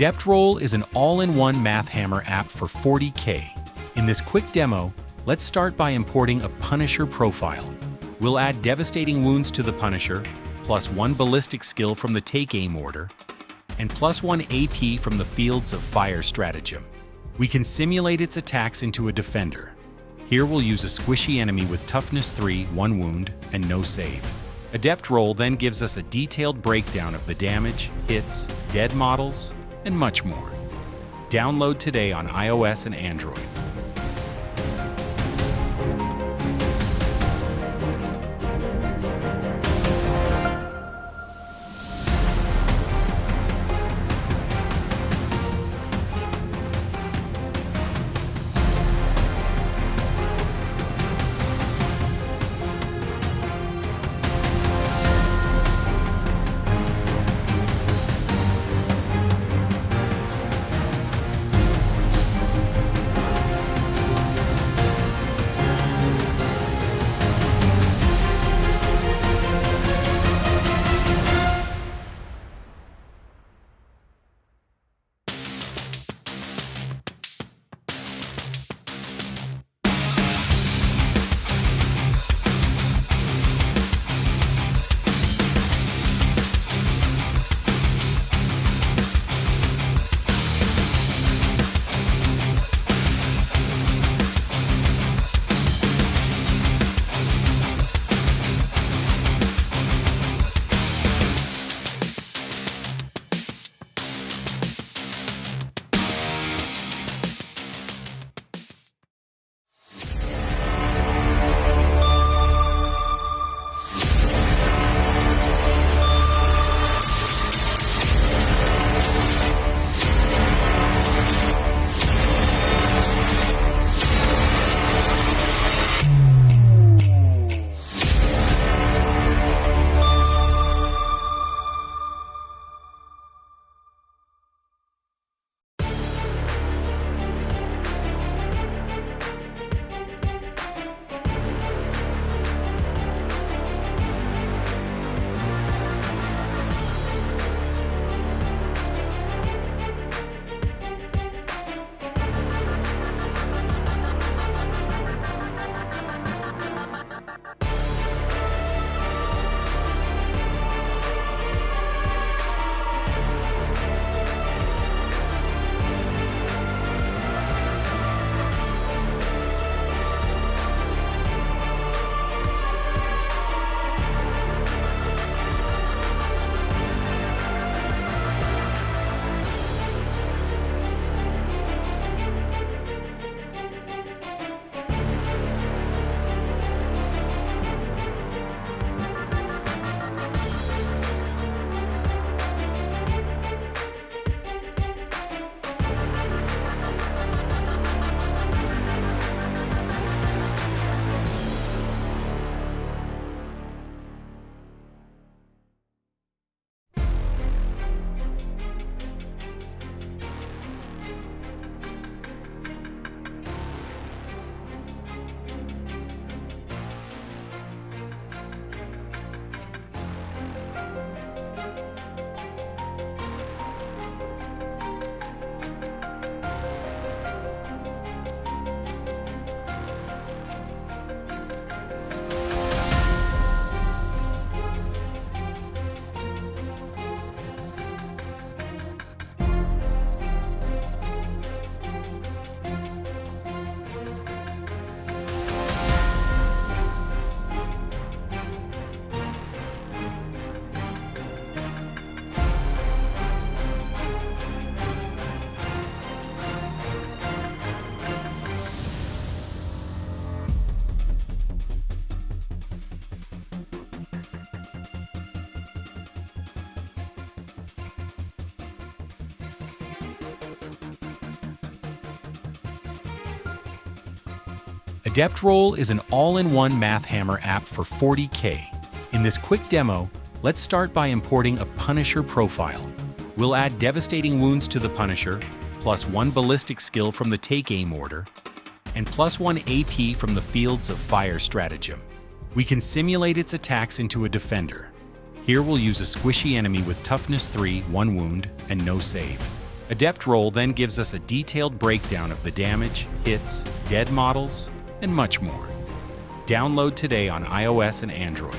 Adept Roll is an all-in-one math hammer app for 40k. In this quick demo, let's start by importing a Punisher profile. We'll add devastating wounds to the Punisher, +1 ballistic skill from the Take Aim order, and +1 AP from the Fields of Fire stratagem. We can simulate its attacks into a defender. Here we'll use a squishy enemy with toughness 3, 1 wound, and no save. Adept Roll then gives us a detailed breakdown of the damage, hits, dead models, and much more. Download today on iOS and Android. Adept Roll is an all-in-one math hammer app for 40k. In this quick demo, let's start by importing a Punisher profile. We'll add devastating wounds to the Punisher, +1 ballistic skill from the Take Aim order, and +1 AP from the Fields of Fire stratagem. We can simulate its attacks into a defender. Here we'll use a squishy enemy with toughness 3, 1 wound, and no save. Adept Roll then gives us a detailed breakdown of the damage, hits, dead models, and much more. Download today on iOS and Android.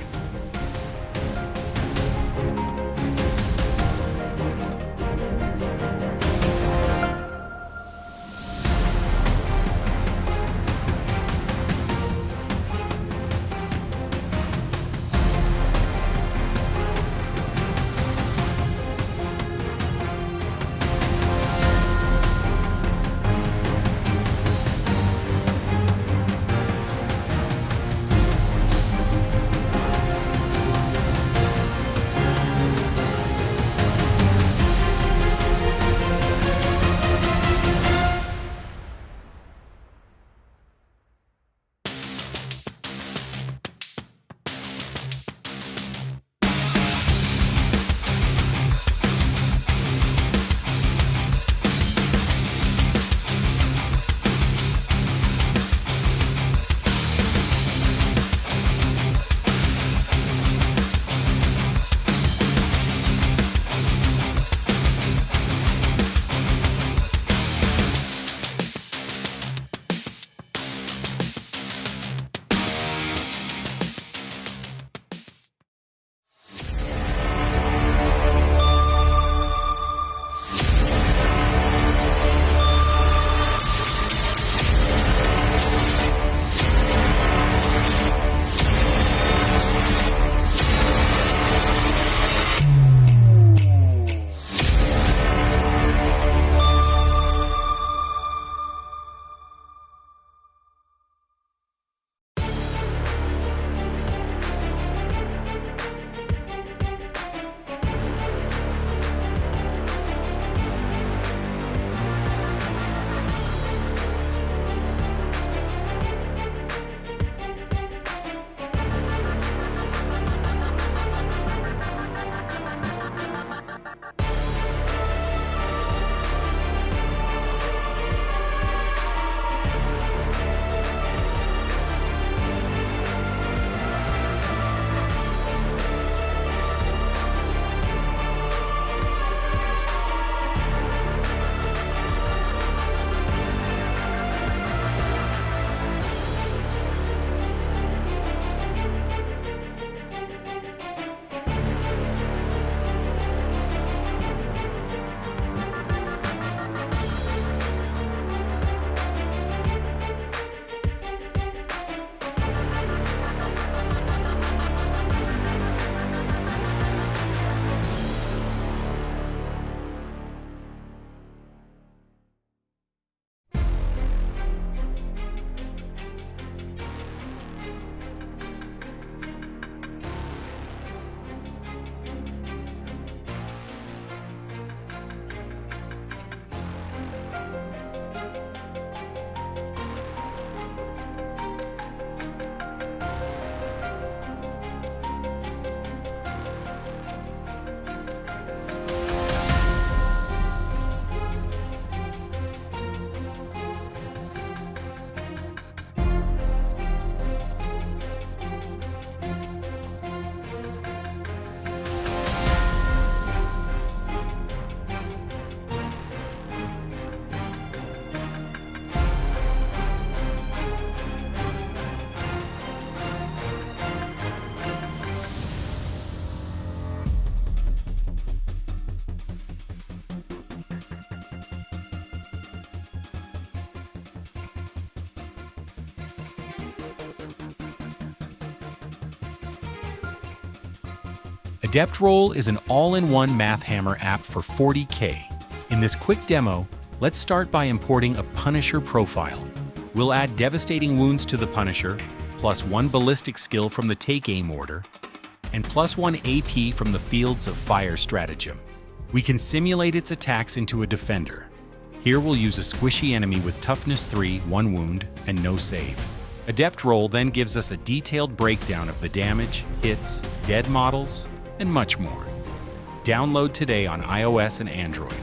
Adept Roll is an all-in-one math hammer app for 40k. In this quick demo, let's start by importing a Punisher profile. We'll add devastating wounds to the Punisher, +1 ballistic skill from the Take Aim order, and +1 AP from the Fields of Fire stratagem. We can simulate its attacks into a defender. Here we'll use a squishy enemy with toughness 3, 1 wound, and no save. Adept Roll then gives us a detailed breakdown of the damage, hits, dead models, and much more. Download today on iOS and Android.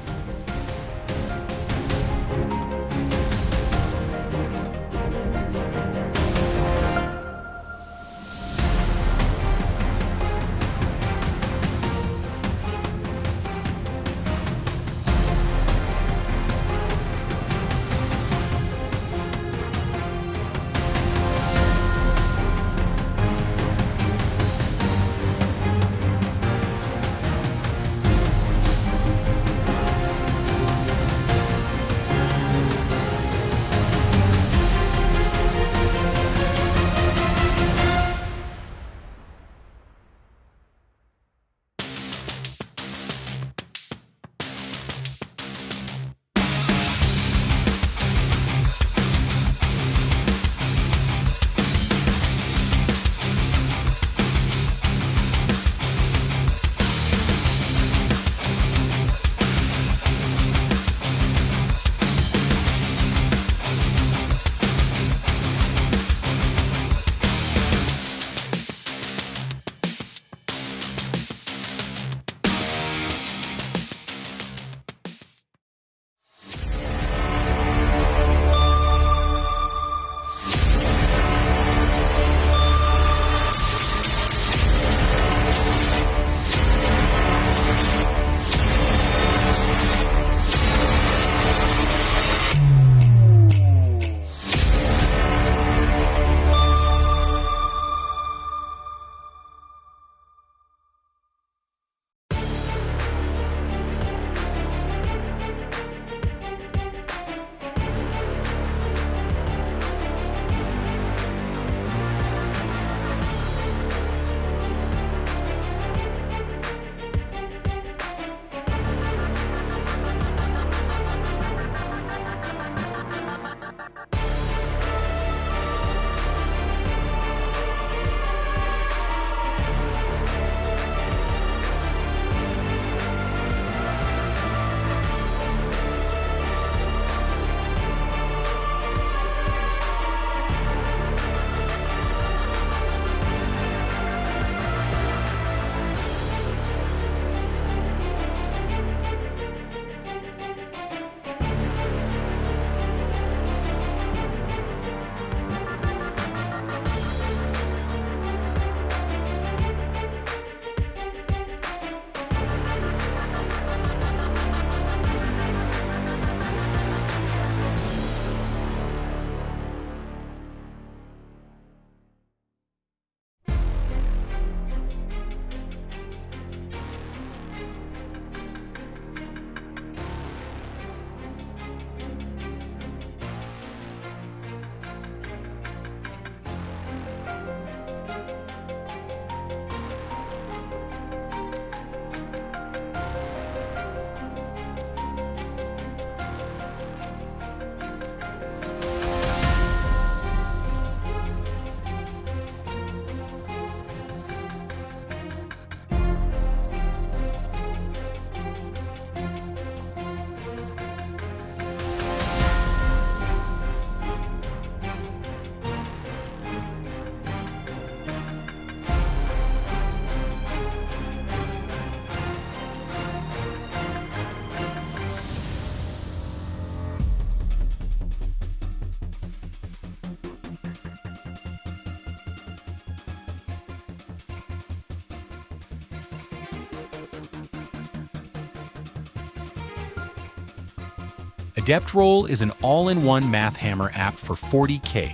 Adept Roll is an all-in-one Math Hammer app for 40k.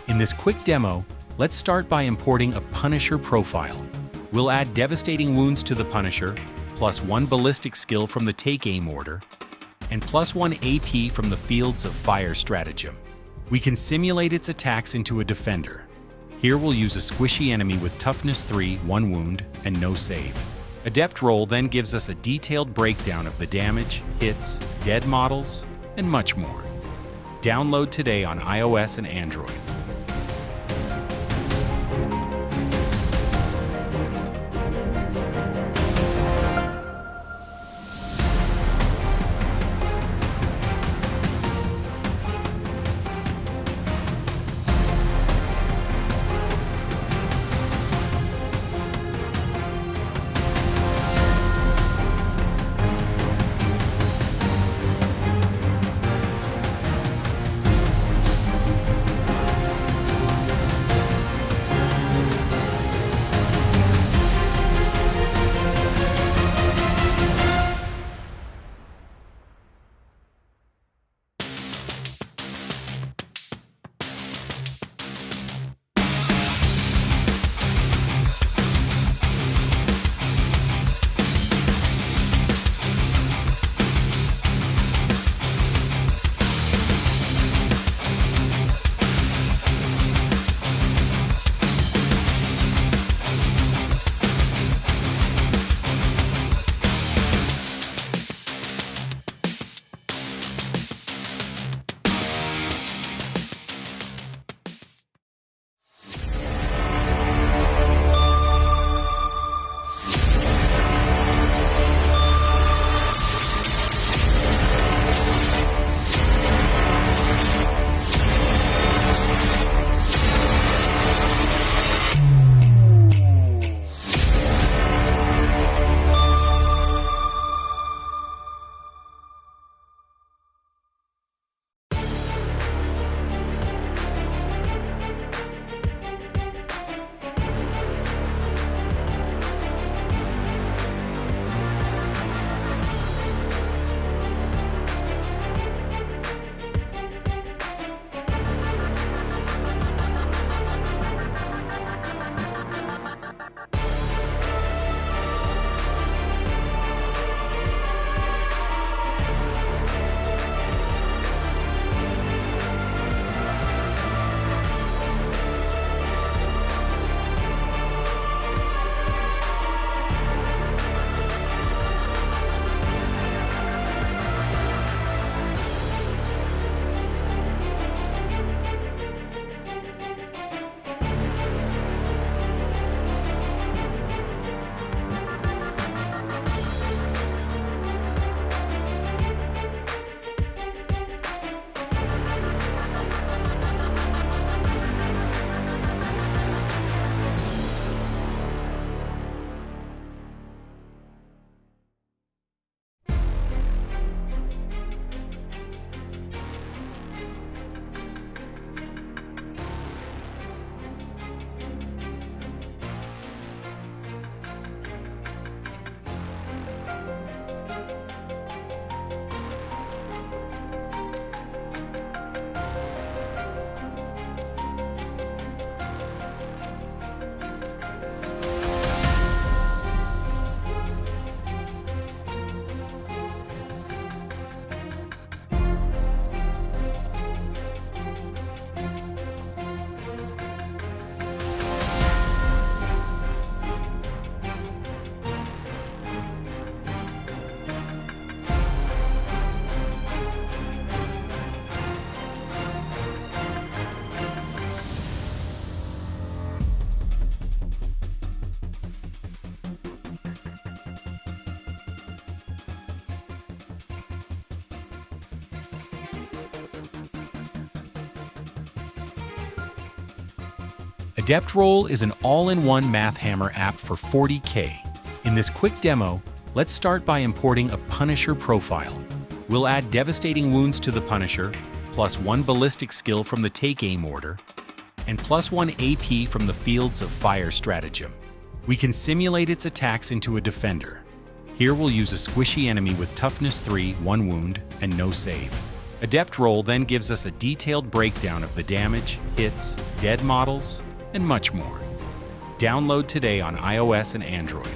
In this quick demo, let's start by importing a Punisher profile. We'll add devastating wounds to the Punisher, +1 ballistic skill from the Take Aim order, and +1 AP from the Fields of Fire stratagem. We can simulate its attacks into a defender. Here we'll use a squishy enemy with toughness 3, 1 wound, and no save. Adept Roll then gives us a detailed breakdown of the damage, hits, dead models, and much more. Download today on iOS and Android. Adept Roll is an all-in-one Math Hammer app for 40k. In this quick demo, let's start by importing a Punisher profile. We'll add devastating wounds to the Punisher, +1 ballistic skill from the Take Aim order, and +1 AP from the Fields of Fire stratagem. We can simulate its attacks into a defender. Here we'll use a squishy enemy with toughness 3, 1 wound, and no save. Adept Roll then gives us a detailed breakdown of the damage, hits, dead models, and much more. Download today on iOS and Android.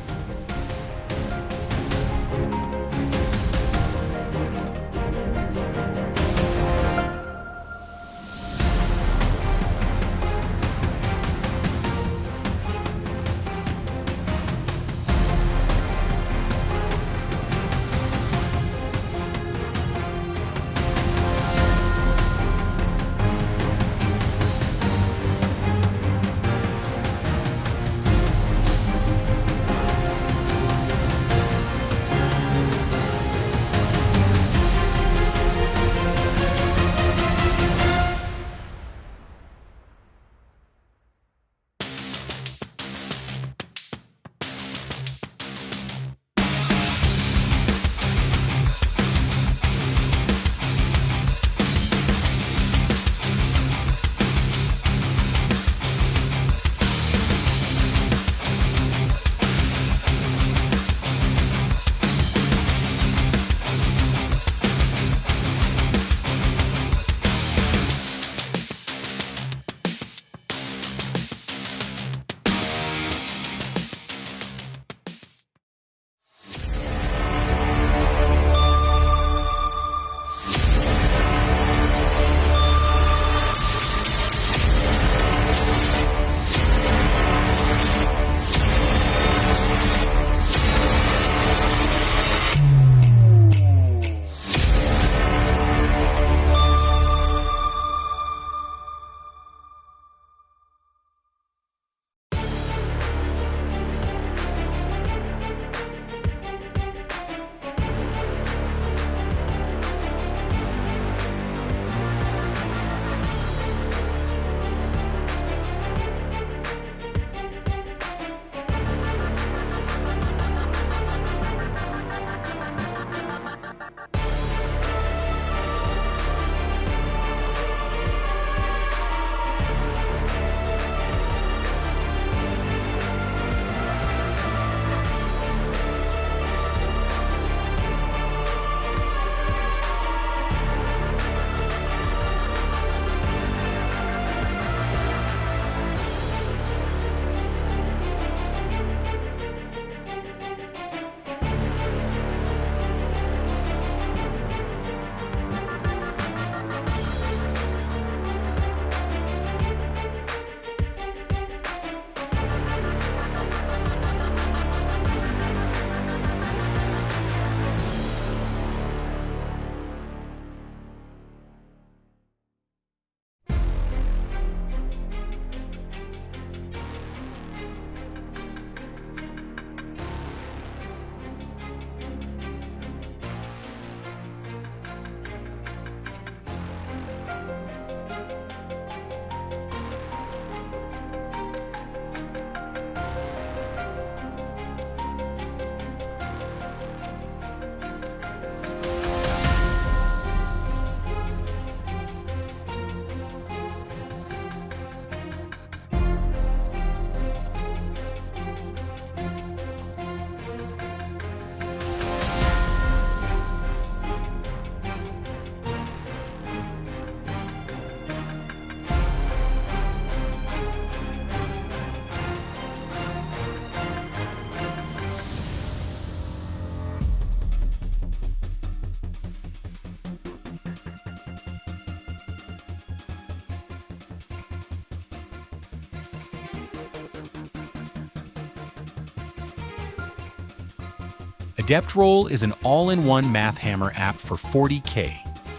Adept Roll is an all-in-one math hammer app for 40k.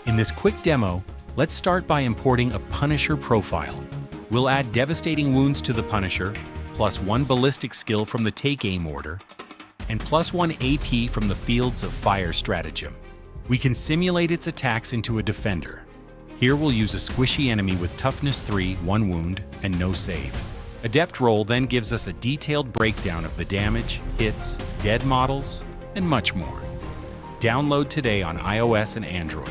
In this quick demo, let's start by importing a Punisher profile. We'll add devastating wounds to the Punisher, +1 ballistic skill from the Take Aim order, and +1 AP from the Fields of Fire stratagem. We can simulate its attacks into a defender. Here we'll use a squishy enemy with toughness 3, 1 wound, and no save. Adept Roll then gives us a detailed breakdown of the damage, hits, dead models, and much more. Download today on iOS and Android.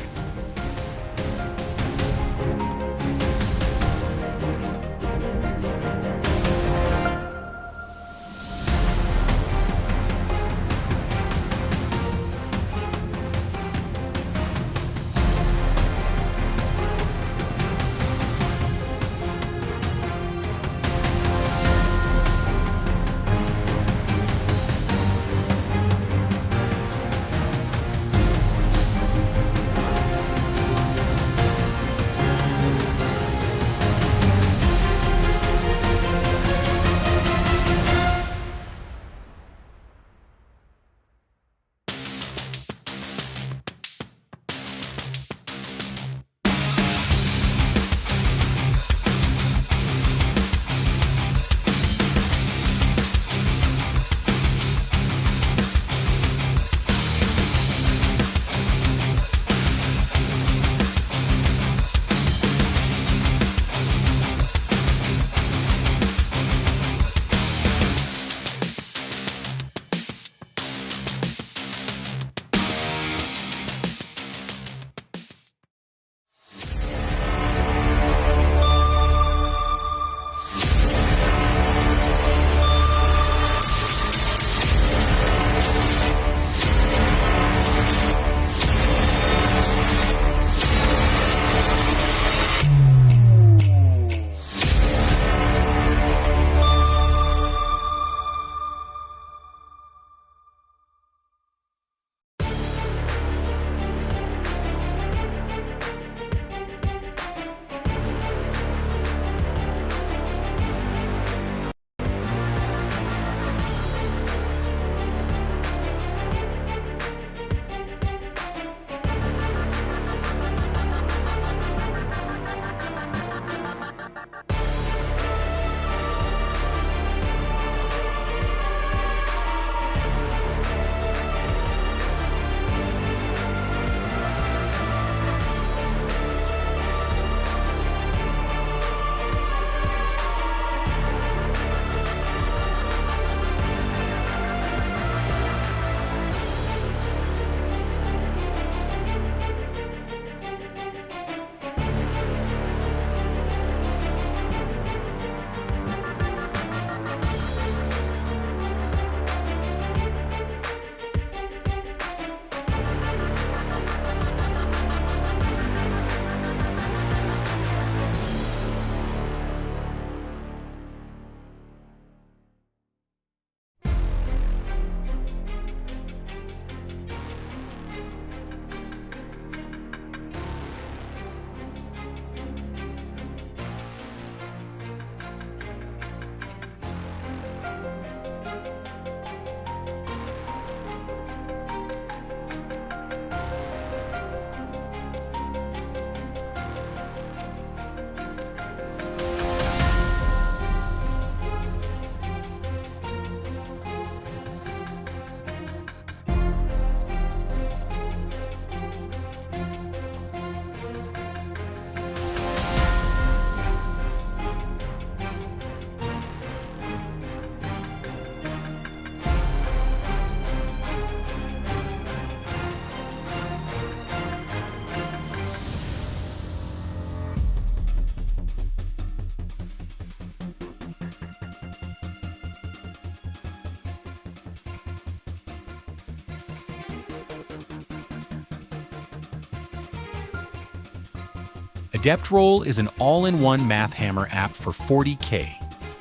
Adept Roll is an all-in-one math hammer app for 40k.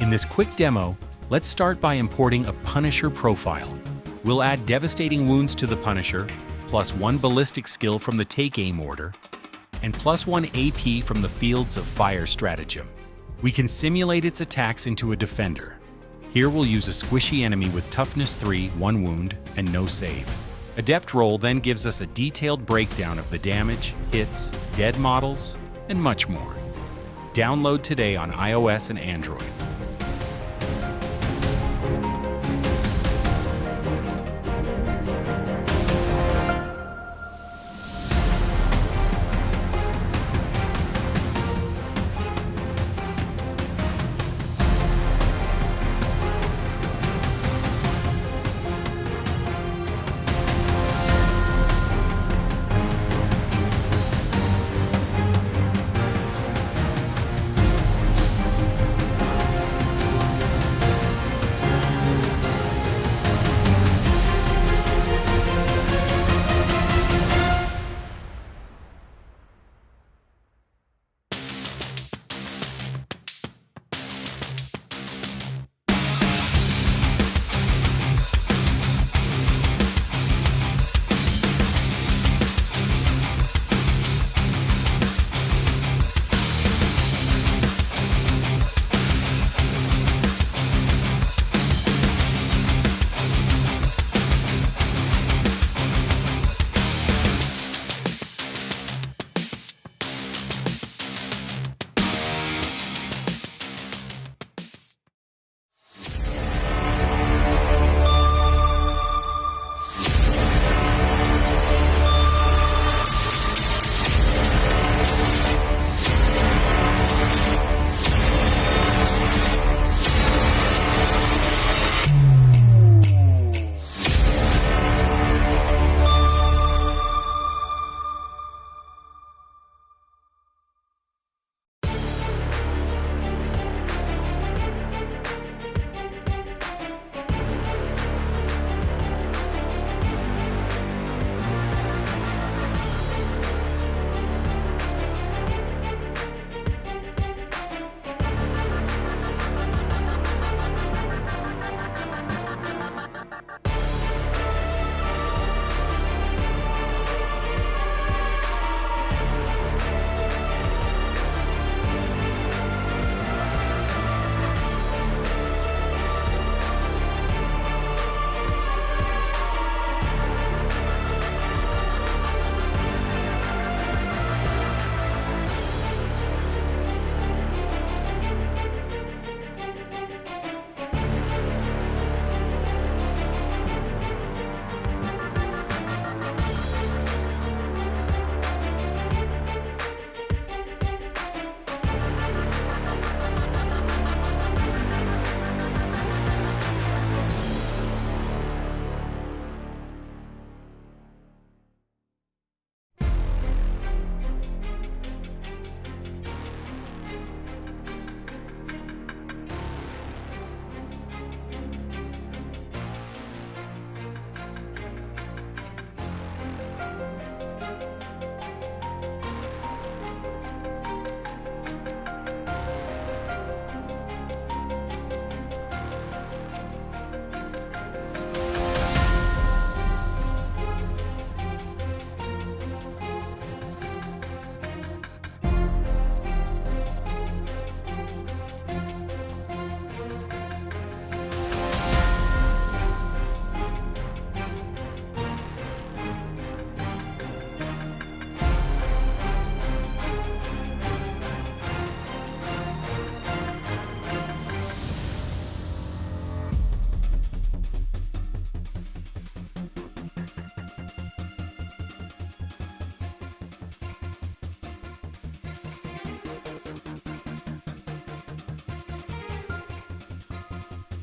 In this quick demo, let's start by importing a Punisher profile. We'll add devastating wounds to the Punisher, +1 ballistic skill from the take aim order, and +1 AP from the Fields of Fire stratagem. We can simulate its attacks into a defender. Here we'll use a squishy enemy with toughness 3, 1 wound, and no save. Adept Roll then gives us a detailed breakdown of the damage, hits, dead models, and much more. Download today on iOS and Android.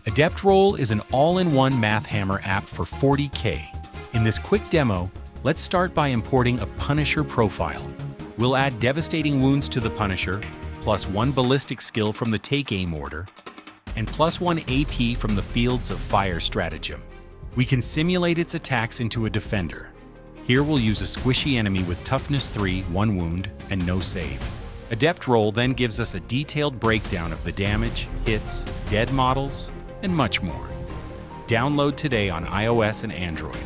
Adept Roll is an all-in-one math hammer app for 40k. In this quick demo, let's start by importing a Punisher profile. We'll add devastating wounds to the Punisher, +1 ballistic skill from the take aim order, and +1 AP from the Fields of Fire stratagem. We can simulate its attacks into a defender. Here we'll use a squishy enemy with toughness 3, 1 wound, and no save. Adept Roll then gives us a detailed breakdown of the damage, hits, dead models, and much more. Download today on iOS and Android.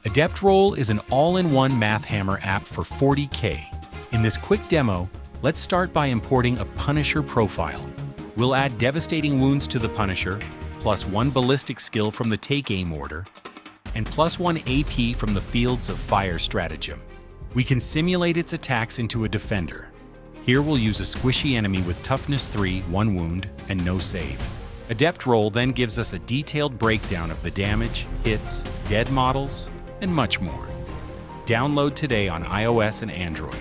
Adept Roll is an all-in-one math hammer app for 40k. In this quick demo, let's start by importing a Punisher profile. We'll add devastating wounds to the Punisher, +1 ballistic skill from the Take Aim order, and +1 AP from the Fields of Fire stratagem. We can simulate its attacks into a defender. Here we'll use a squishy enemy with toughness 3, 1 wound, and no save. Adept Roll then gives us a detailed breakdown of the damage, hits, dead models, and much more. Download today on iOS and Android.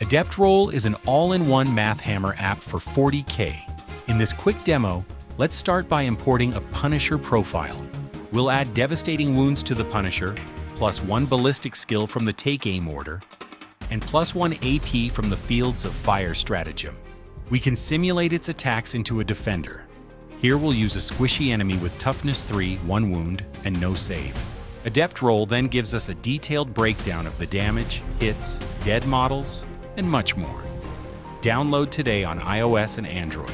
Adept Roll is an all-in-one Math Hammer app for 40k. In this quick demo, let's start by importing a Punisher profile. We'll add devastating wounds to the Punisher, +1 ballistic skill from the Take Aim order, and +1 AP from the Fields of Fire stratagem. We can simulate its attacks into a defender. Here we'll use a squishy enemy with toughness 3, 1 wound, and no save. Adept Roll then gives us a detailed breakdown of the damage, hits, dead models, and much more. Download today on iOS and Android.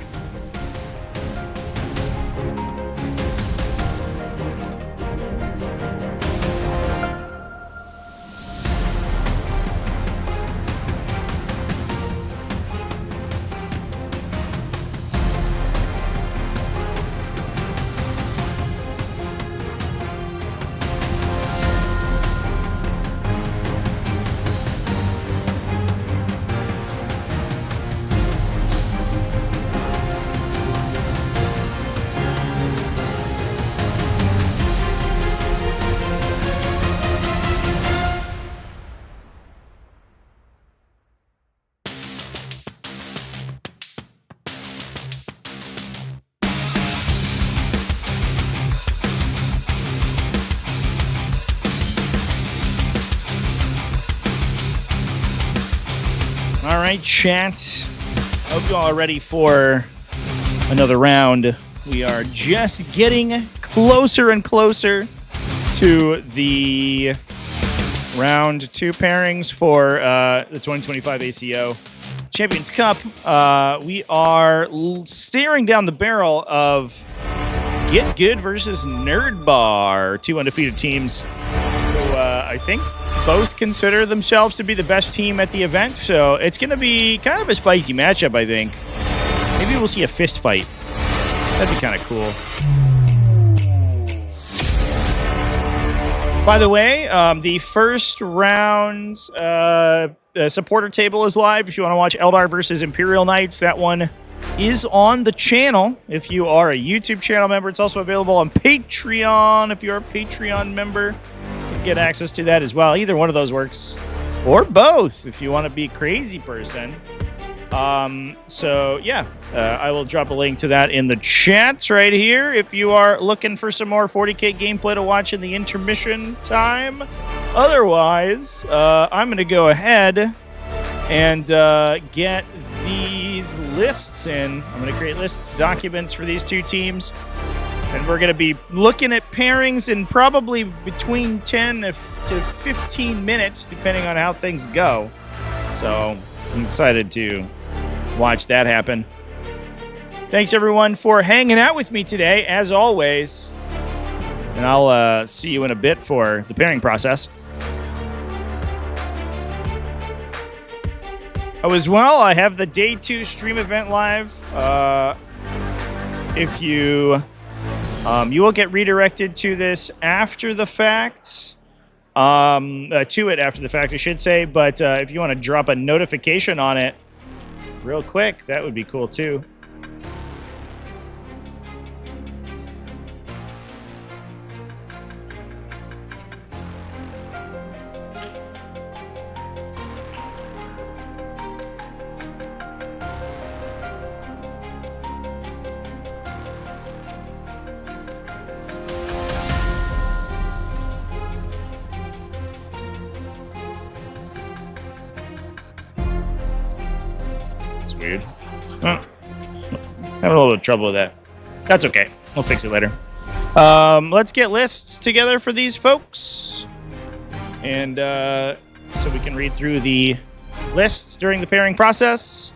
All right, chat. Hope you all are ready for another round. We are just getting closer and closer to the round 2 pairings for the 2025 ACO Champions Cup. We are staring down the barrel of Get Good versus Nerd Bar, 2 undefeated teams who I think both consider themselves to be the best team at the event, so it's going to be kind of a spicy matchup, I think. Maybe we'll see a fist fight. That'd be kind of cool. By the way, the first round's supporter table is live. If you want to watch Eldar versus Imperial Knights, that one is on the channel. If you are a YouTube channel member, it's also available on Patreon. If you're a Patreon member, get access to that as well. Either one of those works, or both if you want to be a crazy person. So yeah, I will drop a link to that in the chat right here if you are looking for some more 40k gameplay to watch in the intermission time. Otherwise, I'm going to go ahead and get these lists in. I'm going to create list documents for these two teams. And we're going to be looking at pairings in probably between 10 to 15 minutes, depending on how things go. So I'm excited to watch that happen. Thanks, everyone, for hanging out with me today, as always. And I'll see you in a bit for the pairing process. Oh, as well, I have the Day 2 stream event live. If you... you will get redirected to this after the fact. To it after the fact, I should say. But if you want to drop a notification on it real quick, that would be cool too. Weird. Having a little bit of trouble with that. That's okay. We'll fix it later. Let's get lists together for these folks. And so we can read through the lists during the pairing process.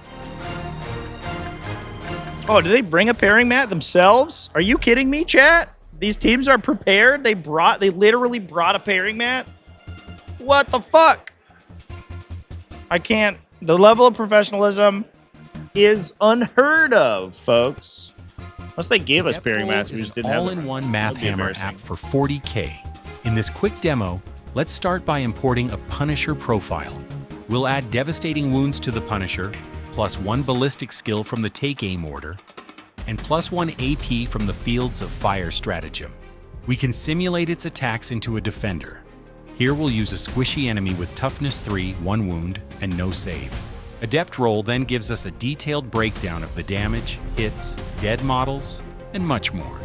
Oh, do they bring a pairing mat themselves? Are you kidding me, chat? These teams are prepared? They literally brought a pairing mat? What the fuck? I can't. The level of professionalism is unheard of, folks. Unless they gave us pairing mats, we just didn't have them. All-in-one Math Hammer app for 40k. In this quick demo, let's start by importing a Punisher profile. We'll add devastating wounds to the Punisher, +1 ballistic skill from the Take Aim order, and +1 AP from the Fields of Fire stratagem. We can simulate its attacks into a defender. Here we'll use a squishy enemy with toughness 3, 1 wound, and no save. Adept Roll then gives us a detailed breakdown of the damage, hits, dead models, and much more.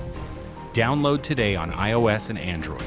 Download today on iOS and Android.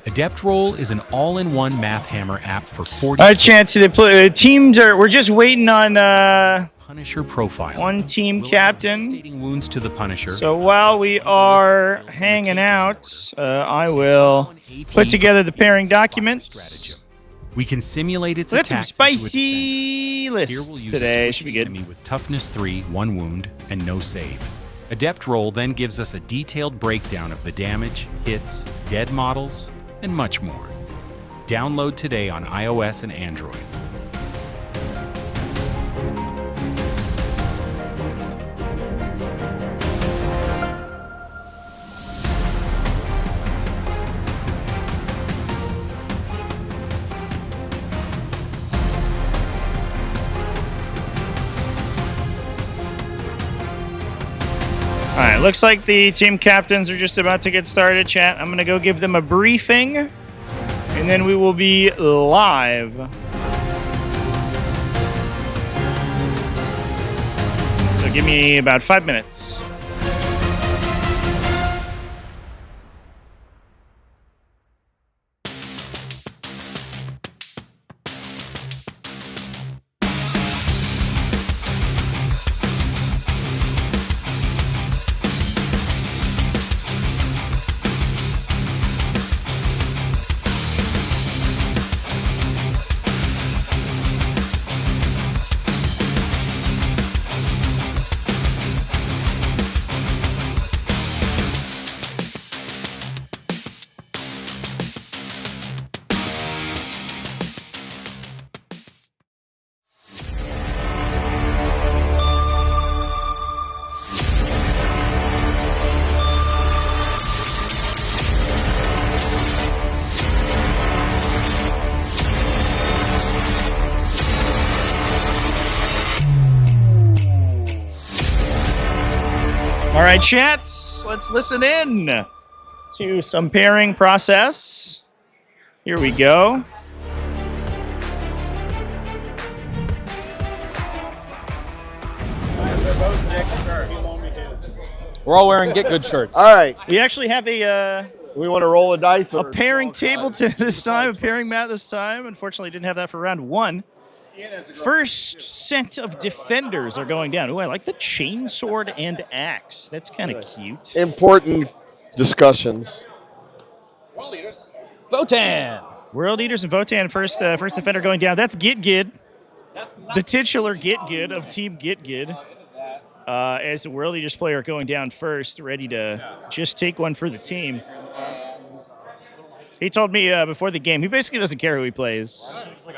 Adept Roll is an all-in-one math hammer app for 40. All right, Chancey, we're just waiting on Punisher profile. one team captain. Devastating wounds to the Punisher. So while we are hanging out, I will put together the pairing documents. We can simulate its Let's some attacks. spicy lists today. Should be good. Enemy with toughness 3, 1 wound, and no save. Adept Roll then gives us a detailed breakdown of the damage, hits, dead models, and much more. Download today on iOS and Android. All right, looks like the team captains are just about to get started, chat. I'm going to go give them a briefing, and then we will be live. So give me about 5 minutes. All right, chats, let's listen in to some pairing process. Here we go. We're all wearing Get Good shirts. All right. We actually have we want to roll a dice. A pairing table this time, a pairing mat this time. Unfortunately, didn't have that for round one. First set of defenders are going down. Ooh, I like the chainsword and axe. That's kind of cute. Important discussions. World Eaters. Votann. World Eaters and Votann, first defender going down. That's Git. The titular Git of Team Git. As the World Eaters player going down first, ready to just take one for the team. He told me before the game, he basically doesn't care who he plays.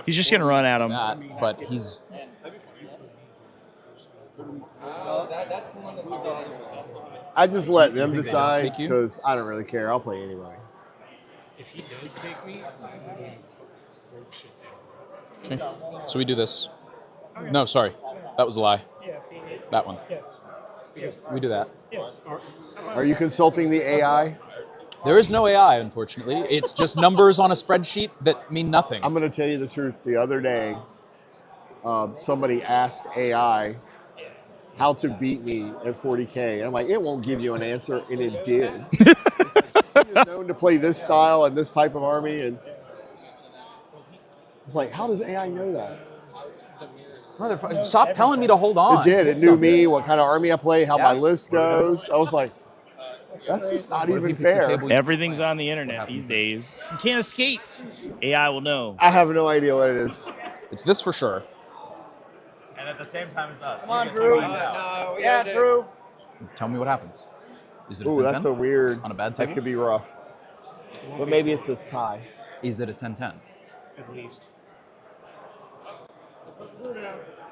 He's just going to run at him. But he's... I just let them decide because I don't really care. I'll play anybody. If he does take me, Okay. So we do this. No, sorry. That was a lie. That one. Yes. We do that. Yes. Are you consulting the AI? There is no AI, unfortunately. It's just numbers on a spreadsheet that mean nothing. I'm going to tell you the truth. The other day, somebody asked AI how to beat me at 40K. And I'm like, it won't give you an answer, and it did. He is known to play this style and this type of army, and it's like, how does AI know that? Motherfucker, stop telling me to hold on. It did. It knew me, what kind of army I play, how my list goes. I was like, that's just not even fair. Everything's on the internet these days. You can't escape. AI will know. I have no idea what it is. It's this for sure. And at the same time as us. Come on, Drew. Yeah, Drew. Tell me what happens. Is it a 10-10? Ooh, that's a weird. On a bad That table? could be rough. But maybe it's a tie. Is it a 10-10? At least.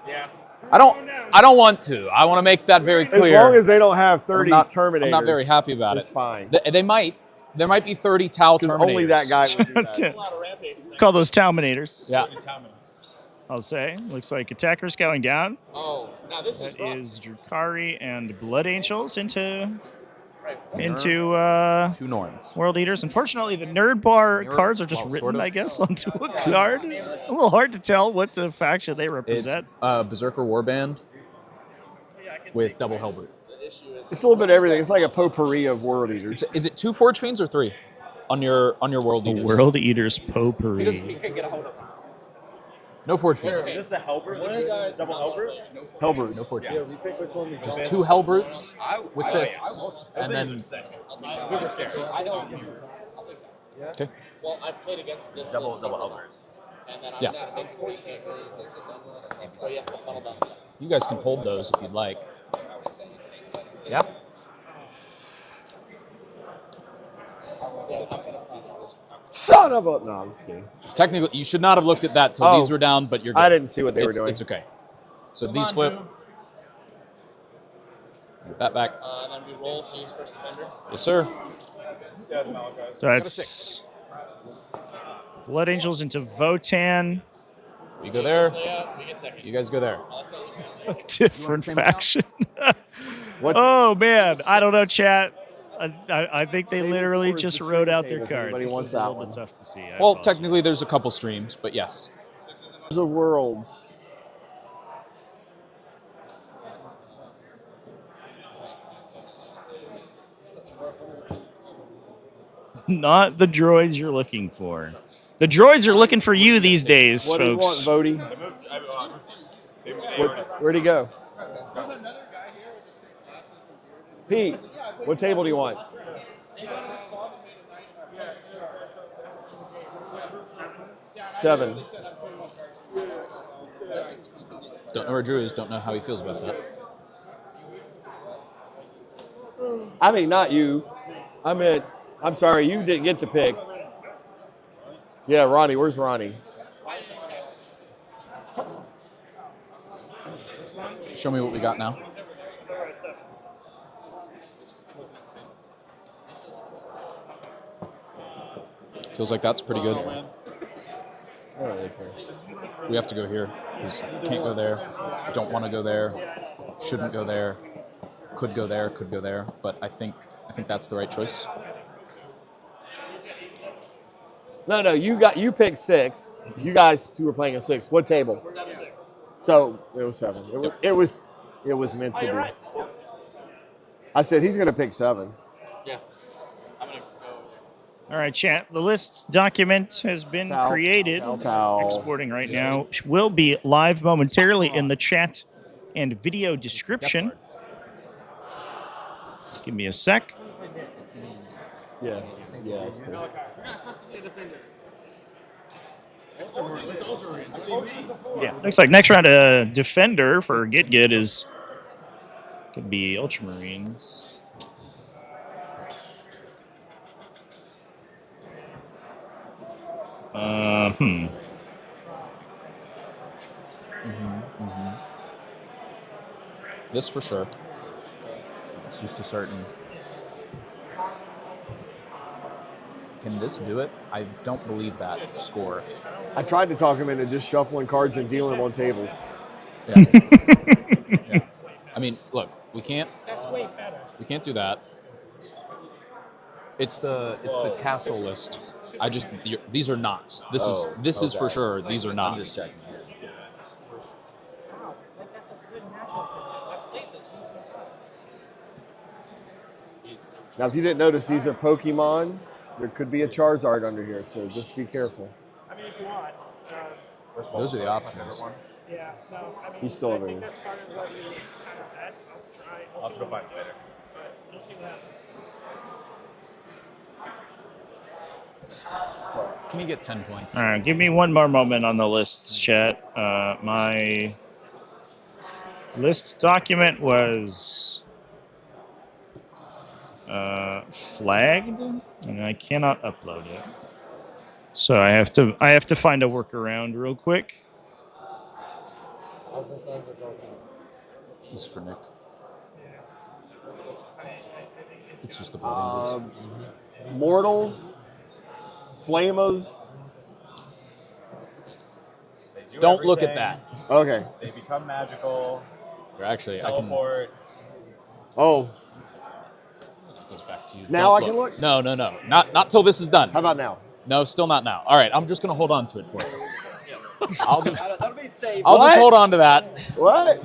Yeah. I don't want to. I want to make that very clear. As long as they don't have 30 Terminators. I'm not very happy about it. It's fine. They might. There might be 30 Tau Terminators. Only that guy would do that. Call those Talminators. Yeah. I'll say. Looks like attackers going down. Oh, now this is That is Drukari and Blood Angels into Two Norns. World Eaters. Unfortunately, the nerd bar cards are just well, written, sort of. I guess, onto a card. It's a little hard to tell what faction they It's represent. Berserker Warband with double Hellbrute. It's a little bit of everything. It's like a potpourri of World Eaters. Is it 2 Forge Fiends or 3 on your World The Eaters? World Eaters potpourri. He could get a hold of them. No Forge Fiends. Is this the Hellbrute? What is double Hellbrute? Hellbrutes. No Forge Fiends. We pick which one we Just 2 Hellbrutes with fists, and then okay. Well, I played against this double Hellbrutes. And then Yeah. got a big 40K. So he has to funnel down. You guys can hold those if you'd like. Yeah. Son of a... No, I'm just kidding. Technically, you should not have looked at that till these were down, but you're good. I didn't see what they were doing. It's okay. So these flip. Get that back. And then we roll, so use first defender. Yes, sir. So that's Blood Angels into Votann. We go there. So yeah, we get second. You guys go there. Different faction. Oh man, I don't know, chat. I think they literally just wrote out their cards. Everybody This wants is a that little one. bit tough to see. Well, technically, there's a couple streams, but yes. Of Worlds. Not the droids you're looking for. The droids are looking for you these days, What do you want, folks. Vody? Where'd he go? Pete, what table do you want? Seven. Don't know where Drew is. Don't know how he feels about that. I mean, not you. I'm sorry, you didn't get to pick. Yeah, Ronnie. Where's Ronnie? Show me what we got now. Feels like that's pretty good. We have to go here because can't go there. Don't want to go there. Shouldn't go there. Could go there. Could go there. But I think that's the right choice. No, you picked 6. You guys 2 were playing a 6. What table? So it was 7. It was meant to be. I said he's gonna pick 7. Yeah. All right, chat. The lists document has been created. Exporting right now. Will be live momentarily in the chat and video description. Just give me a sec. Yeah, that's true. Yeah. Looks like next round a defender for Get Good is could be Ultramarines. This for sure. It's just a certain. Can this do it? I don't believe that score. I tried to talk him into just shuffling cards and dealing them on tables. Yeah. Yeah. I mean, look, we can't. That's way better. We can't do that. It's the castle list. These are knots. This is for sure. These are knots. Now, if you didn't notice, these are Pokemon. There could be a Charizard under here, so just be careful. I mean, if you want. Those are the options. Yeah, no, I mean, He's still I over think here. that's part of what we just kind of said. I'll try. I'll have to go find it later. But we'll see what happens. Can you get 10 points? All right, give me one more moment on the lists, chat. My list document was flagged, and I cannot upload it. So I have to find a workaround real quick. This is for Nick. It's just the Blood Mortals, Flamers. Don't look at that. Okay. They become magical. Or actually, teleport. Oh. It goes back to you. Now Don't I can look? No. Not till this is done. How about now? No, still not now. All right, I'm just gonna hold on to it for you. I'll just safe. hold on to that. What?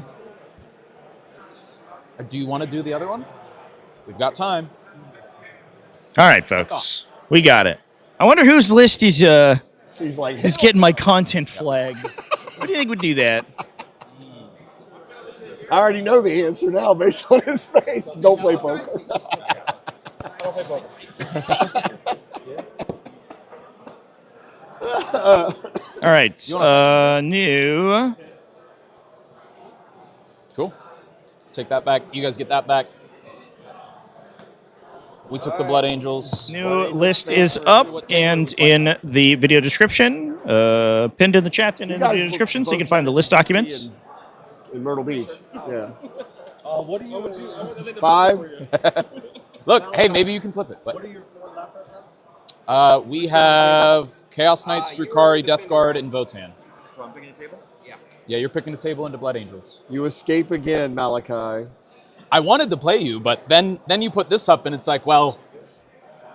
Do you want to do the other one? We've got time. All right, folks, we got it. I wonder whose list is He's like, is getting my content flagged. What do you think would do that? I already know the answer now based on his face. Don't play poker. Don't play poker. All right, new. Cool. Take that back. You guys get that back. We took the Blood Angels. New list is up and in the video description, pinned in the chat and in the video description, so you can find the list documents. In Myrtle Beach. Yeah. What do you? 5. Look, hey, maybe you can flip it. What are your 4 left right now? We have Chaos Knights, Drukari, Death Guard, and Votann. So I'm picking a table. Yeah. Yeah, you're picking the table into Blood Angels. You escape again, Malachi. I wanted to play you, but then you put this up, and it's like, well,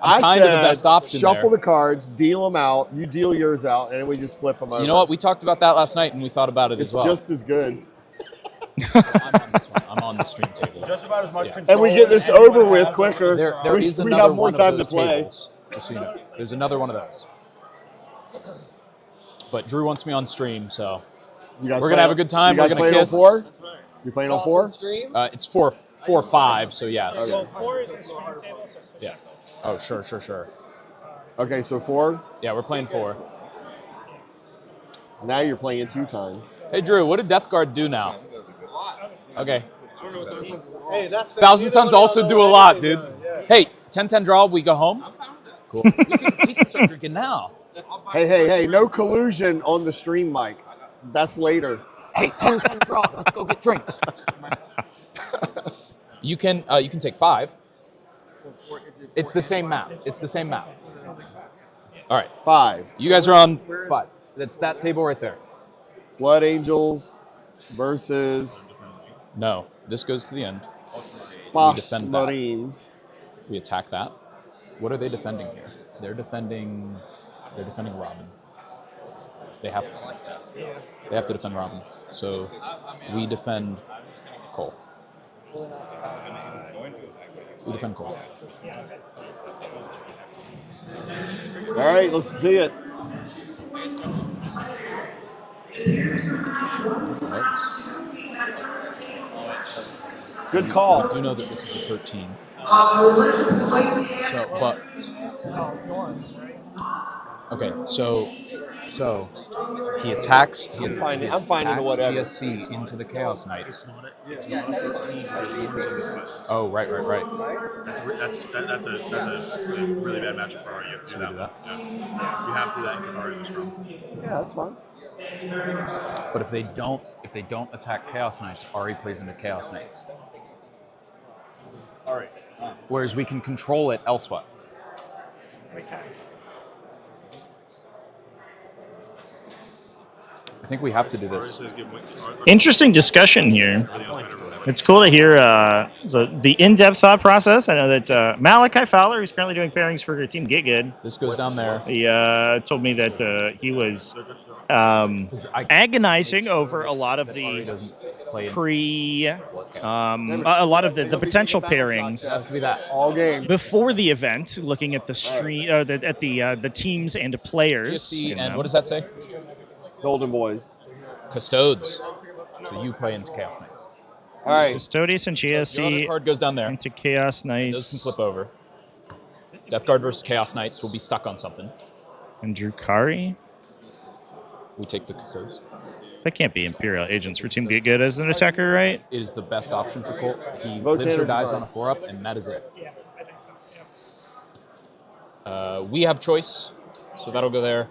I'm I kind of said, the best option shuffle there. the cards, deal them out. You deal yours out, and we just flip them over. You know what? We talked about that last night, and we thought about it It's as well. just as good. I'm on this one. I'm on the stream table. Just about as much Yeah. control. And we get this over with quicker. There is we another have more one time of to those play. tables, just so you know. There's another one of those. But Drew wants me on stream, so You guys we're gonna have a good time. You guys We're gonna playing kiss. on 4? You playing on 4? It's 4-5, so yes. Okay. 4 is the stream table, so Yeah. Oh, sure. Okay, so 4. Yeah, we're playing 4. Now you're playing 2 times. Hey, Drew, what did Death Guard do now? Okay. Hey, that's Thousand Suns also do a lot, dude. Hey, 10-10 draw, we go home? Cool. we can start drinking now. Hey, no collusion on the stream mic. That's later. Hey, 10-10 draw, let's go get drinks. You can take 5. It's the same map. All right. 5. You guys are on 5. That's that table right there. Blood Angels versus No, this goes to the end. Spas Marines. We attack that. What are they defending here? They're defending Robin. They have to defend Robin. So we defend Cole. We defend Cole. All right, let's see it. Good call. I do know that this is a 13. Okay, so he attacks. I'm finding whatever. PSC into the Chaos Knights. Oh, right. That's a really bad matchup for Ari. You have to do that. Yeah. You have to do that in Ari in the scrum. Yeah, that's fine. But if they don't attack Chaos Knights, Ari plays into Chaos Knights. All right. Whereas we can control it elsewhere. I think we have to do this. Interesting discussion here. It's cool to hear the in-depth thought process. I know that Malachi Fowler, who's currently doing pairings for Team Get Good, This goes down there. he told me that he was agonizing over a lot of the a lot of the potential pairings Has to be that. All game. before the event, looking at the stream, at the teams and the players. GSC and what does that say? Golden Boys. Custodes. So you play into Chaos Knights. All right. Custodes and Your other GSC card goes down there. into Chaos Knights. Those can flip over. Death Guard versus Chaos Knights will be stuck on something. And Drukari. We take the Custodes. That can't be Imperial agents for Team Get Good as an attacker, right? It is the best option for Colt. He Votann lives or or dies Drukari? on a 4-up, and that is it. Yeah, I think so. Yeah. We have choice, so that'll go there.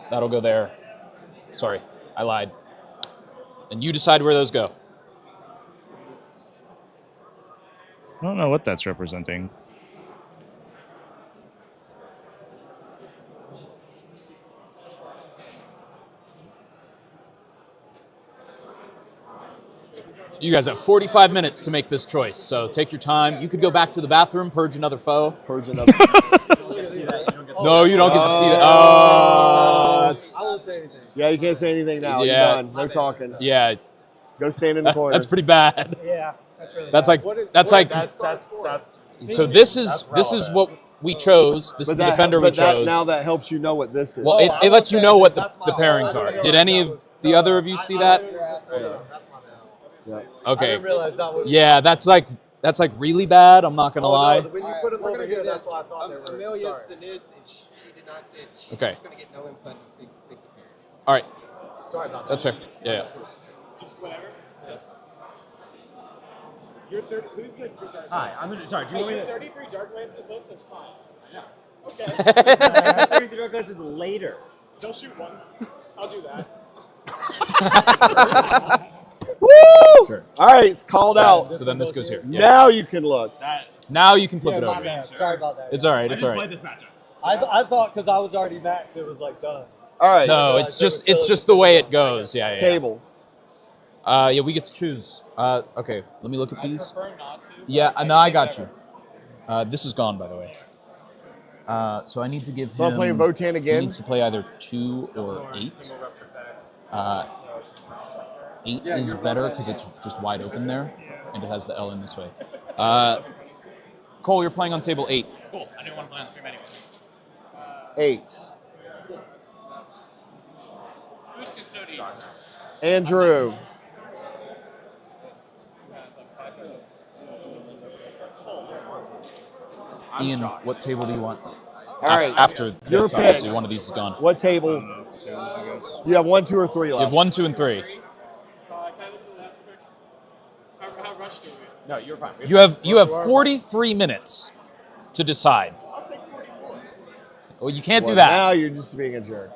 That'll go there. Sorry, I lied. And you decide where those go. I don't know what that's representing. You guys have 45 minutes to make this choice, so take your time. You could go back to the bathroom, purge another foe. Purge another. No, you don't get to see that. Oh, that's, I won't say anything. Yeah, you can't say anything now. Yeah. You're done. No talking. yeah, Go stand in the corner. that's pretty bad. Yeah, that's really That's bad. like that's like. That's. So this is what we chose. This is the defender we chose. Now that helps you know what this is. Well, it lets you know what the pairings are. Did any of the other of you see that? Yeah. Okay. realize that was. Yeah, that's like really bad. I'm not gonna lie. When you put them over here, that's why I thought they were. Amelia's the nudes, and she did not say it. She's Okay. just going to get no input. Big the parent. All right, Sorry about that. that's fair. Yeah. Just whatever. You're who's the Hi, I'm gonna. Sorry, do you want me to? 33 Dark Lances list is fine. I know. Okay. 33 Dark Lances is later. They'll shoot once. I'll do that. Woo! Sure. All right, it's called out. So then this goes here. Yeah. Now you can look. Now you can flip Yeah, it my over. bad. Sorry about that. It's all right. I It's just all played right. this matchup. I thought because I was already maxed, it was like done. All right. No, it's just the way it goes. Yeah. Table. Yeah, we get to choose. Okay, let me look at these. Yeah, no, I got you. This is gone, by the way. So I need to give him... So I'm playing Votann again? He needs to play either 2 or 8. 8 is better because it's just wide open there, and it has the L in this way. Cole, you're playing on table 8. Cool. I didn't want to play on stream anyway. 8. Who's custodians? Andrew. Ian, what table do you want? All right. After Your this, pick. obviously, one of these is gone. What table? You have 1, 2, or 3 left. You have 1, 2, and 3. How rushed are we? No, you're fine. You have 43 minutes to decide. I'll take 44. Well, you can't do Well, that. Now you're just being a jerk.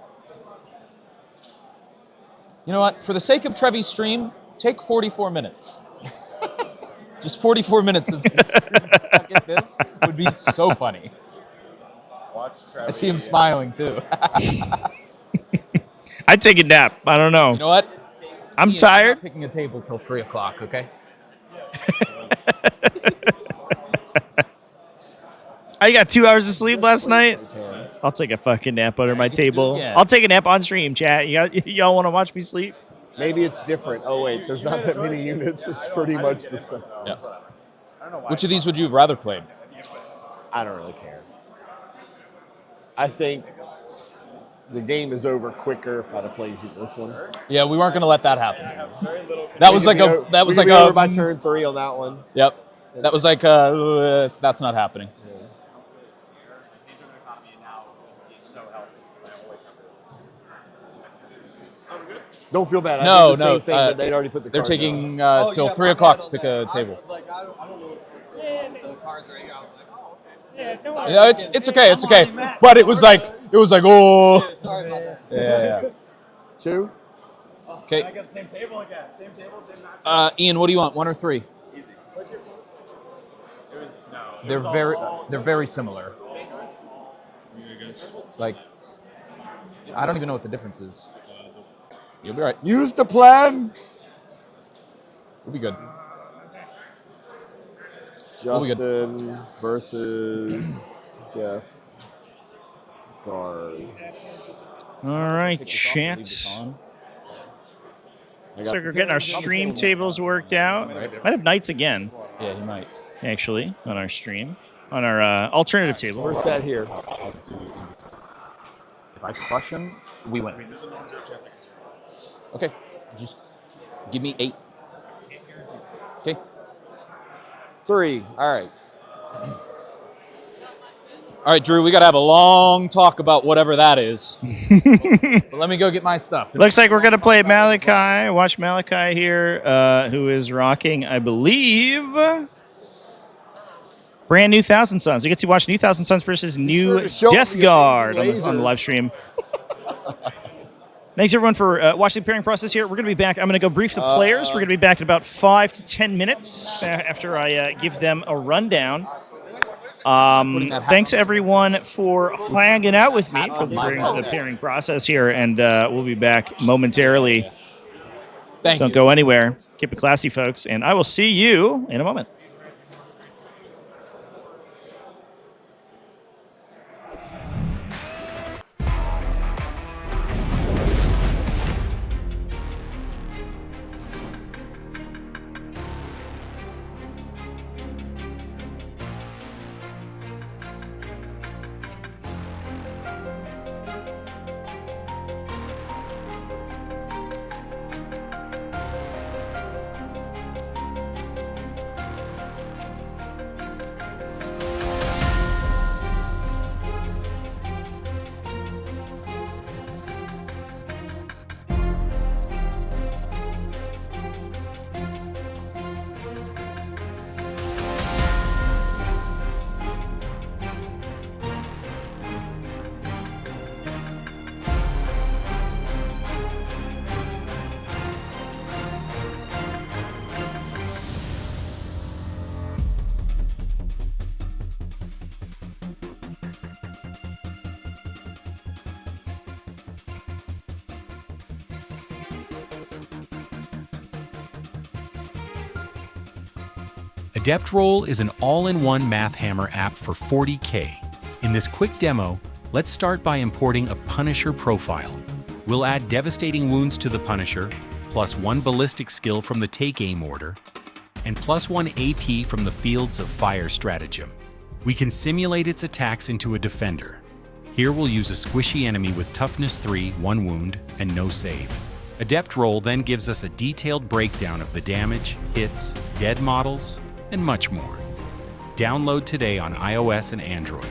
You know what? For the sake of Trevi's stream, take 44 minutes. Just 44 minutes of his stream stuck at this would be so funny. I see him smiling too. I'd take a nap. I don't know. You know what? I'm Ian, tired. You're not picking a table till 3 o'clock, okay? I got 2 hours of sleep last night. I'll take a fucking nap under my table. I'll take a nap on stream, chat. Y'all want to watch me sleep? Maybe it's different. Oh, wait, there's not that many units. It's pretty much the same. Yeah. Which of these would you have rather played? I don't really care. I think the game is over quicker if I'd have played this one. Yeah, we weren't going to let that happen. That was like a... That was like a... over by turn 3 on that one. Yep. That was like a... That's not happening. Don't feel bad. No, I did the no. same thing, but they'd already put the They're cards taking down. till 3 o'clock to pick a table. I don't know what the cards are here. I was like, oh, okay. Yeah, it's okay, it's okay. But it was like, oh. Sorry about that. Yeah. 2. Okay. I got the same table again. Same table, same match. Ian, what do you want? 1 or 3? Easy. It was no. They're very similar. Like, I don't even know what the difference is. You'll be right. Use the plan. We'll be good. Justin versus Jeff. Guard. All right, chat. Looks like we're getting our stream tables worked out. Might have knights again. Yeah, he might. Actually, on our stream. On our alternative table. We're set here. If I crush him, we win. Okay, just give me 8. Okay. 3. All right. All right, Drew, we got to have a long talk about whatever that is. But let me go get my stuff. Looks like we're going to play Malachi. Watch Malachi here, who is rocking, I believe, brand new Thousand Sons. We get to watch new Thousand Sons versus new Death Guard on the live stream. Thanks, everyone, for watching the pairing process here. We're going to be back. I'm going to go brief the players. We're going to be back in about 5 to 10 minutes after I give them a rundown. Thanks, everyone, for hanging out with me for the pairing process here, and we'll be back momentarily. Don't go anywhere. Keep it classy, folks, and I will see you in a moment. Adept Roll is an all-in-one math hammer app for 40k. In this quick demo, let's start by importing a Punisher profile. We'll add devastating wounds to the Punisher, +1 ballistic skill from the take aim order, and +1 AP from the Fields of Fire stratagem. We can simulate its attacks into a defender. Here we'll use a squishy enemy with toughness 3, 1 wound, and no save. Adept Roll then gives us a detailed breakdown of the damage, hits, dead models, and much more. Download today on iOS and Android.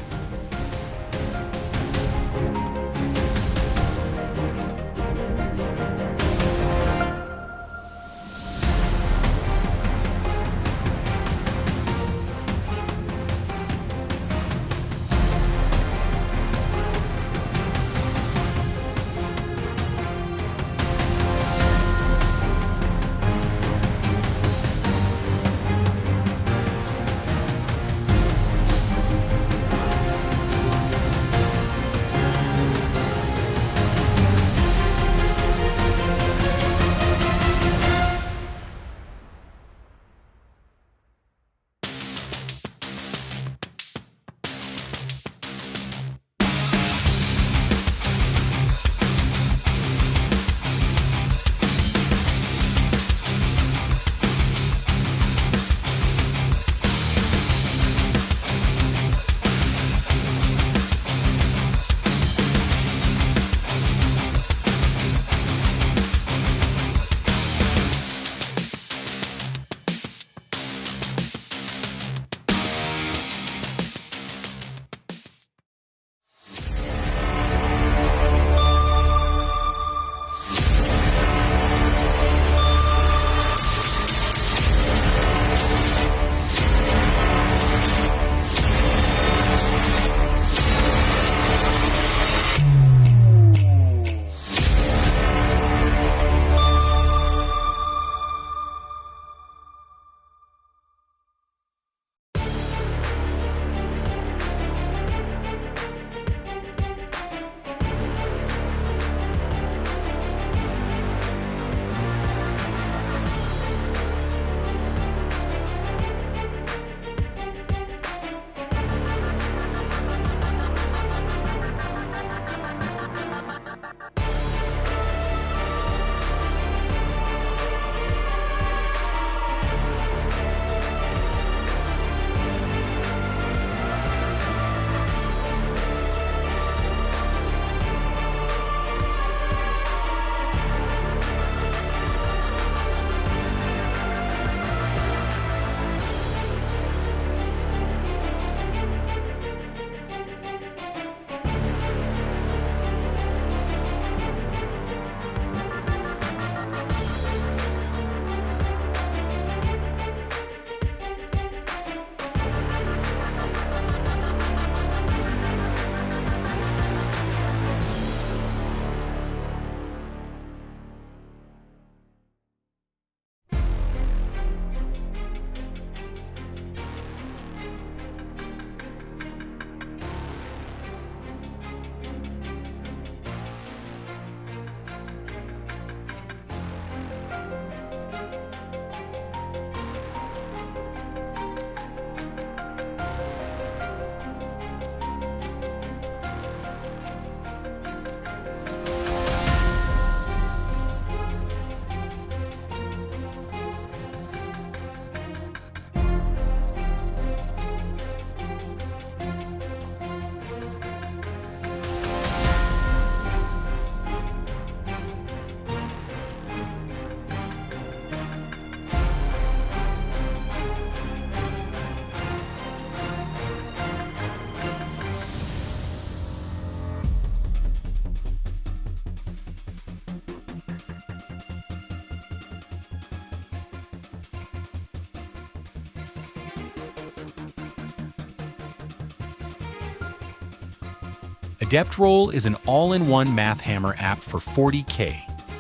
Adept Roll is an all-in-one math hammer app for 40k.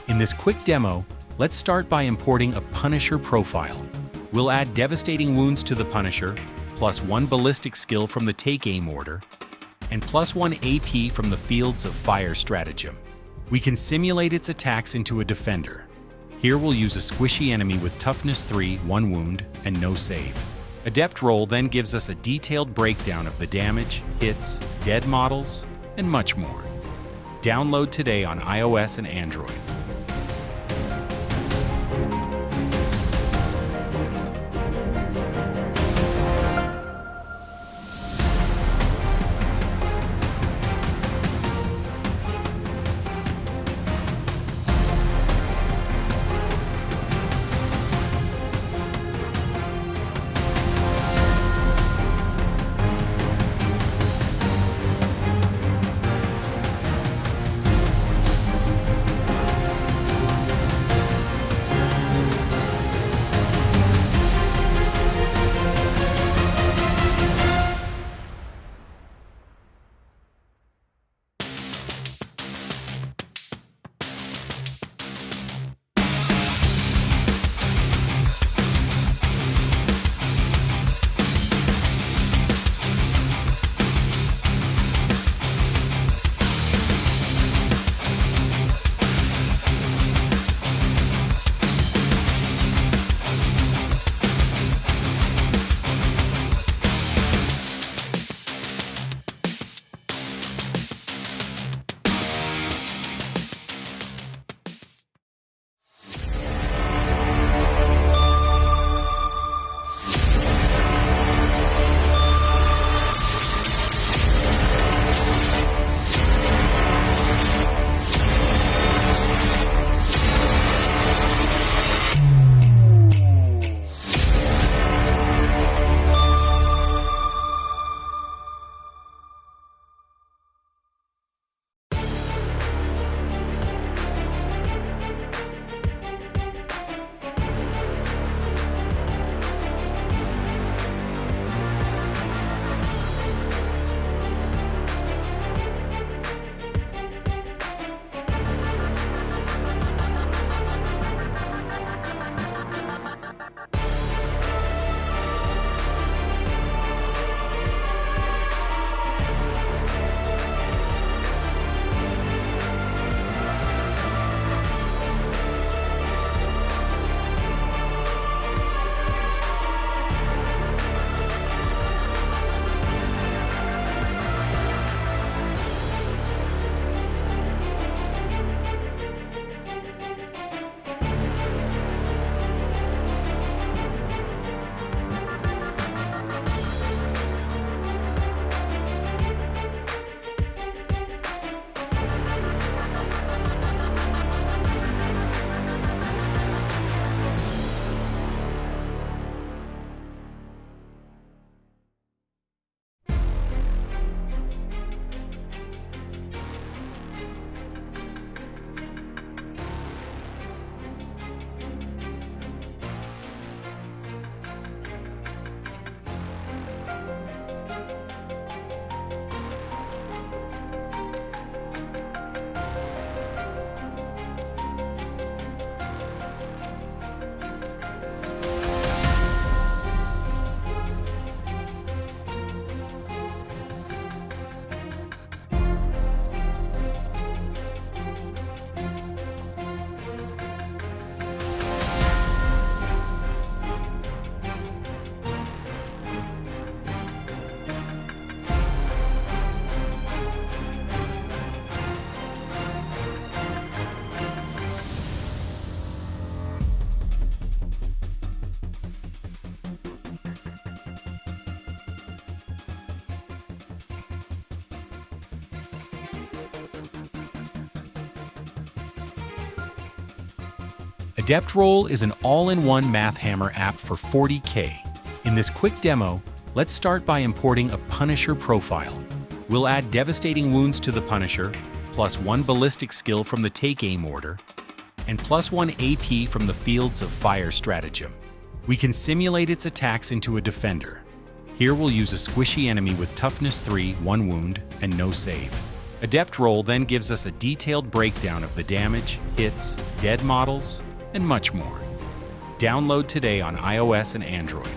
In this quick demo, let's start by importing a Punisher profile. We'll add devastating wounds to the Punisher, +1 ballistic skill from the take aim order, and +1 AP from the Fields of Fire stratagem. We can simulate its attacks into a defender. Here we'll use a squishy enemy with toughness 3, 1 wound, and no save. Adept Roll then gives us a detailed breakdown of the damage, hits, dead models, and much more. Download today on iOS and Android. Adept Roll is an all-in-one Math Hammer app for 40k. In this quick demo, let's start by importing a Punisher profile. We'll add devastating wounds to the Punisher, +1 ballistic skill from the Take Aim order, and +1 AP from the Fields of Fire stratagem. We can simulate its attacks into a defender. Here we'll use a squishy enemy with Toughness 3, 1 wound, and no save. Adept Roll then gives us a detailed breakdown of the damage, hits, dead models, and much more. Download today on iOS and Android.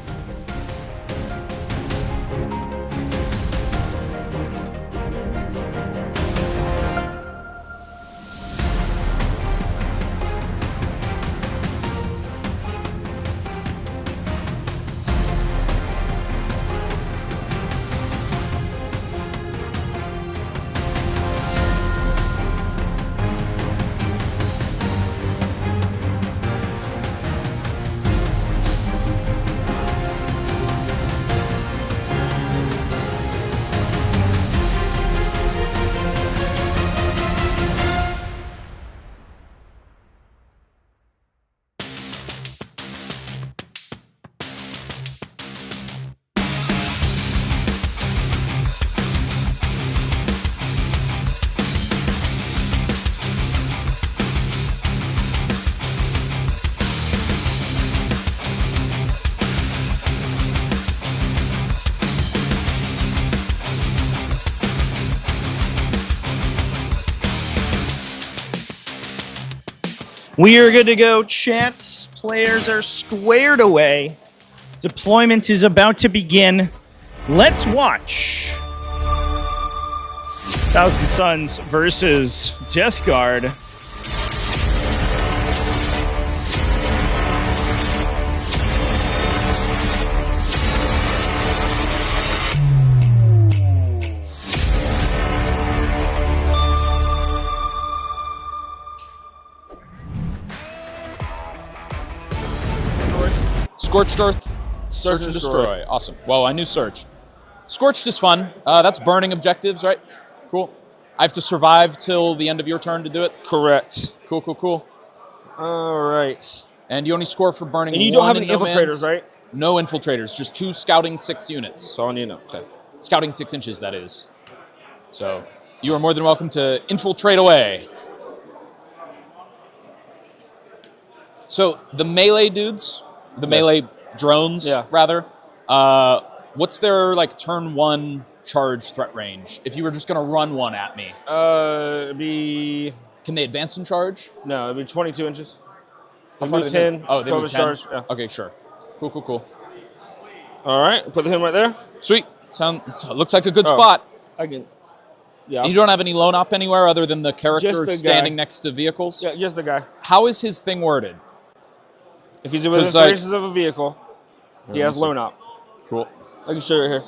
We are good to go, chats. Players are squared away. Deployment is about to begin. Let's watch. Thousand Suns versus Death Guard. Scorched Earth, Search and Destroy. Awesome. Well, I knew Search. Scorched is fun. That's burning objectives, right? Cool. I have to survive till the end of your turn to do it? Correct. Cool, cool, cool. All right. And you only score for burning. And you don't have any infiltrators, right? No infiltrators, just 2 scouting 6 units. That's all I need to know. Okay. Scouting 6 inches, that is. So you are more than welcome to infiltrate away. So the melee dudes, the melee drones, rather, what's their like turn 1 charge threat range? If you were just going to run one at me. It'd be... Can they advance and charge? No, it'd be 22 inches. How They far move do they 10, move? Oh, they 12 move inch 10? charge. Yeah. Okay, sure. Cool, cool, cool. All right, put him right there. Sweet. Looks like a good spot. I can... Yeah. And you don't have any lone op anywhere other than the character Just the standing guy. next to vehicles? Yeah, just the guy. How is his thing worded? If he's within 30 inches of a vehicle, he has lone op. Cool. I can show you here.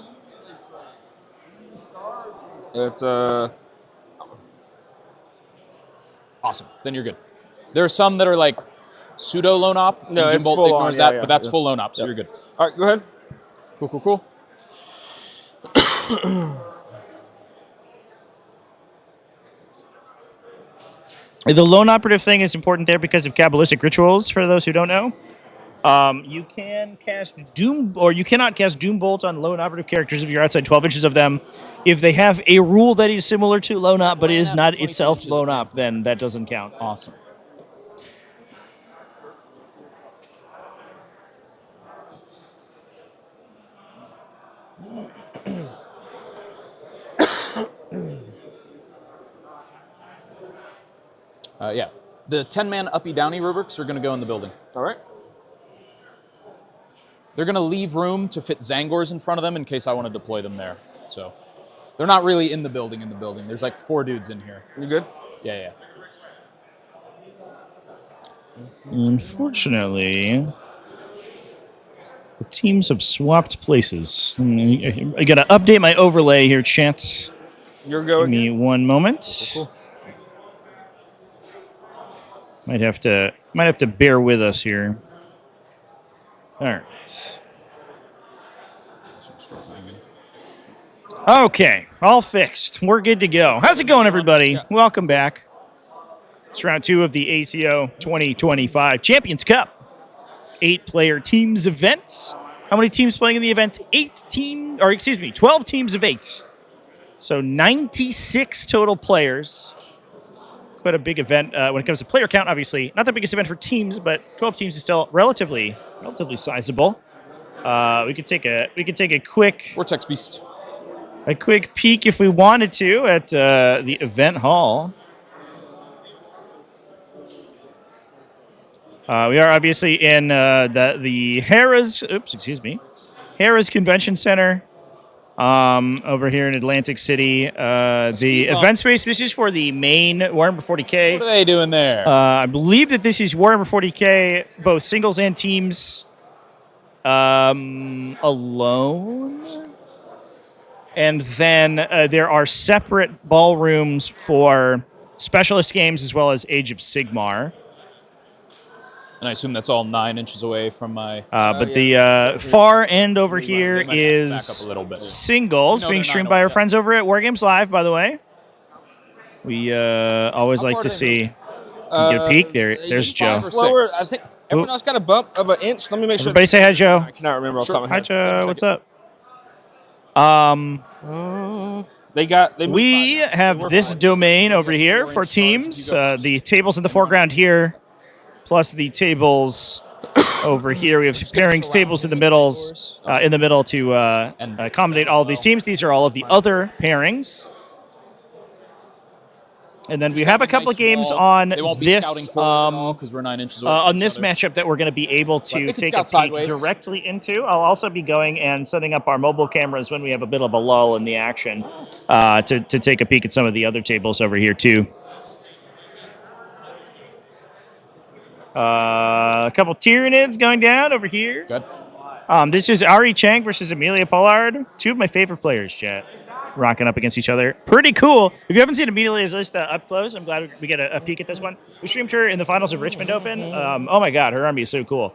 It's Awesome. Then you're good. There are some that are like pseudo lone op. No, and it's Doombolt full on, ignores yeah, that, yeah, but that's yeah. full lone op, so Yep. you're good. All right, go ahead. Cool, cool, cool. The lone operative thing is important there because of Kabbalistic rituals, for those who don't know. You can cast Doom, or you cannot cast Doombolt on lone operative characters if you're outside 12 inches of them. If they have a rule that is similar to lone op, but it is not itself lone op, then that doesn't count. Awesome. Yeah. The 10-man uppy-downy rubrics are going to go in the building. All right. They're going to leave room to fit Zangors in front of them in case I want to deploy them there. So they're not really in the building. There's like 4 dudes in here. You good? Yeah, yeah. Unfortunately, the teams have swapped places. I got to update my overlay here, chat. You're going. Give me one moment. Cool. Might have to bear with us here. All right. Okay, all fixed. We're good to go. How's it going, everybody? Welcome back. It's round 2 of the ACO 2025 Champions Cup. 8-player teams event. How many teams playing in the event? 12 teams of 8. So 96 total players. Quite a big event when it comes to player count, obviously. Not the biggest event for teams, but 12 teams is still relatively sizable. We could take a quick Vortex Beast. A quick peek if we wanted to at the event hall. We are obviously in the Harrah's Harrah's Convention Center over here in Atlantic City. The event space, this is for the main Warhammer 40k. What are they doing there? I believe that this is Warhammer 40k, both singles and teams alone. And then there are separate ballrooms for specialist games as well as Age of Sigmar. And I assume that's all 9 inches away from my... But the far end over here is back up a little bit. singles, being streamed by our friends over at Wargames Live, by the way. We always like to see... Get a peek. There's Joe. Slower. I think everyone else got a bump of an inch. Let me make sure. Everybody say hi, Joe. I cannot remember off the top of my Hi, head. Joe. What's up? We have this domain over here for teams. The tables in the foreground here, plus the tables over here. We have pairings tables in the middle to accommodate all of these teams. These are all of the other pairings. And then we have a couple of games on They won't be this scouting forward at all because we're 9 inches away from on each this other. matchup that we're going to be able to It can take a scout peek sideways. directly into. I'll also be going and setting up our mobile cameras when we have a bit of a lull in the action to take a peek at some of the other tables over here too. A couple Tyranids going down over here. Good. This is Ari Chang versus Amelia Pollard. Two of my favorite players, chat. Rocking up against each other. Pretty cool. If you haven't seen Amelia's list up close, I'm glad we get a peek at this one. We streamed her in the finals of Richmond Open. Oh my God, her army is so cool.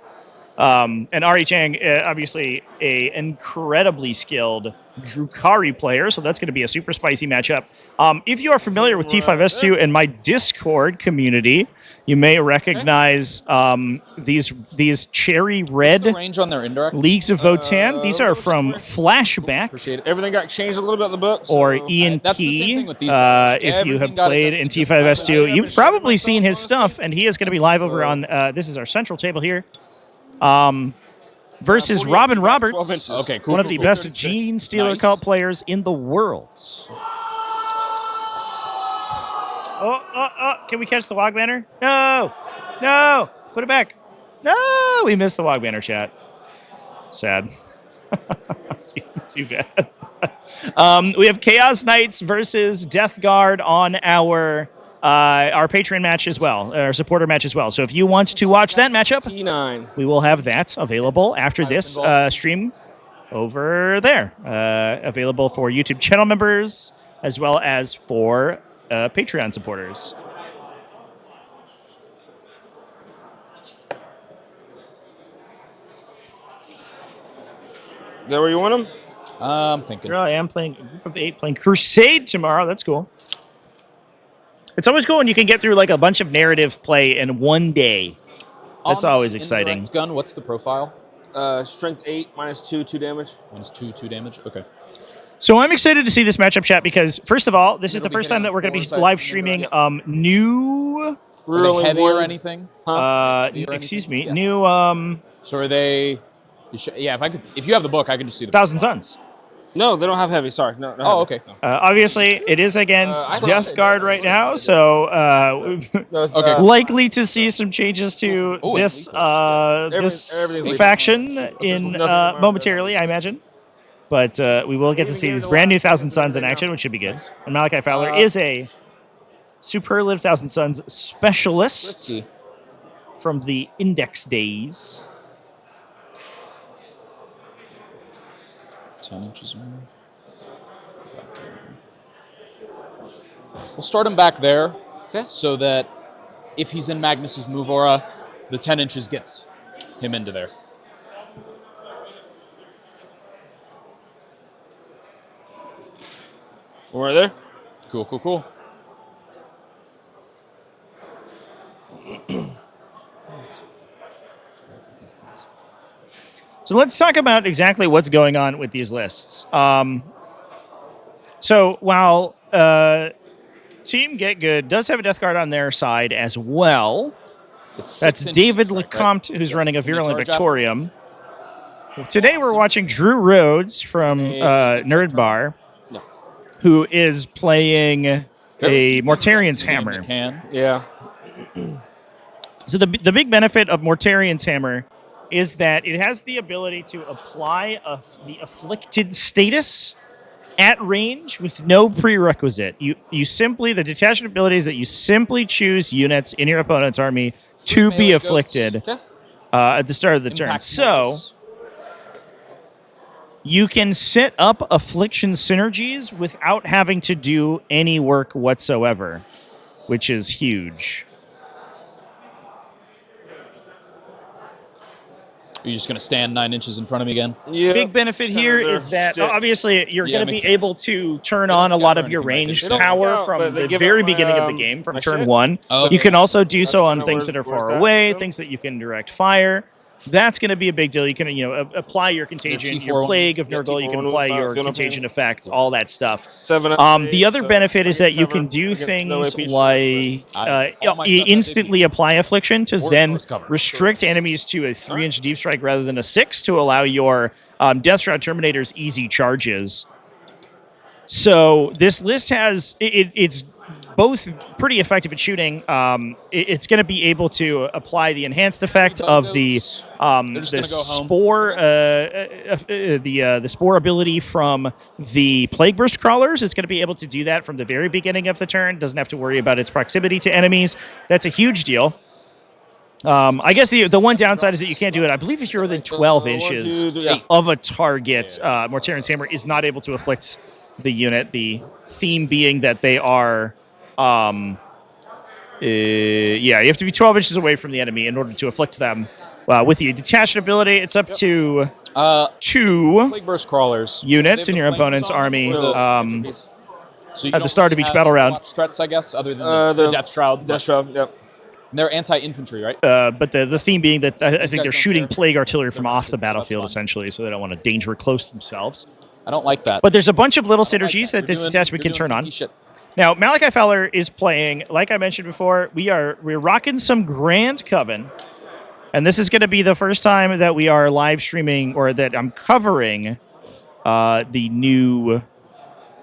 And Ari Chang, obviously a incredibly skilled Drukhari player, so that's going to be a super spicy matchup. If you are familiar with T5S2 and my Discord community, you may recognize these cherry red range on their indirect? Leagues of Votann. These are from Flashback. Appreciate it. Everything got changed a little bit in the book. Or Ian That's the same P. thing with these guys. If you have Everything got played in adjusted T5S2, you've probably seen his stuff, and he is going to be live over on. This is our central table here. Versus Robin Roberts, Okay, cool. one of the best Gene Stealer cult players in the world. Oh, can we catch the Wog Banner? No, put it back. No, we missed the Wog Banner, chat. Sad. Too bad. We have Chaos Knights versus Death Guard on our Patreon match as well, our supporter match as well. So if you want to watch that matchup, T9. we will have that available after this stream over there. Available for YouTube channel members as well as for Patreon supporters. Is that where you want them? I'm thinking. I am playing a group of 8 playing Crusade tomorrow. That's cool. It's always cool when you can get through like a bunch of narrative play in one day. That's always exciting. Indirect gun, what's the profile? Strength 8, -2, 2 damage. -2 damage. Okay. So I'm excited to see this matchup, chat, because first of all, this is the first time that we're going to be live streaming new. Are they heavy or anything? Excuse me, new. So are they? Yeah, if you have the book, I can just see the Thousand Suns. No, they don't have heavy. Sorry. No. Oh, okay. Obviously, it is against Death Guard right now, so Okay. likely to see some changes to this everything's faction in momentarily, I imagine. But we will get to see this brand new Thousand Suns in action, which should be good. And Malachi Fowler is a superlative Thousand Suns specialist from the Index days. 10 inches move. We'll start him back there, so that if he's in Magnus's move aura, the 10 inches gets him into there. Right there. Cool. So let's talk about exactly what's going on with these lists. So while Team Get Good does have a Death Guard on their side as well, that's David Lecomte, who's running a Virulent Victorium. Today we're watching Drew Rhodes from Nerd Bar, who is playing a Mortarian's Hammer. Yeah. So the big benefit of Mortarian's Hammer is that it has the ability to apply the Afflicted status at range with no prerequisite. You simply, the detachment ability is that you simply choose units in your opponent's army to be afflicted at the start of the turn. So you can set up affliction synergies without having to do any work whatsoever, which is huge. Are you just going to stand 9 inches in front of me again? Yeah. Big benefit here is that obviously you're going to be able to turn on a lot of your ranged power from the very beginning of the game, from turn 1. You can also do so on things that are far away, things that you can direct fire. That's going to be a big deal. You can, apply your contagion, your Plague of Nurgle. You can apply your contagion effect, all that stuff. The other benefit is that you can do things like instantly apply affliction to then restrict enemies to a 3-inch deep strike rather than a 6 to allow your Death Shroud Terminators easy charges. So this list has it's both pretty effective at shooting. It's going to be able to apply the enhanced effect of the spore, the spore ability from the Plague Burst crawlers. It's going to be able to do that from the very beginning of the turn. Doesn't have to worry about its proximity to enemies. That's a huge deal. I guess the one downside is that you can't do it. I believe if you're within 12 inches of a target, Mortarian's Hammer is not able to afflict the unit. The theme being that they are, you have to be 12 inches away from the enemy in order to afflict them. With the detachment ability, it's up to 2 Plague Burst crawlers units in your opponent's army so at the start of each battle round. Much threats, I guess, other than the Death Shroud. Death Shroud, yep. And they're anti-infantry, right? But the theme being that I think they're shooting plague artillery from off the battlefield, essentially, so they don't want to danger close themselves. I don't like that. But there's a bunch of little synergies that this detachment can turn on. Now, Malachi Fowler is playing, like I mentioned before, we're rocking some Grand Coven, and this is going to be the first time that we are live streaming, or that I'm covering the new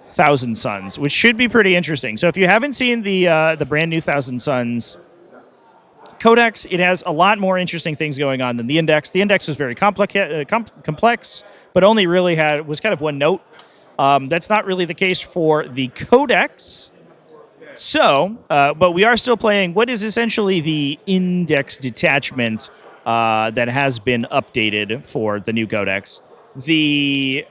Thousand Suns, which should be pretty interesting. So if you haven't seen the brand new Thousand Suns Codex, it has a lot more interesting things going on than the Index. The Index was very complex, but only really was kind of one note. That's not really the case for the Codex. So, but we are still playing what is essentially the Index detachment that has been updated for the new Codex. The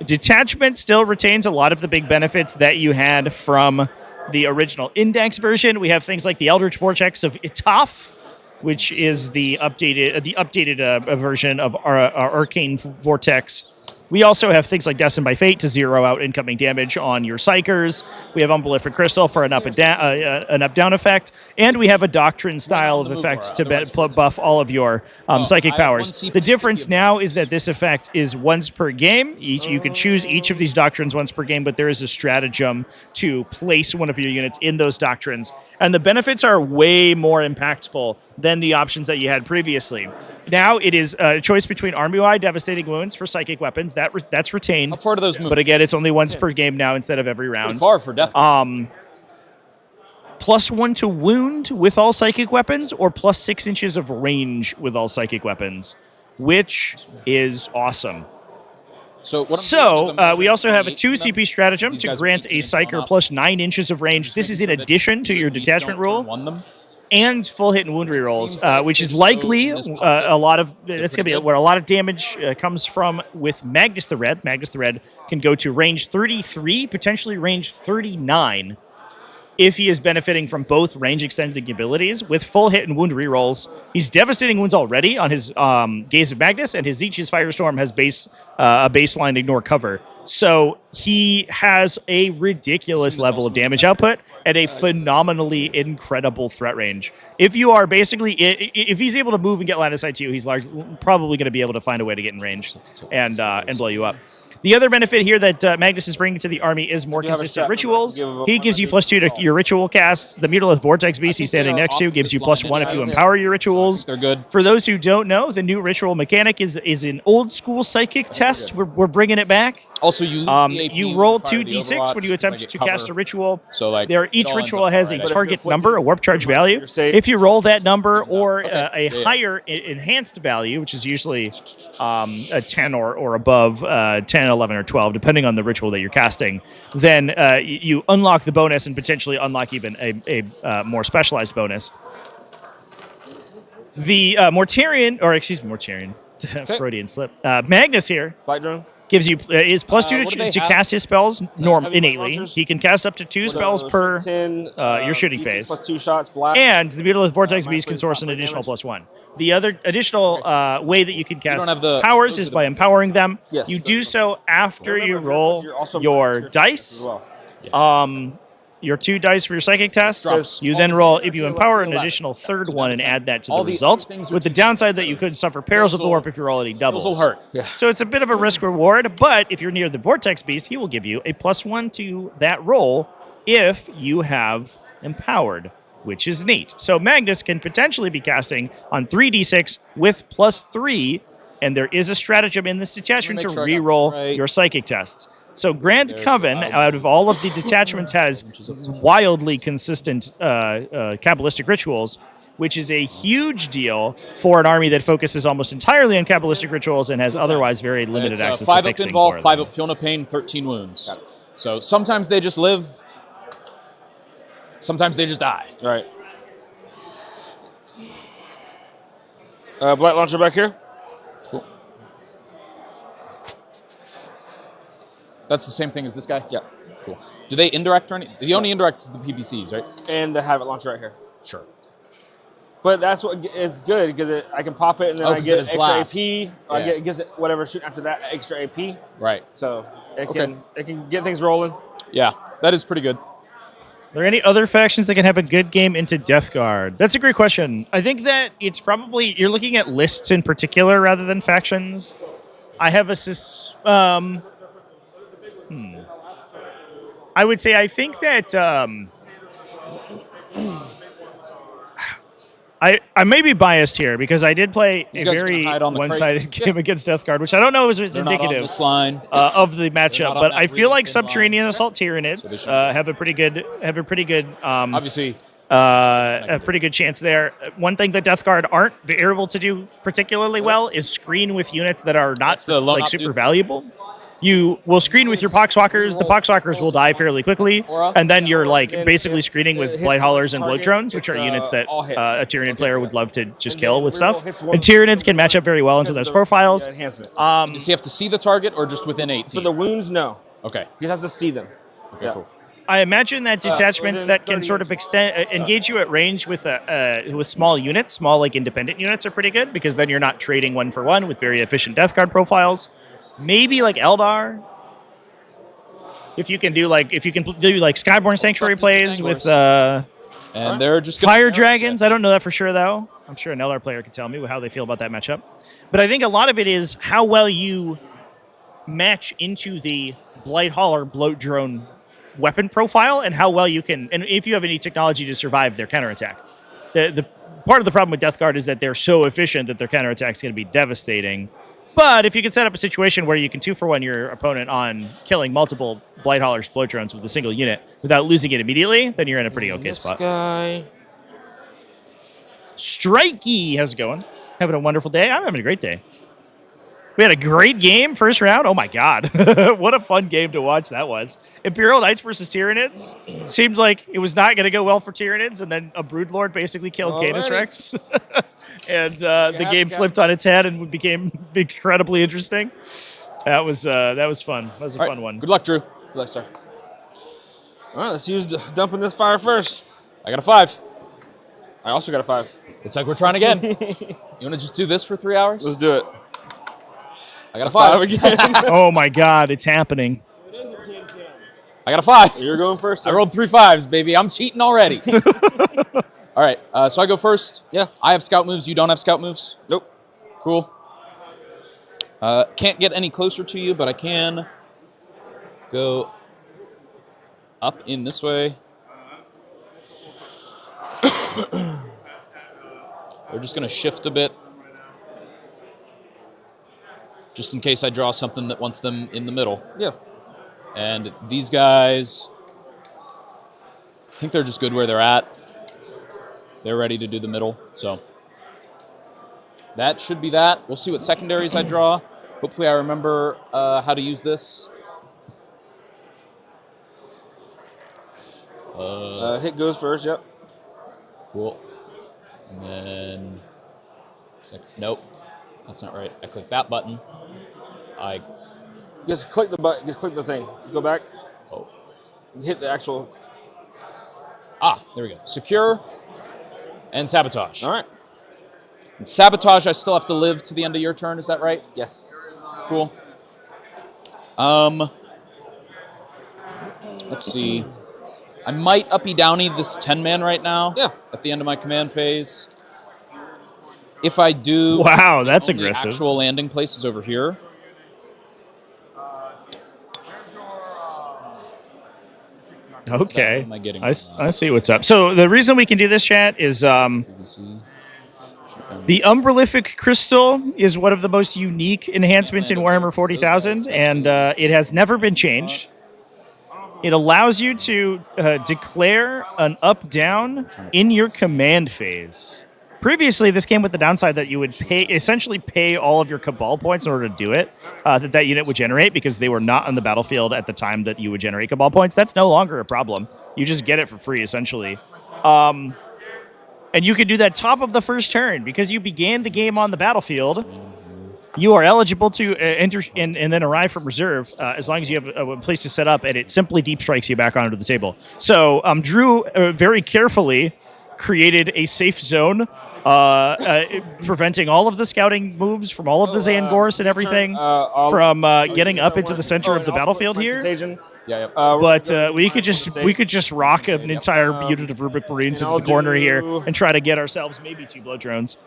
detachment still retains a lot of the big benefits that you had from the original Index version. We have things like the Eldritch Vortex of Itaf, which is the updated version of our Arcane Vortex. We also have things like Destined by Fate to zero out incoming damage on your Psychers. We have Umbelliferous Crystal for an up-down effect. And we have a Doctrine style of effects to buff all of your psychic powers. The difference now is that this effect is once per game. You can choose each of these Doctrines once per game, but there is a stratagem to place one of your units in those Doctrines. And the benefits are way more impactful than the options that you had previously. Now it is a choice between Army-wide Devastating Wounds for psychic weapons. That's retained. How far do those move? But again, it's only once per game now instead of every round. Pretty far for death. +1 to wound with all psychic weapons, or +6 inches of range with all psychic weapons, which is awesome. So we also have a 2 CP stratagem to grant a Psyker +9 inches of range. This is in addition to your detachment rule. And full hit and wound rerolls, which is likely it's going to be where a lot of damage comes from with Magnus the Red. Magnus the Red can go to range 33, potentially range 39, if he is benefiting from both range extending abilities. With full hit and wound rerolls, he's devastating wounds already on his Gaze of Magnus, and his Zeech's Firestorm has a baseline ignore cover. So he has a ridiculous level of damage output and a phenomenally incredible threat range. If he's able to move and get line of sight to you, he's probably going to be able to find a way to get in range and blow you up. The other benefit here that Magnus is bringing to the army is more consistent rituals. He gives you +2 to your ritual casts. The Mutilith Vortex Beast he's standing next to gives you +1 if you empower your rituals. They're good. For those who don't know, the new ritual mechanic is an old school psychic test. We're bringing it back. Also, you roll 2d6 when you attempt to cast a ritual. So each ritual has a target number, a warp charge value. If you roll that number or a higher enhanced value, which is usually a 10 or above, 10, 11, or 12, depending on the ritual that you're casting, then you unlock the bonus and potentially unlock even a more specialized bonus. The Mortarian, Freudian slip. Magnus here. Flight drone. Gives you is +2 to cast his spells innately. He can cast up to 2 spells per your shooting phase. +2 shots, black. And the Mutilith Vortex Beast can source an additional +1. The other additional way that you can cast powers is by empowering them. Yes, you do so after you roll your dice. Your 2 dice for your psychic test. You then roll, if you empower, an additional third one and add that to the result, with the downside that you could suffer Perils of the Warp if you're already doubles. Those will hurt. Yeah. So it's a bit of a risk reward, but if you're near the Vortex Beast, he will give you a +1 to that roll if you have empowered, which is neat. So Magnus can potentially be casting on 3d6 with +3, and there is a stratagem in this detachment to re-roll your psychic tests. So Grand Coven, out of all of the detachments, has wildly consistent Kabbalistic rituals, which is a huge deal for an army that focuses almost entirely on Kabbalistic rituals and has otherwise very limited access to 5 up fixing. involved, 5 up feel no pain, 13 wounds. So sometimes they just live, sometimes they just die. Right. Blight launcher back here. Cool. That's the same thing as this guy? Yeah. Cool. Do they indirect or anything? The only indirect is the PBCs, right? And the Havoc launcher right here. Sure. But that's what it's good because I can pop it and then I get extra blast. AP. Or it gives it whatever shoot after that extra AP. Right. So it can get things rolling. Yeah, that is pretty good. Are there any other factions that can have a good game into Death Guard? That's a great question. I think that it's probably, you're looking at lists in particular rather than factions. I have a I would say I think that I may be biased here because I did play a very one-sided game against Death Guard, which I don't know is indicative of the matchup. But I feel like Subterranean Assault Tyranids have a pretty good obviously a pretty good chance there. One thing that Death Guard aren't able to do particularly well is screen with units that are not super valuable. You will screen with your Poxwalkers. The Poxwalkers will die fairly quickly, and then you're basically screening with Blight Haulers and Bloat Drones, which are units that a Tyranid player would love to just kill with stuff. And Tyranids can match up very well into those profiles. Does he have to see the target or just within 18? For the wounds, no. Okay. He has to see them. Okay, cool. I imagine that detachments that can sort of engage you at range with small units, small independent units, are pretty good because then you're not trading one for one with very efficient Death Guard profiles. Maybe like Eldar. If you can do Skyborn Sanctuary plays with and they're just Fire Dragons. I don't know that for sure though. I'm sure an Eldar player could tell me how they feel about that matchup. But I think a lot of it is how well you match into the Blight Hauler Bloat Drone weapon profile and how well you can, and if you have any technology to survive their counterattack. The part of the problem with Death Guard is that they're so efficient that their counterattack is going to be devastating. But if you can set up a situation where you can 2-for-1 your opponent on killing multiple Blight Haulers, Bloat Drones with a single unit without losing it immediately, then you're in a pretty okay spot. Guy. Strikey, how's it going? Having a wonderful day? I'm having a great day. We had a great game, first round. Oh my god. What a fun game to watch that was. Imperial Knights versus Tyranids. Seemed like it was not going to go well for Tyranids, and then a Broodlord basically killed Canis Rex. And the game flipped on its head and became incredibly interesting. That was fun. That was a fun one. Good luck, Drew. Good luck, sir. All right, let's use dumping this fire first. I got a 5. I also got a 5. Looks like we're trying again. You want to just do this for 3 hours? Let's do it. I got a 5 again. Oh my god, it's happening. I got a 5. You're going first, sir. I rolled 3 5s, baby. I'm cheating already. All right, so I go first. Yeah. I have scout moves. You don't have scout moves? Nope. Cool. Can't get any closer to you, but I can go up in this way. We're just going to shift a bit, just in case I draw something that wants them in the middle. Yeah. And these guys, I think they're just good where they're at. They're ready to do the middle, so that should be that. We'll see what secondaries I draw. Hopefully I remember how to use this. Hit goes first, yep. Cool. And then, nope, that's not right. I click that button. Just click the button, just click the thing. Go back. Oh. Hit the actual. There we go. Secure and sabotage. All right. And sabotage, I still have to live to the end of your turn, is that right? Yes. Cool. Let's see. I might uppy downy this 10-man right now. Yeah. At the end of my command phase. If I do, wow, that's the aggressive. Actual landing place is over here. Okay, What am I getting? I see what's up. So the reason we can do this, chat, is The Umbralific Crystal is one of the most unique enhancements in Warhammer 40,000, and it has never been changed. It allows you to declare an up-down in your command phase. Previously, this came with the downside that you would essentially pay all of your Cabal points in order to do it, that unit would generate, because they were not on the battlefield at the time that you would generate Cabal points. That's no longer a problem. You just get it for free, essentially. And you can do that top of the first turn, because you began the game on the battlefield. You are eligible to enter and then arrive from reserve as long as you have a place to set up, and it simply deep strikes you back onto the table. So Drew very carefully created a safe zone, preventing all of the scouting moves from all of the Zangors and everything from getting up into the center of the battlefield here. Yeah, But we could just rock an entire unit of Rubric Marines into the corner here and try to get ourselves maybe 2 blow drones.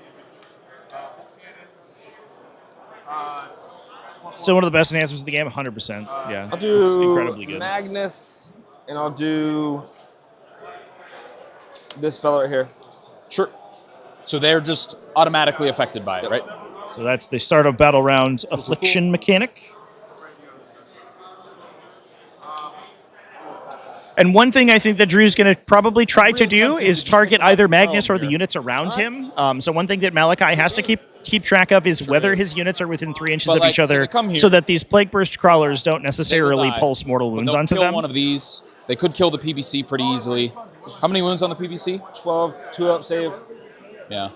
Still one of the best enhancements of the game, 100%. Yeah, I'll do it's incredibly good. Magnus, and I'll do this fella right here. Sure. So they're just automatically affected by it, right? So that's the start of battle round affliction mechanic. And one thing I think that Drew's going to probably try to do is target either Magnus or the units around him. So one thing that Malachi has to keep track of is whether his units are within 3 inches of each other, so that these Plague Burst crawlers don't necessarily pulse mortal wounds onto them. One of these. They could kill the PBC pretty easily. How many wounds on the PBC? 12, 2 up save. Yeah.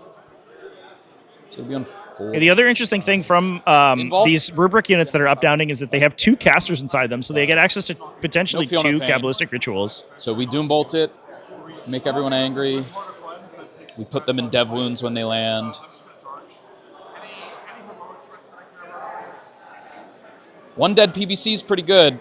So it'll be on 4. Yeah, the other interesting thing from these rubric units that are up-downing is that they have 2 casters inside them, so they get access to potentially 2 Kabbalistic rituals. So we Doom Bolt it, make everyone angry. We put them in dev wounds when they land. One dead PBC is pretty good.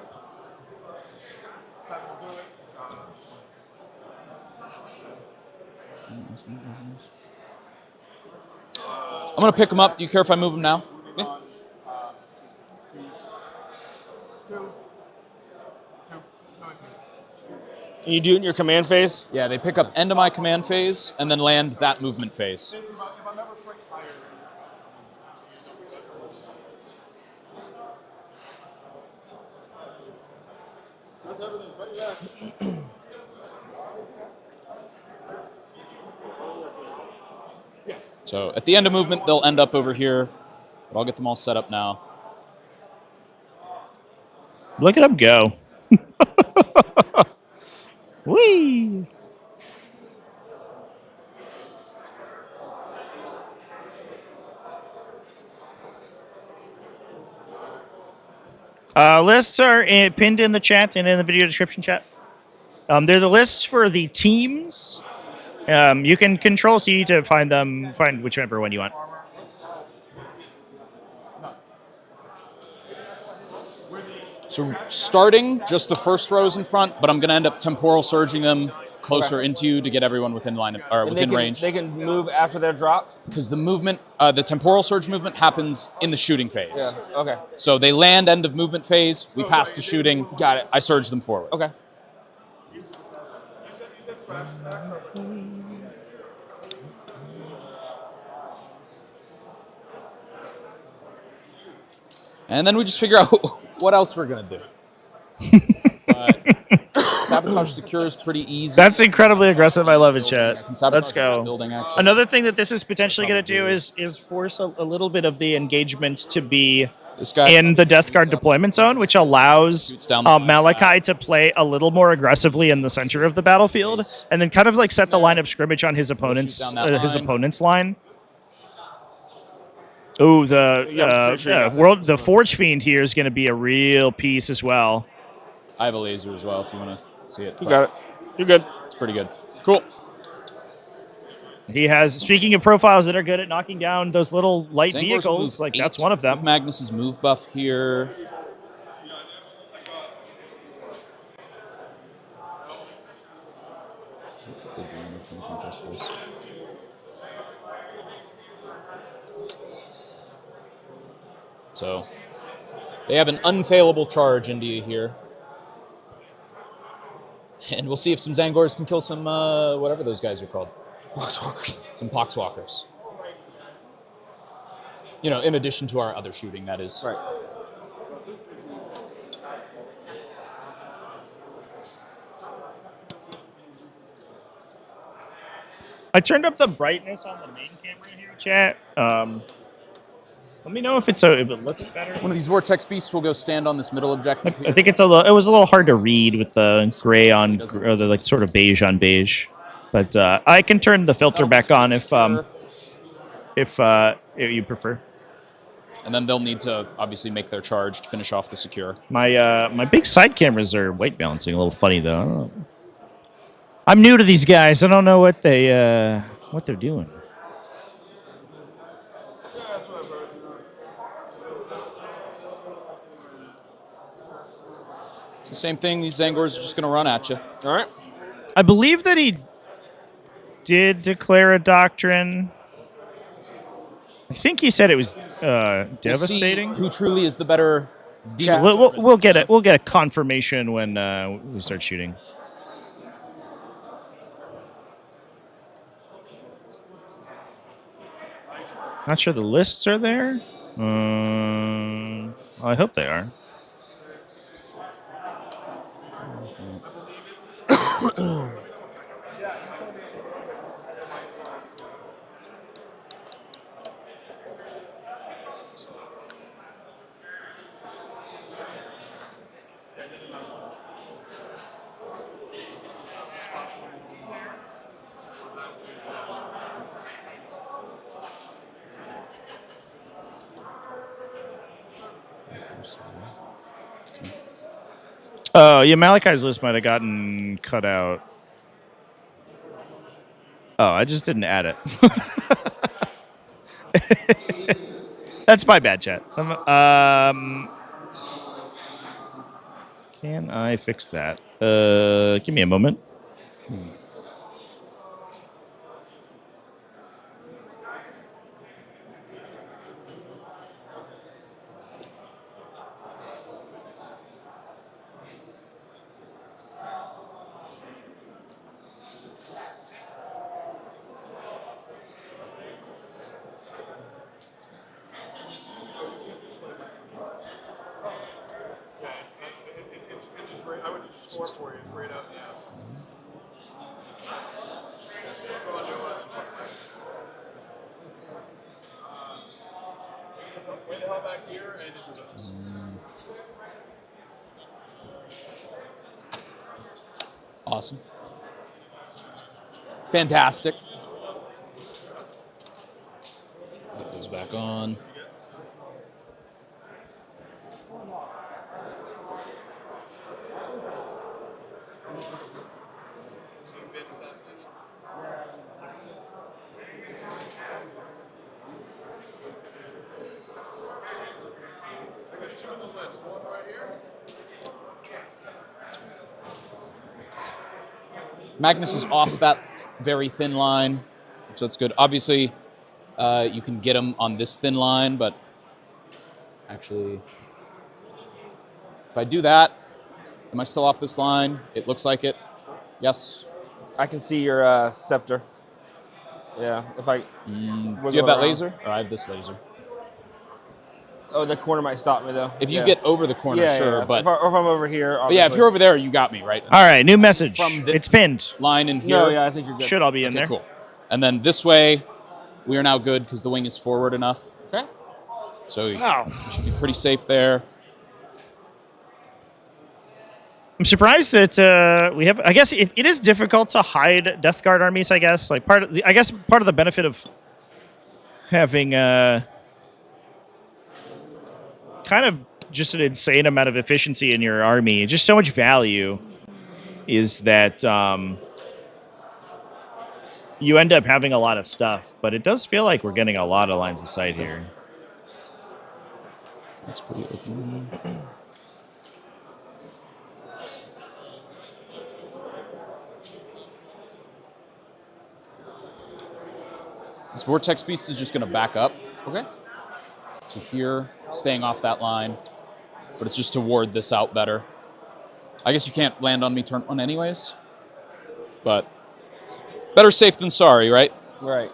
I'm going to pick them up. Do you care if I move them now? Yeah. And you do it in your command phase? Yeah, they pick up end of my command phase and then land that movement phase. So at the end of movement, they'll end up over here, but I'll get them all set up now. Look at them go. Whee! Lists are pinned in the chat and in the video description chat. They're the lists for the teams. You can Control-C to find whichever one you want. So starting, just the first rows in front, but I'm going to end up temporal surging them closer into you to get everyone within line of, or within range. They can move after they're dropped? Because the movement, the temporal surge movement happens in the shooting phase. Yeah, okay. So they land end of movement phase, we pass to shooting. Got it. I surge them forward. Okay. And then we just figure out what else we're going to do. Sabotage secure is pretty easy. That's incredibly aggressive. I love it, chat. Let's go. Building action. Another thing that this is potentially going to do is force a little bit of the engagement to be in the Death Guard deployment zone, which allows Malachi to play a little more aggressively in the center of the battlefield, and then kind of like set the line of scrimmage on his opponent's line. Oh, the Forge Fiend here is going to be a real piece as well. I have a laser as well if you want to see it. You got it. You're good. It's pretty good. Cool. He has, speaking of profiles that are good at knocking down those little light vehicles, like that's one of them. Magnus's move buff here. So they have an unfailable charge into you here. And we'll see if some Zangors can kill some, whatever those guys are called. Poxwalkers. Some Poxwalkers. You know, in addition to our other shooting, that is. Right. I turned up the brightness on the main camera here, chat. Let me know if if it looks better. One of these vortex beasts will go stand on this middle objective here. I think it was a little hard to read with the gray on, or the like sort of beige on beige. But I can turn the filter back on if you prefer. And then they'll need to obviously make their charge to finish off the secure. My big side cameras are white balancing a little funny though. I'm new to these guys. I don't know what they're doing. It's the same thing. These Zangors are just going to run at you. All right. I believe that he did declare a doctrine. I think he said it was devastating. We'll see who truly is the better demon. We'll get it. We'll get a confirmation when we start shooting. Not sure the lists are there. I hope they are. Oh, yeah, Malachi's list might have gotten cut out. Oh, I just didn't add it. That's my bad, chat. Can I fix that? Give me a moment. It's just great. I would just score for you. It's great out. Yeah. Way the hell back here, and it was us. Awesome. Fantastic. Get those back on. Magnus is off that very thin line, so that's good. Obviously, you can get him on this thin line, but actually, if I do that, am I still off this line? It looks like it. Yes. I can see your scepter. Yeah, if I... Do you have that laser? Or I have this laser. Oh, the corner might stop me, though. If you get over the corner, sure, yeah. but... Or if I'm over here, But yeah, if you're over there, you got me, right? All right, new message. From this it's pinned. Line in here. No, yeah, I think you're good. Should all be in there. Cool. And then this way, we are now good because the wing is forward enough. Okay. So you should be pretty safe there. I'm surprised that we have. I guess it is difficult to hide Death Guard armies. I guess part of the benefit of having kind of just an insane amount of efficiency in your army, just so much value, is that you end up having a lot of stuff. But it does feel like we're getting a lot of lines of sight here. That's pretty open. This Vortex Beast is just going to back up. Okay. To here, staying off that line. But it's just to ward this out better. I guess you can't land on me turn one anyways. But better safe than sorry, right? Right.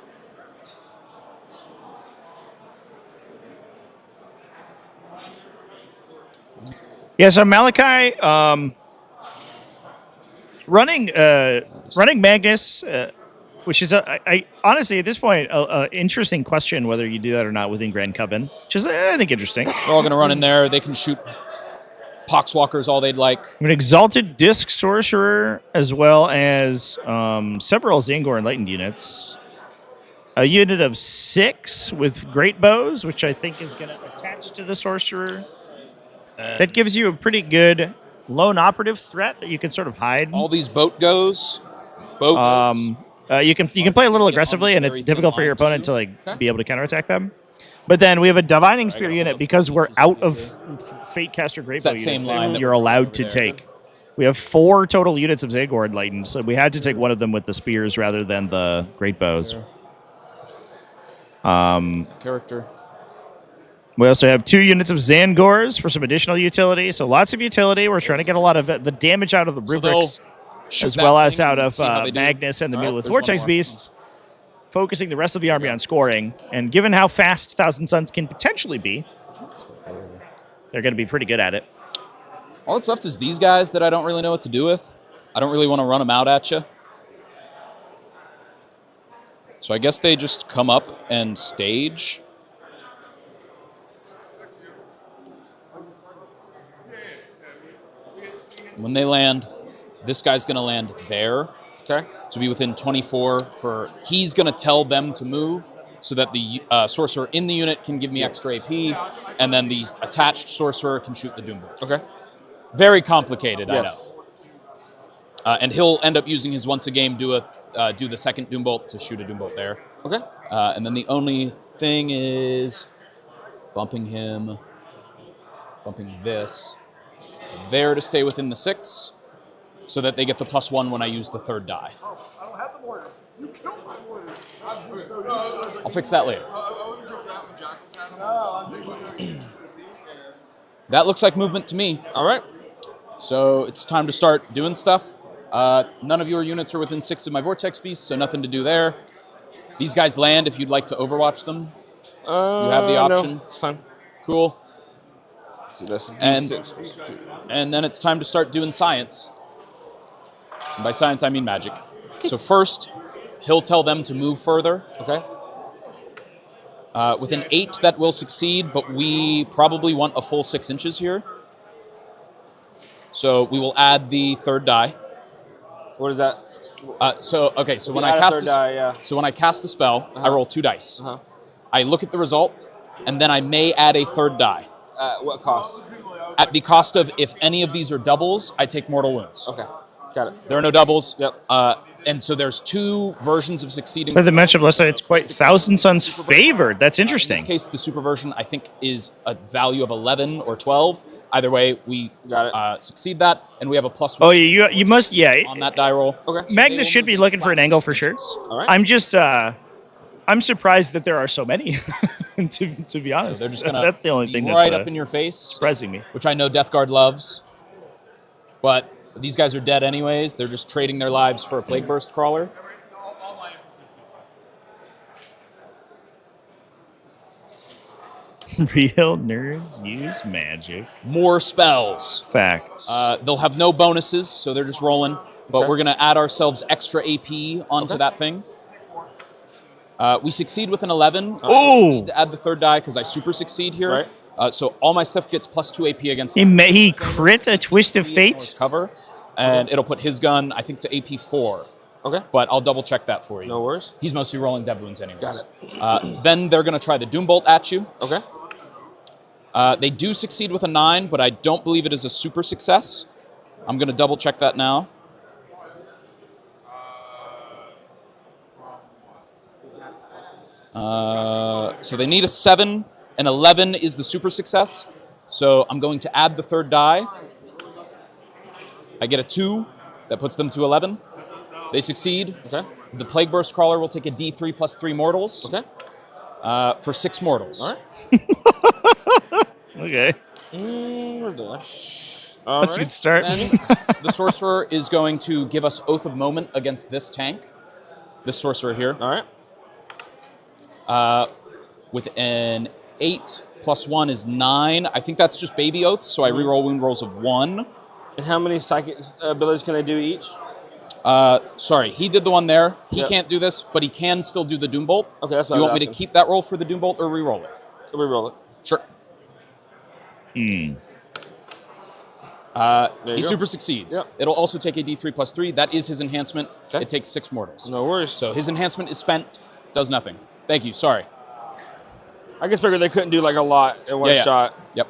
Yeah, so Malachi running Magnus, which is I honestly at this point a interesting question whether you do that or not within Grand Coven, which is I think interesting. They're all going to run in there. They can shoot Poxwalkers all they'd like. An Exalted Disc Sorcerer, as well as several Zangor Enlightened units. A unit of 6 with Great Bows, which I think is going to attach to the Sorcerer. That gives you a pretty good lone operative threat that you can sort of hide. All these boat goes. You can play a little aggressively, and it's difficult for your opponent to be able to counterattack them. But then we have a Divining Spear unit because we're out of Fatecaster Greatbow units that you're allowed to take. We have 4 total units of Zangor Enlightened, so we had to take one of them with the spears rather than the Greatbows. Character. We also have 2 units of Zangors for some additional utility. So lots of utility. We're trying to get a lot of the damage out of the rubrics, as well as out of Magnus and the Muleth Vortex Beasts, focusing the rest of the army on scoring. And given how fast Thousand Suns can potentially be, they're going to be pretty good at it. All that's left is these guys that I don't really know what to do with. I don't really want to run them out at you. So I guess they just come up and stage. When they land, this guy's going to land there. Okay. To be within 24 for... He's going to tell them to move so that the sorcerer in the unit can give me extra AP, and then the attached sorcerer can shoot the Doombolt. Okay. Very complicated, yes. I know. And he'll end up using his once a game do the second Doombolt to shoot a Doombolt there. Okay. And then the only thing is bumping this there to stay within the 6 so that they get the +1 when I use the 3rd die. I don't have the mortar. You killed my mortar. I'll fix that later. That looks like movement to me. All right. So it's time to start doing stuff. None of your units are within 6 of my Vortex Beasts, so nothing to do there. These guys land if you'd like to overwatch them. You have the option. No, it's fine. Cool. So that's D6. And then it's time to start doing science. And by science, I mean magic. So first, he'll tell them to move further. Okay. With an 8, that will succeed, but we probably want a full 6 inches here. So we will add the 3rd die. What is that? So when I cast a spell, I roll 2 dice. I look at the result, and then I may add a 3rd die. At what cost? At the cost of, if any of these are doubles, I take mortal wounds. Okay, got it. There are no doubles. Yep. And so there's 2 versions of succeeding. For the matchup list, it's quite Thousand Suns favored. That's interesting. In this case, the super version, I think, is a value of 11 or 12. Either way, we succeed that, and we have a +1. Oh, you must, on that die roll. Okay. So Magnus should be looking for an angle for sure. All right. I'm just, I'm surprised that there are so many, to be honest. So they're just gonna that's the only thing be that's right up in your face, surprising me. Which I know Death Guard loves, but these guys are dead anyways. They're just trading their lives for a Plague Burst Crawler. Real nerds use magic. More spells. Facts. They'll have no bonuses, so they're just rolling. But we're going to add ourselves extra AP onto that thing. We succeed with an 11. Oh! I need to add the 3rd die because I super succeed here. Right. So all my stuff gets +2 AP against He crit a Twist of Fate? Cover, and it'll put his gun, I think, to AP 4. Okay. But I'll double check that for you. No worries. He's mostly rolling dev wounds anyways. Got it. Then they're going to try the Doombolt at you. Okay. They do succeed with a 9, but I don't believe it is a super success. I'm going to double check that now. So they need a 7. An 11 is the super success. So I'm going to add the 3rd die. I get a 2. That puts them to 11. They succeed. Okay. The Plague Burst Crawler will take a D3 plus 3 mortals. Okay. For 6 mortals. All right. Okay. That's a good start. Then the Sorcerer is going to give us Oath of Moment against this tank. This Sorcerer here. All right. With an 8, +1 is 9. I think that's just baby oaths, so I reroll wound rolls of 1. And how many psychic abilities can they do each? Sorry, he did the one there. He Yep. can't do this, but he can still do the Doom Bolt. Okay, that's what Do you I was want me to asking. keep that roll for the Doom Bolt or reroll it? Reroll it. Sure. Hmm. you He go. super succeeds. Yep. It'll also take a D3 plus 3. That is his enhancement. Okay. It takes 6 mortals. No worries. So his enhancement is spent, does nothing. Thank you, sorry. I just figured they couldn't do like a lot in one shot. Yep.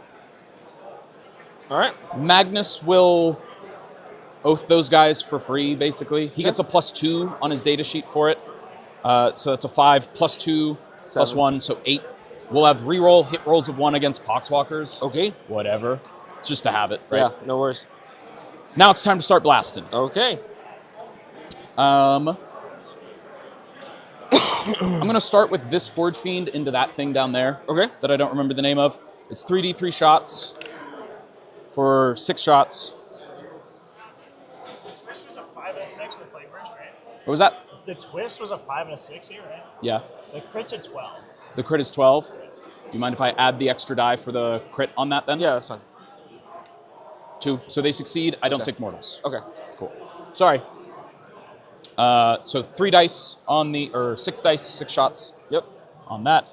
All right. Magnus will oath those guys for free, basically. He gets a +2 on his data sheet for it. So that's a 5 +2 +1, 7. so 8. We'll have reroll hit rolls of 1 against Poxwalkers. Okay. Whatever. It's just to have it, right? Yeah, no worries. Now it's time to start blasting. Okay. I'm going to start with this Forge Fiend into that thing down there. Okay. That I don't remember the name of. It's 3d3 shots for 6 shots. The twist was a 5 and a 6 in the Flamerage, right? What was that? The twist was a 5 and a 6 here, right? Yeah. The crit's a 12. The crit is 12. Do you mind if I add the extra die for the crit on that then? Yeah, that's fine. 2. So they succeed. I don't take mortals. Okay. Cool. Sorry. So 3 dice on the, or 6 dice, 6 shots. Yep. On that.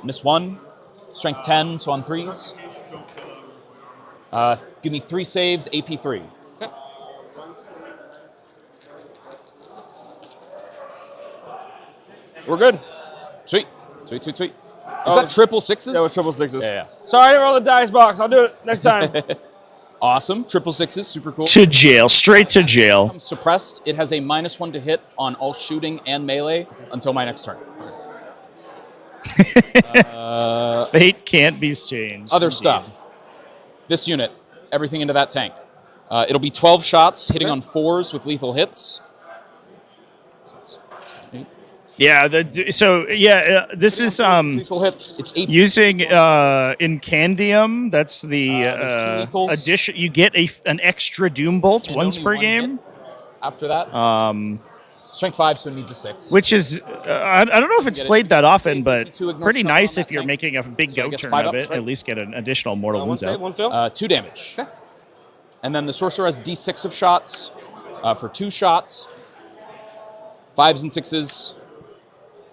Miss 1. Strength 10, so on 3s. Give me 3 saves, AP 3. Okay. We're good. Sweet. Sweet, sweet, sweet. Is that triple 6s? Yeah, with triple 6s. Yeah. Sorry, I didn't roll the dice box. I'll do it next time. Awesome. Triple 6s, super cool. To jail, straight to jail. Suppressed. It has a -1 to hit on all shooting and melee until my next turn. Fate can't be changed. Other stuff. This unit, everything into that tank. It'll be 12 shots, hitting on 4s with lethal hits. Yeah. This is lethal hits. It's 8 using Incandium. That's the there's 2 lethals. addition. You get an extra Doom Bolt And once only per 1 game. hit after that. Strength 5, so it needs a 6. Which is, I don't know if it's Get it. played that often, Saves, but 2 ignore pretty stuff nice on if that you're tank. making a big So I go guess turn 5 of ups, it. right? At least get an additional mortal One wounds save, out. one fill. 2 damage. Okay. And then the sorcerer has D6 of shots for 2 shots. 5s and 6s.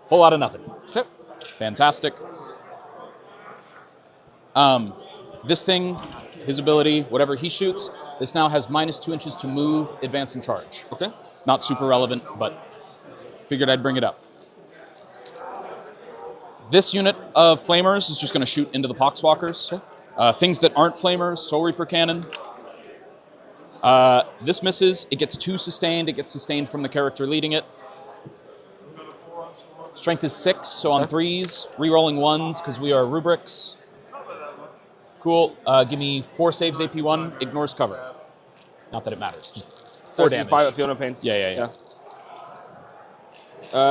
Whole lot of nothing. Okay. Fantastic. This thing, his ability, whatever he shoots, this now has -2 inches to move, advance, and charge. Okay. Not super relevant, but figured I'd bring it up. This unit of flamers is just going to shoot into the Poxwalkers. Things that aren't flamers, Soul Reaper Cannon. This misses. It gets 2 sustained. It gets sustained from the character leading it. Strength is 6, so on 3s. Rerolling 1s because we are rubrics. Cool. Give me 4 saves, AP1. Ignores cover. Not that it matters. Just 4 damage. 5 at field no pains. Yeah.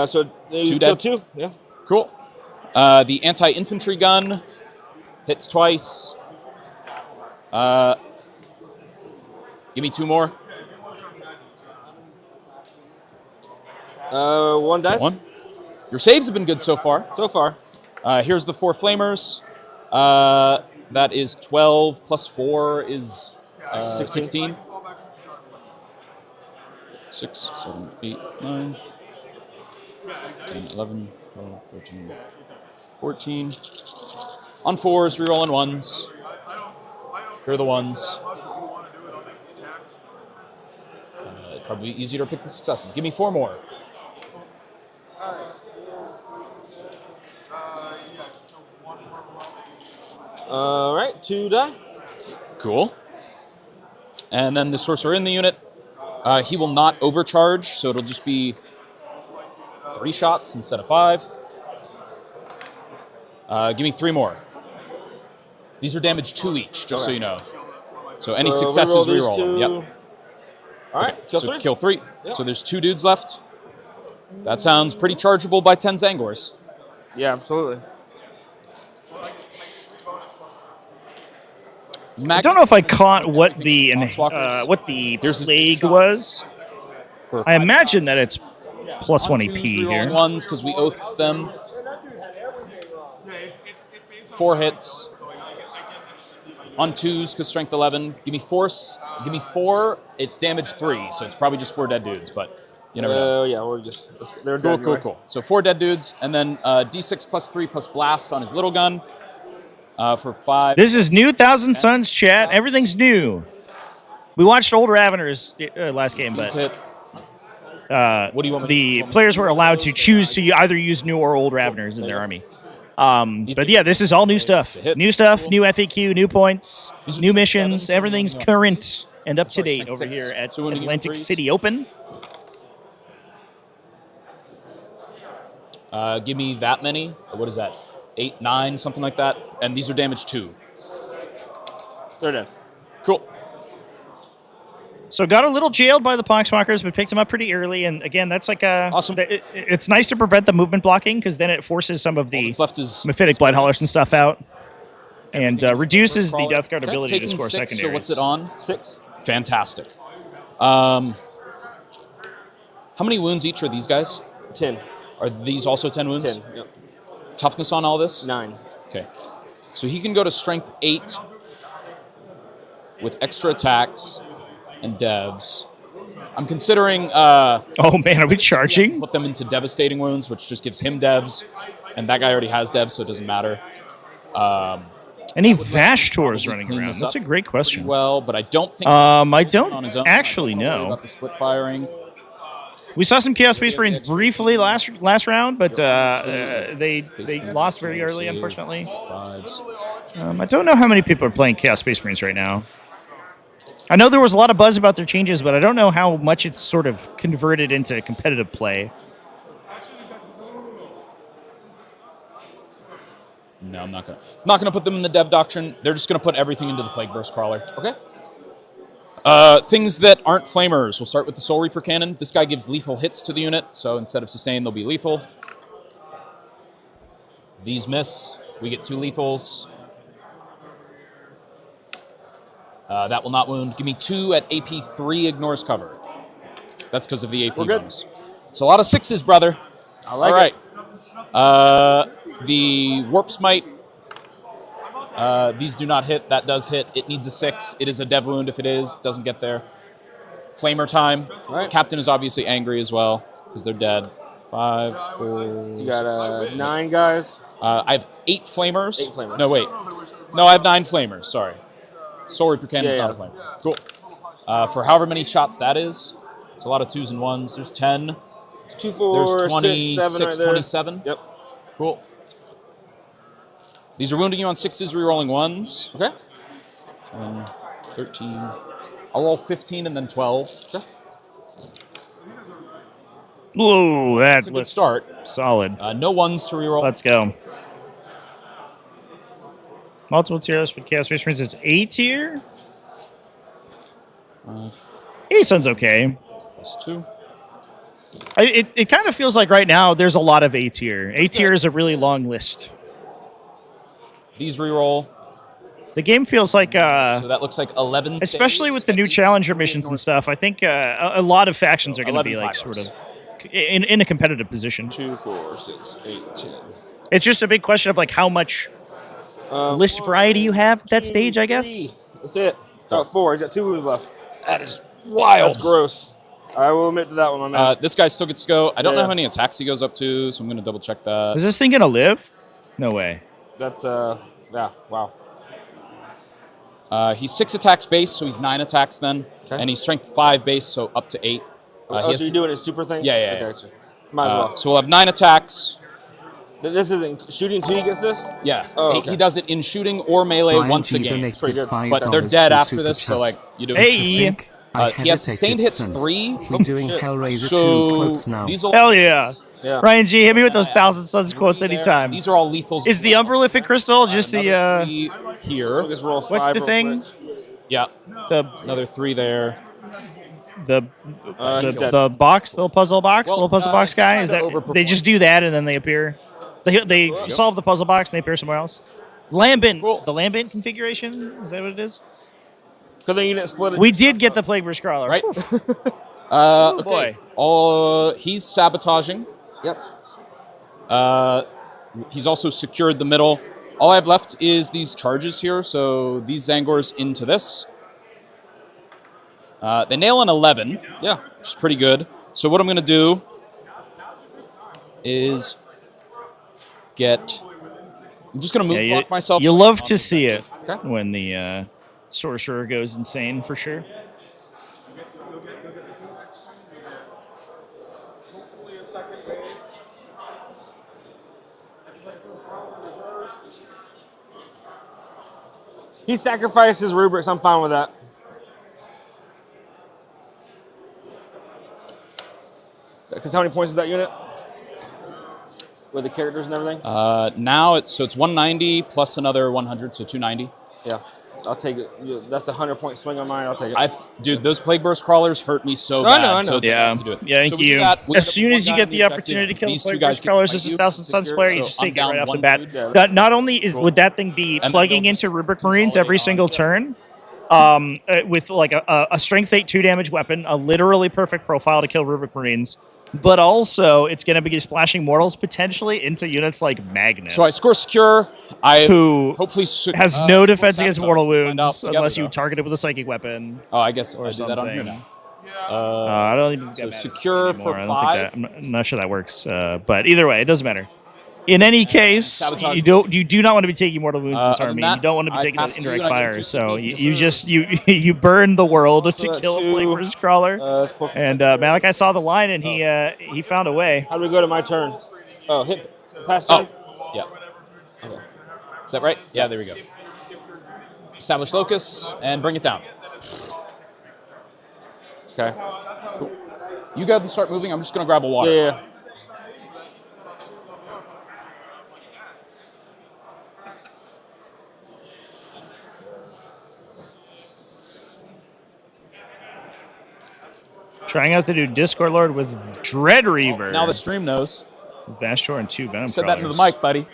So you 2 kill dead. 2. Yeah. Cool. The anti-infantry gun hits twice. Give me 2 more. 1 dice. 1. Your saves have been good so far. So far. Here's the 4 flamers. That is 12 plus 4 is 16. 6, 7, 8, 9, 10, 11, 12, 13, 14. On 4s, rerolling 1s. Here are the 1s. It'd probably be easier to pick the successes. Give me 4 more. All right, 2 die. Cool. And then the sorcerer in the unit. He will not overcharge, so it'll just be 3 shots instead of 5. Give me 3 more. These are damage 2 each, just so you know. So any successes, reroll them. Yep. All right, kill 3. So kill 3. Yep. So there's 2 dudes left. That sounds pretty chargeable by 10 Zangors. Yeah, absolutely. I don't know if I caught what the plague was. I imagine that it's +1 AP here. Ones because we oathed them. 4 hits. On 2s, because strength 11. Give me 4. Give me 4. It's damage 3, so it's probably just 4 dead dudes, but you never know. Yeah, we're just they're Cool, dead cool, anyway. cool. So 4 dead dudes, and then D6 plus 3 plus blast on his little gun for 5. This is new Thousand Suns chat. Everything's new. We watched old Raveners last game, but what do you want the players were allowed to choose to either use new or old Raveners in their army. But yeah, this is all new stuff. New stuff, new FAQ, new points, new missions. Everything's current and up to date over here at Atlantic City Open. Give me that many. What is that? 8, 9, something like that. And these are damage 2. They're dead. Cool. So got a little jailed by the Poxwalkers, but picked him up pretty early. And again, that's like a awesome. It's nice to prevent the movement blocking because then it forces some of the Mephitic Bloodhaulers and stuff out, and reduces the Death Guard ability to score 6, secondaries. So what's it on? 6. Fantastic. How many wounds each are these guys? 10. Are these also 10 wounds? 10. Yep. Toughness on all this? 9. Okay. So he can go to strength 8 with extra attacks and devs. I'm considering... oh man, are we charging? Put them into devastating wounds, which just gives him devs. And that guy already has devs, so it doesn't matter. Any Vashtor's running around? That's a great question. Well, but I don't think... I don't on his own. actually I don't worry know. about the split firing. We saw some Chaos Space Marines briefly last round, but they lost very early, unfortunately. I don't know how many people are playing Chaos Space Marines right now. I know there was a lot of buzz about their changes, but I don't know how much it's sort of converted into competitive play. No, I'm not gonna put them in the dev doctrine. They're just gonna put everything into the Plague Burst Crawler. Okay. Things that aren't flamers. We'll start with the Soul Reaper Cannon. This guy gives lethal hits to the unit, so instead of sustain, they'll be lethal. These miss. We get 2 lethals. That will not wound. Give me 2 at AP 3 ignores cover. That's because of the AP bonus. It's a lot of 6s, brother. I like it. All right. The Warp Smite. These do not hit. That does hit. It needs a 6. It is a dev wound if it is. Doesn't get there. Flamer time. Right. Captain is obviously angry as well because they're dead. 5, 4, So you got 9 guys. I have 8 flamers. 8 flamers. No, wait. No, I have 9 flamers. Sorry. Soul Reaper Cannon is Yeah, not a flamer. Cool. For however many shots that is, it's a lot of 2s and 1s. There's 10. 2, 4, There's 26, 6, 7 right there. 27. Yep. Cool. These are wounding you on 6s, rerolling 1s. Okay. 10, 13. I'll roll 15 and then 12. Okay. Ooh, That's a good start. Solid. No 1s to reroll. Let's go. Multiple tiers, but Chaos Space Marines is A tier. A sounds okay. Plus 2. It kind of feels like right now there's a lot of A tier. A tier is a really long list. These reroll. The game feels like so that looks like 11 especially with the new Challenger missions and stuff. I think a lot of factions are going to be like fibers. sort of in a competitive position. 2, 4, 6, 8, 10. It's just a big question of like how much list variety you have at that stage, I guess. That's it. Got 4. He's got 2 moves left. That is wild. That's gross. I will admit to that one, my man. This guy still gets to go. I don't know Yeah. how many attacks he goes up to, so I'm going to double check that. Is this thing going to live? No way. That's, yeah, wow. He's 6 attacks base, so he's 9 attacks then. Okay. And he's strength 5 base, so up to 8. So you're doing a super thing? Yeah. Okay, so might as well. So we'll have 9 attacks. This isn't shooting till he gets this? Yeah. Oh, okay. He does it in shooting or melee Brian once a T. game. donated Pretty good. But they're $5 dead for after Super this, so Chat. like you do. Hey! I he has sustained hits hesitated 3. We're doing shit. Hellraiser 2 So quotes now. these will Hell yeah. Yeah. Ryan G, hit me with those Thousand Suns quotes anytime. These are all lethals. Is the Umberlific Crystal just Another the 3 here? Just roll what's 5 the real thing? quick. Yeah. The Another 3 there. He's dead. the box, the little puzzle box, Well, the little puzzle box guy. Is that kinda overperformed. they just do that and then they appear? They solve the puzzle box and they appear somewhere else. Lambent, the Lambent configuration. Is that what it is? Because then you didn't split it. We did get the Plague Burst Crawler. Right. Okay. Boy. He's sabotaging. Yep. He's also secured the middle. All I have left is these charges here. So these Zangors into this. They nail an 11. Yeah, which is pretty good. So what I'm going to do is get... I'm just going to move block myself. You love to see it Okay. when the sorcerer goes insane, for sure. He sacrificed his rubrics. I'm fine with that. Because how many points is that unit? With the characters and everything? Now it's 190 plus another 100, so 290. Yeah, I'll take it. That's a 100-point swing on mine. I'll take it. Dude, those Plague Burst crawlers hurt me so I bad. know. So it's Yeah. to do it. Yeah, thank So we you. got As soon one as you guy get in the opportunity to kill these the two Plague guys Burst get to Crawlers fight as a you. 1,000 Suns Secure, player, you so just I'm take it right down off the one bat. dude. That not only would that thing be plugging into Rubric Marines every single turn, with like a Strength 8 2 damage weapon, a literally perfect profile to kill Rubric Marines, but also it's going to be splashing mortals potentially into units like Magnus. So I score secure. Who hopefully has no defense score against sabotage. mortal We'll find out wounds together, unless you though. target it with a psychic weapon. Oh, I guess or I do that on here something. now. I don't even so get secure Magnus for anymore. I don't 5. think I'm not sure that works. But either way, it doesn't matter. In any case, Sabotage. you do not want to be taking mortal wounds in this Other army. than that, You don't want to be I taking pass that 2 indirect and I get fire. 2 So CP. you burn the world to that kill a 2, Plague Burst Crawler. And Malachi saw the line and he found a way. How do we go to my turn? Oh, hit pass turn. Yeah. Okay. Is that right? Yeah, there we go. Establish locus and bring it down. Okay. Cool. You go ahead and start moving. I'm just going to grab a water. Yeah. Trying out to do Discord Lord with Dread Reaver. Now the stream knows. Vashtor and 2 Venom Said that into the Crawlers. mic, buddy.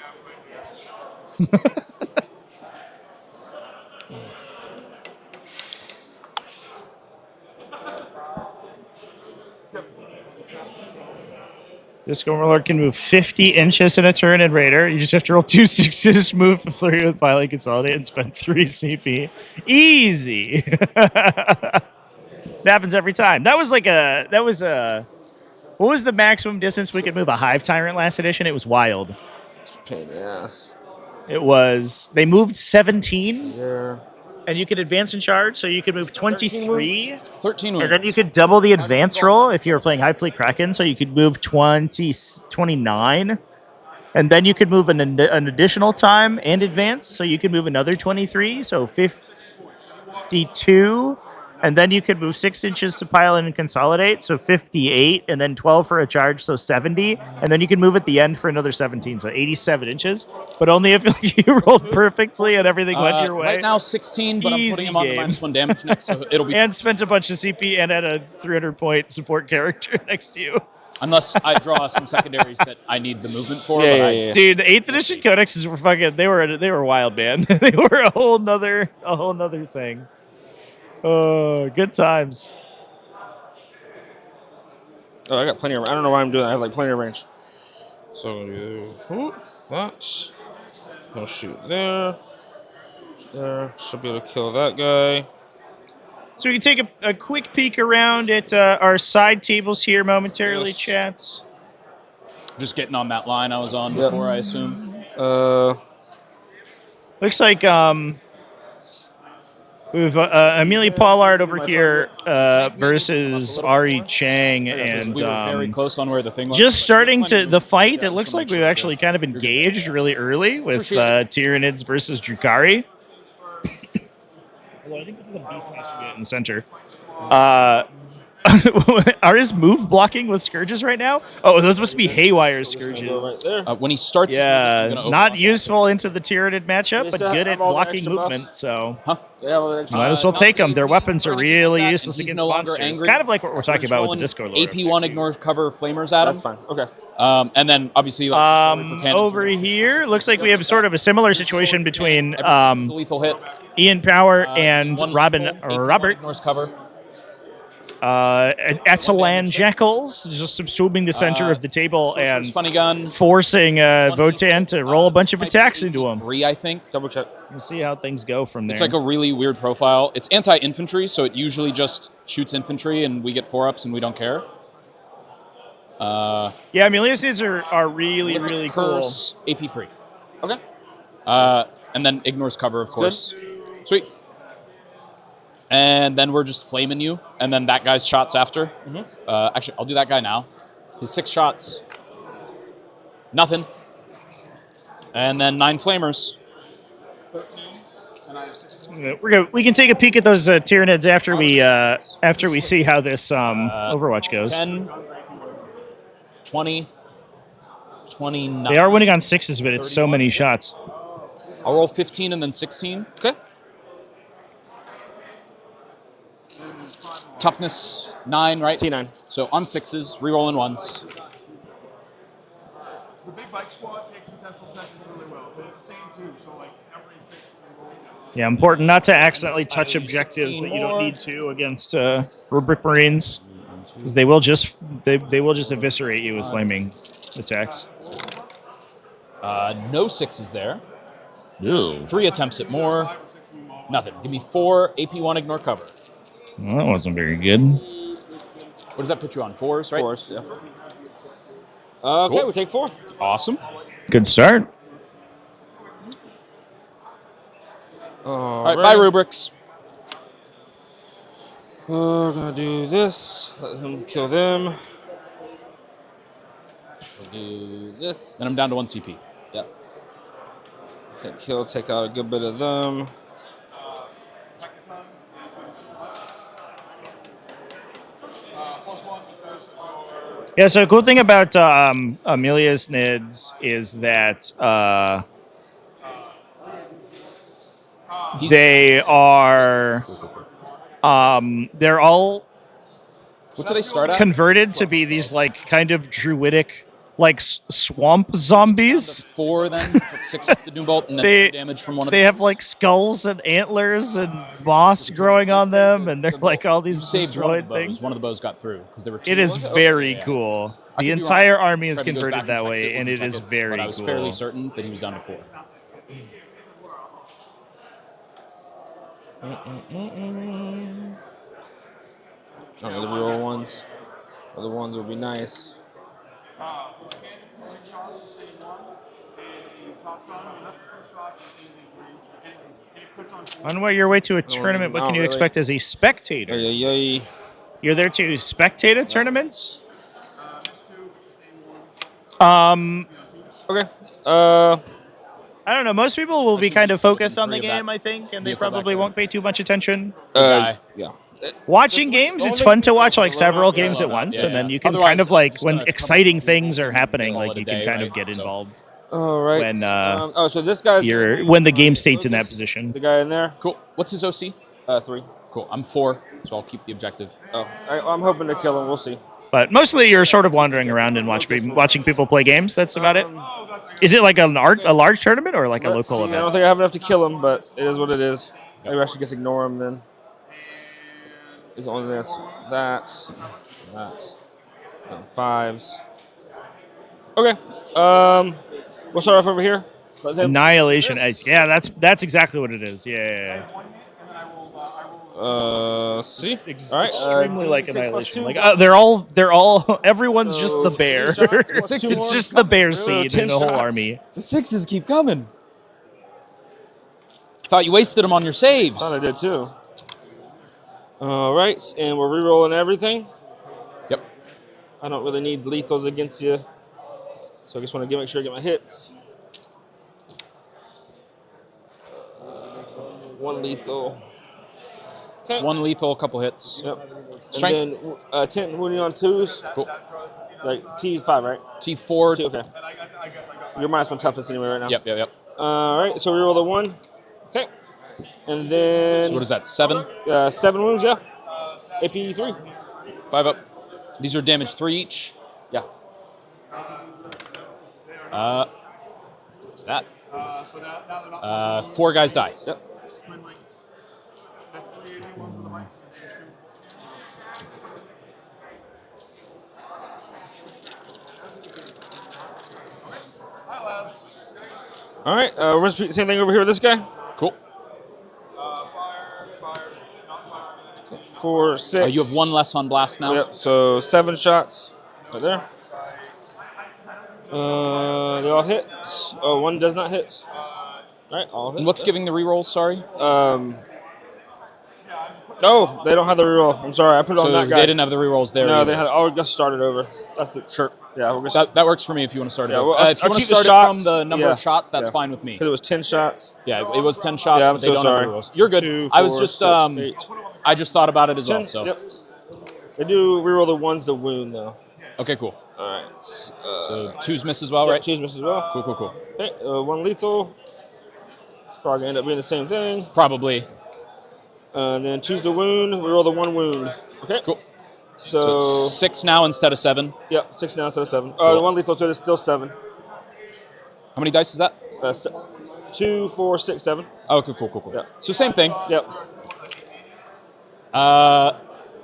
Discord Lord can move 50 inches in a turn in Raider. You just have to roll 2 6s, move Flurry with Violent Consolidate, and spend 3 CP. Easy. It happens every time. What was the maximum distance we could move a Hive Tyrant last edition? It was wild. It's a pain in the ass. They moved 17. Yeah. And you could advance and charge, so you could move 23. 13 moves. And then you could double the advance roll if you were playing Hive Fleet Kraken, so you could move 29. And then you could move an additional time and advance, so you could move another 23, so 52. And then you could move 6 inches to pile in and consolidate, so 58, and then 12 for a charge, so 70. And then you can move at the end for another 17, so 87 inches. But only if you rolled perfectly and everything went your way. Right now 16, but I'm putting him on the -1 damage next, so it'll be... And spent a bunch of CP and had a 300-point support character next to you. Unless I draw some secondaries that I need the movement for. Yeah. Dude, the 8th edition codexes were fucking... They were wild, man. They were a whole nother thing. Oh, good times. Oh, I got plenty of... I don't know why I'm doing that. I have like plenty of range. So, that. Gonna shoot there. There. Should be able to kill that guy. So we can take a quick peek around at our side tables here momentarily, chats. Just getting on that line I was on before, I assume. Looks like we've Amelia Pollard over here versus Ari Chang, and we were very close on where the thing was. just starting to the fight. It looks like we've actually kind of engaged really early with Tyranids versus Drukari. Although I think this is a Beastmaster unit in the center. Are his move blocking with Scourges right now? Oh, those must be Haywire Scourges. When he starts, not useful into the Tyranid matchup, but good at blocking movement. So, might as well take them. Their weapons are really useless against monsters. Kind of like what we're talking about with the Discord Lord. AP1 ignores cover flamers at him. That's fine. Okay. And then obviously, over here, looks like we have sort of a similar situation between lethal hit. Ian Power and Robert. Ignores cover. Etalan Jackals, just subsuming the center of the table and funny gun. forcing Votann to roll a bunch of attacks into him. 3, I think. Double check. We'll see how things go from there. It's like a really weird profile. It's anti-infantry, so it usually just shoots infantry, and we get 4-ups, and we don't care. Yeah, Amelia's needs are really, really Curse, cool. AP free. Okay. And then ignores cover, of course. Sweet. And then we're just flaming you, and then that guy's shots after. Actually, I'll do that guy now. His 6 shots. Nothing. And then 9 flamers. We can take a peek at those Tyranids after we see how this Overwatch goes. 10, 20, 29. They are winning on 6s, but it's so many shots. I'll roll 15 and then 16. Okay. Toughness 9, right? T9. So on 6s, rerolling 1s. The big bike squad takes the central sections really well, but it's sustained too, so like every 6 Yeah, important not to accidentally touch objectives that you don't need to against Rubric Marines, because they will just eviscerate you with flaming attacks. No 6s there. Ew. 3 attempts at more. Nothing. Give me 4 AP1 ignore cover. Well, that wasn't very good. What does that put you on? 4s, right? 4s, yeah. Okay, Cool. we take 4. Awesome. Good start. All right, bye, Rubrics. We're gonna do this. Let him kill them. We'll do this. Then I'm down to 1 CP. Yep. Take out a good bit of them. Yeah, so the cool thing about Amelia's NIDS is that they are they're all what do they start at? Converted to be these like kind of druidic like swamp zombies. 4 then, took 6 off the doom bolt, and then 2 damage from one of They have like skulls and antlers and moss growing on them, and they're like all these destroyed things. One of the bows got through because there were 2. It is very cool. The entire army is Trevi goes converted back that checks way, when and he it is checked very But I was cool. fairly certain that he was down to 4. Oh, the real ones. Other ones would be nice. 6 shots, sustain 1. A top gun, another 2 shots, sustain 3. And it puts on 4. On your way to a tournament, what can you expect as a spectator? You're there to spectate a tournament? Okay. I don't know. Most people will be kind of focused on the game, I think, and they probably won't pay too much attention. Yeah. Watching games, it's fun to watch like several games at once, and then you can kind of like when exciting things are happening, like you can kind of get involved. All right. When so this guy's when the game state's in that position. The guy in there. Cool. What's his OC? 3. Cool. I'm 4, so I'll keep the objective. Oh, I'm hoping to kill him. We'll see. But mostly you're sort of wandering around and watching people play games. That's about it. Is it like a large tournament or like a local I event? don't think I have enough to kill him, but it is what it is. Maybe I should just ignore him then. It's only this. That. And 5s. Okay. We'll start off over here. Annihilation Edge. Yeah, that's exactly what it is. Yeah. See. All right. Extremely like Annihilation. Like they're all everyone's just the bear. It's just the bear seed in the whole army. The 6s keep coming. Thought you wasted them on your saves. Thought I did too. All right, and we're rerolling everything. Yep. I don't really need lethals against you, so I just want to make sure I get my hits. 1 lethal. Okay. 1 lethal, a couple hits. Yep. Strength. And then 10 wounding on 2s. Cool. Like T5, right? T4. Okay. You're -1 toughness anyway right now. Yep. All right, so reroll the 1. Okay. And then. So what is that? 7? 7 wounds, yeah. AP 3. 5 up. These are damage 3 each. Yeah. What's that? 4 guys die. Yep. All right, we're going to repeat the same thing over here with this guy. Cool. 4, 6. You have one less on blast now. Yep, so 7 shots right there. They all hit. Oh, one does not hit. All right, all hit. And what's giving the rerolls, sorry? No, they don't have the reroll. I'm sorry, I put it on that guy. They didn't have the rerolls there. No, either. they had. Oh, just started over. That's the Sure. Yeah, we're gonna that works for me if you want to start it. Yeah, over. well, If you want to keep the start it from shots. the number of Yeah. shots, that's Yeah. fine with me. Because it was 10 shots. Yeah, it was 10 shots, Yeah, I'm but they so don't sorry. have the rerolls. You're good. 2, I was 4, just 6, 8. I just thought about it as 10, well. So Yep. They do reroll the ones to wound though. okay, cool. All right. So 2's miss as well, Yep, right? 2's miss as well. Cool, cool, cool. Okay, 1 lethal. It's probably gonna end up being the same thing. Probably. And then 2's the wound. We roll the 1 wound. Okay. Cool. So it's 6 now instead of 7. Yep, 6 now instead of 7. Cool. The 1 lethal, so it's still 7. How many dice is that? 2, 4, 6, 7. Oh, cool, cool, cool, cool. Yep. So same thing. Yep.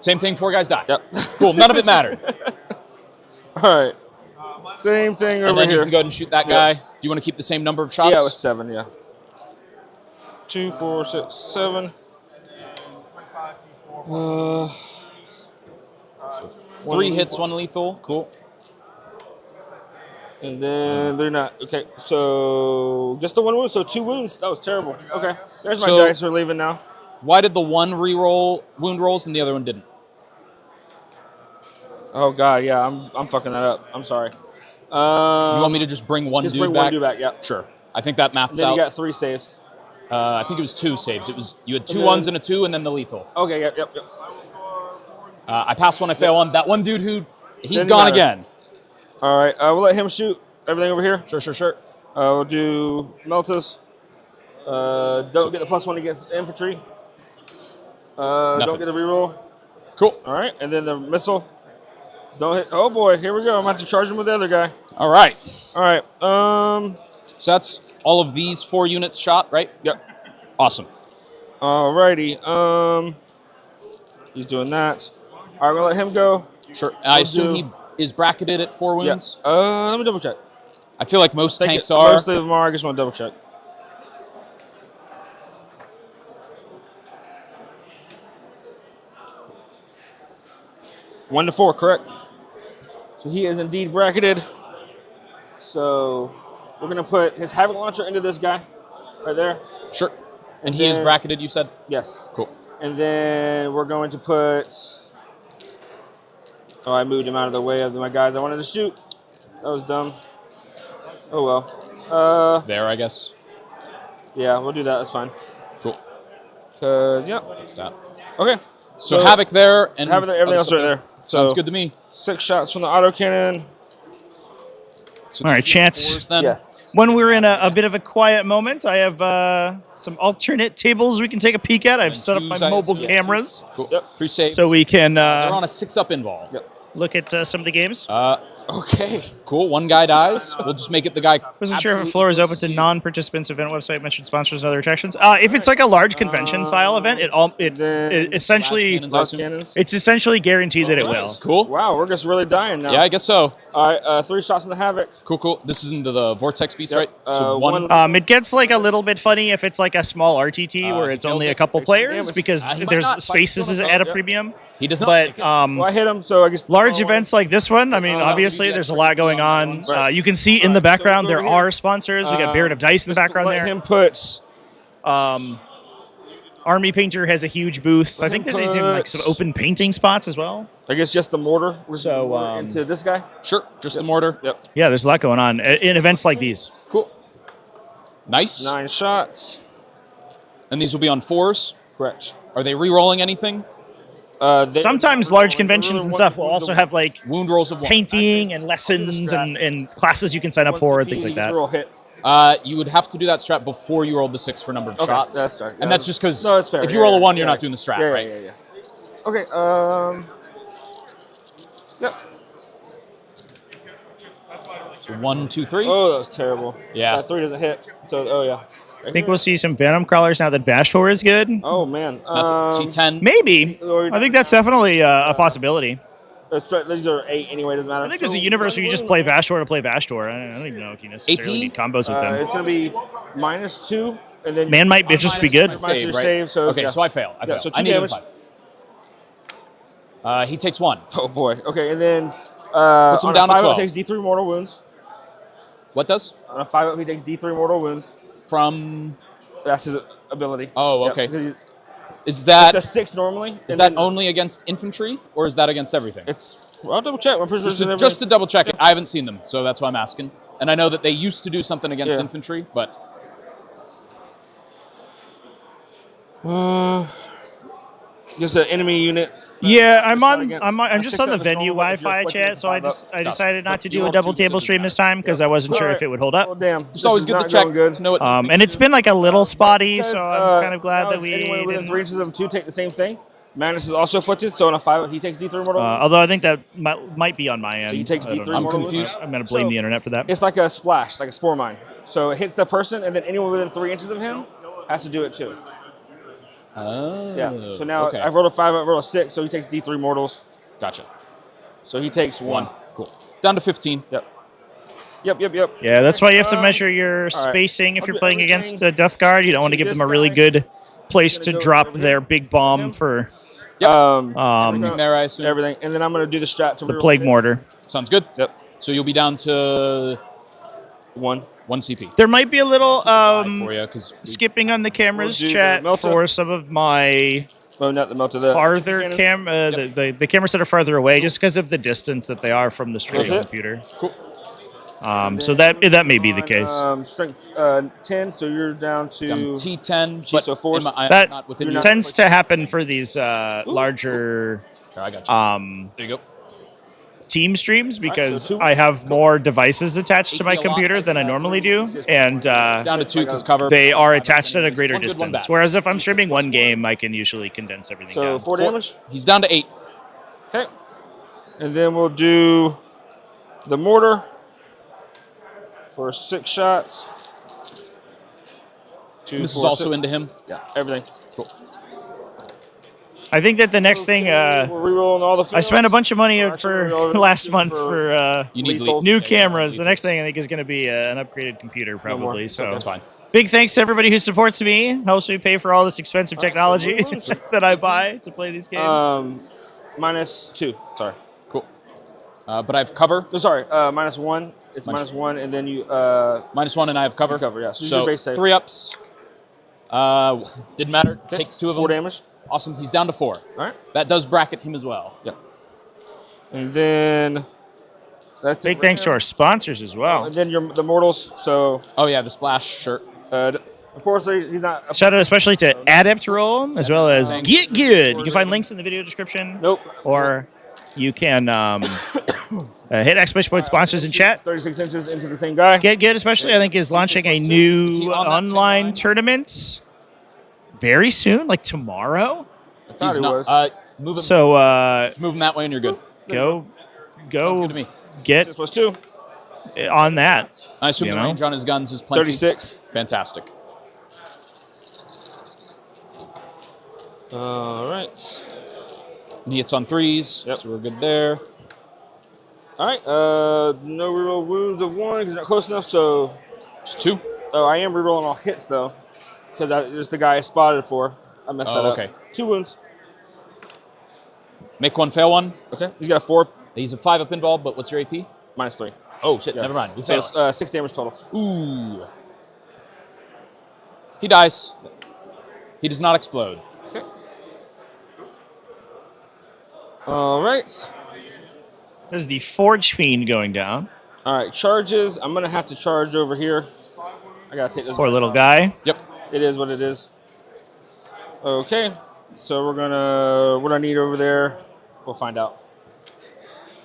Same thing. 4 guys die. Yep. Cool. None of it mattered. All right. Same thing over And then here. you can go ahead and shoot that guy. Do you want to keep the same number of shots? Yeah, it was 7. Yeah. 2, 4, 6, 7. 3 hits, 1 lethal. Cool. And then they're not. Okay, so just the 1 wound, so 2 wounds. That was terrible. Okay, there's my So- dice. We're leaving now. Why did the one reroll wound rolls and the other one didn't? Oh god, yeah, I'm fucking that up. I'm sorry. You want me to just bring one just dude bring back? one dude back. Yeah. Sure. I think that maths Then out. you got 3 saves. I think it was 2 saves. It was you had 2 then- ones and a 2, and then the lethal. Okay. Yep. I pass one, I fail one. That one dude who he's Didn't gone matter. again. All right. We'll let him shoot everything over here. Sure. We'll do Meltas. Don't get the +1 against infantry. Don't get the reroll. Cool. All right, and then the missile. Don't hit. Oh boy, here we go. I'm about to charge him with the other guy. All right. All right. So that's all of these 4 units shot, right? Yep. Awesome. Alrighty. He's doing that. All right, we'll let him go. Sure. I assume he is bracketed at 4 wounds. Yeah. Let me double check. I feel like most tanks are. Most of them are. I just want to double check. One to 4, correct. So he is indeed bracketed. So we're gonna put his Havoc launcher into this guy, right there. Sure. And he is bracketed, you said? Yes. Cool. And then we're going to put. Oh, I moved him out of the way of my guys I wanted to shoot. That was dumb. Oh well. There, I guess. Yeah, we'll do that. That's fine. Cool. Cause yep. Fix that. Okay. So Havoc there and Havoc there, everything else right there. Sounds good to me. 6 shots from the autocannon. All right, Chance. Yes. When we're in a bit of a quiet moment, I have some alternate tables we can take a peek at. I've set up my mobile cameras. Cool. Yep. 3 saves. So we can They're on a 6-up invol. Yep. look at some of the games. Okay. Cool. 1 guy dies. We'll just make it the guy. Wasn't sure if the floor is open to non-participants. Event website mentioned sponsors and other attractions. If it's like a large convention style event, it essentially it's essentially guaranteed that it will. Cool. Wow, we're just really dying now. Yeah, I guess so. All right, 3 shots in the Havoc. Cool. This is into the Vortex Beast, Yep. right? So one. It gets like a little bit funny if it's like a small RTT where it's only a couple players because he might there's not. spaces is at a premium. He does not. But well, I hit him, so I guess large events like this one, I mean, obviously there's a lot going on. You can see in the background there are sponsors. We got Baron of Dice in the background let there. him put. Army Painter has a huge booth. I think there's even like some open painting spots as well. I guess just the mortar. So into this guy. Sure, just the mortar. Yep. Yeah, there's a lot going on in events like these. Cool. Nice. 9 shots. And these will be on 4s. Correct. Are they re-rolling anything? Sometimes large conventions and stuff will also have like wound rolls of painting and lessons and classes you can sign up for and things like that. Roll hits. You would have to do that strat before you rolled the 6 for number of shots. That's fair. And that's just because No, it's fair. if you roll a 1, you're not doing the strat, right? Yeah. Okay. Yep. So 1, 2, 3. Oh, that was terrible. Yeah. That 3 doesn't hit. So, oh yeah. I think we'll see some Venom Crawlers now that Vashtor is good. Oh man. T10. Maybe. I think that's definitely a possibility. These are 8 anyway. Doesn't matter. I think there's a universe where you just play Vashtor to play Vashtor. I don't even know if you necessarily need combos with them. It's going to be -2, and then Man might just be good. Minus your right? save. So okay, so I fail. I fail. So 2 I need damage. 5. He takes 1. Oh boy. Okay, and then Puts him on down a to 5 up, 12. takes D3 mortal wounds. What does? On a 5 up, he takes D3 mortal wounds. From? That's his ability. Oh, okay. Yep, is that? It's a 6 normally. Is that only against infantry, or is that against everything? Well, I'll double check. I'm pretty sure just to double check it. I haven't seen them, so that's why I'm asking. And I know that they used to do something against infantry, but just an enemy unit. Yeah, I'm just on the venue Wi-Fi chat, so I decided not to do a double table stream this time because I wasn't sure if it would hold up. Well, damn. Just always good to check to know what. And it's been like a little spotty, so I'm kind of glad that we anyone within didn't. 3 inches of him 2 take the same thing. Magnus is also afflicted, so on a 5 he takes D3 mortal. Although I think that might be on my end. So he takes I don't D3 know. mortal. I'm confused. I'm going to blame the internet for that. It's like a splash, like a spore mine. So it hits the person, and then anyone within 3 inches of him has to do it too. Oh. Yeah. So now okay. I've rolled a 5, I've rolled a 6, so he takes D3 mortals. Gotcha. So he takes 1. Cool. Down to 15. Yep. Yeah, that's why you have to measure your spacing if you're playing against a Death Guard. You don't want to give them a really good place to drop their big bomb for Everything there, I assume. Everything. And then I'm going to do the strat to the Plague Mortar. Sounds good. Yep. So you'll be down to 1 CP. There might be a little for you, skipping on the cameras We'll do chat the Melta. for some of my not the Melta, the farther cannons. the cameras that are farther away, just because of the distance that they are from the streaming computer. Cool. So that may be the case. Strength 10, so you're down to T10. But so force. That not within tends to happen for these larger I got you. There you go. team streams because so 2. I have more devices attached to my computer than I normally do, and Down to 2 because cover. they are attached at a greater One good, one distance. bad. Whereas if I'm streaming one game, I can usually condense everything So down. 4 damage. He's down to 8. Okay. And then we'll do the mortar for 6 shots. This is also into him. Yeah, everything. Cool. I think that the next thing, We're rerolling all the I spent a bunch of money Actually, for reroll last it month for for You need new yeah, cameras. yeah, The next thing I think is going to be an upgraded computer, probably. So That's fine. big thanks to everybody who supports me, helps me pay for all this expensive technology that I buy to play these games. -2. Sorry. Cool. But I have cover. No, sorry. -1. It's -1, and then you. -1, and I have cover. Cover, yeah. So use So your base save. 3 ups. Didn't matter. Takes 2 of them. 4 damage. Awesome. He's down to 4. All right. That does bracket him as well. Yep. And then that's Big it. thanks to our sponsors as well. And then the mortals. So. Oh yeah, the splash shirt. Unfortunately, he's not. Shout out especially to Adept Roll as well as Get Good. You can find links in the video description. Nope. Or you can hit exclamation point sponsors in chat. 36 inches into the same guy. Get Good, especially, I think, is launching a new online tournament very soon, like tomorrow. I thought He's he not. was. Move him. So Just move him that way, and you're good. go Sounds good to me. get 6+2. on that. I assume You the know? range on his guns is plenty. 36. Fantastic. All right. And he hits on 3s, so we're good there. All right. No reroll wounds of 1 because not close enough. So Just 2. Oh, I am rerolling all hits though, because it's the guy I spotted for. I messed that up. Okay. 2 wounds. Make 1, fail 1. Okay. He's got a 4. He's a 5 up involved, but what's your AP? -3. Oh shit! Yeah. Never mind. We So fail. 6 damage total. Ooh. He dies. He does not explode. Okay. All right. There's the Forge Fiend going down. All right. Charges. I'm gonna have to charge over here. I gotta take this. Poor little guy. Yep. It is what it is. Okay. So what do I need over there? We'll find out.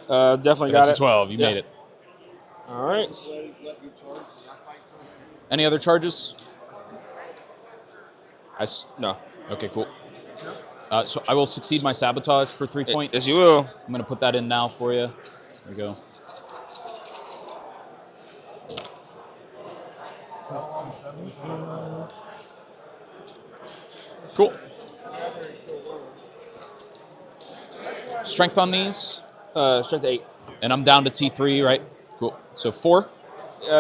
Definitely got That's it. a 12. You Yeah. made it. All right. Any other charges? No. Okay, cool. So I will succeed my sabotage for 3 points. Yes, you will. I'm going to put that in now for you. There we go. Cool. Strength on these? Strength 8. And I'm down to T3, right? Cool. So 4.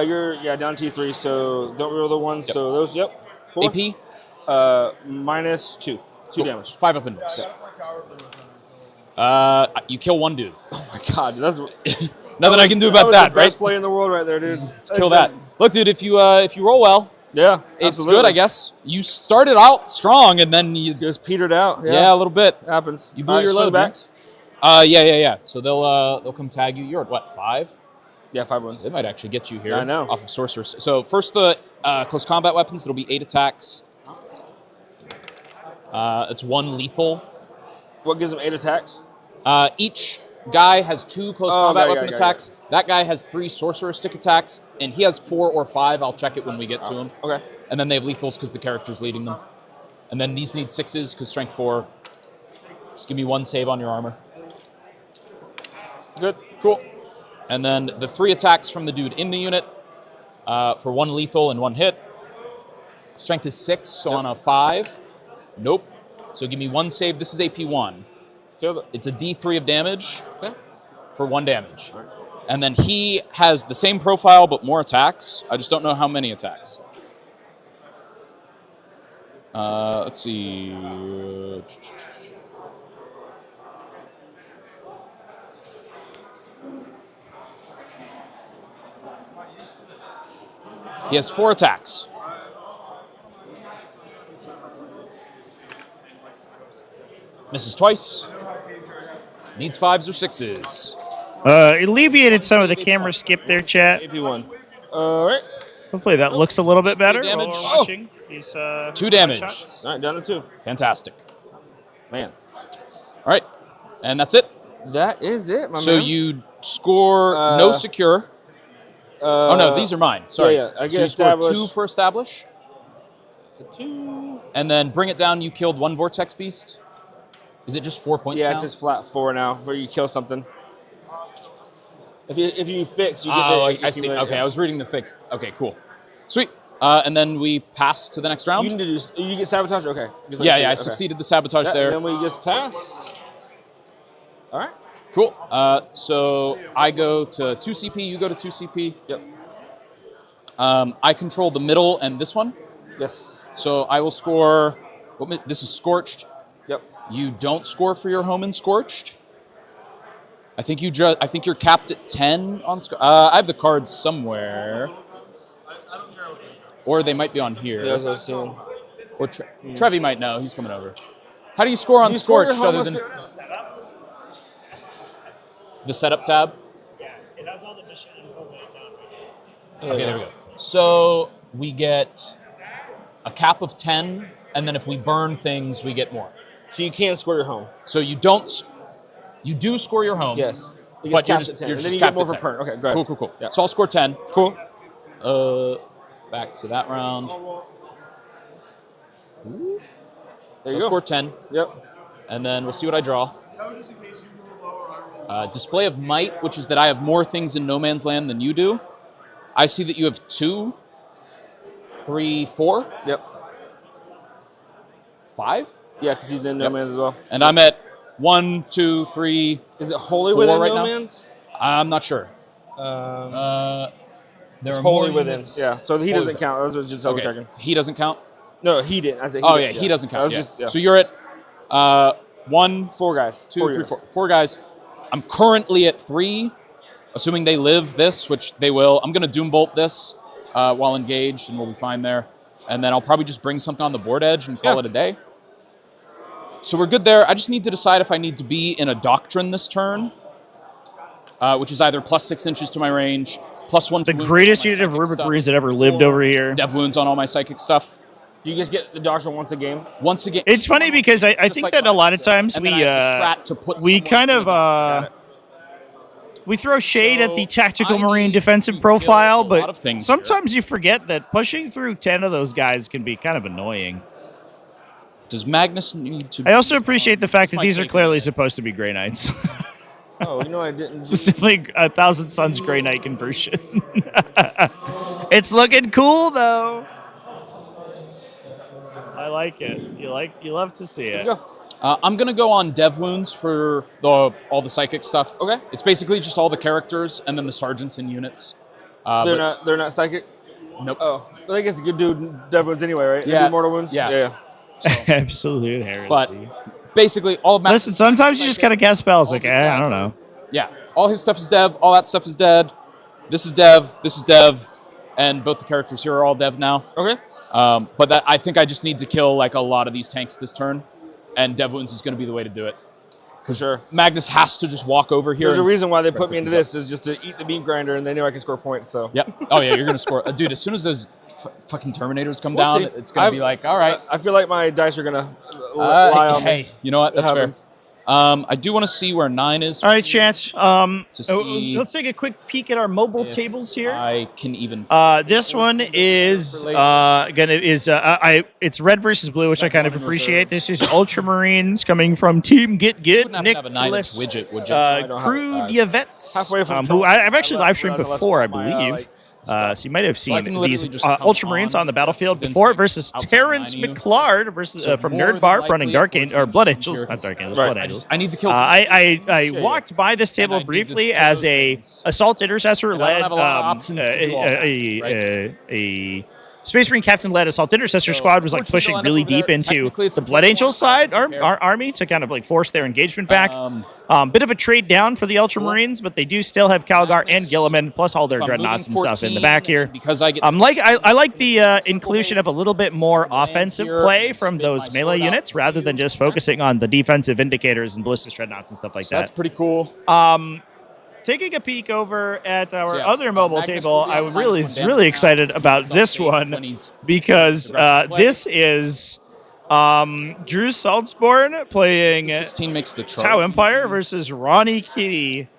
You're down T3, so don't roll the ones. Yep. So those, yep. 4. AP? Minus 2. 2 damage. 5 up and down. You kill one dude. Oh my god, that's nothing I can do about that, the best right? play in the world right there, dude. Let's kill that. Look, dude, if you roll well, yeah, it's absolutely. good, I guess. You started out strong and then you just petered out. Yeah, a little bit. Happens. You blew your load, man. backs. Yeah. So they'll come tag you. You're at what, 5? Yeah, 5 wounds. So they might actually get you here. I know. Off of sorcerers. So first the close combat weapons. It'll be 8 attacks. It's 1 lethal. What gives them 8 attacks? Each guy has 2 close combat weapon okay. attacks. That guy has 3 sorcerer stick attacks, and he has 4 or 5. I'll check it when we get to him. Okay. And then they have lethals because the character's leading them. And then these need 6s because strength 4. Just give me 1 save on your armor. Good. Cool. And then the 3 attacks from the dude in the unit for 1 lethal and 1 hit. Strength is 6, so on a 5. Nope. So give me 1 save. This is AP 1. It's a D3 of damage for 1 damage. Right. And then he has the same profile but more attacks. I just don't know how many attacks. Let's see. He has 4 attacks. Misses twice. Needs 5s or 6s. Alleviated some of the camera skip there, chat. AP1. All right. Hopefully that looks a little bit better while damage. we're watching these 2 damage. shots. All right, down to 2. Fantastic. Man. All right. And that's it. That is it, my so man. you score no secure. Oh, no, these are mine. Sorry. Yeah. I so get you score establish. 2 for establish. 2. And then bring it down. You killed 1 vortex beast. Is it just 4 points Yeah, now? it's just flat 4 now, where you kill something. If you fix, you get Oh, the I see. Okay, I was reading the fixed. Okay, cool. Sweet. And then we pass to the next round? You need to do. You get sabotage. Okay. Yeah, I succeeded the sabotage there. And then we just pass. All right. Cool. So I go to 2 CP. You go to 2 CP. Yep. I control the middle and this one. Yes. So I will score. This is Scorched. Yep. You don't score for your home in Scorched. I think you're capped at 10 on. I have the cards somewhere. Or they might be on here. Yeah, that's what I was seeing. Or Trevi might know. He's coming over. How do you score on Scorched other than the setup tab? Yeah, it has all the mission info down right Okay, there we go. So we get a cap of 10, and then if we burn things, we get more. So you can't score your home. So you don't. You do score your home. Yes. But you're just and then you get capped more at for 10. burn. Okay, go ahead. Cool. Yeah. So I'll score 10. Cool. Back to that round. There So you I'll go. score 10. Yep. And then we'll see what I draw. Display of Might, which is that I have more things in No Man's Land than you do. I see that you have 2, 3, 4. Yep. 5? Yeah, because he's in No Man's as well. And I'm at 1, 2, 3. Is it wholly 4 within right No now? Man's? I'm not sure. There It's are wholly more within. units. Yeah, so he Wholly doesn't count. I was just double Okay. checking. He doesn't count? No, he didn't. I said he Oh, didn't, yeah, he doesn't I count. was Yeah. just- yeah. So you're at 1, 4 guys. 2, 4 3, units. 4. 4 guys. I'm currently at 3, assuming they live this, which they will. I'm going to Doombolt this while engaged, and we'll be fine there. And then I'll probably just bring something on the board edge and call it a day. So we're good there. I just need to decide if I need to be in a Doctrine this turn, which is either plus 6 inches to my range, plus 1 to The wounds greatest on my unit of psychic Rubric stuff, Marines that ever lived over here. Dev wounds on all my psychic stuff. Do you guys get the Doctrine once a game? Once again. It's funny because I think that a lot of times And we then I have the strat to put we someone kind in of the box. we throw shade at the Tactical I Marine need defensive to profile, kill a lot but of things sometimes you forget that pushing through 10 of those guys can be kind of annoying. Does Magnus need to... I also appreciate the fact that my these are take clearly supposed to be Grey Knights. Oh, you know I didn't. Specifically, 1,000 Suns Grey Knight conversion. It's looking cool though. I like it. You love to see it. I'm gonna go on dev wounds for all the psychic stuff. Okay. It's basically just all the characters and then the sergeants and units. They're not psychic. Nope. Oh, well, I guess you could do dev wounds anyway, right? They Yeah. do mortal wounds. Yeah. Absolute heresy. But basically, all of Listen, sometimes you just gotta cast spells. Like, I don't know. Yeah, all his stuff is dev. All that stuff is dead. This is dev. This is dev, and both the characters here are all dev now. Okay. But I think I just need to kill like a lot of these tanks this turn, and dev wounds is going to be the way to do it. For sure. Magnus has to just walk over here. There's a and reason why they try put to me into pick this is just to eat the bean grinder, and they know I can score points. So. Yep. Oh yeah, you're gonna score, dude. As soon as those fucking Terminators come We'll down, see. it's gonna be like, all right. I feel like my dice are gonna lie on me. Hey, you know what? That's fair. I do want to see where 9 is. All right, Chance. see Let's take a quick peek at our mobile tables here. I can even. This one is it's red versus blue, which I kind of appreciate. This is Ultramarines coming from Team Get Nicholas widget, would you? Krudjevets, who I've actually live streamed before, I believe. So you might have seen these Ultramarines on the battlefield before versus Terrence McClard versus from Nerd Bar running Blood Angels, not Dark Angels, Blood Angels. I need to kill. I walked by this table briefly as a assault intercessor led a Space Marine captain led assault intercessor squad was like pushing really deep into the Blood Angel side our army to kind of like force their engagement back. Bit of a trade down for the Ultramarines, but they do still have Calgar and Gilliman plus all their dreadnoughts and stuff in the back here. Because I like the inclusion of a little bit more offensive play from those melee units rather than just focusing on the defensive indicators and ballistic dreadnoughts and stuff like that. That's pretty cool. Taking a peek over at our other mobile table, I'm really excited about this one because this is Drew Saltzborn playing 16 makes the Tau Empire versus Ronnie Key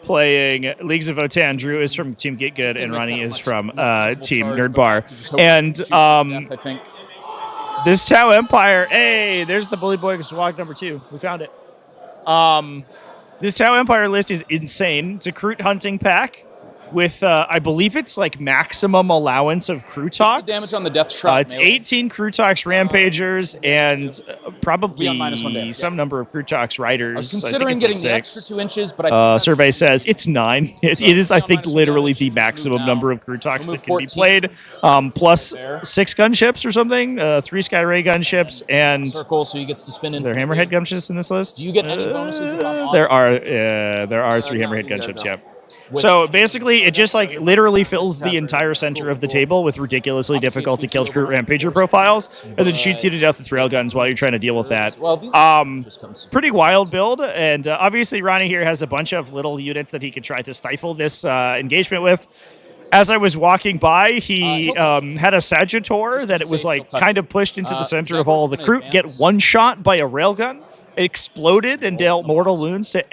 playing Leagues of Votann. Drew is from Team Get Good and Ronnie is from Team Nerd Bar. And I think this Tau Empire, hey, there's the Bully Boy Squad number 2. We found it. This Tau Empire list is insane. It's a Kroot hunting pack with, I believe it's like maximum allowance of Krootox. The damage on the Death Shroud. It's 18 Krootox Rampagers and probably some number of Krootox Riders. I was considering getting the extra 2 inches, but survey says it's 9. It is, I think, literally the maximum number of Krootox that can be played. Plus 6 gunships or something, 3 Sky Ray gunships, and circle, so he gets to spin in. There are Hammerhead gunships in this list. Do you get any bonuses? There are 3 Hammerhead gunships. Yep. So basically, it just like literally fills the entire center of the table with ridiculously difficult to kill Kroot Rampager profiles, and then shoots you to death with railguns while you're trying to deal with that. Pretty wild build, and obviously Ronnie here has a bunch of little units that he could try to stifle this engagement with. As I was walking by, he had a Sagittor that it was like kind of pushed into the center of all of the Kroot, get one shot by a railgun. It exploded and dealt mortal wounds to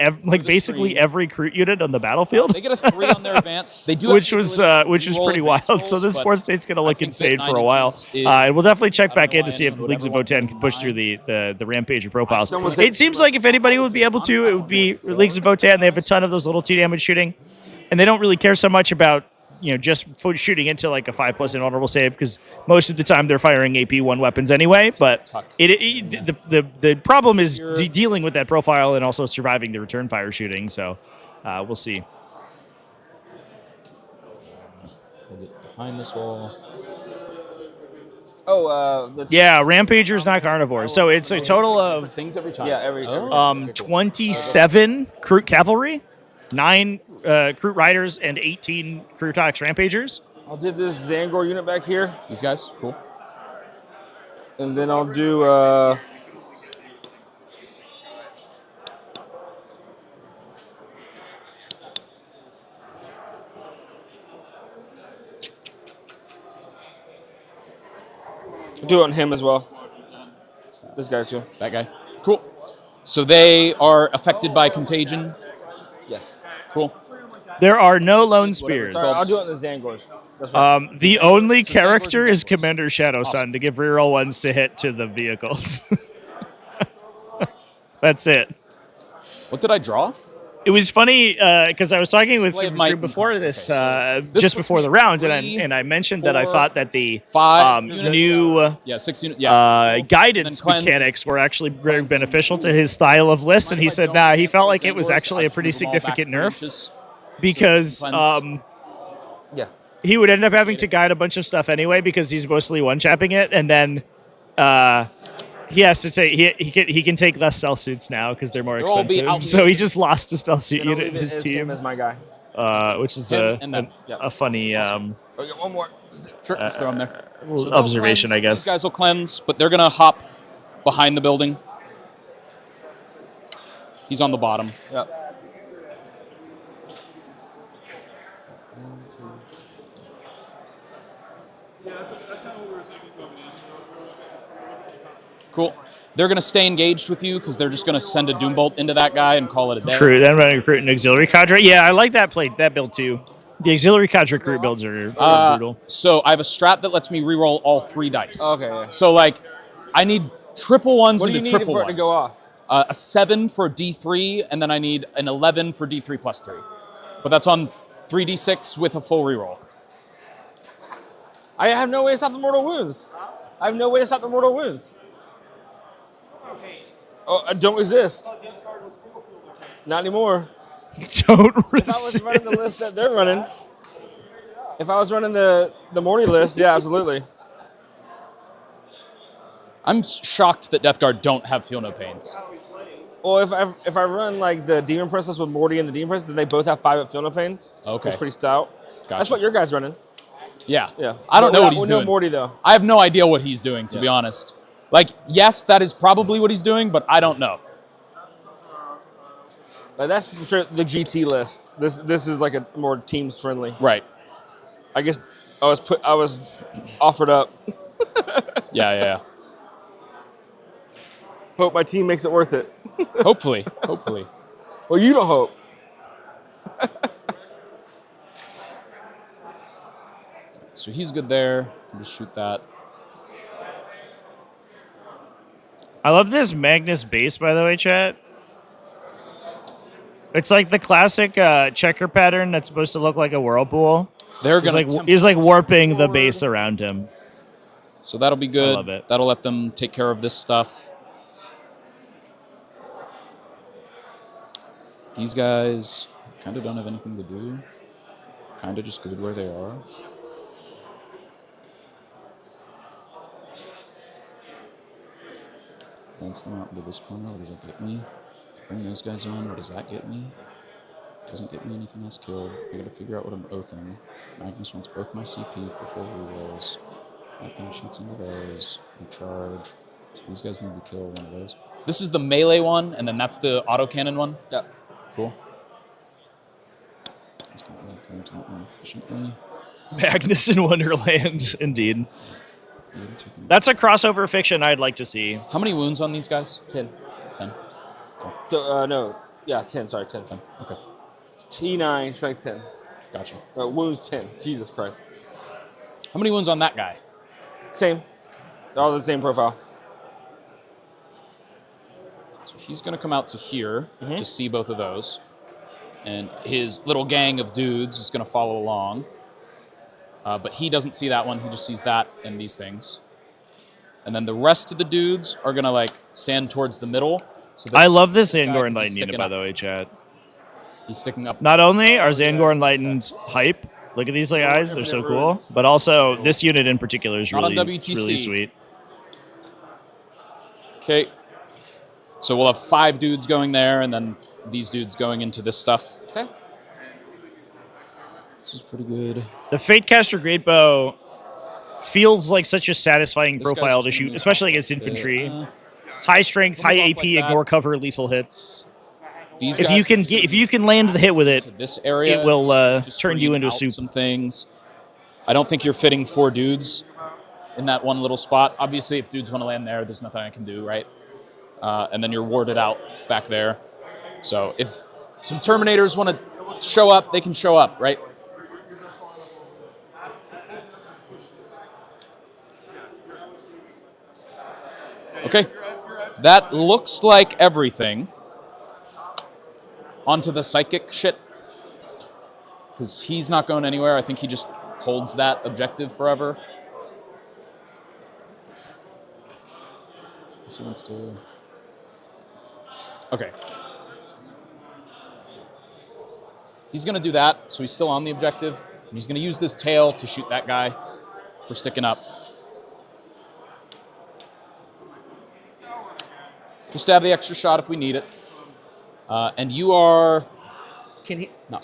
basically every Kroot unit on the battlefield. They get a 3 on their advance. They do, which was pretty wild. So this board state's going to look insane for a while. And we'll definitely check back in to see if the Leagues of Votann can push through the Rampager profiles. It seems like if anybody would be able to, it would be Leagues of Votann. They have a ton of those little 2 damage shooting, and they don't really care so much about just shooting into like a 5+ invulnerable save because most of the time they're firing AP1 weapons anyway. But the problem is dealing with that profile and also surviving the return fire shooting. So we'll see. We'll get behind this wall. Yeah, Rampager's not carnivore. So it's a total of things every time. Yeah, 27 Kroot cavalry, 9 Kroot riders, and 18 Krootox Rampagers. I'll do this Zangor unit back here. These guys, cool. And then I'll do do it on him as well. This guy too. That guy. Cool. So they are affected by contagion. Yes. Cool. There are no lone spears. Sorry, I'll do it on the Zangors. That's right. The only character is Commander Shadow Sun to give reroll ones to hit to the vehicles. That's it. What did I draw? It was funny because I was talking with Display of Drew might and before cons. this, Okay, so this just puts before me the at rounds, 3, and I mentioned that I 4, thought that the 5 units. new 6 units. Yeah. guidance cleanse is- mechanics were actually very beneficial to his style of list, and he said, nah, he felt like it was actually a pretty significant nerf because Yeah. he would end up having to guide a bunch of stuff anyway because he's mostly one-chapping it, and then he has to take he can take less stealth suits now because they're more They'll all be expensive. So he just lost a stealth suit Then I'll unit in leave it his as team, him as my guy. which is And then, a funny Oh, yeah, one more. Sure, just throw them there. little observation, I guess. These guys will cleanse, but they're gonna hop behind the building. He's on the bottom. Yep. Cool. They're gonna stay engaged with you because they're just gonna send a Doombolt into that guy and call it a day. True. Then running recruit an auxiliary cadre. Yeah, I like that build too. The auxiliary cadre recruit builds are brutal. So I have a strat that lets me reroll all 3 dice. Okay. Yeah. So like, I need triple ones What do you into need triple for it ones. to go off? A 7 for D3, and then I need an 11 for D3 plus 3. But that's on 3d6 with a full reroll. I have no way to stop the mortal wounds. I have no way to stop the mortal wounds. Oh, I don't resist. Not anymore. Don't If I was running the list that they're running, if I was running the Morty list, yeah, absolutely. I'm shocked that Death Guard don't have Feel No Pains. Well, if I run like the Demon Princess with Morty and the Demon Princess, then they both have 5 at Feel No Pains. Okay. It's pretty stout. That's what your guy's running. Yeah. Yeah. I don't know what he's doing. No Morty, though. I have no idea what he's doing, to be honest. Like, yes, that is probably what he's doing, but I don't know. That's for sure the GT list. This is like a more teams friendly. Right. I guess I was offered up. Yeah. Hope my team makes it worth it. Hopefully. Well, you don't hope. So he's good there. I'll just shoot that. I love this Magnus base, by the way, chat. It's like the classic checker pattern that's supposed to look like a whirlpool. He's like warping the base around him. So that'll be good. I love it. That'll let them take care of this stuff. These guys kind of don't have anything to do. Kind of just good where they are. Lance them out into this corner. What does that get me? Bring those guys in. What does that get me? Doesn't get me anything else killed. I gotta figure out what I'm oathing. Magnus wants both my CP for full rerolls. That thing shoots into those. We charge. So these guys need to kill one of those. This is the melee one, and then that's the autocannon one? Yeah. Cool. Let's get that thing to it more efficiently. Magnus in Wonderland, indeed. That's a crossover fiction I'd like to see. How many wounds on these guys? 10. 10. No. Yeah, 10. Sorry, 10. Okay. T9, strength 10. Gotcha. Wounds 10. Jesus Christ. How many wounds on that guy? Same. All the same profile. So he's going to come out to here to see both of those. And his little gang of dudes is going to follow along. But he doesn't see that one. He just sees that and these things. And then the rest of the dudes are going to like stand towards the middle. So I love this Zangor Enlightened unit, by the way, chat. He's sticking up. Not only are Zangor Enlightened hype, look at these guys, they're so cool, but also this unit in particular is really, it's really sweet. Okay. So we'll have 5 dudes going there, and then these dudes going into this stuff. Okay. This is pretty good. The Fatecaster Greatbow feels like such a satisfying profile to shoot, especially against infantry. It's high strength, high AP, ignore cover, lethal hits. If you can land the hit with it, this area it will turn you into a soup. Some things. I don't think you're fitting 4 dudes in that one little spot. Obviously, if dudes want to land there, there's nothing I can do, right? And then you're warded out back there. So if some Terminators want to show up, they can show up, right? Okay. That looks like everything. onto the psychic shit. Because he's not going anywhere. I think he just holds that objective forever. So he wants to... Okay. He's going to do that, so he's still on the objective. And he's going to use this tail to shoot that guy for sticking up. Just to have the extra shot if we need it. And you are... Can he not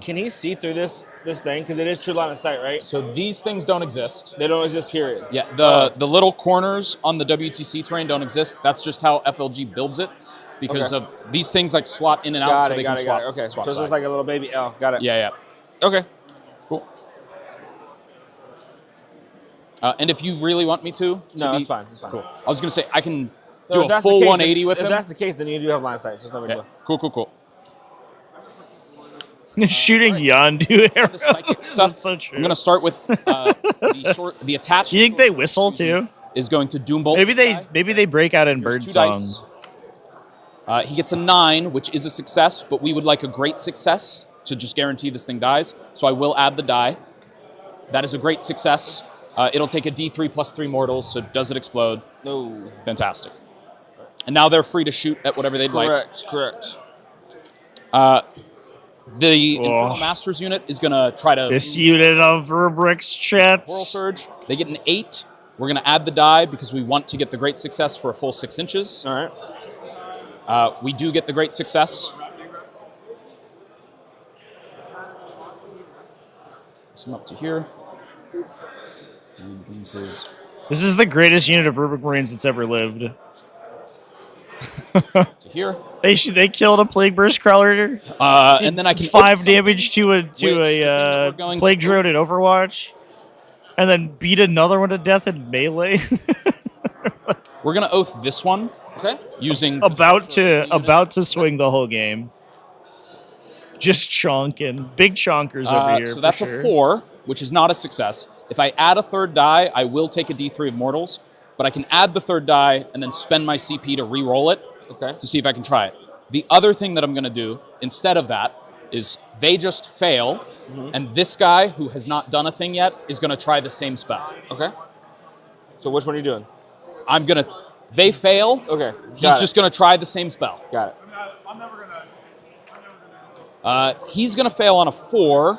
can he see through this thing? Because it is true line of sight, right? So these things don't exist. They don't exist, period. Yeah, the little corners on the WTC terrain don't exist. That's just how FLG builds it. Because of these things like slot in and out so they can swap. Okay, swap so it's sides. just like a little baby L. Got it. Yeah. Okay, cool. And if you really want me to that's fine. That's fine. Cool. I was going to say, I can No, do if a that's full the case, 180 with him. If that's the case, then you do have line of sight, so it's no big deal. Cool. Shooting Yondu arrows. The psychic stuff. That's so true. I'm going to start with the attached. You think they whistle too? Is going to Doombolt. Maybe they break out in bird song. He gets a 9, which is a success, but we would like a great success to just guarantee this thing dies. So I will add the die. That is a great success. It'll take a D3 plus 3 mortals, so does it explode? No. Fantastic. And now they're free to shoot at whatever they'd like. Correct. The Infernal Masters unit is going to try to... This unit of rubrics chats. Whirl Surge. They get an 8. We're going to add the die because we want to get the great success for a full 6 inches. All right. We do get the great success. Some up to here. And brings his... This is the greatest unit of Rubric Marines that's ever lived. to here. They killed a Plague Burst Crawler. And then I can 5 damage to a Plague to Drone in Overwatch, and then beat another one to death in melee. We're gonna oath this one. Okay. Using about to swing the whole game. Just chonking, big chonkers over here. So that's a 4, which is not a success. If I add a 3rd die, I will take a D3 of mortals, but I can add the 3rd die and then spend my CP to re-roll it. Okay. To see if I can try it. The other thing that I'm going to do instead of that is they just fail, and this guy who has not done a thing yet is going to try the same spell. Okay. So which one are you doing? I'm going to... They fail. Okay. He's just going to try the same spell. Got it. He's going to fail on a 4.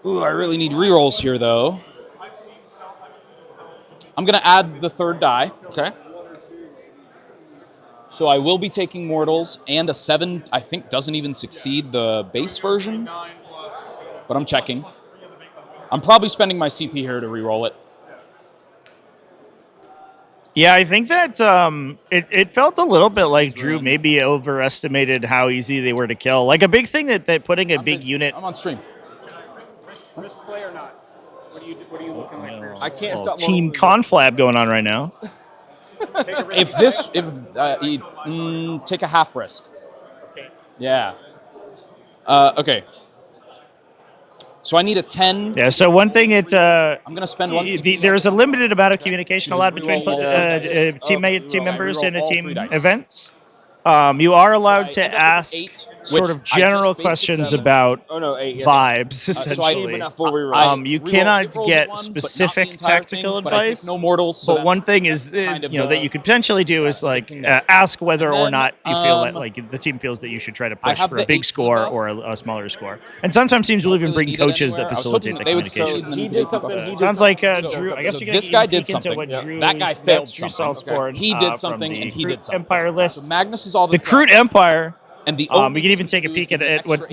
Ooh, I really need rerolls here, though. I'm going to add the 3rd die. Okay. So I will be taking mortals, and a 7, I think, doesn't even succeed the base version. But I'm checking. I'm probably spending my CP here to reroll it. Yeah, I think that it felt a little bit like Drew maybe overestimated how easy they were to kill. Like a big thing that putting a big unit... I'm on stream. Risk play or not? What are you looking like for yourself? I can't stop. Team conflab going on right now. Take a half risk. Okay. Yeah. Okay. So I need a 10. Yeah. So one thing I'm going to spend one. There's a limited amount of communication allowed between team members in a team event. You are allowed to ask sort of general questions about vibes, essentially. You cannot get specific tactical advice. No mortals. But one thing is, that you could potentially do is like ask whether or not you feel that like the team feels that you should try to push for a big score or a smaller score. And sometimes teams will even bring coaches that facilitate the communication. He did something. Sounds like Drew. I guess this guy did something. That guy failed something. He did something, and he did something. Empire list. Magnus is all the Crude Empire. And we can even take a peek at what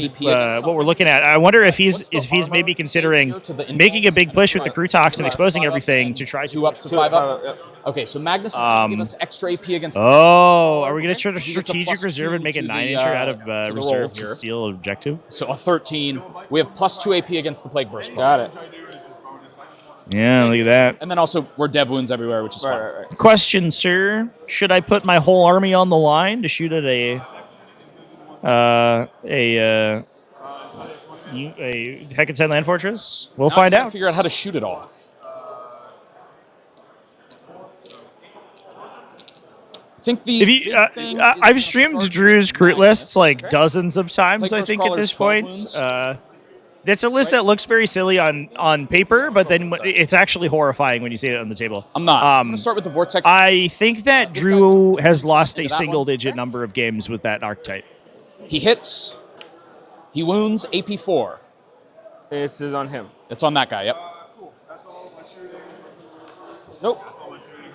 we're looking at. I wonder if he's maybe considering making a big push with the crew talks and exposing everything to try 2 up to 5 up. Okay, so Magnus is going to give us extra AP against. Oh, are we going to try to strategic reserve and make a 9-incher out of reserve to steal objective? So a 13. We have plus 2 AP against the Plague Burst. Got it. Yeah, look at that. And then also we're dev wounds everywhere, which is fun. Right. Question, sir: should I put my whole army on the line to shoot at a Hecate Land Fortress? We'll find out. Figure out how to shoot it all. I think the If you, big thing is I've to streamed start Drew's with crit 9 lists units. like dozens of times. I Plague think at Crawler's this 12 point, wounds. that's a list that looks very silly on paper, but then it's actually horrifying when you see it on the table. I'm not. I'm going to start with the Vortex. I think that Drew has lost a single-digit number of games with that archetype. He hits. He wounds AP 4. This is on him. It's on that guy, yep. Nope.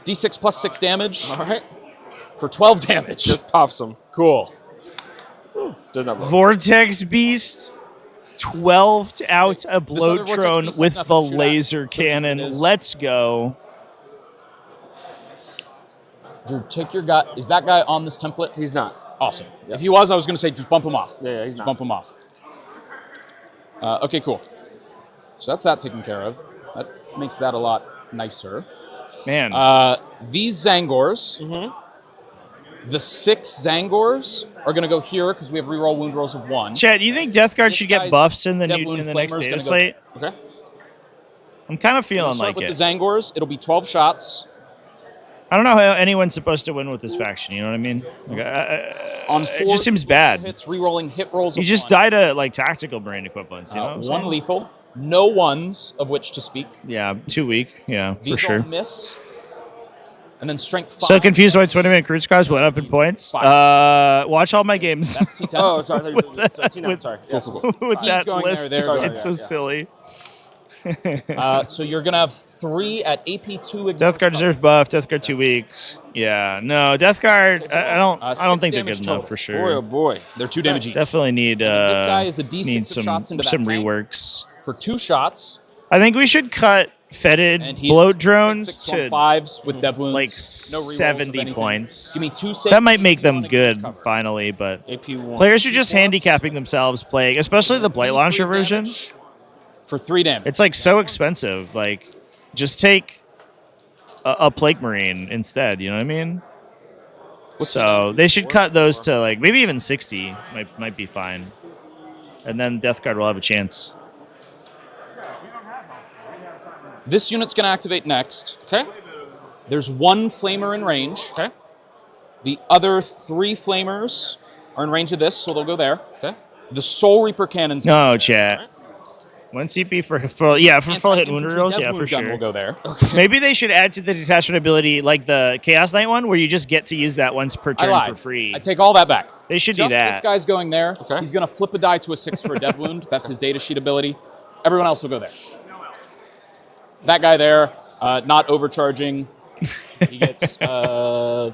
D6 plus 6 damage. All right. For 12 damage. Just pops him. Cool. Does not work. Vortex Beast, 12 out a other bloat Vortex drone Beast has with nothing the to shoot at. laser cannon. Let's go. Drew, take your guy. Is that guy on this template? He's not. Awesome. If he was, I was going to say just bump him off. Yeah, he's just not. bump him off. Okay, cool. So that's that taken care of. That makes that a lot nicer. Man. These Zangors, the 6 Zangors are going to go here because we have reroll wound rolls of 1. Chad, do you think Death Guard This should get guy's buffs in the Dev Wound next Flamer's data gonna go- slate? Okay. I'm kind of We'll feeling start like with it. the Zangors. It'll be 12 shots. I don't know how anyone's supposed to win with this faction. You know what I mean? Like, On it 4 just seems bad. hits, rerolling hit rolls You of just 1. died at like tactical brain equivalents. You know, what I'm One saying? lethal, no ones of which to speak. Yeah, 2 weak. Yeah, These for sure. all miss. And then strength 5. So confused why 20-minute cruise cars went up in points. Watch all my games. That's T10. Oh, sorry. With that- I'm sorry. Yeah, cool. with He's that going there, list, there, it's so silly. So you're going to have 3 at AP2. Death Guard deserves buff. Death Guard 2 weeks. Yeah, no, Death Guard. I don't 6 think they're damage good enough total. for sure. Boy, oh boy. They're 2 damage each. Definitely need this guy is a D6 need of some shots into that some tank. reworks. For 2 shots. I think we should cut And fetid he bloat is drones 6 to on 5s with dev wounds. like no rerolls of 70 anything. points. Give me 2 saves. That might make them AP1 good against cover. finally, but AP1. players are just handicapping themselves playing, especially the Blight D3 Launcher version. damage For 3 damage. It's like so expensive. Like, just take a Plague Marine instead. You know what I mean? So they should cut those to like maybe even 60 might be fine, and then Death Guard will have a chance. This unit's going to activate next. Okay. There's 1 flamer in range. Okay. The other 3 flamers are in range of this, so they'll go there. Okay. The Soul Reaper cannons. No, chat. 1 CP for full hit wound rolls, yeah, for Gun sure. will go there. Maybe they should add to the detachment ability like the Chaos Knight one, where you just get to use that once per I turn lied. for free. I take all that back. They should Just do that. this guy's going there. Okay. He's going to flip a die to a 6 for a dev wound. That's his data sheet ability. Everyone else will go there. That guy there, not overcharging. He gets 5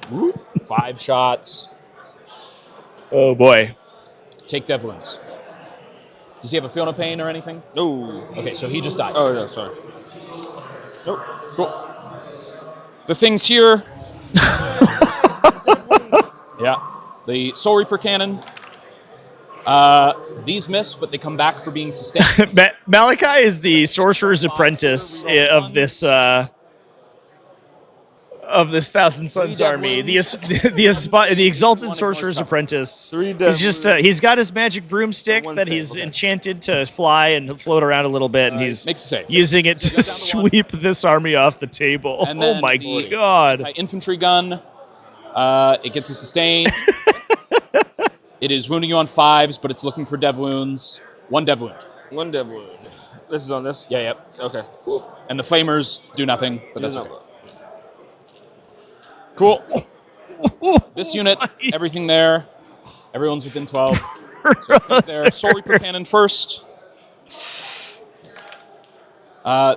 shots. Oh boy. Take dev wounds. Does he have a feel no pain or anything? No. Okay, so he just dies. Oh, no, sorry. Nope. Cool. The things here. Yeah. The Soul Reaper cannon. These miss, but they come back for being sustained. Malachi is the sorcerer's apprentice of this Thousand Suns army. The exalted sorcerer's apprentice. He's just he's got his magic broomstick that he's enchanted to fly and float around a little bit, and he's using it to sweep this army off the table. And Oh then my the god! Infantry gun. It gets a sustain. It is wounding you on 5s, but it's looking for dev wounds. 1 dev wound. 1 dev wound. This is on this? Yeah, yep. Okay. And the flamers do nothing, but that's Do okay. not- Cool. This unit, everything there. Everyone's within 12. So it comes there. Soul Reaper cannon first.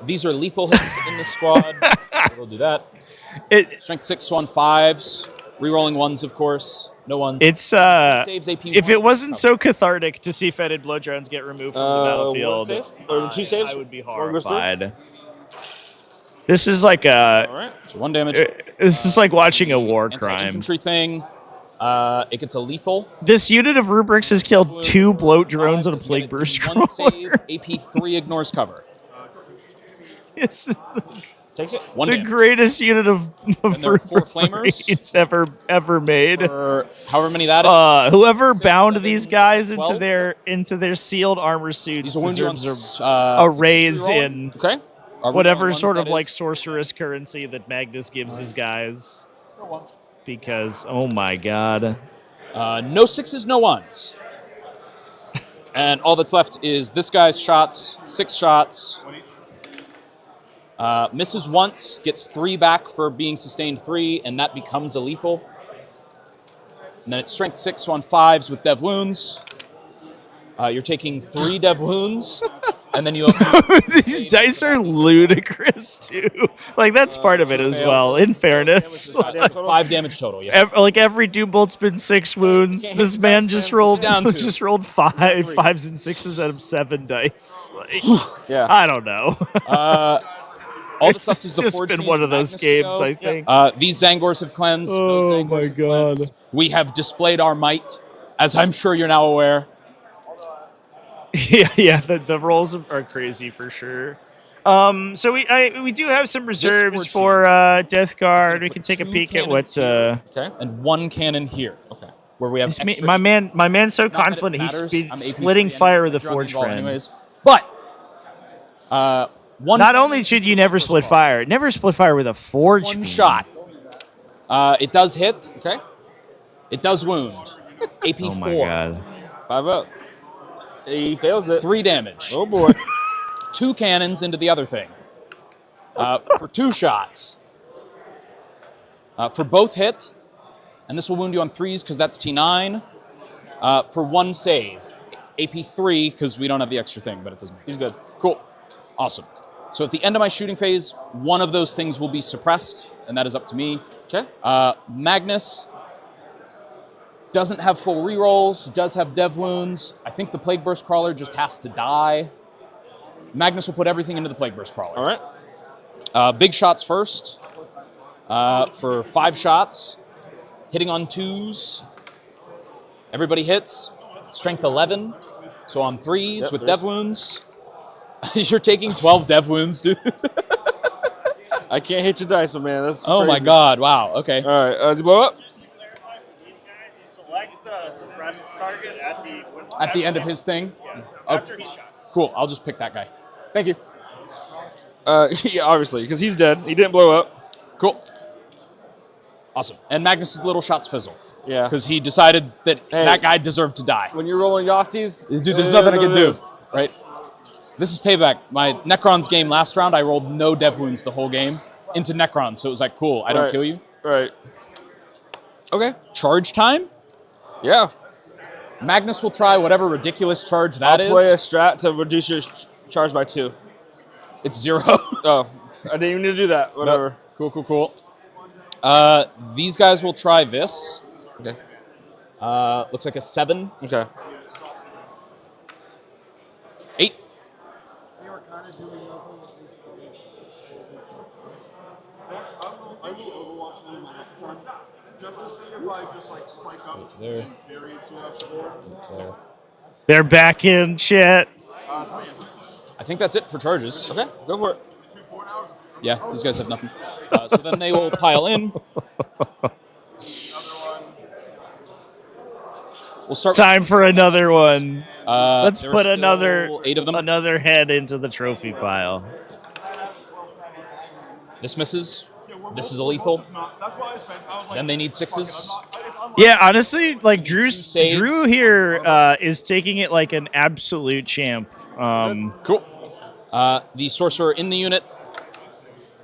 These are lethal hits in this squad. So we'll do that. Strength 6 on 5s. Rerolling 1s, of course. No ones. It's Saves AP if 1. it wasn't so cathartic to see fetid blow drones get removed from the battlefield, 1 save? Or 2 saves? I would be One goes through? horrified. This is like a. All right. So 1 damage. This is like watching a war crime. Anti-infantry thing. It gets a lethal. This unit of rubrics has killed 2 bloat drones and a plague burst. 1 save. AP 3 ignores cover. This is Takes it. One the damage. greatest unit of there are 4 flamers. Marines ever made. For however many that is. Whoever bound these guys 12? into their sealed armor suits These will wound you on deserves a a raise in Okay. Are we whatever on sort ones of that like is? sorceress currency that Magnus gives his guys. because, oh my god. No 6s, no 1s. And all that's left is this guy's shots, 6 shots. Misses once, gets 3 back for being sustained 3, and that becomes a lethal. And then it's strength 6 on 5s with dev wounds. You're taking 3 dev wounds, and then you These dice are ludicrous, too. Like, that's part of it as well, in fairness. 5 damage total, yes. Every Doom Bolt's been 6 wounds. This man just rolled 5 5s and 6s out of 7 dice. Like, yeah. I don't know. All that's left is the just Forge been one of those games, I think. These Zangors have cleansed. Oh those Zangors my have god. cleansed. We have displayed our might, as I'm sure you're now aware. Yeah, the rolls are crazy for sure. So we do have some reserves for Death Guard. We can take a peek at what. And 1 cannon here. Okay. Where we have my man's so confident he's splitting fire with a Forge Friend. Anyways. But not only should you never split fire, never split fire with a Forge Friend. Shot. It does hit. Okay. It does wound. AP 4. Oh my god. 5 up. He fails it. 3 damage. Oh boy. 2 cannons into the other thing. For 2 shots. For both hit, and this will wound you on 3s because that's T9. For 1 save. AP 3 because we don't have the extra thing, but it doesn't matter. He's good. Cool. Awesome. So at the end of my shooting phase, one of those things will be suppressed, and that is up to me. Okay. Magnus doesn't have full rerolls, does have dev wounds. I think the Plague Burst Crawler just has to die. Magnus will put everything into the Plague Burst Crawler. All right. Big shots first. For 5 shots. Hitting on 2s. Everybody hits. Strength 11. So on 3s with dev wounds. You're taking 12 dev wounds, dude. I can't hit your dice, but man, that's Oh crazy. my god, wow, okay. All right, does he blow up? Select the suppressed target At the end of his thing? Yeah, Oh, after he shots. cool, I'll just pick that guy. Thank you. Yeah, obviously, because he's dead. He didn't blow up. Cool. Awesome. And Magnus's little shots fizzle. Yeah. Because he decided that that guy deserved to die. When you're rolling Yahtzees, Dude, there's nothing I can do, right? This is payback. My Necrons game last round, I rolled no dev wounds the whole game into Necrons, so it was like, cool, I don't kill you. Right. Okay. Charge time? Yeah. Magnus will try whatever ridiculous charge that is. I'll play a strat to reduce your charge by 2. It's 0. Oh, I didn't even need to do that. Whatever. Nope. Cool. These guys will try this. Okay. Looks like a 7. Okay. 8. I will Overwatch them just to see if I just like spike up there. variants you have for. They're back in chat. I think that's it for charges. Okay, go for it. Yeah, these guys have nothing. So then they will pile in. We'll start. Time for another one. Let's there put are another still 8 of them. another head into the trophy pile. This misses. This is a lethal. Then they need 6s. Yeah, honestly, like Drew saves. here is taking it like an absolute champ. Cool. The sorcerer in the unit.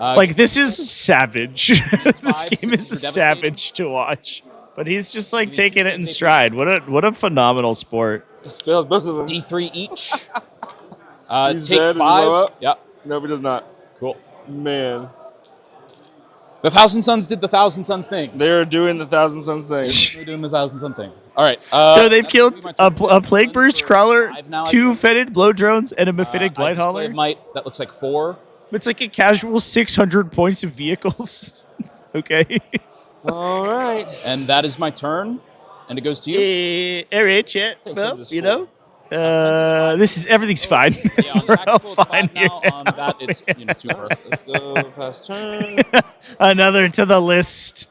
Like this is savage. This 5, game 6s is are savage to watch. But he's just like taking it in stride. What a phenomenal sport. Fails both of them. D3 each. He's Take dead. Does he 5. blow up? Yep. Nope, he does not. Cool. Man. The Thousand Suns did the Thousand Suns thing. They're doing the Thousand Suns thing. They're doing the Thousand Sun thing. All right. So they've killed a Plague Burst Crawler, 2 fetid blow drones, and a Mephitic Blight Hauler. Might, that looks like 4. It's like a casual 600 points of vehicles. Okay. All right. And that is my turn. And it goes to you. All right, chat. Well, you know, this is everything's fine. Yeah, on We're all tactical, it's fine 5 here. now. On that, it's 2 per. Let's go past turn. Another to the list.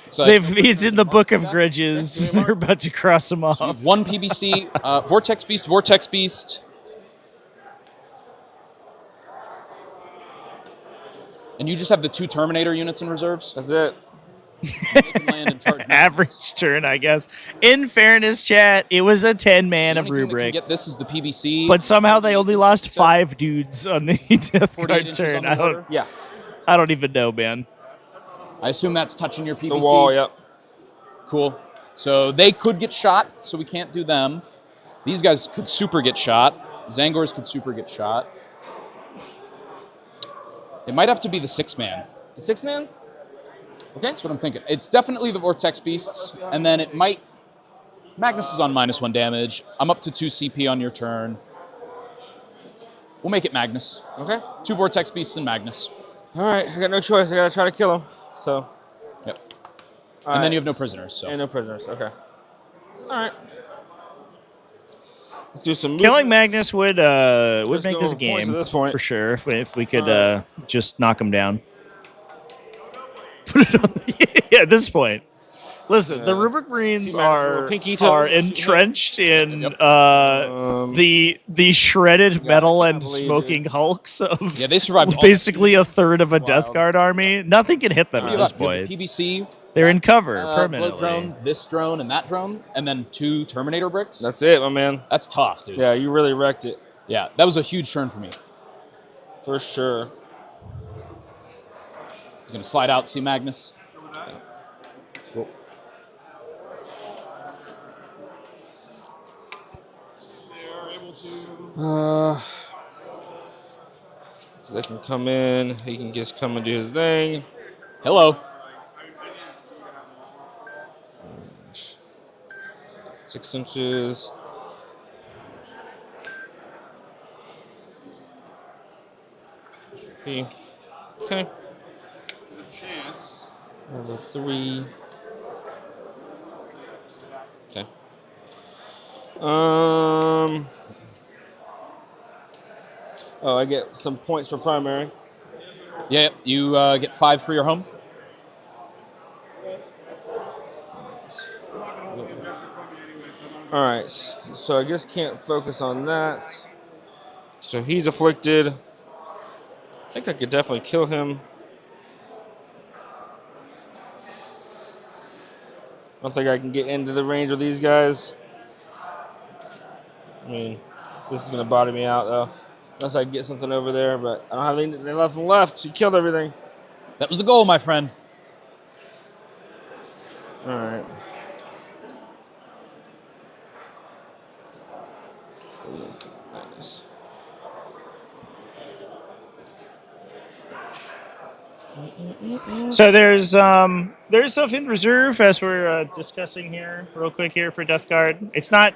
So He's in the book of grudges. We're about to cross him off. So you have 1 PBC, Vortex Beast, Vortex Beast. And you just have the 2 Terminator units in reserves? That's it. Land and charge Average turn, I guess. In fairness, chat, it was a 10-man of rubric. Get this is the PBC. But somehow they only lost 5 dudes on the death card turn. I don't even know, man. I assume that's touching your PBC. The wall, yep. Cool. So they could get shot, so we can't do them. These guys could super get shot. Zangors could super get shot. It might have to be the 6-man. The 6-man? Okay, that's what I'm thinking. It's definitely the Vortex Beasts, and then it might... Magnus is on -1 damage. I'm up to 2 CP on your turn. We'll make it Magnus. Okay. 2 Vortex Beasts and Magnus. All right, I got no choice. I got to try to kill him. So. Yep. And then you have no prisoners. So. And no prisoners. Okay. All right. Let's do some. Killing Magnus would make this a game at this point. for sure if we could just knock him down. Put it on yeah, at this point. Listen, the Rubric Marines are entrenched in the shredded metal and smoking hulks of they survived basically a third of a Death Guard army. Nothing can hit them at this point. The PBC. They're in cover permanently. Blood drone, this drone, and that drone, and then 2 Terminator bricks. That's it, my man. That's tough, dude. Yeah, you really wrecked it. Yeah, that was a huge turn for me. For sure. He's going to slide out, see Magnus. Cool. So they can come in. He can just come and do his thing. Hello. 6 inches. Okay. Chance. Level 3. Okay. Oh, I get some points for primary. Yeah, you get 5 for your home. All right, so I guess can't focus on that. So he's afflicted. I think I could definitely kill him. I don't think I can get into the range of these guys. I mean, this is going to body me out, though. Unless I can get something over there, but I don't have anything left. She killed everything. That was the goal, my friend. All right. Nice. So there's stuff in reserve as we're discussing here real quick here for Death Guard. It's not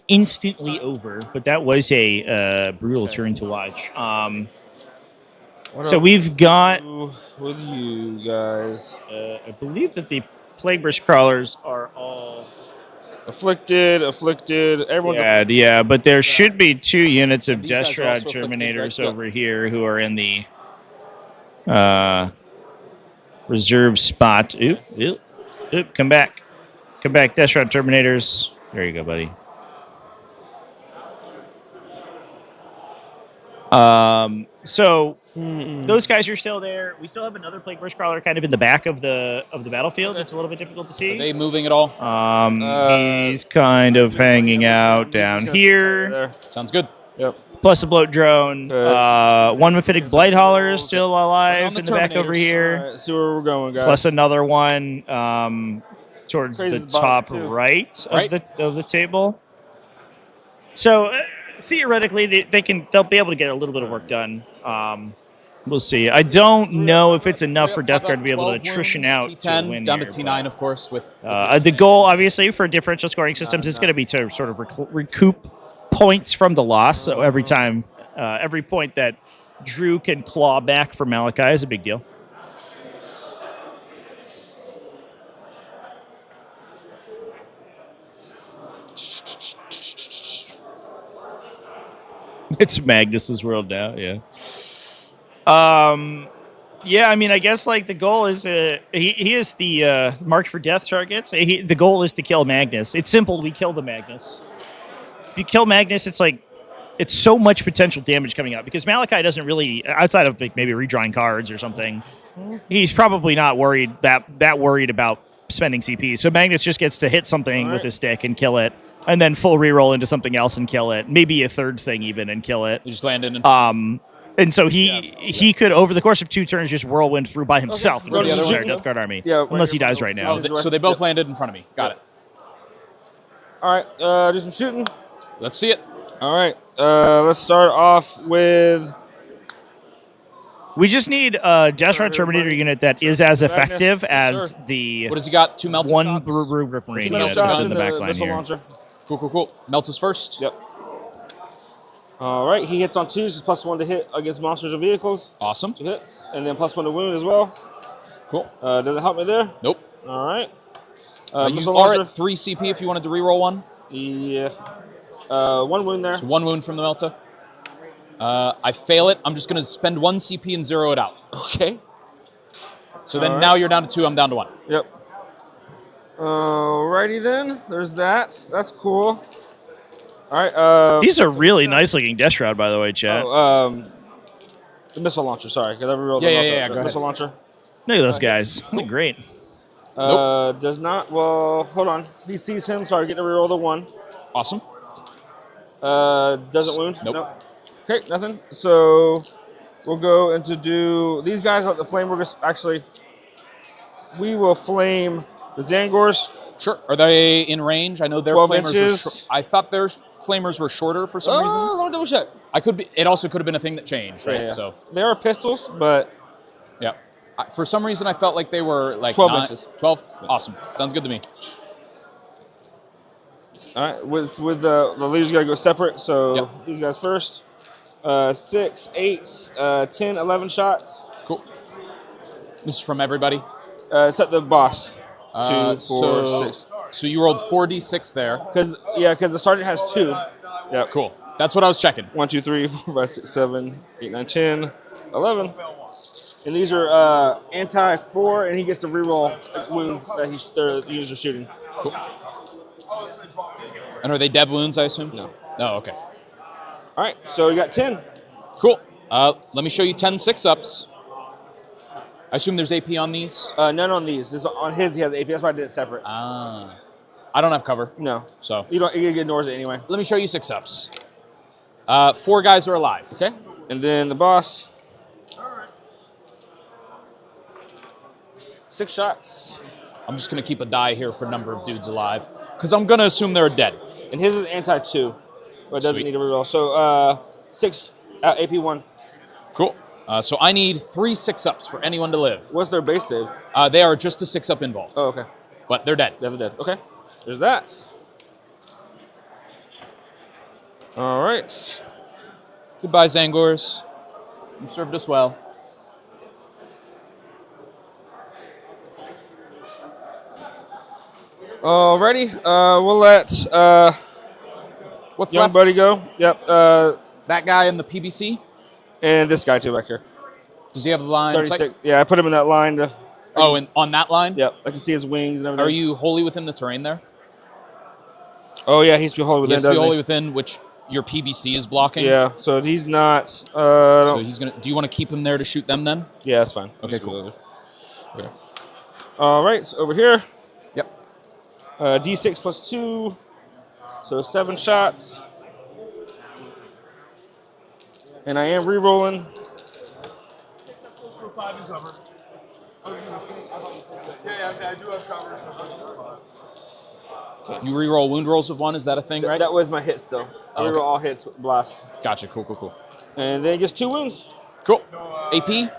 instantly over, but that was a brutal turn to watch. So we've got with you guys. I believe that the Plague Burst Crawlers are all afflicted. Everyone's yeah, but there should be 2 units of Death Shroud Terminators over here who are in the reserve spot. Oop, come back. Death Shroud Terminators. There you go, buddy. So those guys are still there. We still have another Plague Burst Crawler kind of in the back of the battlefield. It's a little bit difficult to see. Are they moving at all? He's kind of hanging out down here. Sounds good. Yep. Plus a bloat drone. One Mephitic Blight Hauler is still alive in the back over here. All right, see where we're going, guys. Plus another one towards the top right of the table. So theoretically, they'll be able to get a little bit of work done. We'll see. I don't know if it's enough for Death Guard to be able to attrition out T10 to win down here, to T9, of course. With the goal, obviously, for differential scoring systems is going to be to sort of recoup points from the loss. So every point that Drew can claw back from Malachi is a big deal. It's Magnus's world now, yeah. Yeah, I mean, I guess like the goal is he is the marked for death targets. The goal is to kill Magnus. It's simple. We kill the Magnus. If you kill Magnus, it's like it's so much potential damage coming out because Malachi doesn't really, outside of like maybe redrawing cards or something, he's probably not worried that worried about spending CP. So Magnus just gets to hit something with his stick and kill it, and then full reroll into something else and kill it. Maybe a third thing even and kill it. You just land in. And so he could over the course of 2 turns just whirlwind through by himself Go to with the his other entire one. Death Guard army. Yeah, unless he dies right now. Oh, so they both landed in front of me. Got it. All right, do some shooting. Let's see it. All right, let's start off with. We just need a Destron Terminator unit that is as effective as the. What has he got? 2 melted one shots? Grip Marine 2 metal unit shots in in the the back line missile here. launcher. Cool. Meltus first. Yep. All right, he hits on 2s, just +1 to hit against monsters or vehicles. Awesome. 2 hits, and then +1 to wound as well. Cool. Does it help me there? Nope. All right. You missile are launcher. at 3 CP if you wanted to reroll one. Yeah. 1 wound there. So 1 wound from the Melta. I fail it. I'm just going to spend 1 CP and 0 it out. Okay. So then All now right. you're down to 2. I'm down to 1. Yep. Alrighty then. There's that. That's cool. All right. These are really nice looking Death Shroud, by the way, chat. The missile launcher. Sorry, because I rerolled Yeah, the go missile ahead. launcher. Look at those guys. They look great. Does not. Well, hold on. He sees him, so I get to reroll the 1. Awesome. Doesn't wound. Nope. No. Okay, nothing. So we'll go into do these guys like the flame. We will flame the Zangors. Sure. Are they in range? I know their 12 flamers inches. I thought their flamers were shorter for some reason. Let me double check. It also could have been a thing that changed, right? Yeah. So they are pistols, but yeah. For some reason, I felt like they were like 12 inches. 12. Awesome. Sounds good to me. all right. With the leaders gotta go separate. So these guys first. 6, 8, 10, 11 shots. Cool. This is from everybody. Except the boss. 2, 4, so, 6. So you rolled 4d6 there. Because the sergeant has 2. Yeah. Cool. That's what I was checking. 1, 2, 3, 4, 5, 6, 7, 8, 9, 10, 11. And these are anti-4, and he gets to reroll wounds that the users are shooting. Cool. And are they dev wounds, I assume? No. Oh, okay. All right, so you got 10. Cool. Let me show you 10 6-ups. I assume there's AP on these? None on these. On his, he has AP. That's why I did it separate. Ah. I don't have cover. No. So He ignores it anyway. let me show you 6-ups. 4 guys are alive. Okay. And then the boss. 6 shots. I'm just going to keep a die here for number of dudes alive, because I'm going to assume they're dead. And his is anti-2, but doesn't Sweet. need a reroll. So 6, AP 1. Cool. So I need 3 6-ups for anyone to live. What's their base save? They are just a 6-up involved. Oh, okay. But they're dead. Yeah, they're dead. Okay. There's that. All right. Goodbye, Zangors. You served us well. Alrighty. We'll let What's young left? buddy go. Yep. That guy in the PBC? And this guy too back here. Does he have the line? 36. Yeah, I put him in that line. And on that line? Yep. I can see his wings and everything. Are you wholly within the terrain there? Oh yeah, he's to be wholly within. He has to be doesn't wholly he? within, which your PBC is blocking. Yeah. So he's not. So he's gonna. Do you want to keep him there to shoot them then? Yeah, that's fine. Okay, cool. Okay. All right. So over here. Yep. D6 plus 2. So 7 shots. And I am re-rolling. 5 in cover. Yeah, I do have cover. You re-roll wound rolls of 1. Is that a thing, right? That was my hit still. I Okay. re-roll all hits with blast. Gotcha. Cool. And then just 2 wounds. Cool. AP?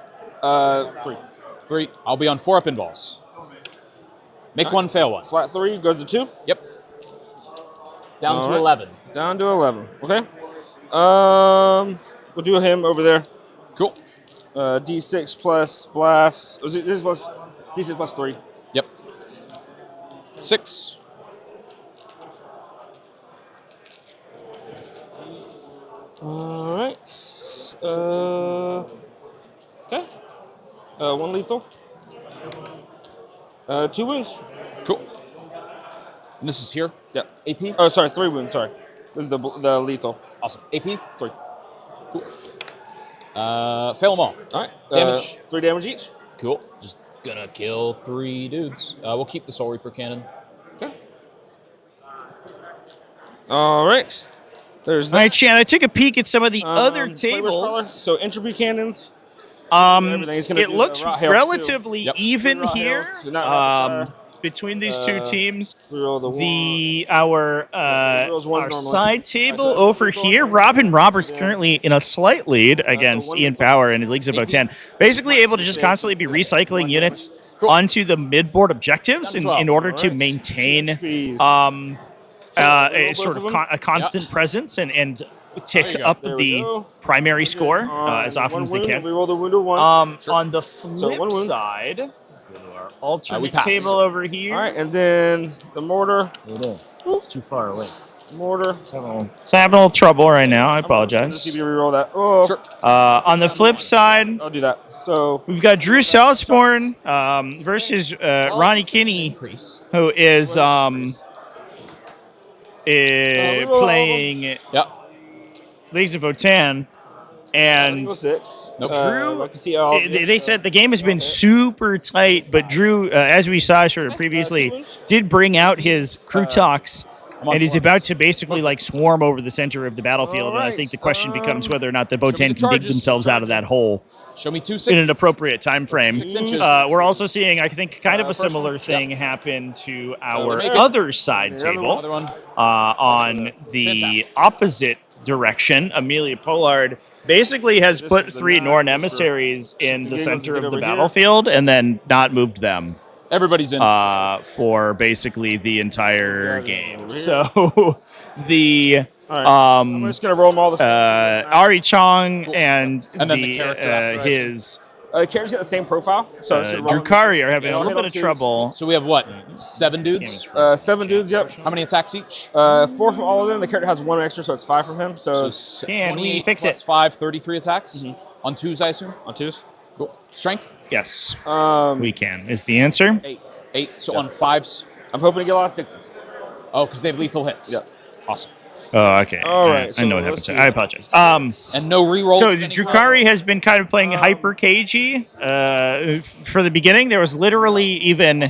3. 3. I'll be on 4-up involves. Make 1, fail 1. Flat 3 goes to 2. Yep. Down All to right. 11. Down to 11. Okay. We'll do him over there. Cool. D6 plus blast. Was it this plus D6 plus 3? Yep. 6. All right. Okay. 1 lethal. 2 wounds. Cool. And this is here? Yep. AP? Oh, sorry, 3 wounds. Sorry. This is the lethal. Awesome. AP 3. Cool. Fail them all. All right. Damage. 3 damage each. Cool. Just gonna kill 3 dudes. We'll keep the Soul Reaper cannon. Okay. All right. There's that. All right, Chan, I took a peek at some of the other Playwright Crawler. tables. So entropy cannons. It do, looks rot hails relatively too. Yep. even Rot here. hails, so not rapid fire. Between these two teams, the our normally. side table over here, Robin Roberts currently in a slight lead against Ian Power and Leagues of Votann. Basically able to just constantly be recycling units onto the mid-board objectives in order to maintain a sort of a constant presence and tick up the primary score as often as they can. We roll the wound of 1. On the flip side, our alternate pass. table over here. All right, and then the mortar. It's too far away. Mortar. It's having a little trouble right now. I apologize. See if you reroll that. Oh, sure. On the flip side, I'll do that. So we've got Drew Salisborn versus Ronnie Kinney, who is playing Leagues of Votann. And Drew, I can see they said the game has been super tight, but Drew, as we saw sort of previously, did bring out his crew talks, and he's about to basically like swarm over the center of the battlefield. And I think the question becomes whether or not the Votann can dig themselves out of that hole. Show me 2 in 6s. an appropriate time frame. 6 inches. We're also seeing, I think, kind of a similar thing happen to our other side table on the opposite direction. Amelia Pollard basically has put 3 Norn emissaries in the center of the battlefield and then not moved them. Everybody's in. For basically the entire game. So the I'm just gonna roll them all the same. Ari Chong and then the character after characters got the same profile. So Drukari are having a little bit of trouble. So we have what? 7 dudes? 7 dudes, yep. How many attacks each? 4 from all of them. The character has 1 extra, so it's 5 from him. So, 28 plus 5, 33 attacks? On 2s, I assume? On 2s. Cool. Strength? Yes. We can, is the answer. 8. So on 5s? I'm hoping to get a lot of 6s. Oh, because they have lethal hits. Yep. Awesome. Oh, okay. All right. I know what happened. I apologize. And no rerolls. So Drukari has been kind of playing hyper cagey for the beginning. There was literally even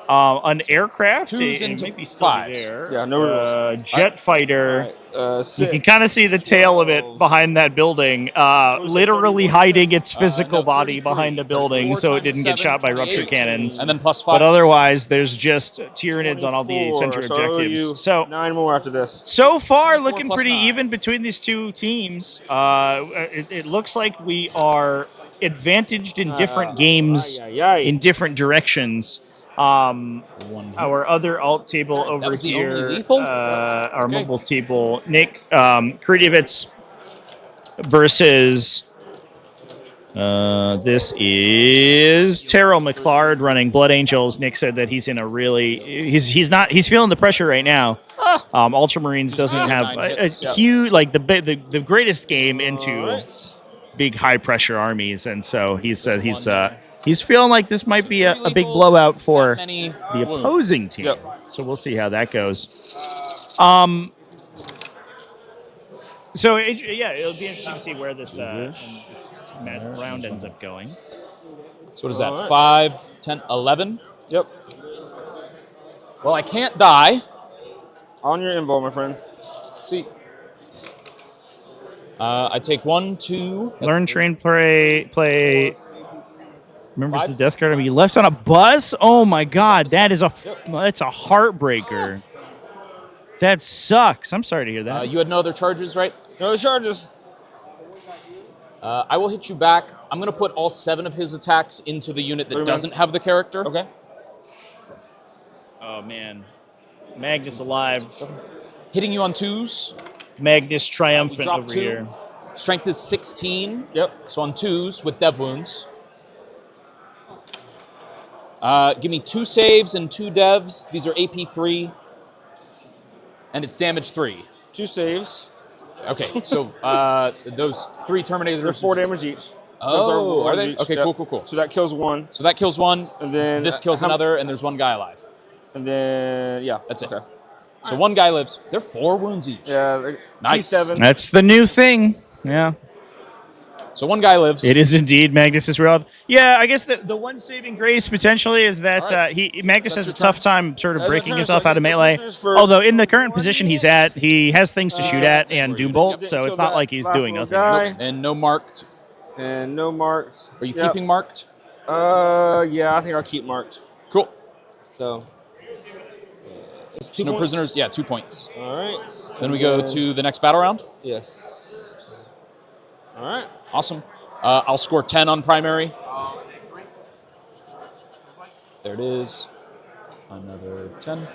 an aircraft. 2s into maybe still 5s. there. Yeah, no rerolls. Jet fighter. You can kind of see the tail of it behind that building, literally hiding its physical body behind a building so it didn't get shot by rupture cannons. And then plus 5. But otherwise, there's just Tyranids on all the center objectives. So 9 more after this. So far, looking pretty even between these two teams. It looks like we are advantaged in different games in different directions. Our other alt table over here, our mobile table, Nick Krudevitz versus this is Terrell McClard running Blood Angels. Nick said that he's in a really he's feeling the pressure right now. Ultramarines doesn't have a huge the greatest game into big high pressure armies, and so he said he's feeling like this might be a big blowout for the opposing team. So we'll see how that goes. So it'll be interesting to see where this round ends up going. So what is that? 5, 10, 11? Yep. Well, I can't die. On your invul, my friend. Let's see. I take 1, 2. Learn, train, play. Remembers the death card to be left on a bus? Oh my god, that's a heartbreaker. That sucks. I'm sorry to hear that. You had no other charges, right? No other charges. I will hit you back. I'm going to put all 7 of his attacks into the unit that doesn't have the character. Okay. Oh man. Magnus alive. Hitting you on 2s. Magnus triumphant drop over 2. here. Strength is 16. Yep. So on 2s with dev wounds. Give me 2 saves and 2 devs. These are AP 3. And it's damage 3. 2 saves. Okay, so those 3 Terminators... They're 4 damage each. Oh, are they? Okay, Yep. cool. So that kills 1. So that kills 1. And then... This kills another, and there's 1 guy alive. And then... Yeah. That's it. Okay. So one guy lives. They're 4 wounds each. Yeah. Nice. T7. That's the new thing. Yeah. So one guy lives. It is indeed Magnus's world. Yeah, I guess the one saving grace potentially is that Magnus has a tough time sort of breaking himself out of melee. Although in the current position he's at, he has things to shoot at and Doombolt, so it's not like he's doing nothing. And no marked. And no marked. Are you keeping marked? Yeah, I think I'll keep marked. Cool. So. It's So 2 no points? prisoners. Yeah, 2 points. All right. Then we go to the next battle round. Yes. All right. Awesome. I'll score 10 on primary. There it is. Another 10.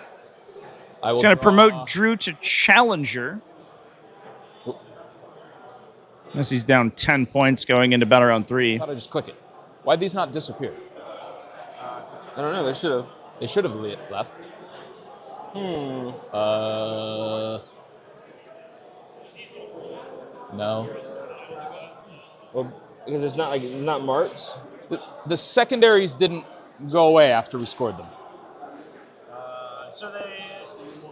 I will He's going to draw- promote Drew to Challenger. Unless he's down 10 points going into battle round 3. I thought I just click it. Why'd these not disappear? I don't know. They should have. They should have left. No. Well, because it's not marked. The secondaries didn't go away after we scored them. So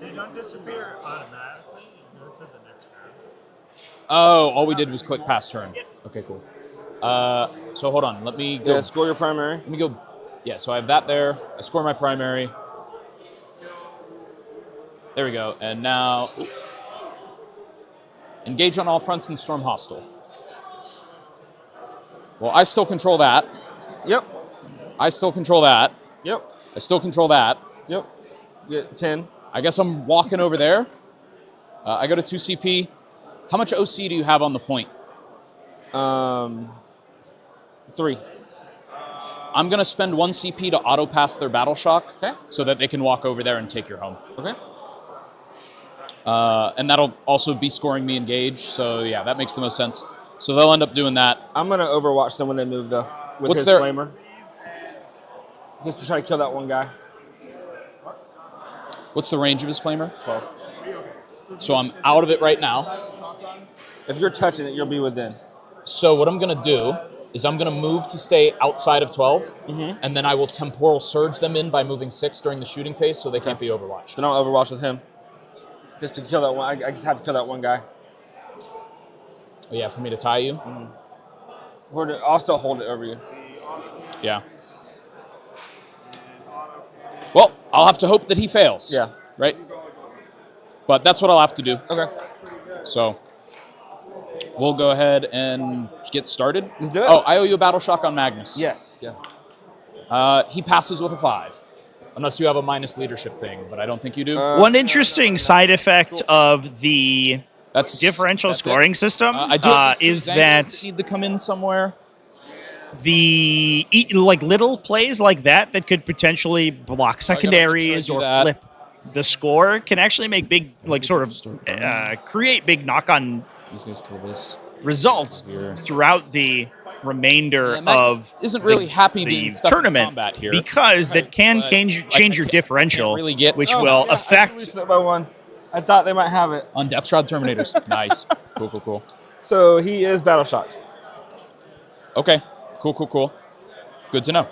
they don't disappear automatically. You go to the next turn. Oh, all we did was click past turn. Okay, cool. So hold on. Let me go. Yeah, score your primary. Let me go. Yeah, so I have that there. I score my primary. There we go. And now engage on all fronts and storm hostile. Well, I still control that. Yep. I still control that. Yep. I still control that. Yep. Get 10. I guess I'm walking over there. I go to 2 CP. How much OC do you have on the point? 3. I'm going to spend 1 CP to auto pass their battle shock. Okay. So that they can walk over there and take your home. Okay. And that'll also be scoring me engage. So yeah, that makes the most sense. So they'll end up doing that. I'm gonna overwatch them when they move though. With What's his their flamer. Just to try to kill that one guy. What's the range of his flamer? 12. So I'm out of it right now. If you're touching it, you'll be within. So what I'm gonna do is I'm gonna move to stay outside of 12, and then I will temporal surge them in by moving 6 during the shooting phase, so they can't be overwatched. Then I'll overwatch with him. Just to kill that one. I just have to kill that one guy. Oh, yeah, for me to tie you. I'll still hold it over you. Yeah. Well, I'll have to hope that he fails. Yeah. Right? But that's what I'll have to do. Okay. So we'll go ahead and get started. Let's do it. Oh, I owe you a battle shock on Magnus. Yes. Yeah. He passes with a 5. Unless you have a minus leadership thing, but I don't think you do. One interesting side effect of the differential that's scoring it. system I do have these is zangers that need to come in somewhere. The little plays like that could potentially block secondaries or that. flip the score can actually make big, create big knock-on These guys kill this. results throughout the remainder Magnus of isn't really happy the being stuck in tournament combat here. because that can But change your differential, really get- which Oh, will Yeah, I affect. released it by 1. I thought they might have it. On Death Shroud Terminators. Nice. Cool. So he is battle shocked. Okay. Cool. Good to know.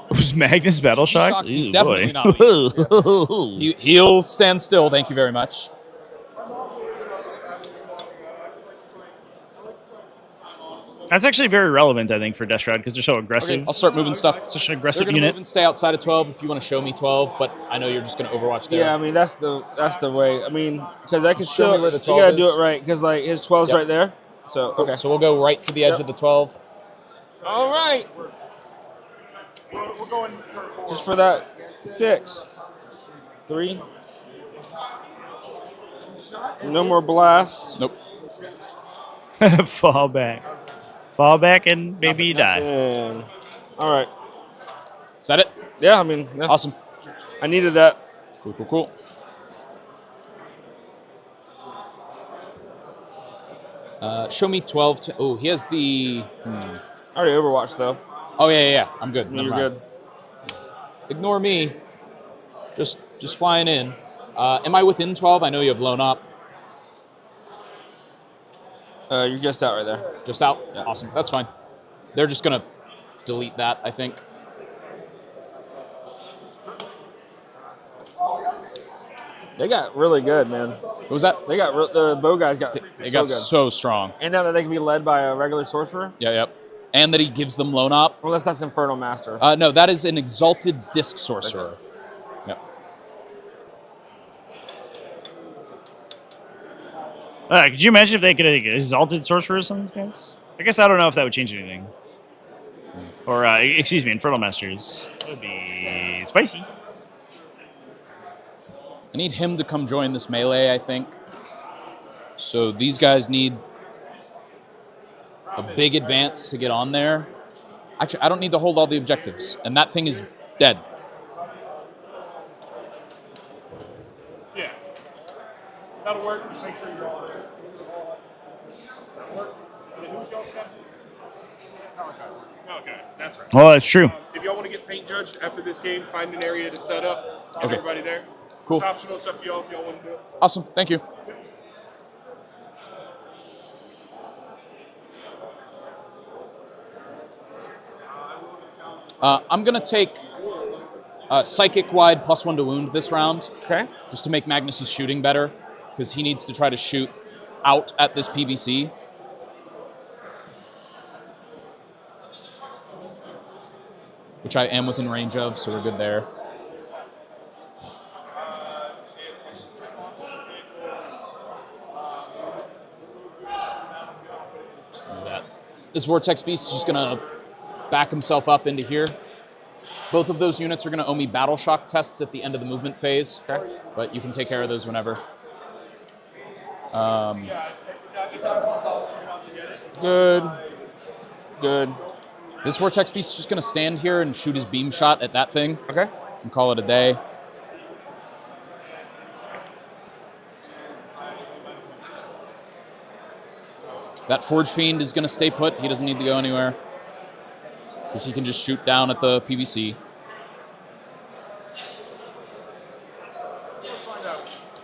Was Magnus battle shocked? He's Ooh, definitely boy. not. He'll stand still. Thank you very much. That's actually very relevant, I think, for Death Shroud because they're so aggressive. Okay, I'll start moving stuff. Such an They're aggressive going to unit. move and stay outside of 12 if you want to show me 12, but I know you're just going to overwatch there. Yeah, I mean that's the way. I mean, because I can Show still. me where the You 12 gotta do is. it right, because like his 12's Yep. right there. So Cool. okay. So we'll go right to the edge of the 12. All right. We're going turn 4. Just for that 6. 3. No more blasts. Nope. Fall back. Fall back and maybe you die. And, all right. Is that it? Yeah, I mean, yeah. Awesome. I needed that. Cool. Show me 12. Oh, he has the. I already overwatched though. Oh yeah. I'm good. You're Never mind. good. Ignore me. Just flying in. Am I within 12? I know you have blown up. You're just out right there. Just out? Yeah. Awesome. That's fine. They're just going to delete that, I think. They got really good, man. What was that? They got the bow guys got. They got good. so strong. And now that they can be led by a regular sorcerer. Yeah, yep. And that he gives them lone op. Unless that's Infernal Master. No, that is an exalted disc sorcerer. Okay. Yep. Could you imagine if they could have exalted sorcerers on these guys? I guess I don't know if that would change anything. Or, excuse me, Infernal Masters. That would be spicy. I need him to come join this melee, I think. So these guys need a big advance to get on there. Actually, I don't need to hold all the objectives. And that thing is dead. Yeah. That'll work. Make sure you're all there. That'll work. And then who's y'all's captain? Okay, that's right. Oh, that's true. If y'all want to get paint judged after this game, find an area to set up. Get Okay. everybody there. Cool. It's optional. It's up to y'all if y'all want to do it. Awesome. Thank you. I'm going to take Psychic Wide +1 to wound this round. Okay. Just to make Magnus's shooting better, because he needs to try to shoot out at this PBC. Which I am within range of, so we're good there. Just do that. This Vortex Beast is just going to back himself up into here. Both of those units are going to owe me Battle Shock tests at the end of the movement phase. Okay. But you can take care of those whenever. Good. Good. This Vortex Beast is just going to stand here and shoot his beam shot at that thing. Okay. And call it a day. That Forge Fiend is going to stay put. He doesn't need to go anywhere. Because he can just shoot down at the PVC.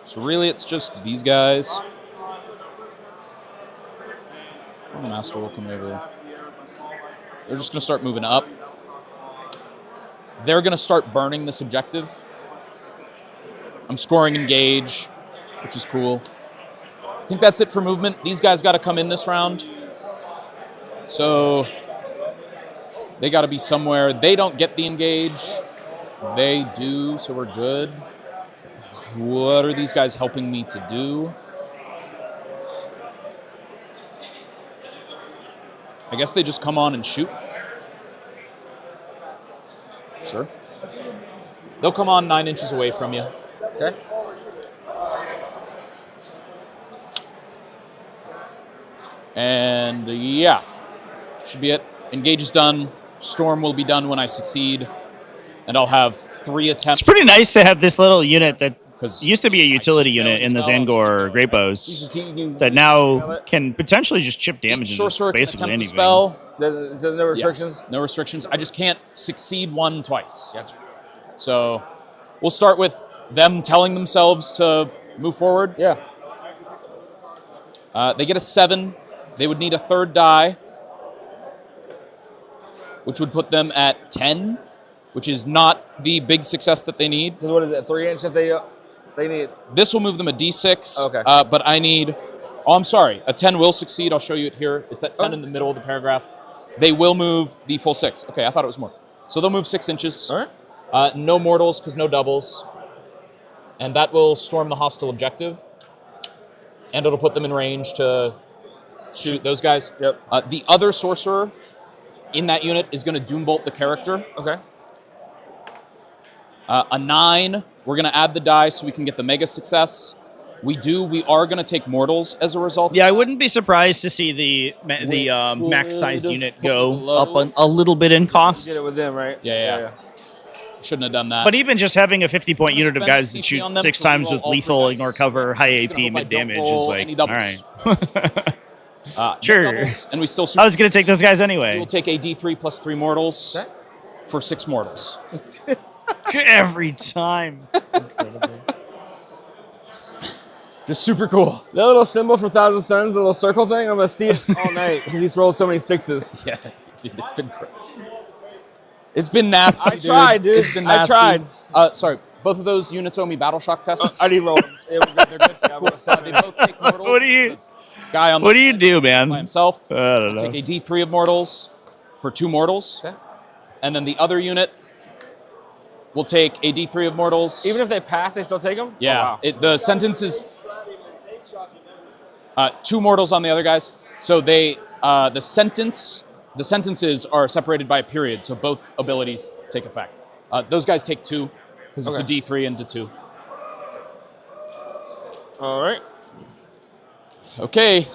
So really it's just these guys. Oh, Master will come over. They're just going to start moving up. They're going to start burning this objective. I'm scoring engage, which is cool. I think that's it for movement. These guys got to come in this round. So they got to be somewhere. They don't get the engage. They do, so we're good. What are these guys helping me to do? I guess they just come on and shoot. Sure. They'll come on 9 inches away from you. Okay. And yeah, should be it. Engage is done. Storm will be done when I succeed. And I'll have 3 attempts. It's pretty nice to have this little unit that used to be a utility unit in the Zangor Great Bows that now can potentially just chip damage into Sorcerer can basically attempt a anything. spell. There's no restrictions? Yeah, no restrictions. I just can't succeed one twice. Gotcha. So we'll start with them telling themselves to move forward. Yeah. They get a 7. They would need a 3rd die, which would put them at 10, which is not the big success that they need. What is it, 3 inch that they need? This will move them a D6. Okay. But I need... Oh, I'm sorry. A 10 will succeed. I'll show you it here. It's at 10 in the middle of the paragraph. They will move the full 6. Okay, I thought it was more. So they'll move 6 inches. All right. No mortals, because no doubles. And that will storm the hostile objective. And it'll put them in range to shoot those guys. Yep. The other sorcerer in that unit is going to Doombolt the character. Okay. A 9, we're going to add the die so we can get the mega success. We are going to take mortals as a result. Yeah, I wouldn't be surprised to see the max size unit go up a little bit in cost. Did it with them, right? Yeah. Shouldn't have done that. But even just having a 50-point unit of spend guys that CP shoot on them 6 to times roll with all lethal, 3 ignore dice. cover, high Just AP, gonna hope I mid don't damage roll is like, any all doubles. right. Sure. Doubles, and we still. I was going to take those guys anyway. We'll take a D3 plus 3 mortals for 6 mortals. Every time. Just super cool. That little symbol for Thousand Suns, the little circle thing, I'm going to see it all night because he's rolled so many 6s. Yeah, dude, it's been great. It's been nasty, I tried, dude. It's been I nasty. tried. Sorry. both of those units owe me battle shock tests. I didn't roll them. Yeah, They're good. Cool. They both take mortals. What do you? The guy on What do the you do, man? by himself. I don't know. Take a D3 of mortals for 2 mortals. Okay. And then the other unit will take a D3 of mortals. Even if they pass, they still take them? Yeah. Oh, wow. The sentence is 2 mortals on the other guys. So they the sentences are separated by a period, so both abilities take effect. Those guys take 2 because it's a D3 into 2. All right. Okay.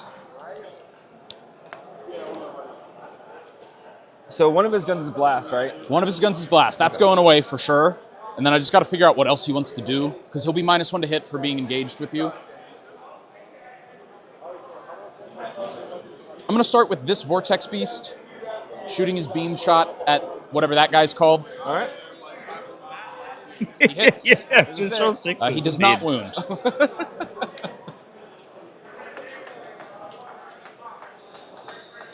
So one of his guns is blast, right? One of his guns is blast. That's going away for sure. And then I just got to figure out what else he wants to do, because he'll be -1 to hit for being engaged with you. I'm going to start with this Vortex Beast, shooting his beam shot at whatever that guy's called. All right. He hits. Yeah, just roll 6s. He does not wound.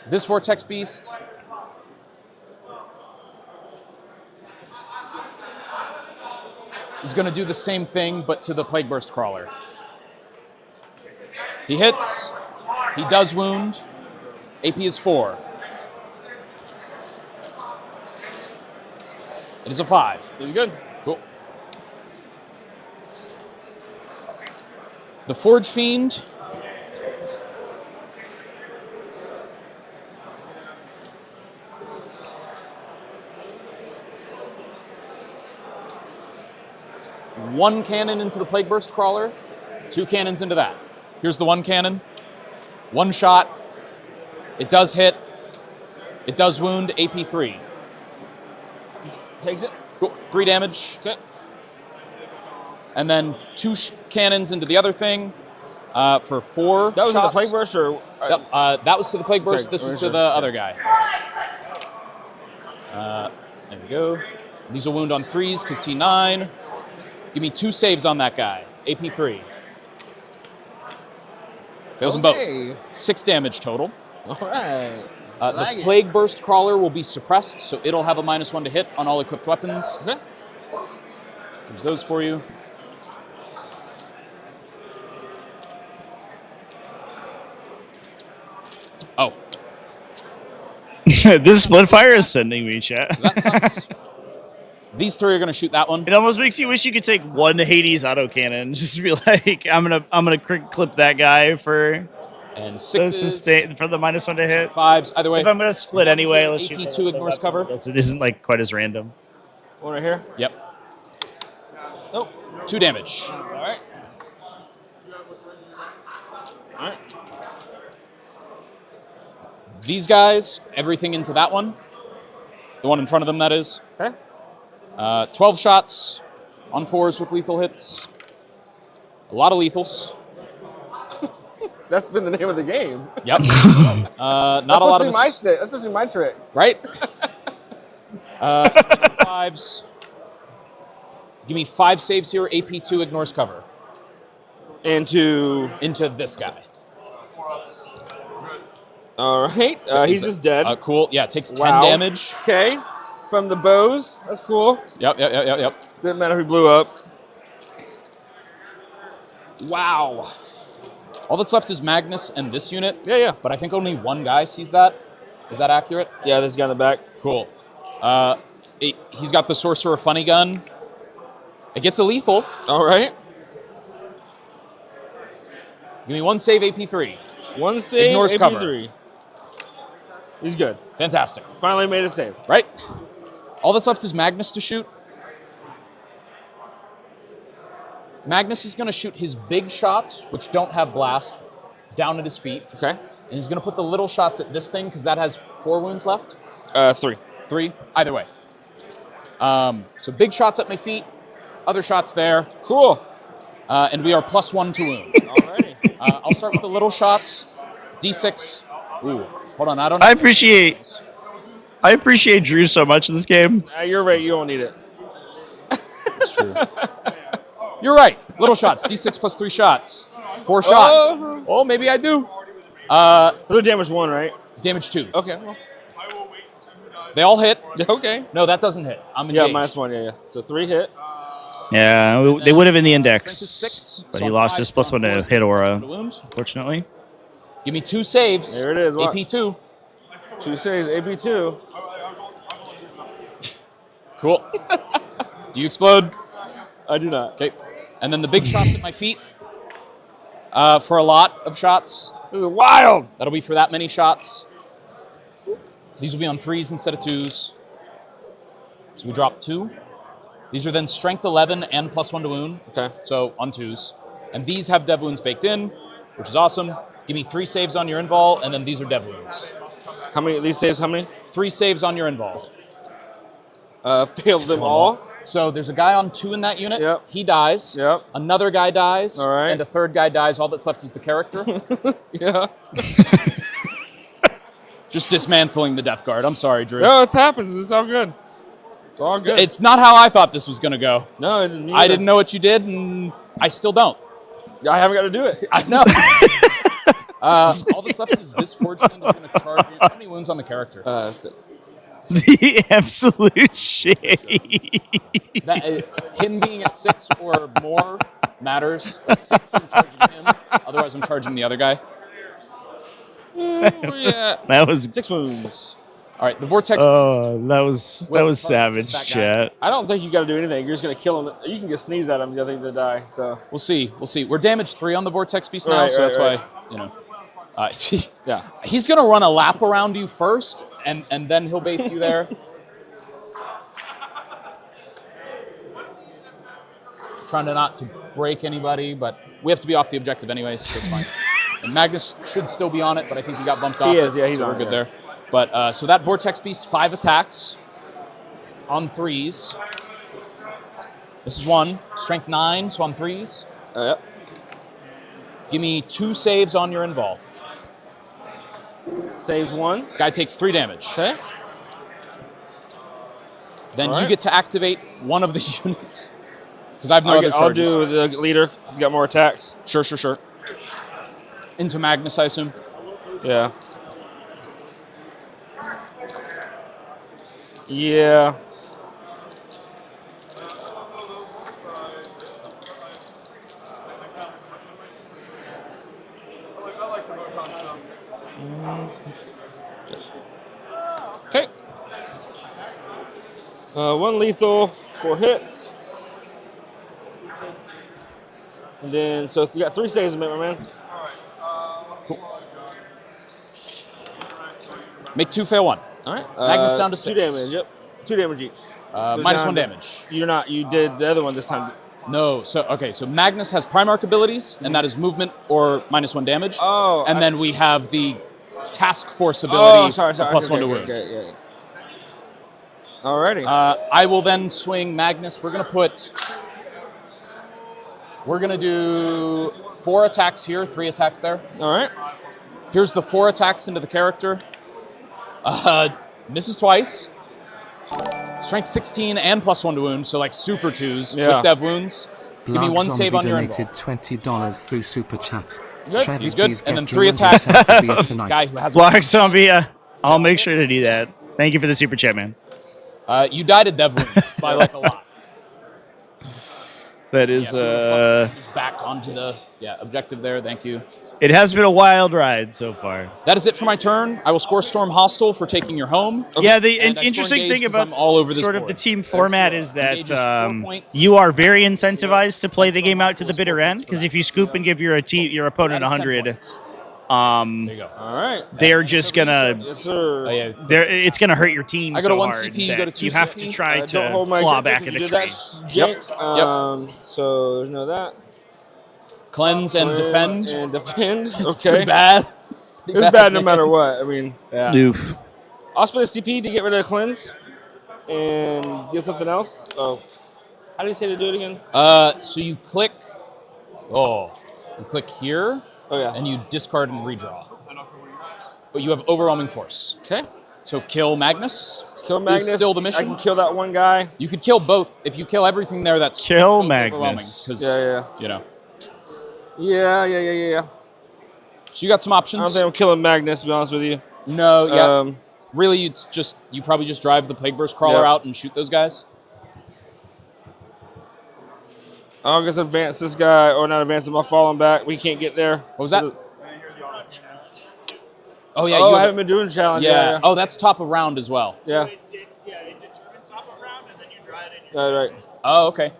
This Vortex Beast is going to do the same thing, but to the Plague Burst Crawler. He hits. He does wound. AP is 4. It is a 5. He's good. Cool. The Forge Fiend. One cannon into the Plague Burst Crawler, 2 cannons into that. Here's the 1 cannon. 1 shot. It does hit. It does wound. AP 3. Takes it. Cool. 3 damage. Okay. And then 2 cannons into the other thing for 4 That was in the shots. Plague Burst, or? Yep, that was to the Plague Burst. Okay, This is to sure. the other guy. There we go. These will wound on 3s because T9. Give me 2 saves on that guy. AP 3. Fails them both. 6 damage total. All right. The Plague Burst Crawler will be suppressed, so it'll have a -1 to hit on all equipped weapons. Okay. There's those for you. Oh. This Splitfire is sending me, chat. That sucks. These 3 are going to shoot that one. It almost makes you wish you could take 1 Hades autocannon. Just be like, I'm gonna clip that guy for and the 6s for the -1 to hit. 5s. Either way. If I'm gonna split anyway, let's shoot AP2 ignores cover. so it isn't like quite as random. One right here. Yep. Nope. 2 damage. All right. All right. These guys, everything into that one. The one in front of them, that is. Okay. 12 shots on 4s with lethal hits. A lot of lethals. That's been the name of the game. Yep. Not a lot of misses. That's supposed to be my trick. Right? 5s. Give me 5 saves here. AP2 ignores cover. Into this guy. All right. He's just dead. Cool. Yeah, it takes 10 Wow. damage. Okay. From the bows. That's cool. Yep. Didn't matter if he blew up. Wow. All that's left is Magnus and this unit. Yeah. But I think only 1 guy sees that. Is that accurate? Yeah, this guy in the back. Cool. He's got the Sorcerer Funny Gun. It gets a lethal. All right. Give me 1 save, AP3. 1 save, Ignores AP3. cover. He's good. Fantastic. Finally made a save. Right? All that's left is Magnus to shoot. Magnus is going to shoot his big shots, which don't have blast, down at his feet. Okay. And he's going to put the little shots at this thing, because that has 4 wounds left. 3. 3? Either way. So big shots at my feet, other shots there. Cool. And we are +1 to wound. Alrighty. I'll start with the little shots. D6. Ooh, hold on. I don't know. I appreciate Drew so much in this game. You're right. You don't need it. That's true. You're right. Little shots. D6 plus 3 shots. 4 shots. Oh, maybe I do. Little damage 1, right? Damage 2. Okay. Well. They all hit. Okay. No, that doesn't hit. I'm engaged. Yeah, -1. Yeah. So 3 hit. Yeah, they would have in the index, strength is 6, but so he on lost 5, his so on +1 to 4s, hit aura, +1 to wound. unfortunately. Give me 2 saves. There it is. Watch. AP2. 2 saves. AP2. Cool. Do you explode? I do not. Okay. And then the big shots at my feet. For a lot of shots. This is wild. That'll be for that many shots. These will be on 3s instead of 2s. So we drop 2. These are then strength 11 and +1 to wound. Okay. So on 2s. And these have dev wounds baked in, which is awesome. Give me 3 saves on your invul, and then these are dev wounds. How many? These saves? How many? 3 saves on your invul. Failed them all. So there's a guy on 2 in that unit. Yep. He dies. Yep. Another guy dies. All right. And a third guy dies. All that's left is the character. Yeah. Just dismantling the Death Guard. I'm sorry, Drew. No, it happens. It's all good. It's all good. It's not how I thought this was going to go. No, I didn't know what you did, and I still don't. I haven't got to do it. I know. All that's left is this Forge Stand is going to charge in. How many wounds on the character? 6. The absolute shit. Him being at 6 or more matters. 6, I'm charging him. Otherwise, I'm charging the other guy. Yeah. That was 6 wounds. All right, the Vortex. Oh, that was savage, chat. I don't think you got to do anything. You're just gonna kill him. You can get sneeze at him. The other things that die. So we'll see. We'll see. We're damage 3 on the Vortex Beast now, so that's why yeah. He's gonna run a lap around you first, and then he'll base you there. Trying to not to break anybody, but we have to be off the objective anyways, so it's fine. And Magnus should still be on it, but I think he got bumped off. He is, yeah, he's so on we're good it, there. But so that Vortex Beast, 5 attacks on 3s. This is 1. Strength 9, so on 3s. Yep. Give me 2 saves on your invul. Saves 1. Guy takes 3 damage. Okay. Then All you right. get to activate one of the units. Because I have no other I'll charges. do the leader. You got more attacks. Sure. Into Magnus, I assume. Yeah. Yeah. Okay. 1 lethal, 4 hits. And then, so you got 3 saves in it, my man. Make 2 fail 1. All right. Magnus down to 2 6. damage, yep. 2 damage each. Minus down 1 to- damage. You're not, you did the other one this time. No, so Magnus has Primarch abilities, and that is movement or minus 1 damage. Oh. And then we have the Task Force ability, sorry. plus 1 to Okay, wound. okay. Alrighty. I will then swing Magnus. We're gonna do 4 attacks here, 3 attacks there. All right. Here's the 4 attacks into the character. Misses twice. Strength 16 and plus 1 to wound, so like super 2s with dev wounds. Give me 1 save on your invul. donated $20 through Super Chat. Good. Travis, He's good. please And then get 3 your attacks. beer tonight. Guy who has Block Zombie, I'll make sure to do that. Thank you for the super chat, man. You died at dev wound by like a lot. That is, Just back onto the objective there. Thank you. it has been a wild ride so far. That is it for my turn. I will score Storm Hostile for taking your home. Yeah, the And I score interesting Engage thing 'cause about I'm all over this sort of board. the team format is Engage that is 4 points. you are very incentivized to play the game out to the bitter end, because if you scoop and give your opponent 100, there you go. All right. they're just gonna Yes, sir. it's gonna hurt your team. I go to so 1 hard CP, you go to that 2 you have CP. to try Don't to hold my claw objective back at if a you do trade. that, Jake. So there's no that. Cleanse and defend. And defend. Okay. Pretty bad. It was bad no matter what. I mean, Yeah. Oof. I'll spend a CP to get rid of cleanse and get something else. Oh, how do you say to do it again? So you click. You click here. Oh yeah. And you discard and redraw. But you have overwhelming force. Okay. So kill Magnus. Kill Magnus. Is still the mission. I can kill that one guy. You could kill both. If you kill everything there, that's Kill both Magnus. overwhelming, 'cause, Yeah. you know. Yeah. So you got some I don't options. think I'm killing Magnus, to be honest with you. No, yeah. Really, you probably just drive the Plague Burst Crawler Yeah. out and shoot those guys. I'll just advance this guy, or not advance him. I'll fall him back. We can't get there. What was that? Oh yeah. Oh, I haven't been doing the challenge. Yeah. Oh, that's top of round as well. Yeah. It determines top of round, and then you draw it in. Right. Oh, okay.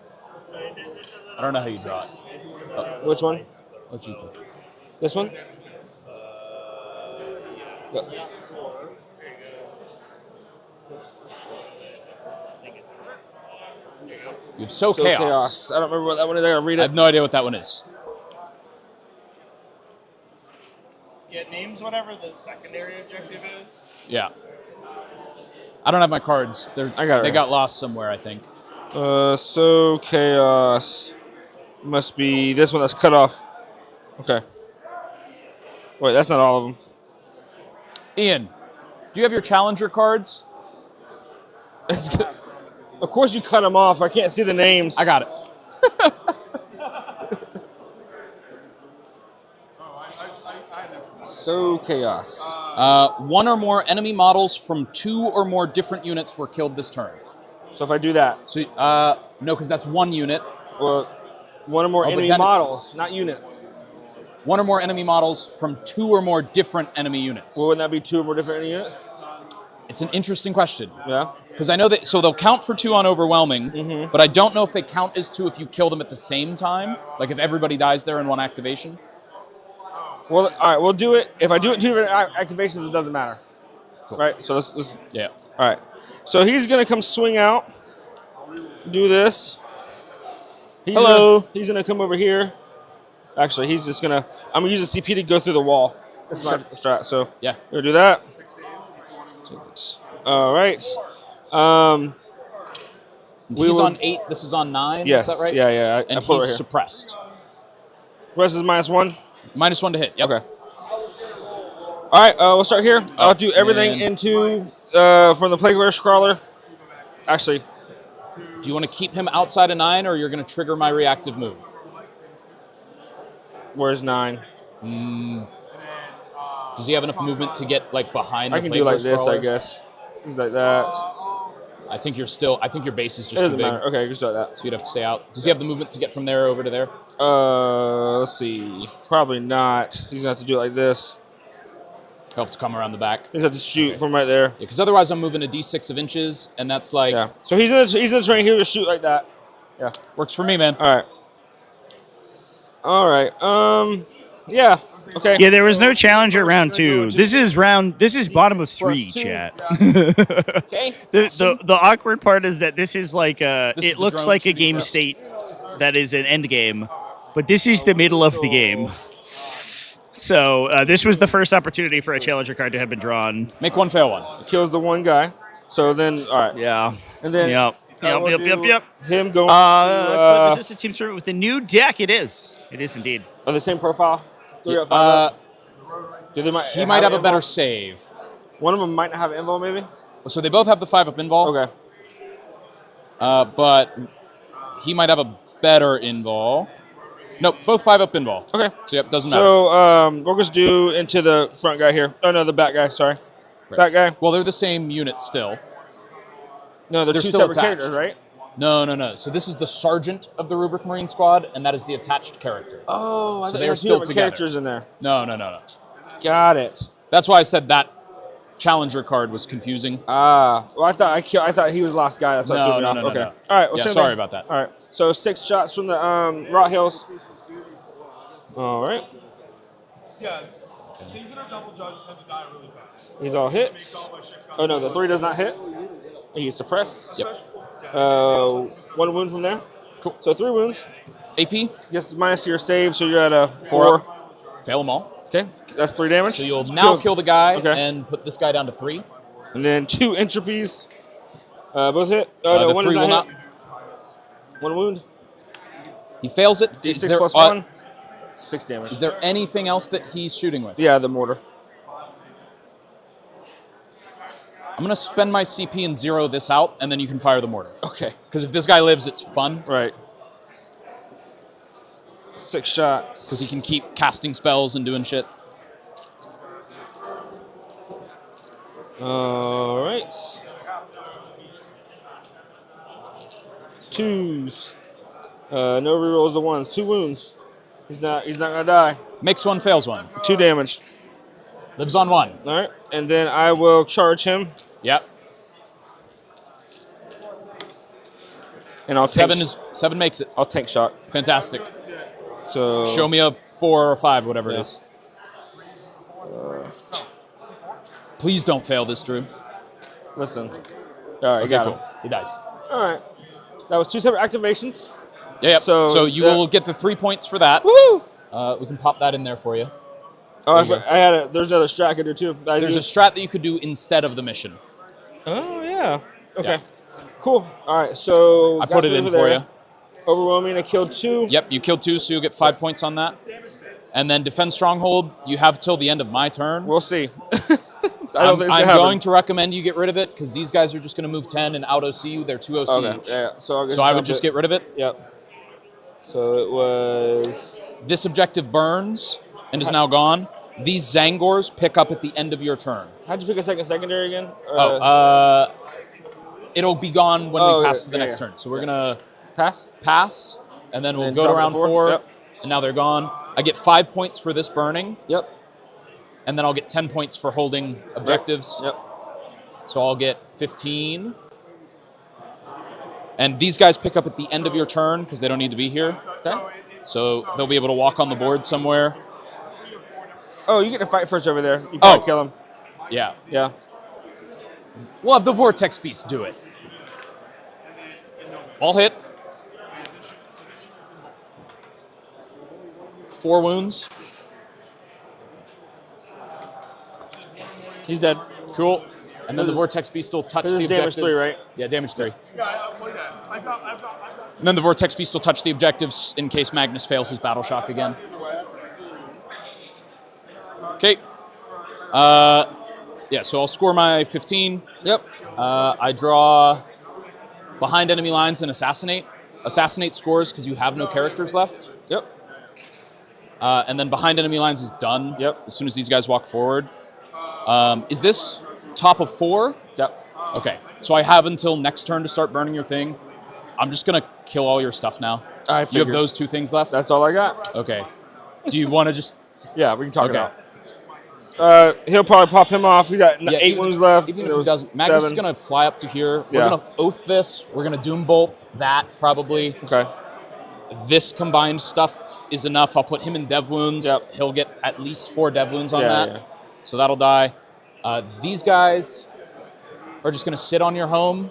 I don't know how you draw it. Which one? What you think? This one? Go. You have So Chaos. I don't remember what that one is. I gotta read it. I have no idea what that one is. Yeah, it names whatever the secondary objective is. Yeah. I don't have my cards. They got lost somewhere, I think. So Chaos must be this one that's cut off. Okay. Wait, that's not all of them. Ian, do you have your challenger cards? Of course you cut them off. I can't see the names. I got it. So Chaos. One or more enemy models from 2 or more different units were killed this turn. So if I do that. So no, because that's 1 unit. Well, one or more enemy models, not units. 1 or more enemy models from 2 or more different enemy units. Well, wouldn't that be 2 or more different enemy units? It's an interesting question. Yeah. Because I know that, so they'll count for 2 on overwhelming, but I don't know if they count as 2 if you kill them at the same time. Like if everybody dies there in one activation. Well, all right, we'll do it. If I do it 2 different activations, it doesn't matter. Cool. Right, so let's yeah. All right, so he's going to come swing out, do this. Hello. He's going to come over here. Actually, he's just going to, I'm going to use the CP to go through the wall. That's my strat, so yeah. We're going to do that. All right. He's on 8, this is on 9, yes, is that right? Yeah. And I put it he's right here. suppressed. Rest is -1? -1 to hit, yep. Okay. All right, we'll start here. I'll do everything into, from the Plague Crawler. Actually. Do you want to keep him outside of 9, or you're going to trigger my reactive move? Where's 9? Does he have enough movement to get like behind the I can do like this, Crawler? I guess. Things like that. I think your base is It just too doesn't big. matter. Okay, just like that. So you'd have to stay out. Does he have the movement to get from there over to there? Let's see. Probably not. He's gonna have to do it like this. He'll have to come around the back. He's gonna have to shoot from right there. Yeah, because otherwise I'm moving a d6 of inches, and that's like. Yeah. So he's in the train here to shoot like that. Yeah. Works for me, man. All right. Yeah. Okay. Yeah, there was no challenger round 2. This is bottom of 3, chat. Okay. The awkward part is that this is like it looks drone like a shooting game first. state that is an end game, but this is the middle of the game. So this was the first opportunity for a challenger card to have been drawn. Make 1 fail 1. It kills the one guy. So then, all right. Yeah. And then. Yep. Him going. Resistant team servant with the new deck. It is. It is indeed. On the same profile. 3 up, 5 up. He might have a better save. One of them might not have invul, maybe. So they both have the 5-up invul. Okay. But he might have a better invul. Nope, both 5-up invul. Okay. So yep, doesn't matter. So we'll just do into the front guy here. Oh no, the back guy. Sorry. Right. Back guy. Well, they're the same unit still. No, they're 2 still separate attached. characters, right? No. So this is the sergeant of the Rubric Marine Squad, and that is the attached character. Oh, I so thought they there are were 2 still different together. characters in there. No. Got it. That's why I said that challenger card was confusing. Well, I thought he was the last guy. That's what No, threw me no, off. no, Okay. no. All right. Well, Yeah, same sorry thing. about that. All right. So 6 shots from the Rot Hills. All right. Yeah, things that are double judged tend to die really fast. He's all hits. Oh no, the 3 does not hit. He's suppressed. Yep. 1 wound from there. Cool. So 3 wounds. AP? Yes, minus your save, so you're at a 4. Fail them all. Okay, that's 3 damage. So you'll now kill the guy Okay. and put this guy down to 3. And then 2 entropies. Both hit. Oh no, the 1 3 does will not not. hit. 1 wound. He fails it. Is D6 there, plus 1. 6 damage. Is there anything else that he's shooting with? Yeah, the mortar. I'm going to spend my CP and 0 this out, and then you can fire the mortar. Okay. Because if this guy lives, it's fun. Right. 6 shots. Because he can keep casting spells and doing shit. All right. 2s. No rerolls the ones. 2 wounds. He's not gonna die. Makes one, fails one. 2 damage. Lives on 1. All right, and then I will charge him. Yep. And I'll take 7 makes it. I'll tank shot. Fantastic. So show me a 4 or 5, whatever it is. Please don't fail this, Drew. Listen. All right, you got him. He dies. All right. That was 2 separate activations. Yeah. Yep. So you will get the 3 points for that. Woo! We can pop that in there for you. Oh, I had there's another strat I could do too. There's a strat that you could do instead of the mission. Oh yeah. Okay. Yeah. Cool. All right. So I put it in for you. Overwhelming. I killed 2. Yep. You killed 2, so you'll get 5 points on that. And then defend stronghold. You have till the end of my turn. We'll see. I'm going to recommend you get rid of it because these guys are just going to move 10 and out OC you. They're 2 OC Okay. each. Yeah. So I would just get rid of it. Yep. So it was. This objective burns and is now gone. These Zangors pick up at the end of your turn. How'd you pick a secondary again? It'll be gone when we pass to the next turn. So we're gonna pass, and then we'll go to round 4. Yep. And now they're gone. I get 5 points for this burning. Yep. And then I'll get 10 points for holding objectives. Yep. So I'll get 15. And these guys pick up at the end of your turn because they don't need to be here. Okay. So they'll be able to walk on the board somewhere. Oh, you get to fight first over there. You can't kill him. Yeah. Yeah. We'll have the Vortex Beast do it. All hit. 4 wounds. He's dead. Cool. And then the Vortex Beast will touch the objective. Damage 3, right? Yeah, damage 3. And then the Vortex Beast will touch the objectives in case Magnus fails his Battle Shock again. Okay. Yeah, so I'll score my 15. Yep. I draw behind enemy lines and assassinate. Assassinate scores because you have no characters left. Yep. And then behind enemy lines is done. Yep. As soon as these guys walk forward. Is this top of 4? Yep. Okay. So I have until next turn to start burning your thing. I'm just going to kill all your stuff now. I You figured. have those 2 things left? That's all I got. Okay. Do you want to just... Yeah, we can talk Okay. it out. He'll probably pop him off. We got 8 wounds left. Even if he doesn't, Magnus is 7. going to fly up to here. We're Yeah. going to oath this. We're going to doom bolt that probably. Okay. This combined stuff is enough. I'll put him in dev wounds. Yep. He'll get at least 4 dev wounds on Yeah, that. yeah. So that'll die. These guys are just going to sit on your home,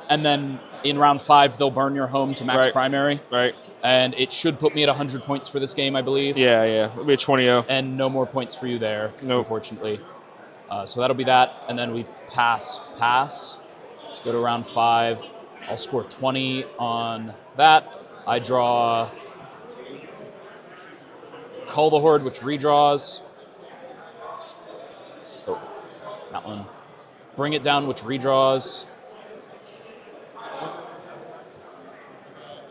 and then in round 5 they'll burn your home to max Right. primary. Right. And it should put me at 100 points for this game, I believe. Yeah, yeah. It'll be a 20-0. And no more points for you there, Nope. unfortunately. So that'll be that. And then we pass. Go to round 5. I'll score 20 on that. I draw Cull the Horde, which redraws. Oh, that one. Bring it down, which redraws.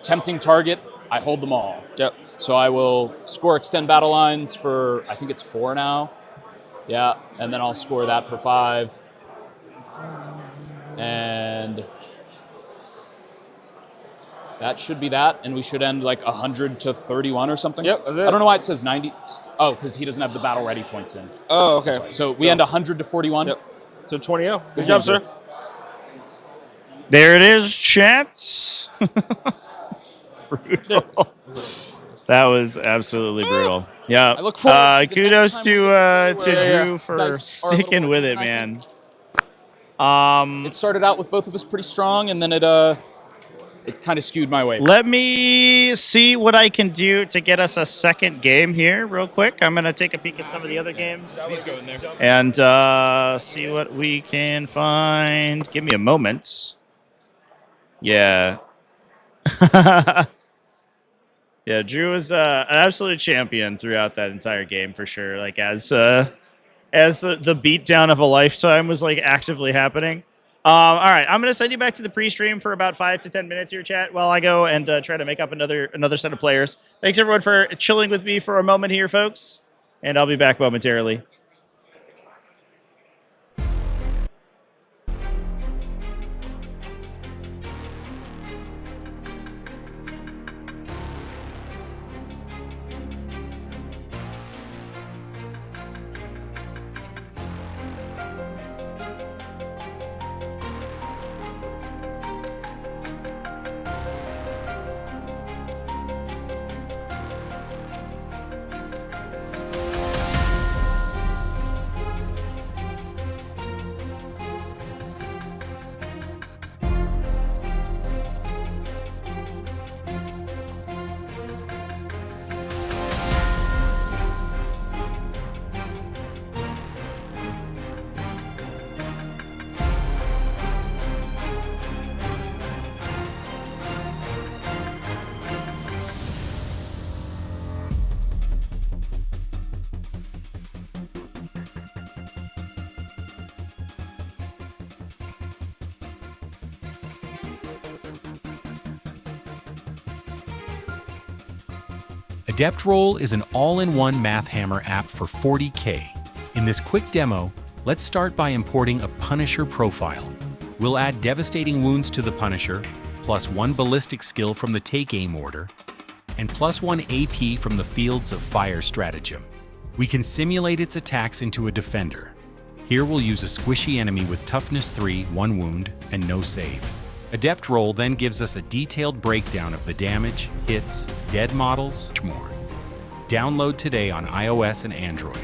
Tempting target. I hold them all. Yep. So I will score extend battle lines for, I think it's 4 now. Yeah, and then I'll score that for 5. And that should be that, and we should end like 100 to 31 or something. Yep, that's it. I don't know why it says 90. Oh, because he doesn't have the battle ready points in. Oh, okay. That's why. So we end 100 to 41. Yep. So 20-0. Good job, sir. There it is, chat. Brutal. That was absolutely brutal. Yeah. I look forward to the kudos next to time Drew for dice are a sticking little with it, different, man. It started out with both of us pretty strong, and then it kind of skewed my way. Let me see what I can do to get us a second game here real quick. I'm going to take a peek at some of the other games. Please go in there. And see what we can find. Give me a moment. Yeah. Yeah, Drew was an absolute champion throughout that entire game for sure. Like as the beatdown of a lifetime was like actively happening. All right, I'm gonna send you back to the pre-stream for about 5 to 10 minutes here, chat, while I go and try to make up another set of players. Thanks everyone for chilling with me for a moment here, folks, and I'll be back momentarily. Adept Roll is an all-in-one math hammer app for 40k. In this quick demo, let's start by importing a Punisher profile. We'll add devastating wounds to the Punisher, +1 ballistic skill from the Take Aim order, and +1 AP from the Fields of Fire stratagem. We can simulate its attacks into a defender. Here we'll use a squishy enemy with Toughness 3, 1 wound, and no save. Adept Roll then gives us a detailed breakdown of the damage, hits, dead models, and more. Download today on iOS and Android.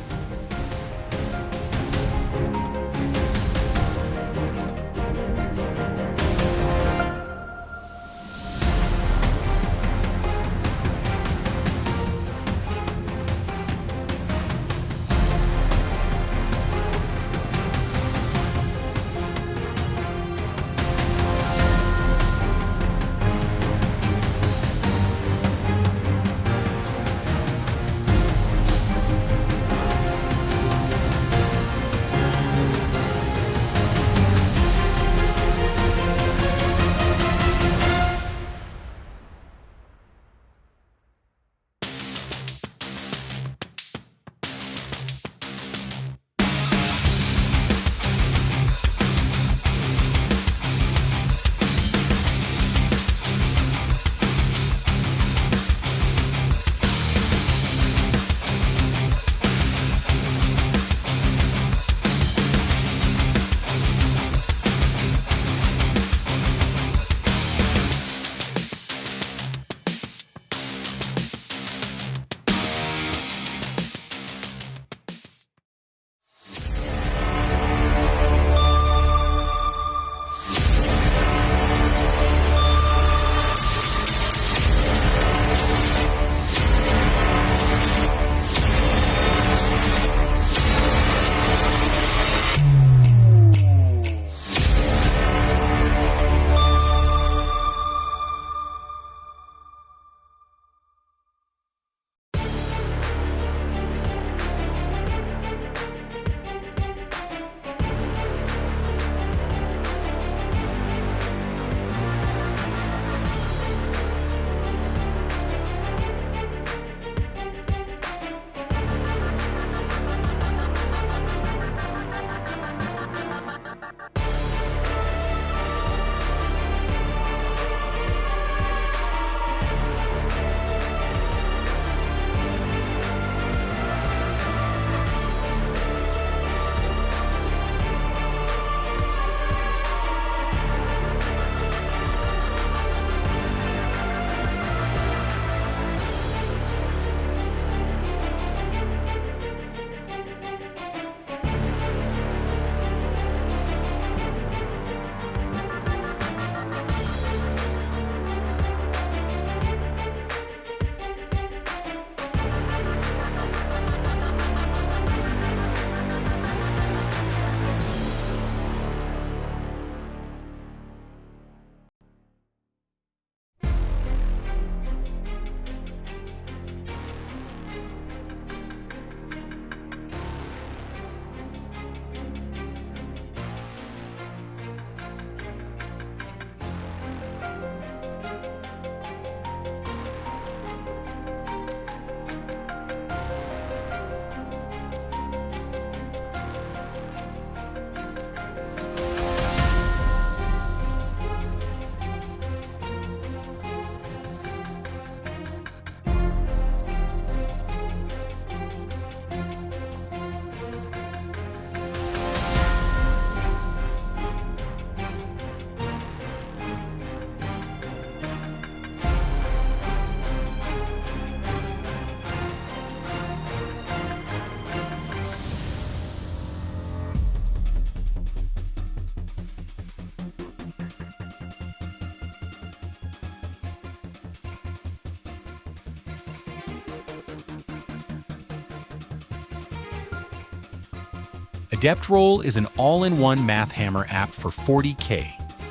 Adept Roll is an all-in-one math hammer app for 40k.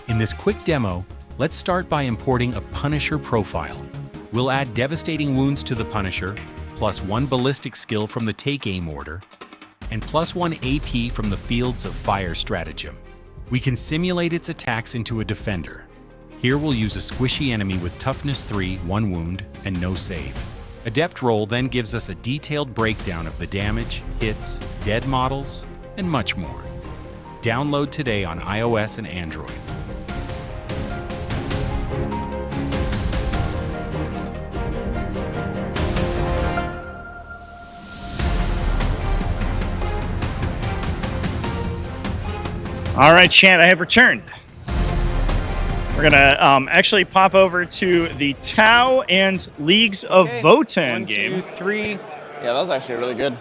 In this quick demo, let's start by importing a Punisher profile. We'll add devastating wounds to the Punisher, +1 ballistic skill from the Take Aim order, and +1 AP from the Fields of Fire stratagem. We can simulate its attacks into a defender. Here we'll use a squishy enemy with Toughness 3, 1 wound, and no save. Adept Roll then gives us a detailed breakdown of the damage, hits, dead models, and much more. Download today on iOS and Android. All right, Chant, I have returned. We're gonna actually pop over to the Tau and Leagues of Votann game. 1, 2, 3. Yeah, that was actually really good.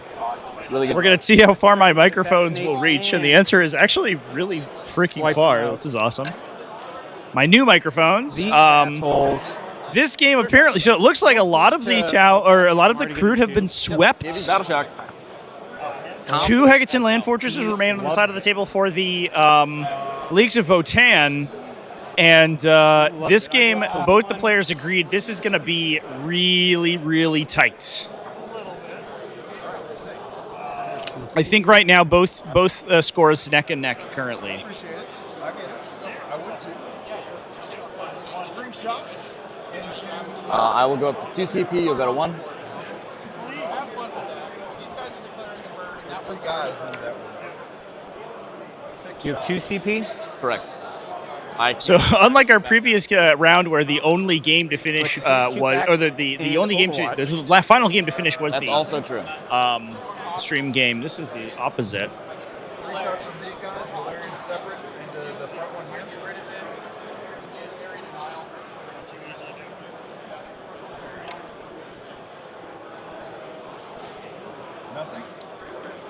Really good. We're gonna see how far my microphones will reach, and the answer is actually really freaking far. This is awesome. My new microphones. This game apparently, so it looks like a lot of the Tau or a lot of the crew have been swept. Battle shock. 2 Hecaton land fortresses remain on the side of the table for the Leagues of Votann. And this game, both the players agreed this is going to be really, really tight. I think right now both scores neck and neck currently. I will go up to 2 CP. You'll go to 1. You have 2 CP? Correct. So unlike our previous round where the only game to finish was, or the only game to, the final game to finish was That's also true. Stream game. This is the opposite.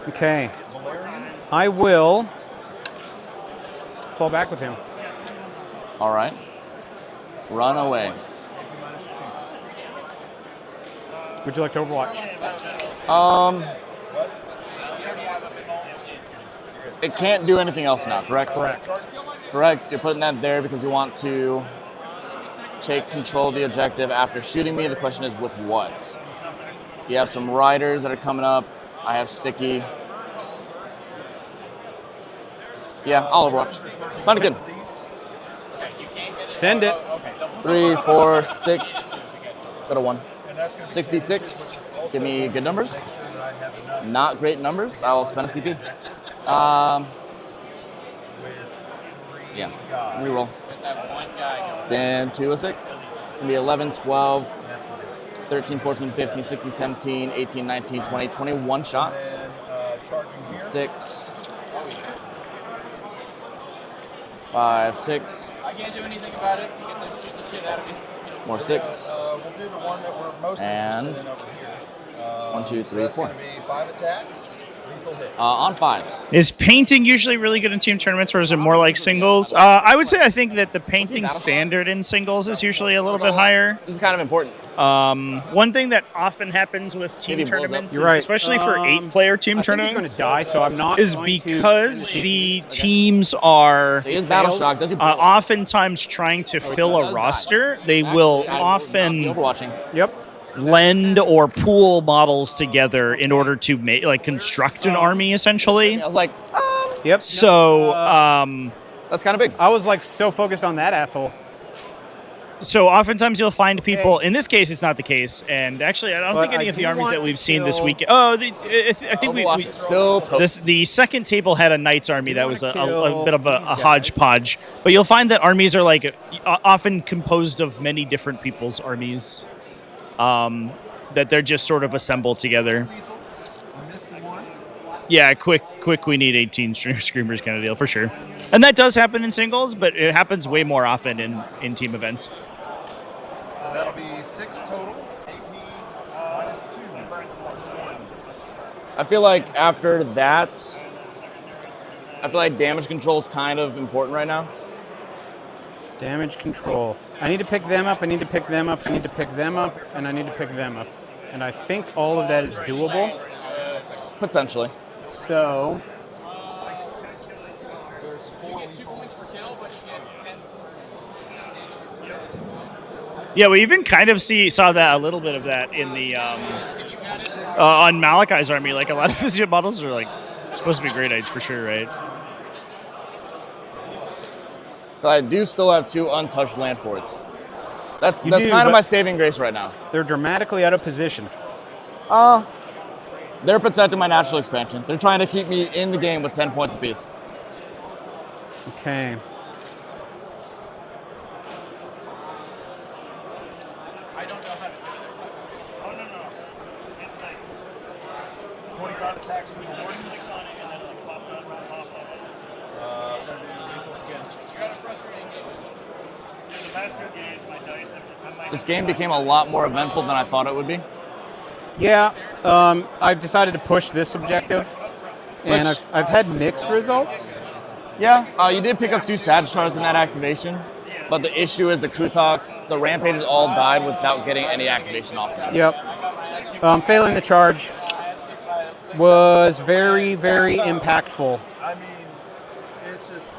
Okay. I will fall back with him. All right. Run away. Would you like to Overwatch? It can't do anything else now, correct? Correct. You're putting that there because you want to take control of the objective after shooting me. The question is with what? You have some riders that are coming up. I have Sticky. Yeah, I'll Overwatch. Sounded good. Send it. 3, 4, 6. Go to 1. 66. Give me good numbers. Not great numbers. I will spend a CP. Yeah. Reroll. Then 2 of 6. It's going to be 11, 12, 13, 14, 15, 16, 17, 18, 19, 20, 21 shots. 6. 5, 6. I can't do anything about it. You get to shoot the shit out of me. More 6. We'll do the one that we're most And interested in over here. 1, 2, 3, 4. It's going to be 5 attacks, lethal hits. On 5s. Is painting usually really good in team tournaments, or is it more like singles? I would say I think that the painting standard in singles is usually a little bit higher. This is kind of important. One thing that often happens with team tournaments, especially for 8-player team tournaments, going to die, so I'm not is because the teams are oftentimes trying to fill a roster. They will often lend or pool models together in order to make construct an army essentially. I was like, yep. So that's kind of big. I was like so focused on that asshole. So oftentimes you'll find people. In this case, it's not the case, and actually, I don't think any of the armies that we've seen this week. I think the second table had a Knights army that was a bit of a hodgepodge. But you'll find that armies are often composed of many different people's armies, that they're just sort of assembled together. Yeah, quick. We need 18 screamers kind of deal for sure, and that does happen in singles, but it happens way more often in team events. So that'll be 6 total. AP minus 2. I feel like after that, I feel like damage control is kind of important right now. Damage control. I need to pick them up, I need to pick them up, I need to pick them up, and I need to pick them up. And I think all of that is doable. Potentially. So... There's 4 points per kill, but you get 10. Yeah, we even kind of saw that a little bit of that in the on Malachi's army. Like a lot of his models are supposed to be Grey Knights for sure, right? So I do still have 2 untouched land forts. That's You that's do, kind of but my saving grace right now. They're dramatically out of position. They're protecting my natural expansion. They're trying to keep me in the game with 10 points apiece. Okay. I don't know how to do it. There's weapons. Oh, no. It's like 45 attacks from the wardens. You got a frustrating game. In the past 2 games, my dice have... This game became a lot more eventful than I thought it would be. Yeah, I've decided to push this objective, and I've had mixed results. Yeah, you did pick up 2 Sagittars in that activation, but the issue is the Krutoks, the Rampages all died without getting any activation off them. Yep. Failing the charge was very, very impactful. I mean, it's just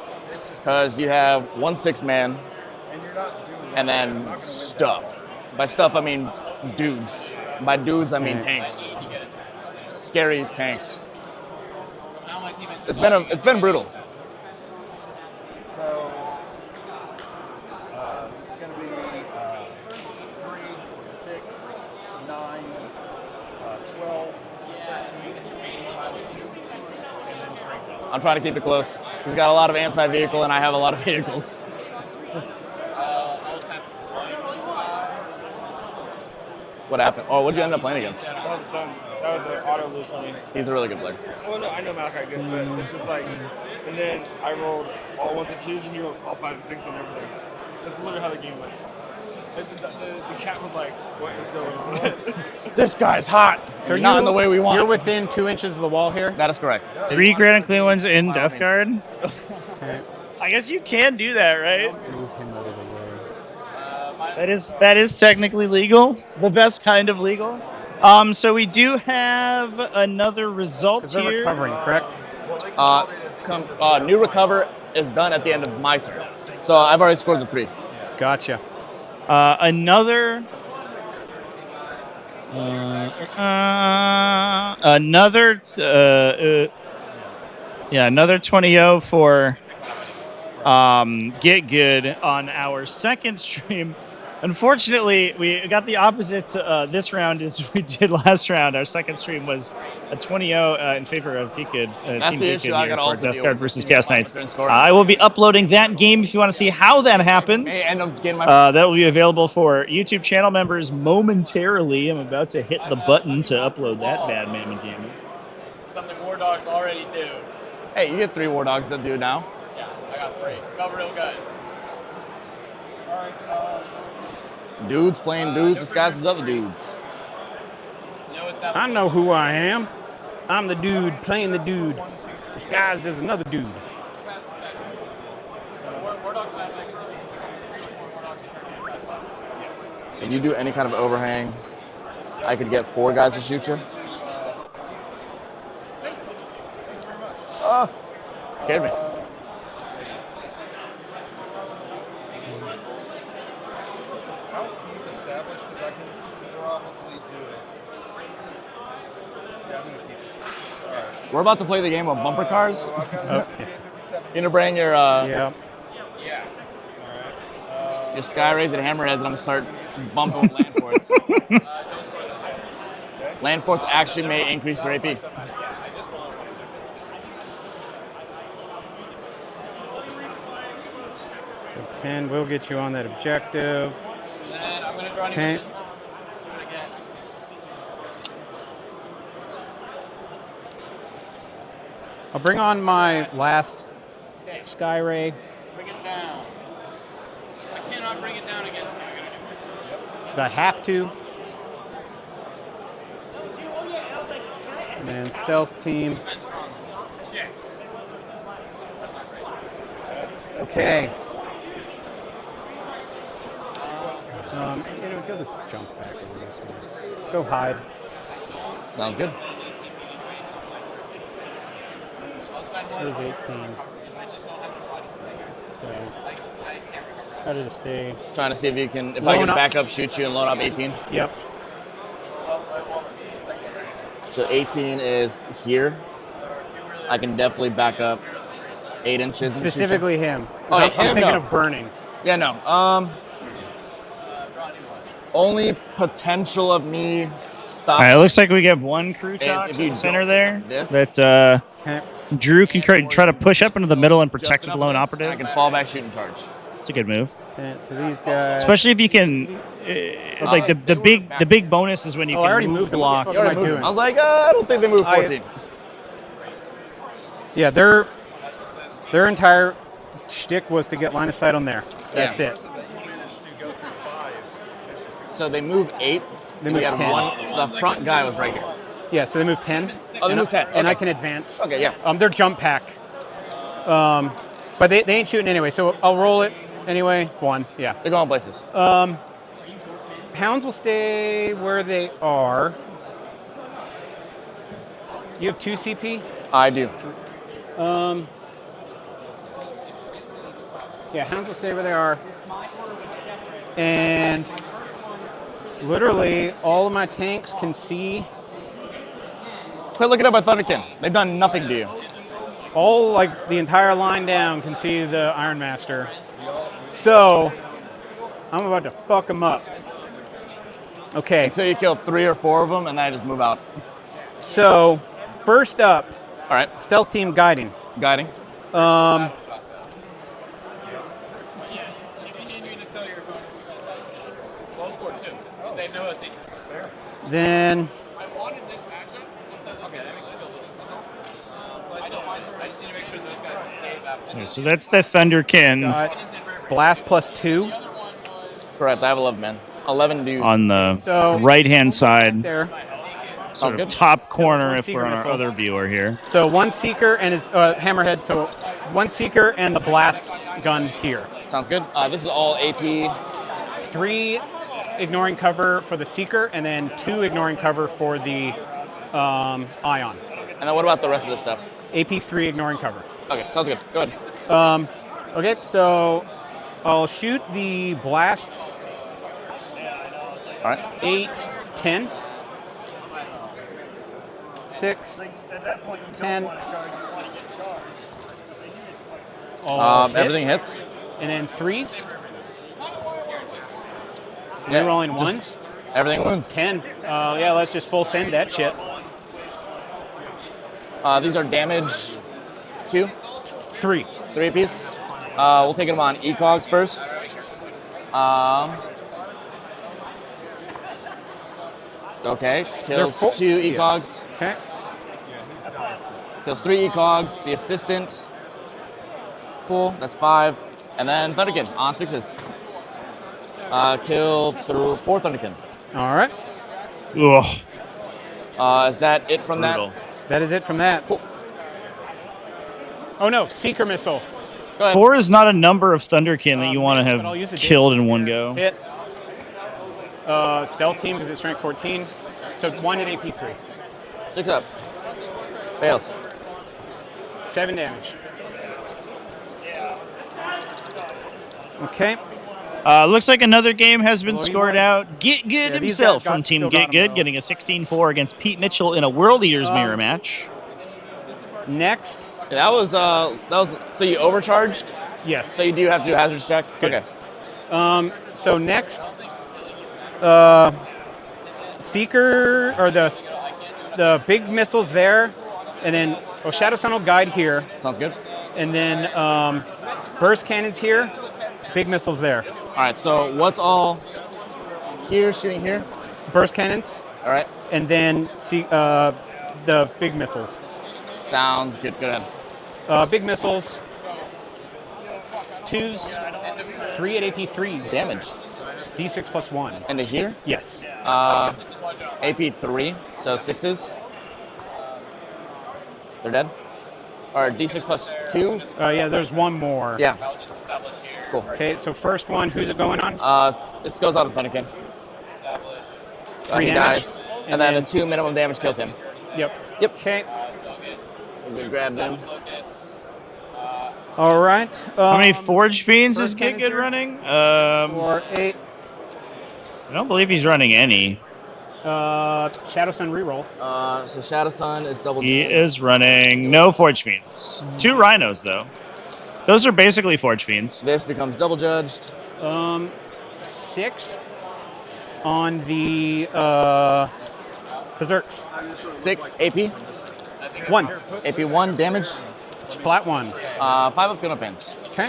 Because you have 1 6-man, and you're not doing and then stuff. By stuff, I mean dudes. By dudes, I mean tanks. Scary tanks. It's been brutal. So this is going to be 3, 6, 9, 12, 13, minus 2, and then drink. I'm trying to keep it close. He's got a lot of anti-vehicle, and I have a lot of vehicles. What happened? Oh, what'd you end up playing against? That was the Suns. That was an auto loose on me. He's a really good player. Well, no, I know Malachi good, but it's just like, and then I rolled all 1s and 2s, and you rolled all 5s and 6s and everything. That's literally how the game went. The chat was like, what is going on? This guy's hot. So not in the way we want. You're within 2 inches of the wall here? That is correct. 3 Grand and Clear ones in Death Guard. Okay. I guess you can do that, right? Move him out of the way. That is technically legal. The best kind of legal. So we do have another result They're here. recovering, correct? New recover is done at the end of my turn. So I've already scored the 3. Gotcha. Another 20-0 for Get Good on our second stream. Unfortunately, we got the opposite this round as we did last round. Our second stream was a 20-0 in favor of Get Good. That's Team the Get issue Good I here gotta for also Death deal Guard with. versus Just Cast need Knights. to score. I will be uploading that game if you want to see how that happened. May end up getting my. That will be available for YouTube channel members momentarily. I'm about to hit the button to upload that bad mammy jammy. Something War Dogs already do. Hey, you get 3 War Dogs that do now. Yeah, I got 3. Felt real good. Dudes playing dudes disguised as other dudes. I know who I am. I'm the dude playing the dude, disguised as another dude. So you do any kind of overhang, I could get 4 guys to shoot you. Oh, scared me. How keep established? Because I can probably do it. Yeah, I'm going to keep it. All right. We're about to play the game of bumper cars. So I've got You're gonna bring your yeah. your Sky Rays and Hammerheads, and I'm gonna start bumping with Land Forts. Land Forts actually may increase their AP. So 10 will get you on that objective. And I'm going to draw any Okay. missions. What do I get? I'll bring on my last Sky Ray. Bring it down. I cannot bring it down against you. I gotta do it. Because I have to. And then stealth team. Okay. Go to jump back over this one. Go hide. Sounds good. There's 18. So, how did it stay? Trying to see if you can, if I can back up, shoot you, and load up 18. Yep. So 18 is here. I can definitely back up 8 inches. and shoot you. Specifically him. Oh, I'm him? thinking No. of burning. Yeah, no. only potential of me All stopping. right, it looks like we get one crew chalk if in you the center there. this. That Drew can try to push up into the middle and protect the lone operative. I can fall back, shoot, and charge. It's a good move. Okay, so these guys. Especially if you can, like the big bonus is when you I can already move moved them. block. What the fuck am I doing? I was like, I don't think they moved 14. Yeah, their entire shtick was to get line of sight on there. That's it. So they move 8. They we moved had 10. one. The front guy was right here. Yeah, so they moved 10. Oh, they and moved 10. And I Okay. can advance. Okay, yeah. They're jump pack. But they ain't shooting anyway, so I'll roll it anyway. 1, yeah. They're going places. Hounds will stay where they are. You have 2 CP? I do. Yeah, hounds will stay where they are. And literally all of my tanks can see. Quit looking at my Thunderkin. They've done nothing to you. All, like, the entire line down can see the Iron Master. So, I'm about to fuck them up. Okay. Until you kill 3 or 4 of them, and then I just move out. So, first up. All right. Stealth team guiding. Guiding. Then. I wanted this matchup. Okay, that makes me feel a little I don't mind. I just need to make sure those guys stay that. Yeah, so that's the Thunderkin Blast +2. Correct. I have 11 men. 11 dudes. on the right-hand side, There. sort of top corner one if we're Seeker on our missile. other viewer here. So 1 Seeker and his Hammerhead. So 1 Seeker and the blast gun here. Sounds good. This is all AP. 3 ignoring cover for the Seeker, and then 2 ignoring cover for the Ion. And then what about the rest of this stuff? AP3 ignoring cover. Okay, sounds good. Go ahead. Okay, so I'll shoot the blast. All right. 8, 10. 6, 10. All hit. Everything hits. And then 3s. Yeah, Rerolling just 1s. Everything wounds. 10. Yeah, let's just full send that shit. These are damage 2? 3. 3 apiece. We'll take them on ecogs first. Okay, kills 2 ecogs. Okay. Kills 3 ecogs. The assistant. Cool, that's 5. And then Thunderkin on 6s. Kill through 4 Thunderkin. All right. Ugh. Is that it from Brutal. That is it from that. Cool. Oh no, Seeker missile. Go ahead. 4 is not a number of Thunderkin that you want to but I'll use have the killed in one go. Hit. Stealth team because it's rank 14. So 1 at AP3. 6 up. Fails. 7 damage. Okay. Looks like another game has been Well, scored out. Get Good Yeah, these himself guys from Team still Get got 'em, Good, though. getting a 16-4 against Pete Mitchell in a World Eaters mirror match. Next. Yeah, that was so you overcharged? Yes. So you do have to do a hazards check? Good. Okay. So next, Seeker or the big missiles there, and then Shadow Sun will guide here. Sounds good. And then burst cannons here, big missiles there. All right, so what's all here shooting here? Burst cannons. All right. And then the big missiles. Sounds good. Go ahead. Big missiles. 2s, 3 at AP3. Damage. D6 plus 1. Into here? Yes. AP3, so 6s. They're dead? Or D6 plus 2? Yeah, there's one more. Yeah. Cool. Okay, so first one, who's it going on? It goes on to Thunderkin. 3 he damage. dies. And then the 2 minimum damage kills him. Yep. Yep. Okay. I'm gonna grab them. All right. How many Forge Fiends is Burst Get cannons Good here? running? 4, 8. I don't believe he's running any. Shadow Sun reroll. So Shadow Sun is double. He is running no Forge Fiends. 2 Rhinos, though. Those are basically Forge Fiends. This becomes double judged. 6. On the Berserks. 6 AP. 1. AP 1 damage. Flat 1. 5 up field pins. Okay.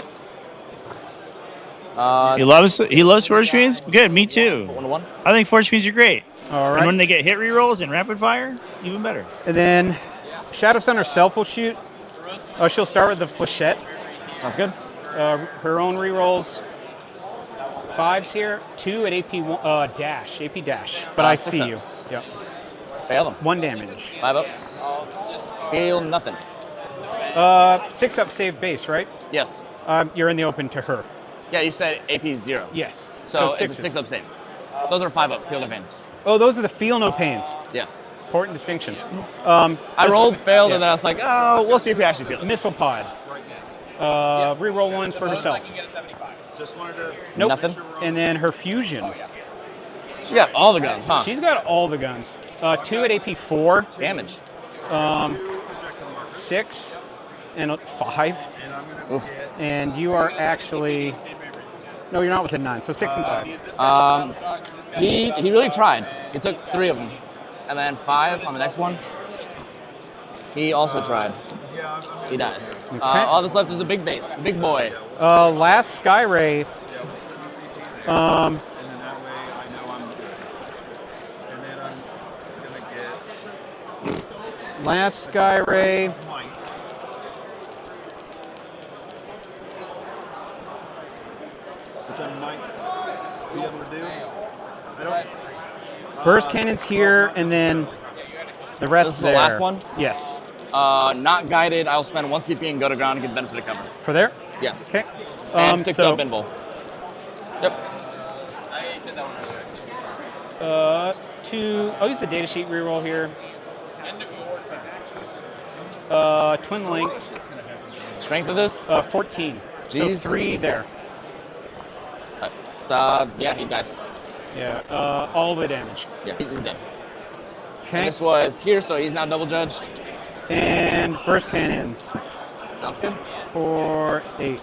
He loves force fiends. Good, me too. 1-1. I think force fiends are great. All right. And when they get hit rerolls and rapid fire, even better. And then Shadow Sun herself will shoot. She'll start with the flechette. Sounds good. Her own rerolls. 5s here. 2 at AP dash. AP dash. But I see you. Yep. Fail them. 1 damage. 5 ups. Fail nothing. 6 up save base, right? Yes. You're in the open to her. Yeah, you said AP 0. Yes. So it's a sixes. 6 up save. Those are 5 up field of pins. Oh, those are the feel no pains. Yes. Important distinction. I rolled, failed, and then I was like, oh, we'll see if we actually feel it. Missile pod. Reroll 1 for herself. Just wanted to. Nope. Nothing. And then her fusion. She got all the guns, huh? She's got all the guns. 2 at AP 4. Damage. 6 and 5. Oof. And you are actually. No, you're not within 9. So 6 and 5. He really tried. He took 3 of them, and then 5 on the next one. He also tried. He dies. Okay. All that's left is the big base, the big boy. Last Skyray. Last Skyray. Which I might be able to do. Burst cannons here, and then the rest This is there. the last one? Yes. Not guided. I'll spend 1 CP and go to ground and get the benefit of cover. For there? Yes. Okay. And 6 so, up pinball. Yep. I'll use the datasheet reroll here. Twin linked. Strength of this? 14. Jeez. So 3 there. Yeah, he dies. Yeah, all the damage. Yeah, he's dead. Okay. And this was here, so he's now double judged. And burst cannons. Sounds good. 4, 8.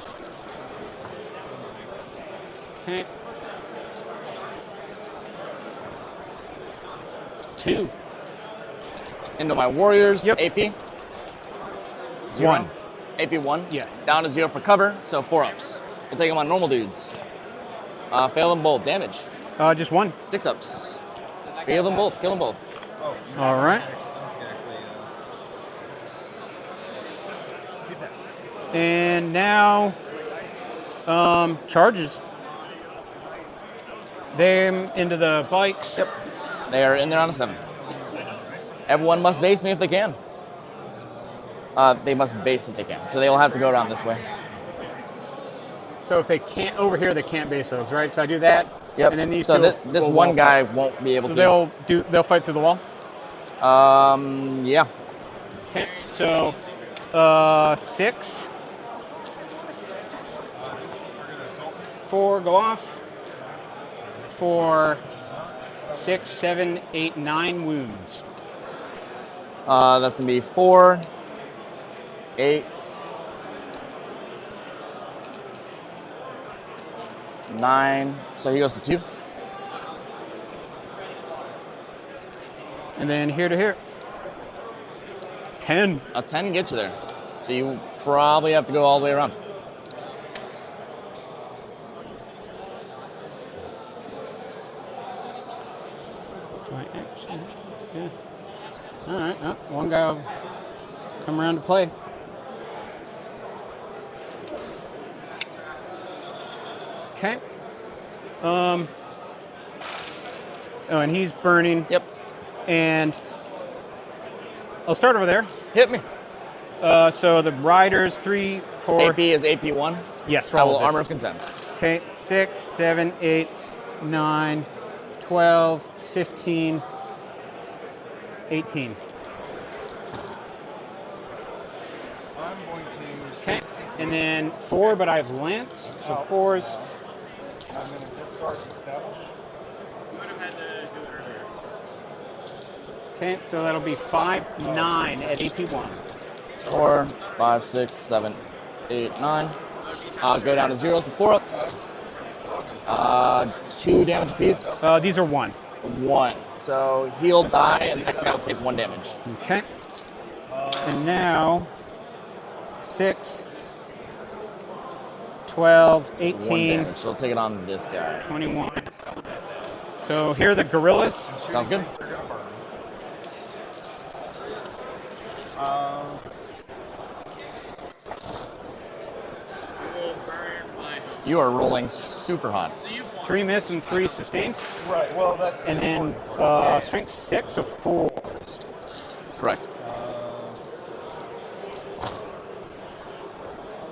Okay. 2. Into my warriors. Yep. AP. 0. 1. AP 1. Yeah. Down to 0 for cover, so 4 ups. We'll take them on normal dudes. Fail them both. Damage. Just 1. 6 ups. Fail them both. Kill them both. All right. And now, charges. Them into the bikes. Yep. They are in there on a 7. Everyone must base me if they can. They must base if they can. So they will have to go around this way. So if they can't, over here, they can't base those, right? So I do that. Yep. And then these so two this will one wall guy fight. won't be able to. They'll fight through the wall? Yeah. Okay. So 6. 4 go off. 4, 6, 7, 8, 9 wounds. That's gonna be 4, 8, 9. So he goes to 2. And then here to here. 10. A 10 gets you there. So you probably have to go all the way around. Do I actually? Yeah. All right. Oh, one guy will come around to play. Okay. Oh, and he's burning. Yep. And I'll start over there. Hit me. So the riders 3, 4. AP is AP 1. Yes, for I all will of this. armor of contempt. Okay, 6, 7, 8, 9, 12, 15, 18. I'm going to. Okay, and then 4, but I have Lance, so 4s. I'm going to discard establish. Okay, so that'll be 5, 9 at AP1. 4, 5, 6, 7, 8, 9. Go down to 0, so 4 ups. 2 damage apiece? These are 1. 1. So he'll die, and the next guy will take 1 damage. Okay. And now 6, 12, 1 18, damage. So he'll take it on this guy. 21. So here are the gorillas. Sounds good. You are rolling super hot. 3 miss and 3 sustained. Right. Well, that's. And then strength 6, so 4. Correct.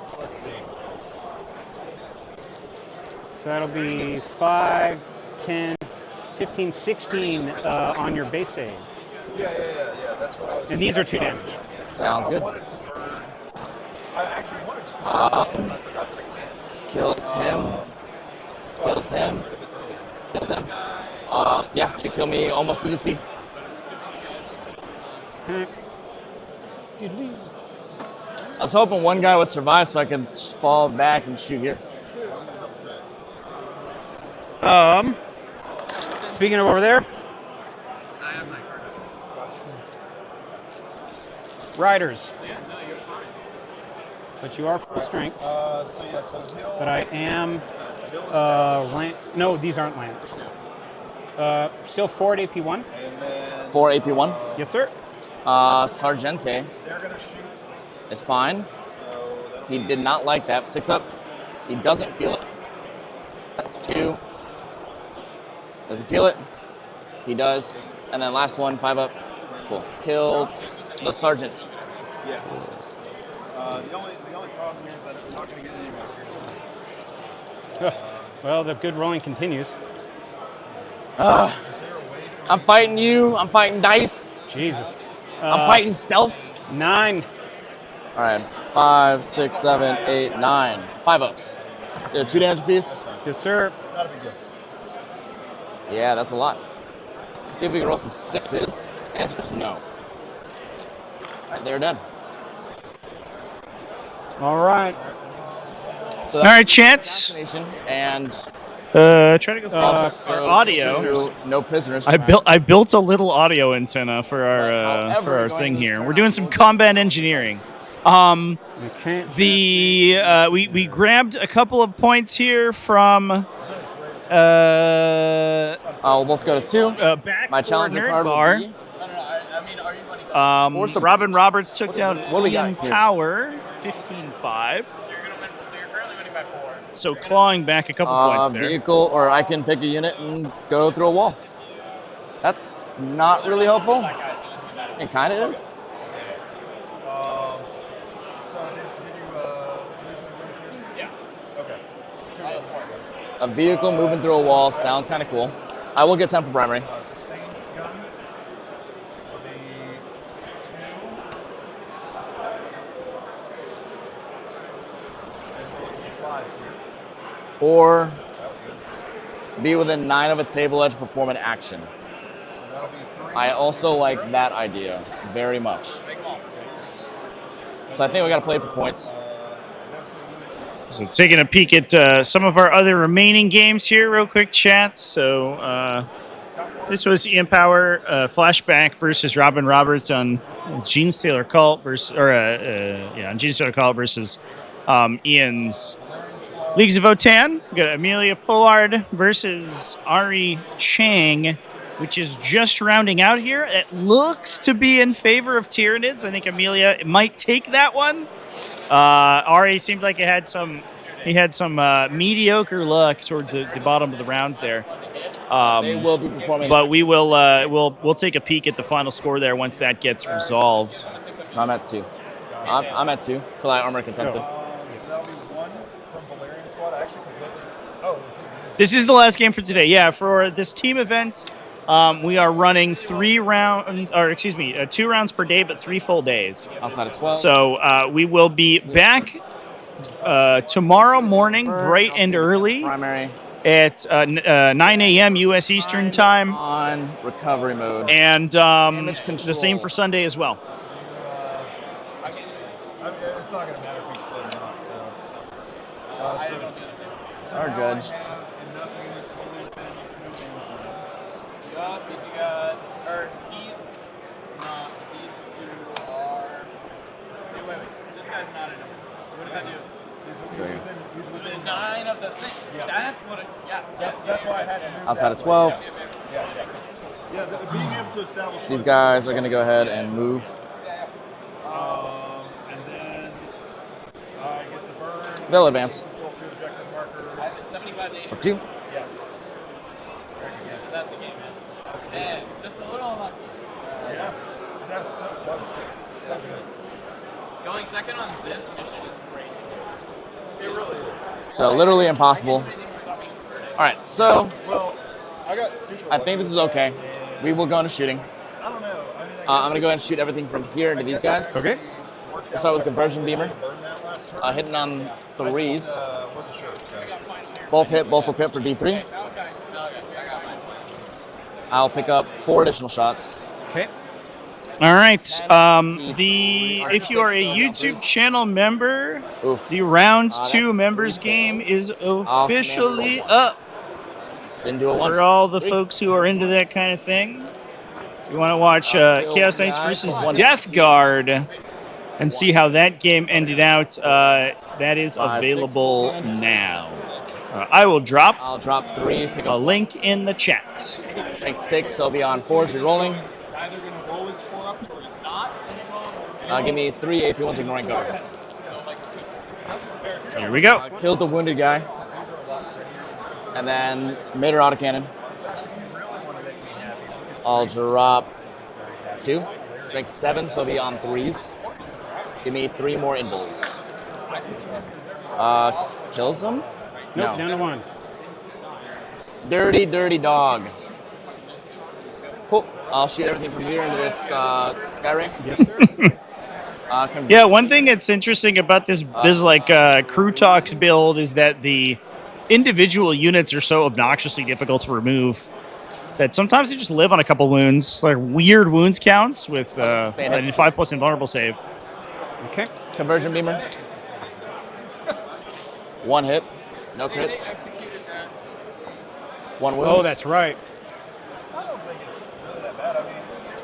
So let's see. So that'll be 5, 10, 15, 16 on your base save. Yeah. That's what I was. And these are 2 damage. Sounds good. I actually wanted to. I forgot to Kills him. Kills him. Kills him. Yeah, you kill me almost to the T. I was hoping one guy would survive so I could fall back and shoot here. Speaking of over there, riders. But you are full strength. So he'll. But I am. No, these aren't lance. Still 4 at AP1. 4 AP1? Yes, sir. Sargente. They're gonna shoot. It's fine. He did not like that. 6 up. He doesn't feel it. That's 2. Does he feel it? He does. And then last one, 5 up. Cool. Killed the sergeant. Yeah. The only problem here is that I'm not going to get any materials. Well, the good rolling continues. I'm fighting you. I'm fighting dice. Jesus. I'm fighting stealth. 9. All right. 5, 6, 7, 8, 9. 5 ups. 2 damage apiece. Yes, sir. That'll be good. Yeah, that's a lot. Let's see if we can roll some 6s. Answer is no. All right, they're dead. All right. So All right, Chance. And try to go fast. so Audio. No prisoners. I built a little audio antenna for our thing here. We're doing some combat engineering. We grabbed a couple of points here from. We'll both go to 2. Back my for challenger Nerd card Bar. will be- Robin Roberts took down What do we got Ian here? Power, 15-5. So clawing back a couple points there. Vehicle, or I can pick a unit and go through a wall. That's not really helpful. It kind of is. So did you lose any rooms here? Yeah. Okay. A vehicle moving through a wall sounds kind of cool. I will get 10 for primary. Sustained gun will be 2. And 5s here. Or be within 9 of a table edge, perform an action. So that'll be 3. I also like that idea very much. So I think we got to play for points. So taking a peek at some of our other remaining games here, real quick, chat. So this was Ian Power flashback versus Robin Roberts on Gene Stealer Cult versus, on Gene Stealer Cult versus Ian's Leagues of Votann. We got Amelia Pollard versus Ari Chang, which is just rounding out here. It looks to be in favor of Tyranids. I think Amelia might take that one. Ari seemed like he had some mediocre luck towards the bottom of the rounds there. They will be performing. But we will we'll take a peek at the final score there once that gets resolved. I'm at 2. I'm at 2. Collide armor contested. That'll be 1 from Valerian squad. I actually completely. Oh. This is the last game for today. Yeah, for this team event, we are running 2 rounds per day, but 3 full days. Outside of 12. So we will be back tomorrow morning, bright and early, Primary. at 9 a.m. U.S. Eastern Time. On recovery mode. And the same for Sunday as well. It's not going to matter if we split or not. So, Our judge. enough units fully within up is you got, or these, not, these two are, wait. This guy's not in it. What did I do? He's within 9 of the thing. Yeah. That's what it, yes. That's why I had to move Outside of 12. Yeah, being able to establish. These guys are going to go ahead and move. And then I get the burn. They'll advance. Control 2 objective markers. I have 75 days. For 2. Yeah. That's the game, man. And just a little unlucky. Yeah, that's so close to. So good. Going second on this mission is great. It really is. So literally impossible. All right, so Well, I got super. I think this is okay. We will go into shooting. I don't know. I mean, I'm going to go ahead and shoot everything from here into these guys. Okay. We'll start with conversion beamer. Hitting on 3s. Both hit, both will crit for D3. I'll pick up 4 additional shots. Okay. All right. If you are a YouTube channel member, the round 2 members game is officially up. Didn't do a 1. For all the folks who are into that kind of thing, you want to watch Chaos Knights versus Death Guard and see how that game ended out. That is available now. I will drop. I'll drop 3. Pick a link in the chat. Strength 6, so I'll be on 4s. Re-rolling. He's either going to roll his 4-ups or he's not. Give me 3 AP 1s ignoring cover. Here we go. Kills the wounded guy. And then Mater autocannon. I'll drop 2. Strength 7, so I'll be on 3s. Give me 3 more invulns. Kills him? Nope, No. down to 1s. Dirty, dirty dog. Cool. I'll shoot everything from here into this sky ring. Yes, sir. Yeah, one thing that's interesting about this Crew Talks build is that the individual units are so obnoxiously difficult to remove that sometimes they just live on a couple wounds, like weird wounds counts with a 5+ invulnerable save. Okay. Conversion beamer. 1 hit. No crits. 1 wound. Oh, that's right.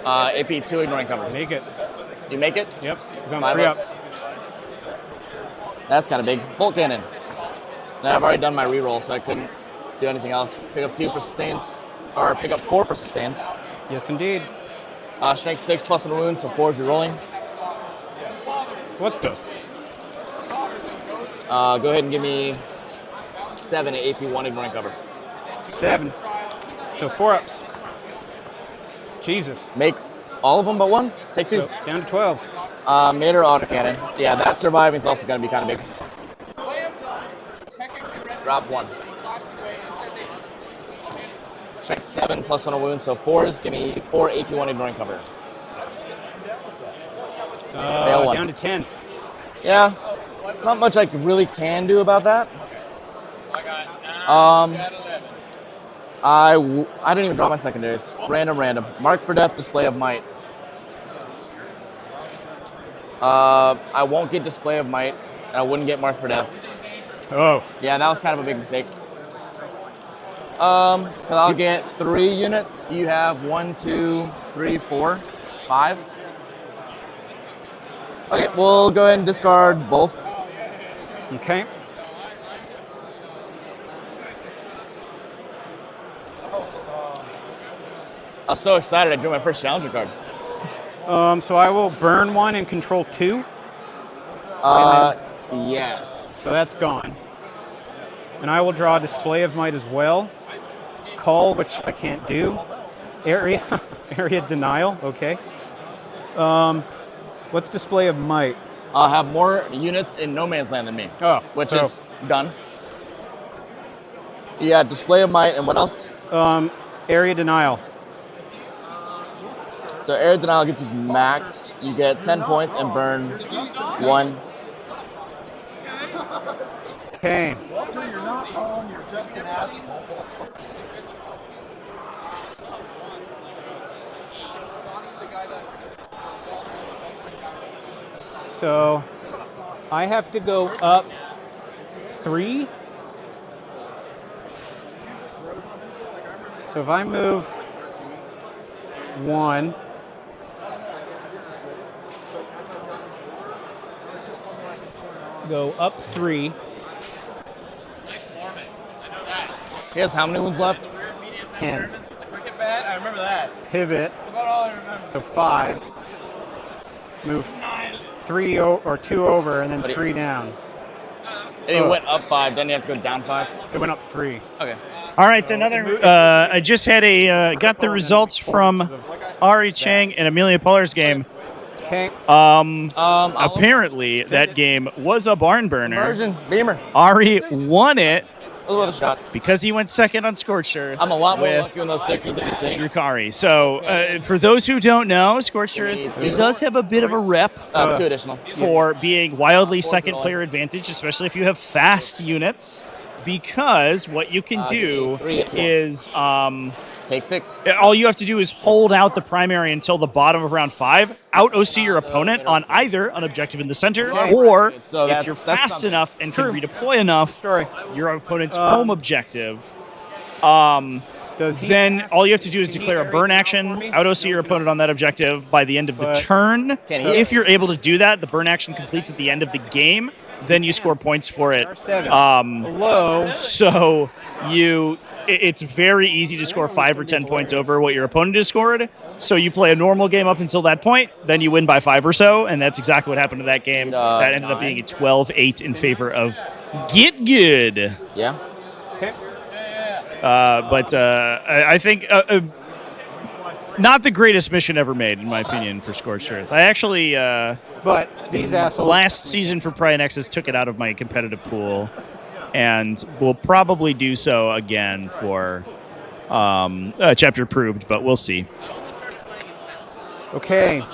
AP 2 ignoring cover. Make it. You make it? Yep. He's on 5 3 ups. ups. That's kind of big. Bolt cannon. Now I've already done my reroll, so I couldn't do anything else. Pick up 2 for sustains, or pick up 4 for sustains. Yes, indeed. Strength 6 plus 1 wound, so 4 is rerolling. What the? Go ahead and give me 7 at AP 1 ignoring cover. 7. So 4 ups. Jesus. Make all of them but 1. Take 2. So down to 12. Mater autocannon. Yeah, that surviving is also going to be kind of big. Drop 1. Strength 7 plus 1 wound, so 4s. Give me 4 AP 1 ignoring cover. Fail 1. Down to 10. Yeah, it's not much I really can do about that. I didn't even draw my secondaries. Random. Mark for death, display of might. I won't get display of might, and I wouldn't get mark for death. Oh. Yeah, that was kind of a big mistake. Cause I'll get 3 units. You have 1, 2, 3, 4, 5. Okay, we'll go ahead and discard both. Okay. I was so excited I drew my first challenger card. So I will burn 1 and control 2. Yes. So that's gone. And I will draw Display of Might as well. Call, which I can't do. Area Denial, okay. What's Display of Might? I'll have more units in no man's land than me. Oh, which so is done. Yeah, Display of Might, and what else? Area Denial. So Area Denial gets you max. You get 10 points and burn 1. Okay. Walter, you're not on. You're just an asshole. So I have to go up 3. So if I move 1. Go up 3. He has how many wounds left? 10. I remember that. Pivot. So 5. Move 3 or 2 over, and then 3 down. And he went up 5, then he has to go down 5? It went up 3. Okay. All right, another. I just had got the results from Ari Chang and Amelia Pollar's game. Okay. Apparently, that game was a barn burner. Conversion, Beamer. Ari won it Worth a shot. because he went second on Scorched Earth. I'm a lot more with lucky on those 6s than you think. Drukari. So, for those who don't know, Scorched Earth does have a bit of a rep 2 additional. for being wildly second player advantage, especially if you have fast units. Because what you can do is take 6. All you have to do is hold out the primary until the bottom of round 5, out OC your opponent on either an objective in the center, or So if you're fast enough and can redeploy enough, your opponent's home objective. Then all you have to do is declare a burn action, out OC your opponent on that objective by the end of the turn. If you're able to do that, the burn action completes at the end of the game. Then you score points for it. So it's very easy to score 5 or 10 points over what your opponent has scored. So you play a normal game up until that point, then you win by 5 or so, and that's exactly what happened to that game. That ended up being a 12-8 in favor of Get Good. Yeah. Okay. But I think not the greatest mission ever made, in my opinion, for Scorched Earth. I actually, but these assholes last season for Pride Nexus took it out of my competitive pool, and will probably do so again for Chapter Approved, but we'll see. Okay. Well,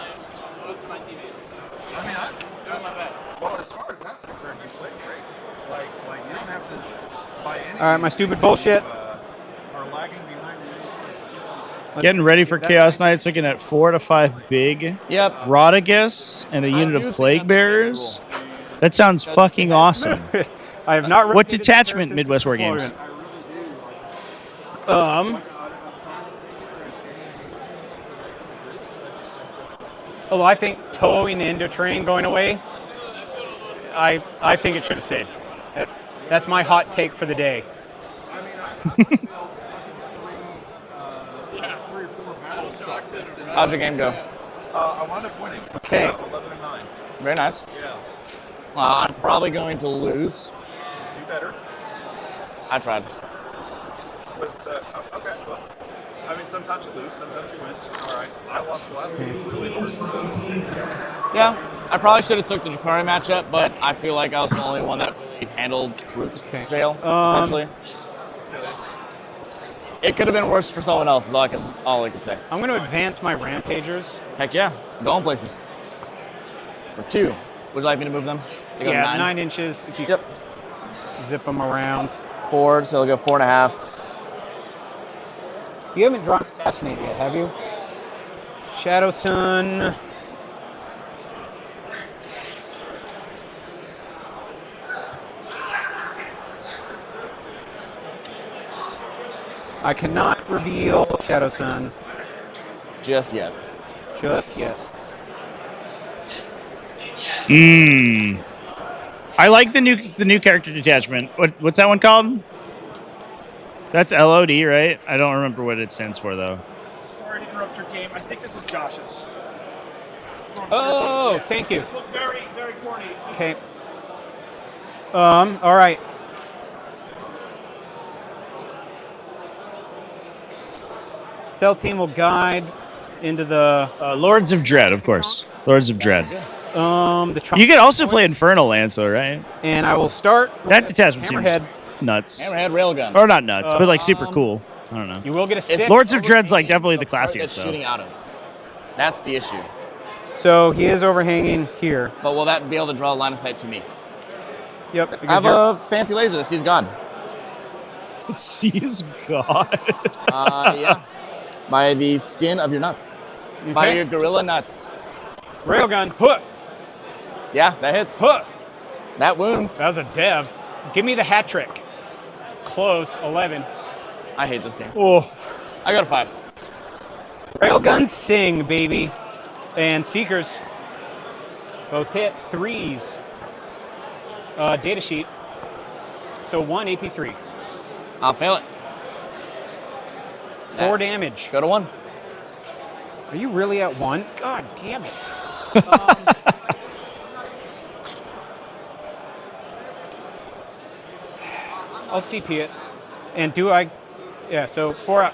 as far as that's concerned, you played great. Like you don't have to buy any. All right, my stupid bullshit. Are lagging behind the Getting ready for Chaos Knights, looking at 4 to 5 big. Yep. Rodagus and a unit of Plague Bearers. That sounds fucking awesome. I have not. What detachment, Midwest War Games? Although I think towing into train going away, I think it should have stayed. That's my hot take for the day. How'd your game go? I wound up winning. Okay. 11-9. Very nice. Yeah. I'm probably going to lose. Do better. I tried. But okay. Well, I mean, sometimes you lose, sometimes you win. All right. I lost the last game really hard. Yeah, I probably should have took the Drukari matchup, but I feel like I was the only one that really handled Root Jail, essentially. It could have been worse for someone else, is all I can say. I'm going to advance my Rampagers. Heck yeah, going places. For 2. Would you like me to move them? They go Yeah, 9 inches. If you zip them around. 4, so they'll go 4.5. You haven't drawn Assassinate yet, have you? Shadow Sun. I cannot reveal Shadow Sun. Just yet. Just yet. I like the new character detachment. What's that one called? That's LOD, right? I don't remember what it stands for though. Sorry to interrupt your game. I think this is Josh's. Oh, thank you. It looks very, very corny. Okay. All right. Stealth team will guide into the Lords of Dread, of course. Lords of Dread. the You could also play Infernal Lance, though, right? And I will start. That detachment Hammerhead. seems nuts. Hammerhead Railgun. Or not nuts, but like super cool. I don't know. You will get a 6. Lords of Dread's like definitely the Target's classiest, though. shooting out of. That's the issue. So he is overhanging here. But will that be able to draw a line of sight to me? Yep. I have a fancy laser that sees God. It sees God. Yeah. By the skin of your nuts. By Okay. your gorilla nuts. Railgun. Hook. Yeah, that hits. Hook. That wounds. That was a dev. Give me the hat trick. Close. 11. I hate this game. Oh. I got a 5. Railguns sing, baby. And Seekers both hit 3s. Data sheet. So 1 AP3. I'll fail it. 4 damage. Go to 1. Are you really at 1? God damn it. I'll CP it. And do I... Yeah, so 4 out.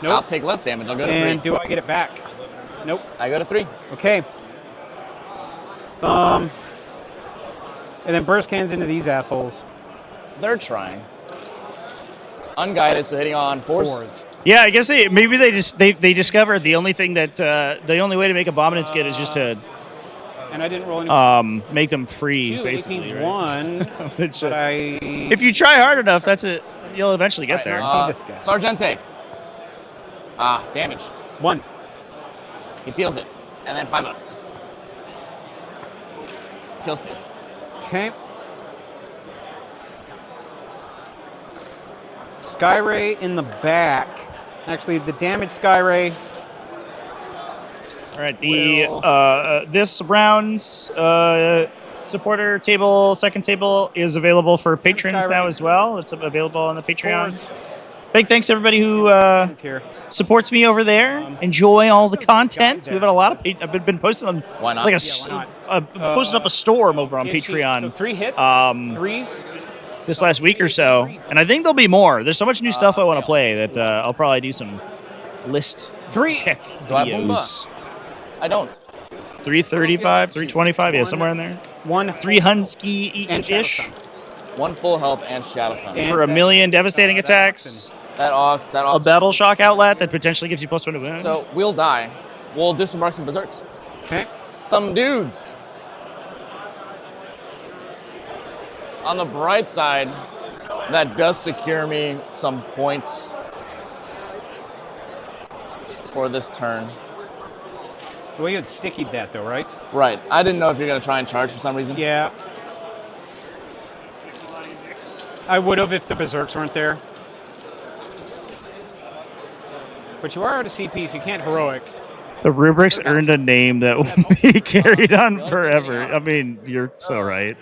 Nope. I'll take less damage. I'll go to 3. And do I get it back? Nope. I go to 3. Okay. And then burst cans into these assholes. They're trying. Unguided, so hitting on 4s. Yeah, I guess they discovered the only thing that the only way to make abominants good is just to and I didn't roll any. Make them free, 2 basically. AP 1, Which, but I. if you try hard enough, that's it. You'll eventually get there. See this guy. Sargente. Damage. 1. He feels it. And then 5 up. Kills 2. Okay. Skyray in the back. Actually, the damage Skyray. All right, this round's supporter table, second table, is available for patrons now as well. It's available on the Patreon. Big thanks to everybody who supports me over there. Enjoy all the content. We've had a lot of. I've been posting on posted up a storm over on Patreon. So 3 hits. 3s. This last week or so, and I think there'll be more. There's so much new stuff I want to play that I'll probably do some list 3 tech Do I videos. I don't. 335, 325, yeah, somewhere in there. 1 300-ish. 1 full health and Shadow Sun. For 1 million devastating attacks. That Ox. A Battle Shock outlet that potentially gives you +1 to win. So we'll die. We'll disembark some Berserks. Okay. Some dudes. On the bright side, that does secure me some points for this turn. Well, you had stickied that though, right? Right. I didn't know if you're going to try and charge for some reason. Yeah. I would have if the Berserks weren't there. But you are out of CP, so you can't heroic. The rubrics earned a name that will be carried on forever. I mean, you're so right.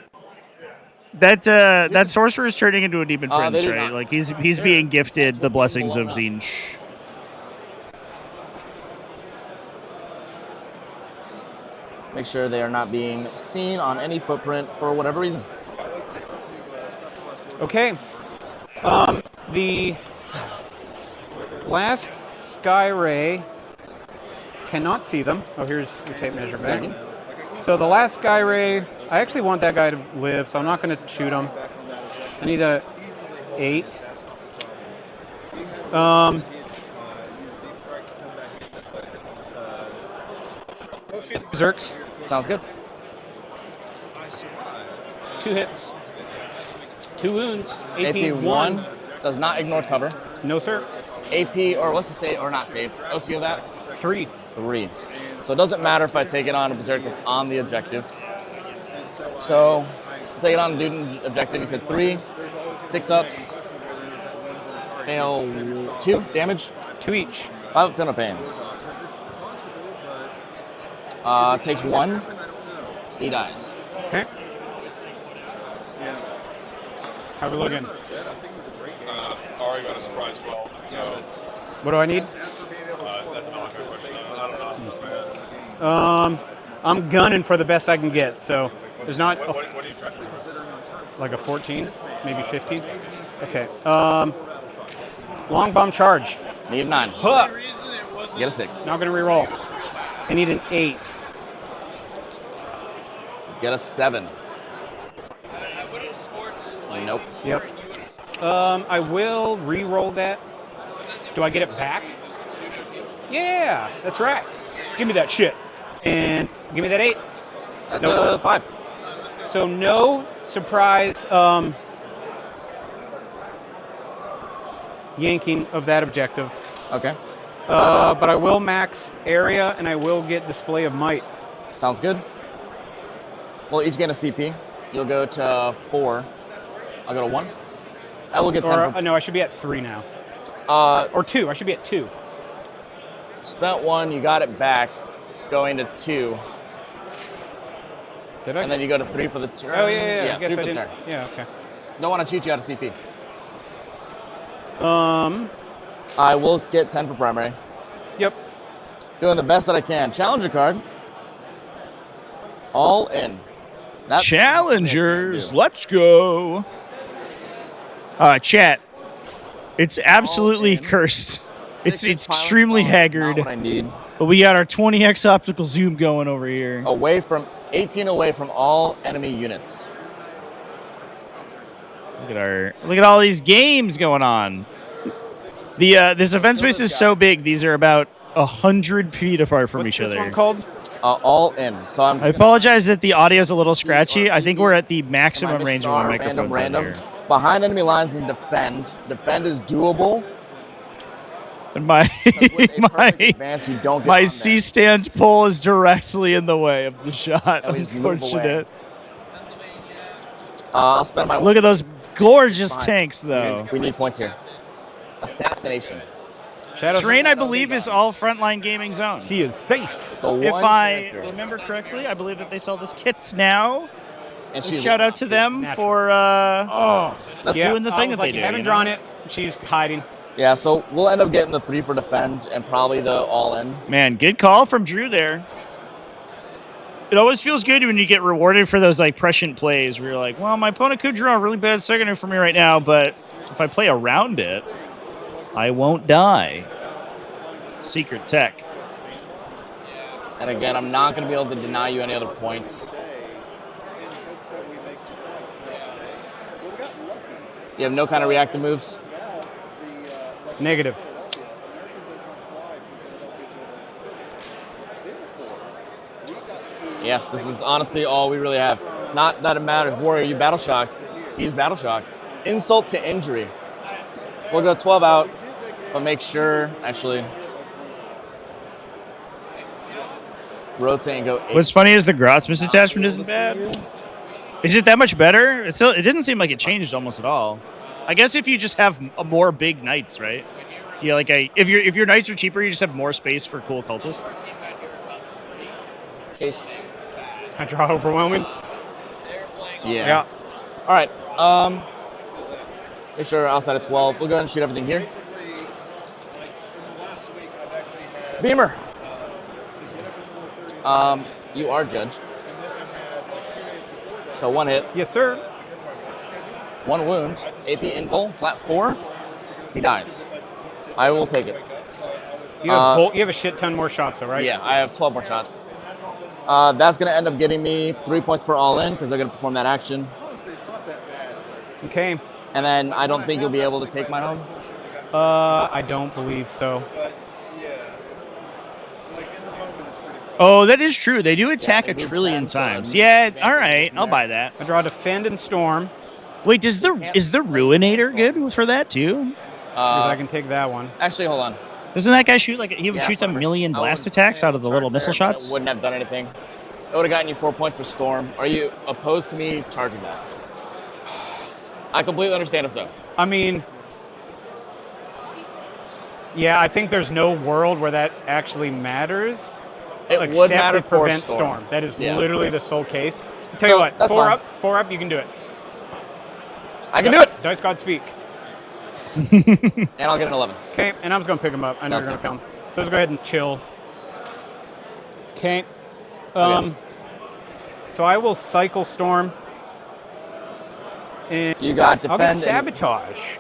That sorcerer is turning into a demon prince, right? not. Like he's being gifted the blessings of Zinj. Make sure they are not being seen on any footprint for whatever reason. Okay. The last Skyray cannot see them. Oh, here's your tape measure back. So the last Skyray, I actually want that guy to live, so I'm not going to shoot him. I need a 8. Berserks. Sounds good. 2 hits. 2 wounds. AP 1 does not ignore cover. No, sir. AP, or what's the save, or not save? OCO that? 3. 3. So it doesn't matter if I take it on a Berserk that's on the objective. So, take it on a dude objective. He said 3, 6 ups, fail 2 damage. 2 each. 5 Thinner Pains. Takes 1. He dies. Okay. How we looking? Already got a surprise 12. So, What do I need? that's a military question. I don't know. I'm gunning for the best I can get, so there's not What are you trying to do? like a 14, maybe 15. Okay. Long bomb charge. Need 9. Huh. Get a 6. Now I'm gonna reroll. I need an 8. Get a 7. Nope. Yep. I will re-roll that. Do I get it back? Yeah, that's right. Give me that shit. And give me that 8. That's a 5. So no surprise yanking of that objective. Okay. But I will max area and I will get display of might. Sounds good. We'll each get a CP. You'll go to 4. I'll go to 1. I will get 10 No, I should be at 3 now. Or 2. I should be at 2. Spent 1, you got it back, going to 2. Did I? And then you go to 3 for the turn. Oh yeah. I guess 3 I for the didn't. turn. Yeah. Okay. Don't want to cheat you out of CP. I will get 10 for primary. Yep. Doing the best that I can. Challenger card. All in. That's Challengers, let's go. Chat. It's absolutely cursed. It's extremely haggard. What I need. But we got our 20x optical zoom going over here. Away from 18 away from all enemy units. Look at all these games going on. This event space is so big. These are about 100 feet apart from each other. What's this one called? All in. So I apologize that the audio is a little scratchy. I think we're at the maximum range of our microphones random. here. Behind enemy lines and defend. Defend is doable. And my advance, you don't get my on C-stand pole is directly in the way of the shot. we just move Unfortunate. I'll spend my. Look at those gorgeous tanks, though. We need points here. Assassination. Terrain, I believe, is all Frontline Gaming Zone. She is safe. If I remember correctly, I believe that they sell this kit now. And so shout out to them for doing the thing that they do. You haven't drawn it. She's hiding. Yeah, so we'll end up getting the 3 for defend and probably the all-in. Man, good call from Drew there. It always feels good when you get rewarded for those like prescient plays where you're like, well, my opponent could draw a really bad secondary for me right now, but if I play around it, I won't die. Secret tech. And again, I'm not going to be able to deny you any other points. You have no kind of reactive moves? Negative. Yeah, this is honestly all we really have. Not that it matters. Warrior, you battle shocked. He's battle shocked. Insult to injury. We'll go 12 out, but make sure, actually, rotate and go 8. What's funny is the Grotz misattachment isn't bad. Is it that much better? It didn't seem like it changed almost at all. I guess if you just have more big knights, right? Yeah, like if your knights are cheaper, you just have more space for cool cultists. Case. I draw overwhelming. Yeah. All right. Make sure outside of 12. We'll go ahead and shoot everything here. Beamer. You are judged. So 1 hit. Yes, sir. 1 wound. AP inful. Flat 4. He dies. I will take it. You have a shit ton more shots, though, right? Yeah, I have 12 more shots. That's going to end up getting me 3 points for all in because they're going to perform that action. Okay. And then I don't think you'll be able to take my home. I don't believe so. Oh, that is true. They do attack a trillion times. Yeah, all right. I'll buy that. I draw Defend and Storm. Wait, is the Ruinator good for that too? Because I can take that one. Actually, hold on. Doesn't that guy shoot he shoots a million blast attacks out of the little missile shots? Wouldn't have done anything. It would have gotten you 4 points for Storm. Are you opposed to me charging that? I completely understand if so. I mean, yeah, I think there's no world where that actually matters. It except would matter it for prevents Storm. That is Yeah. literally the sole case. Tell you what, that's 4 fine. 4 up, you can do it. I can do it. Dice God speak. And I'll get an 11. Okay, and I'm just going to pick him up. I know Sounds you're going good. to kill him. So let's go ahead and chill. Okay. So I will cycle Storm. And You got I'll defend. get Sabotage.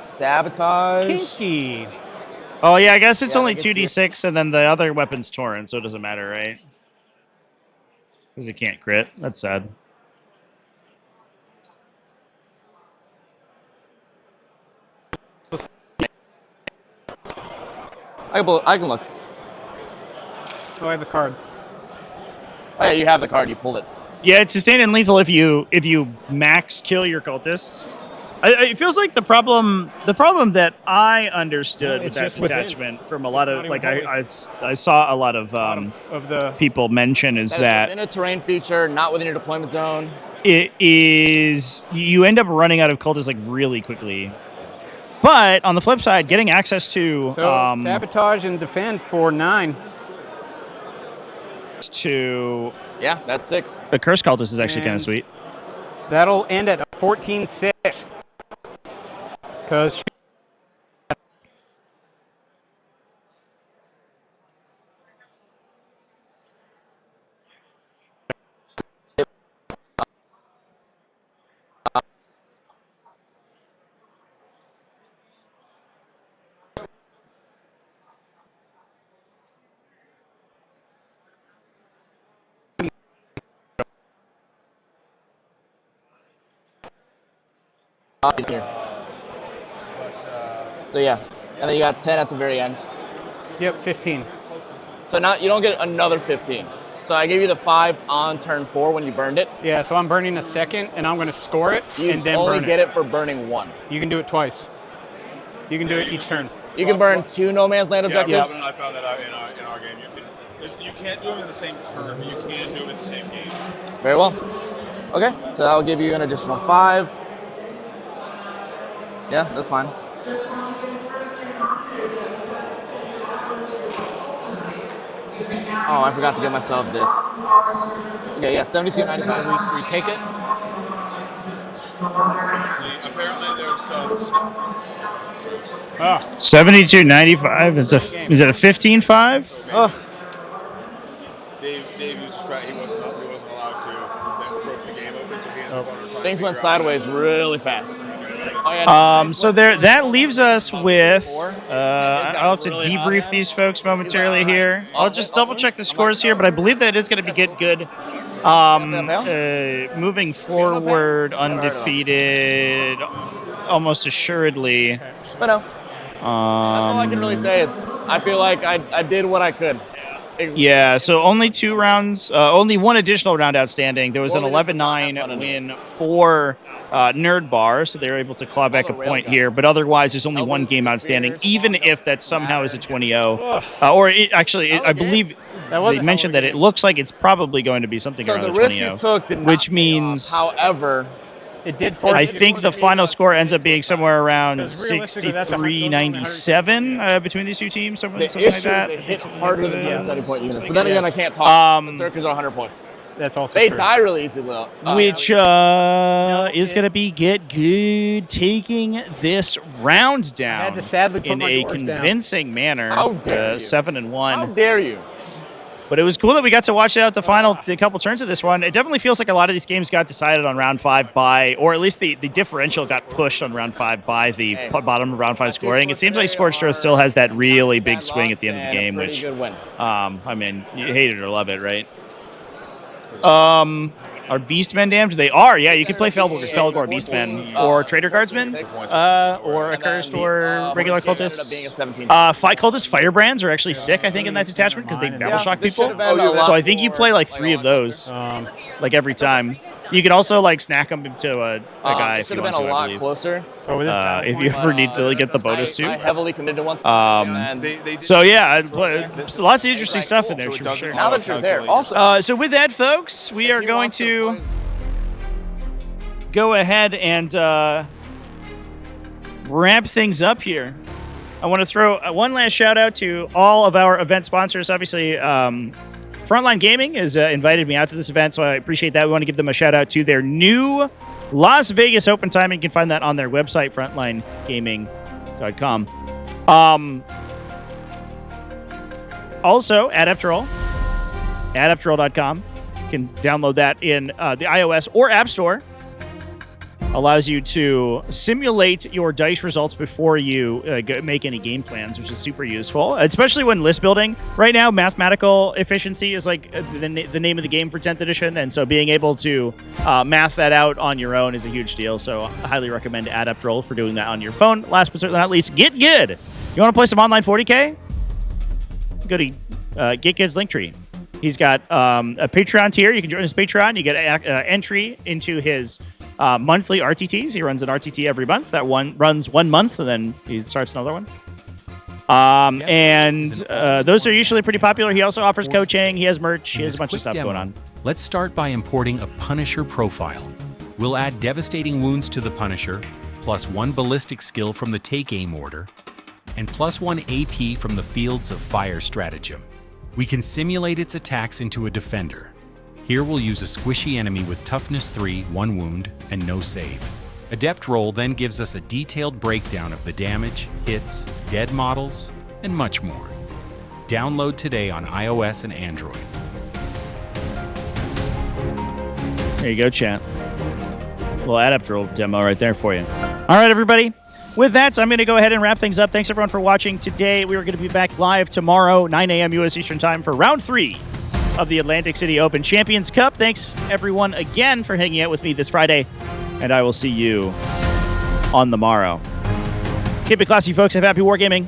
Sabotage. Kinky. Oh yeah, I guess it's Yeah, only that gets 2d6, and then the other weapon's torrent, so it doesn't matter, right? Because it can't crit. That's sad. I can look. Oh, I have the card. Oh yeah, you have the card. You pulled it. Yeah, it's sustained and lethal if you max kill your cultists. It feels like the problem that I understood with that just within. detachment from a lot of not even I saw a lot of the people mention is that within a terrain feature, not within your deployment zone. it is you end up running out of cultists like really quickly. But on the flip side, getting access to So sabotage and defend for 9. Yeah, that's 6. The Curse Cultist is actually kind of sweet. That'll end at 14-6. Because So yeah, and then you got 10 at the very end. Yep, 15. So now you don't get another 15. So I gave you the 5 on turn 4 when you burned it. Yeah, so I'm burning a second, and I'm going to score it, You and then only burn get it for burning 1. You can do it twice. You can do it each turn. You can burn 2 no man's land objectives. Yeah, I found that out in our game. You can't do them in the same turn, but you can do them in the same game. Very well. Okay, so that'll give you an additional 5. Yeah, that's fine. Oh, I forgot to give myself this. Okay, yeah, 72.95. We take it. Apparently there's 72.95. Is it a 15.5? Ugh. Dave used a strat. He wasn't allowed to. That broke the game open, so he ended up trying to Things went sideways really fast. So that leaves us with. I'll have to debrief these folks momentarily here. I'll just double check the scores here, but I believe that is going to be good. Moving forward, undefeated, almost assuredly. But no. That's all I can really say is I feel like I did what I could. Yeah, so only 2 rounds, only 1 additional round outstanding. There was an 11-9 win for Nerd Bar, so they were able to claw back a point here. But otherwise, there's only 1 game outstanding, even if that somehow is a 20-0. I believe they mentioned that it looks like it's probably going to be something around the the risk you 20-0. took did not Which pay means... off. However, it did force I think the final score ends up being somewhere around 63-97 between these two teams, something like that. They hit harder than the 70-point units. But then again, I can't talk. The circles are 100 points. That's also They true. die really easily, though. Which is going to be Get Good taking this round down had to sadly put in my a doors down. convincing manner. How dare you. 7-1. How dare you? But it was cool that we got to watch out the couple turns of this one. It definitely feels like a lot of these games got decided on round 5 by, or at least the differential got pushed on round 5 by the bottom of round 5 scoring. It seems like Scorched Earth still has that really big swing at the end of the game, which, I mean, you hate it or love it, right? Are Beastmen damned? They are, yeah. You can play Felgor Beastmen, or Trader Guardsmen, or Accursed, or regular Cultists. Cultist Firebrands are actually sick, I think, in that detachment, because they battle shock people. So I think you play like 3 of those, like every time. You can also like snack them to a guy if you want to, I believe. Closer. If you ever need to get the bonus too. I heavily committed to one. So yeah, lots of interesting stuff in there for sure. Now that you're there, also. So with that, folks, we are going to go ahead and wrap things up here. I want to throw one last shout out to all of our event sponsors. Obviously, Frontline Gaming has invited me out to this event, so I appreciate that. We want to give them a shout out to their new Las Vegas open time. You can find that on their website, frontlinegaming.com. Also, Adaptroll, adaptroll.com. You can download that in the iOS or App Store. Allows you to simulate your dice results before you make any game plans, which is super useful, especially when list building. Right now, mathematical efficiency is like the name of the game for 10th edition, and so being able to math that out on your own is a huge deal. So I highly recommend Adaptroll for doing that on your phone. Last but certainly not least, Get Good. You want to play some online 40k? Go to Get Good's Linktree. He's got a Patreon tier. You can join his Patreon. You get entry into his monthly RTTs. He runs an RTT every month. That one runs 1 month, and then he starts another one. Those are usually pretty popular. He also offers coaching. He has merch. He has a bunch of stuff going on. Let's start by importing a Punisher profile. We'll add devastating wounds to the Punisher, +1 ballistic skill from the Take Aim order, and +1 AP from the Fields of Fire stratagem. We can simulate its attacks into a defender. Here we'll use a squishy enemy with toughness 3, 1 wound, and no save. Adept roll then gives us a detailed breakdown of the damage, hits, dead models, and much more. Download today on iOS and Android. There you go, chat. Little Adept roll demo right there for you. All right, everybody. With that, I'm going to go ahead and wrap things up. Thanks, everyone, for watching today. We are going to be back live tomorrow, 9 a.m. U.S. Eastern Time for Round 3 of the Atlantic City Open Champions Cup. Thanks, everyone, again for hanging out with me this Friday, and I will see you on the morrow. Keep it classy, folks. Have happy wargaming,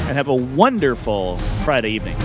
and have a wonderful Friday evening.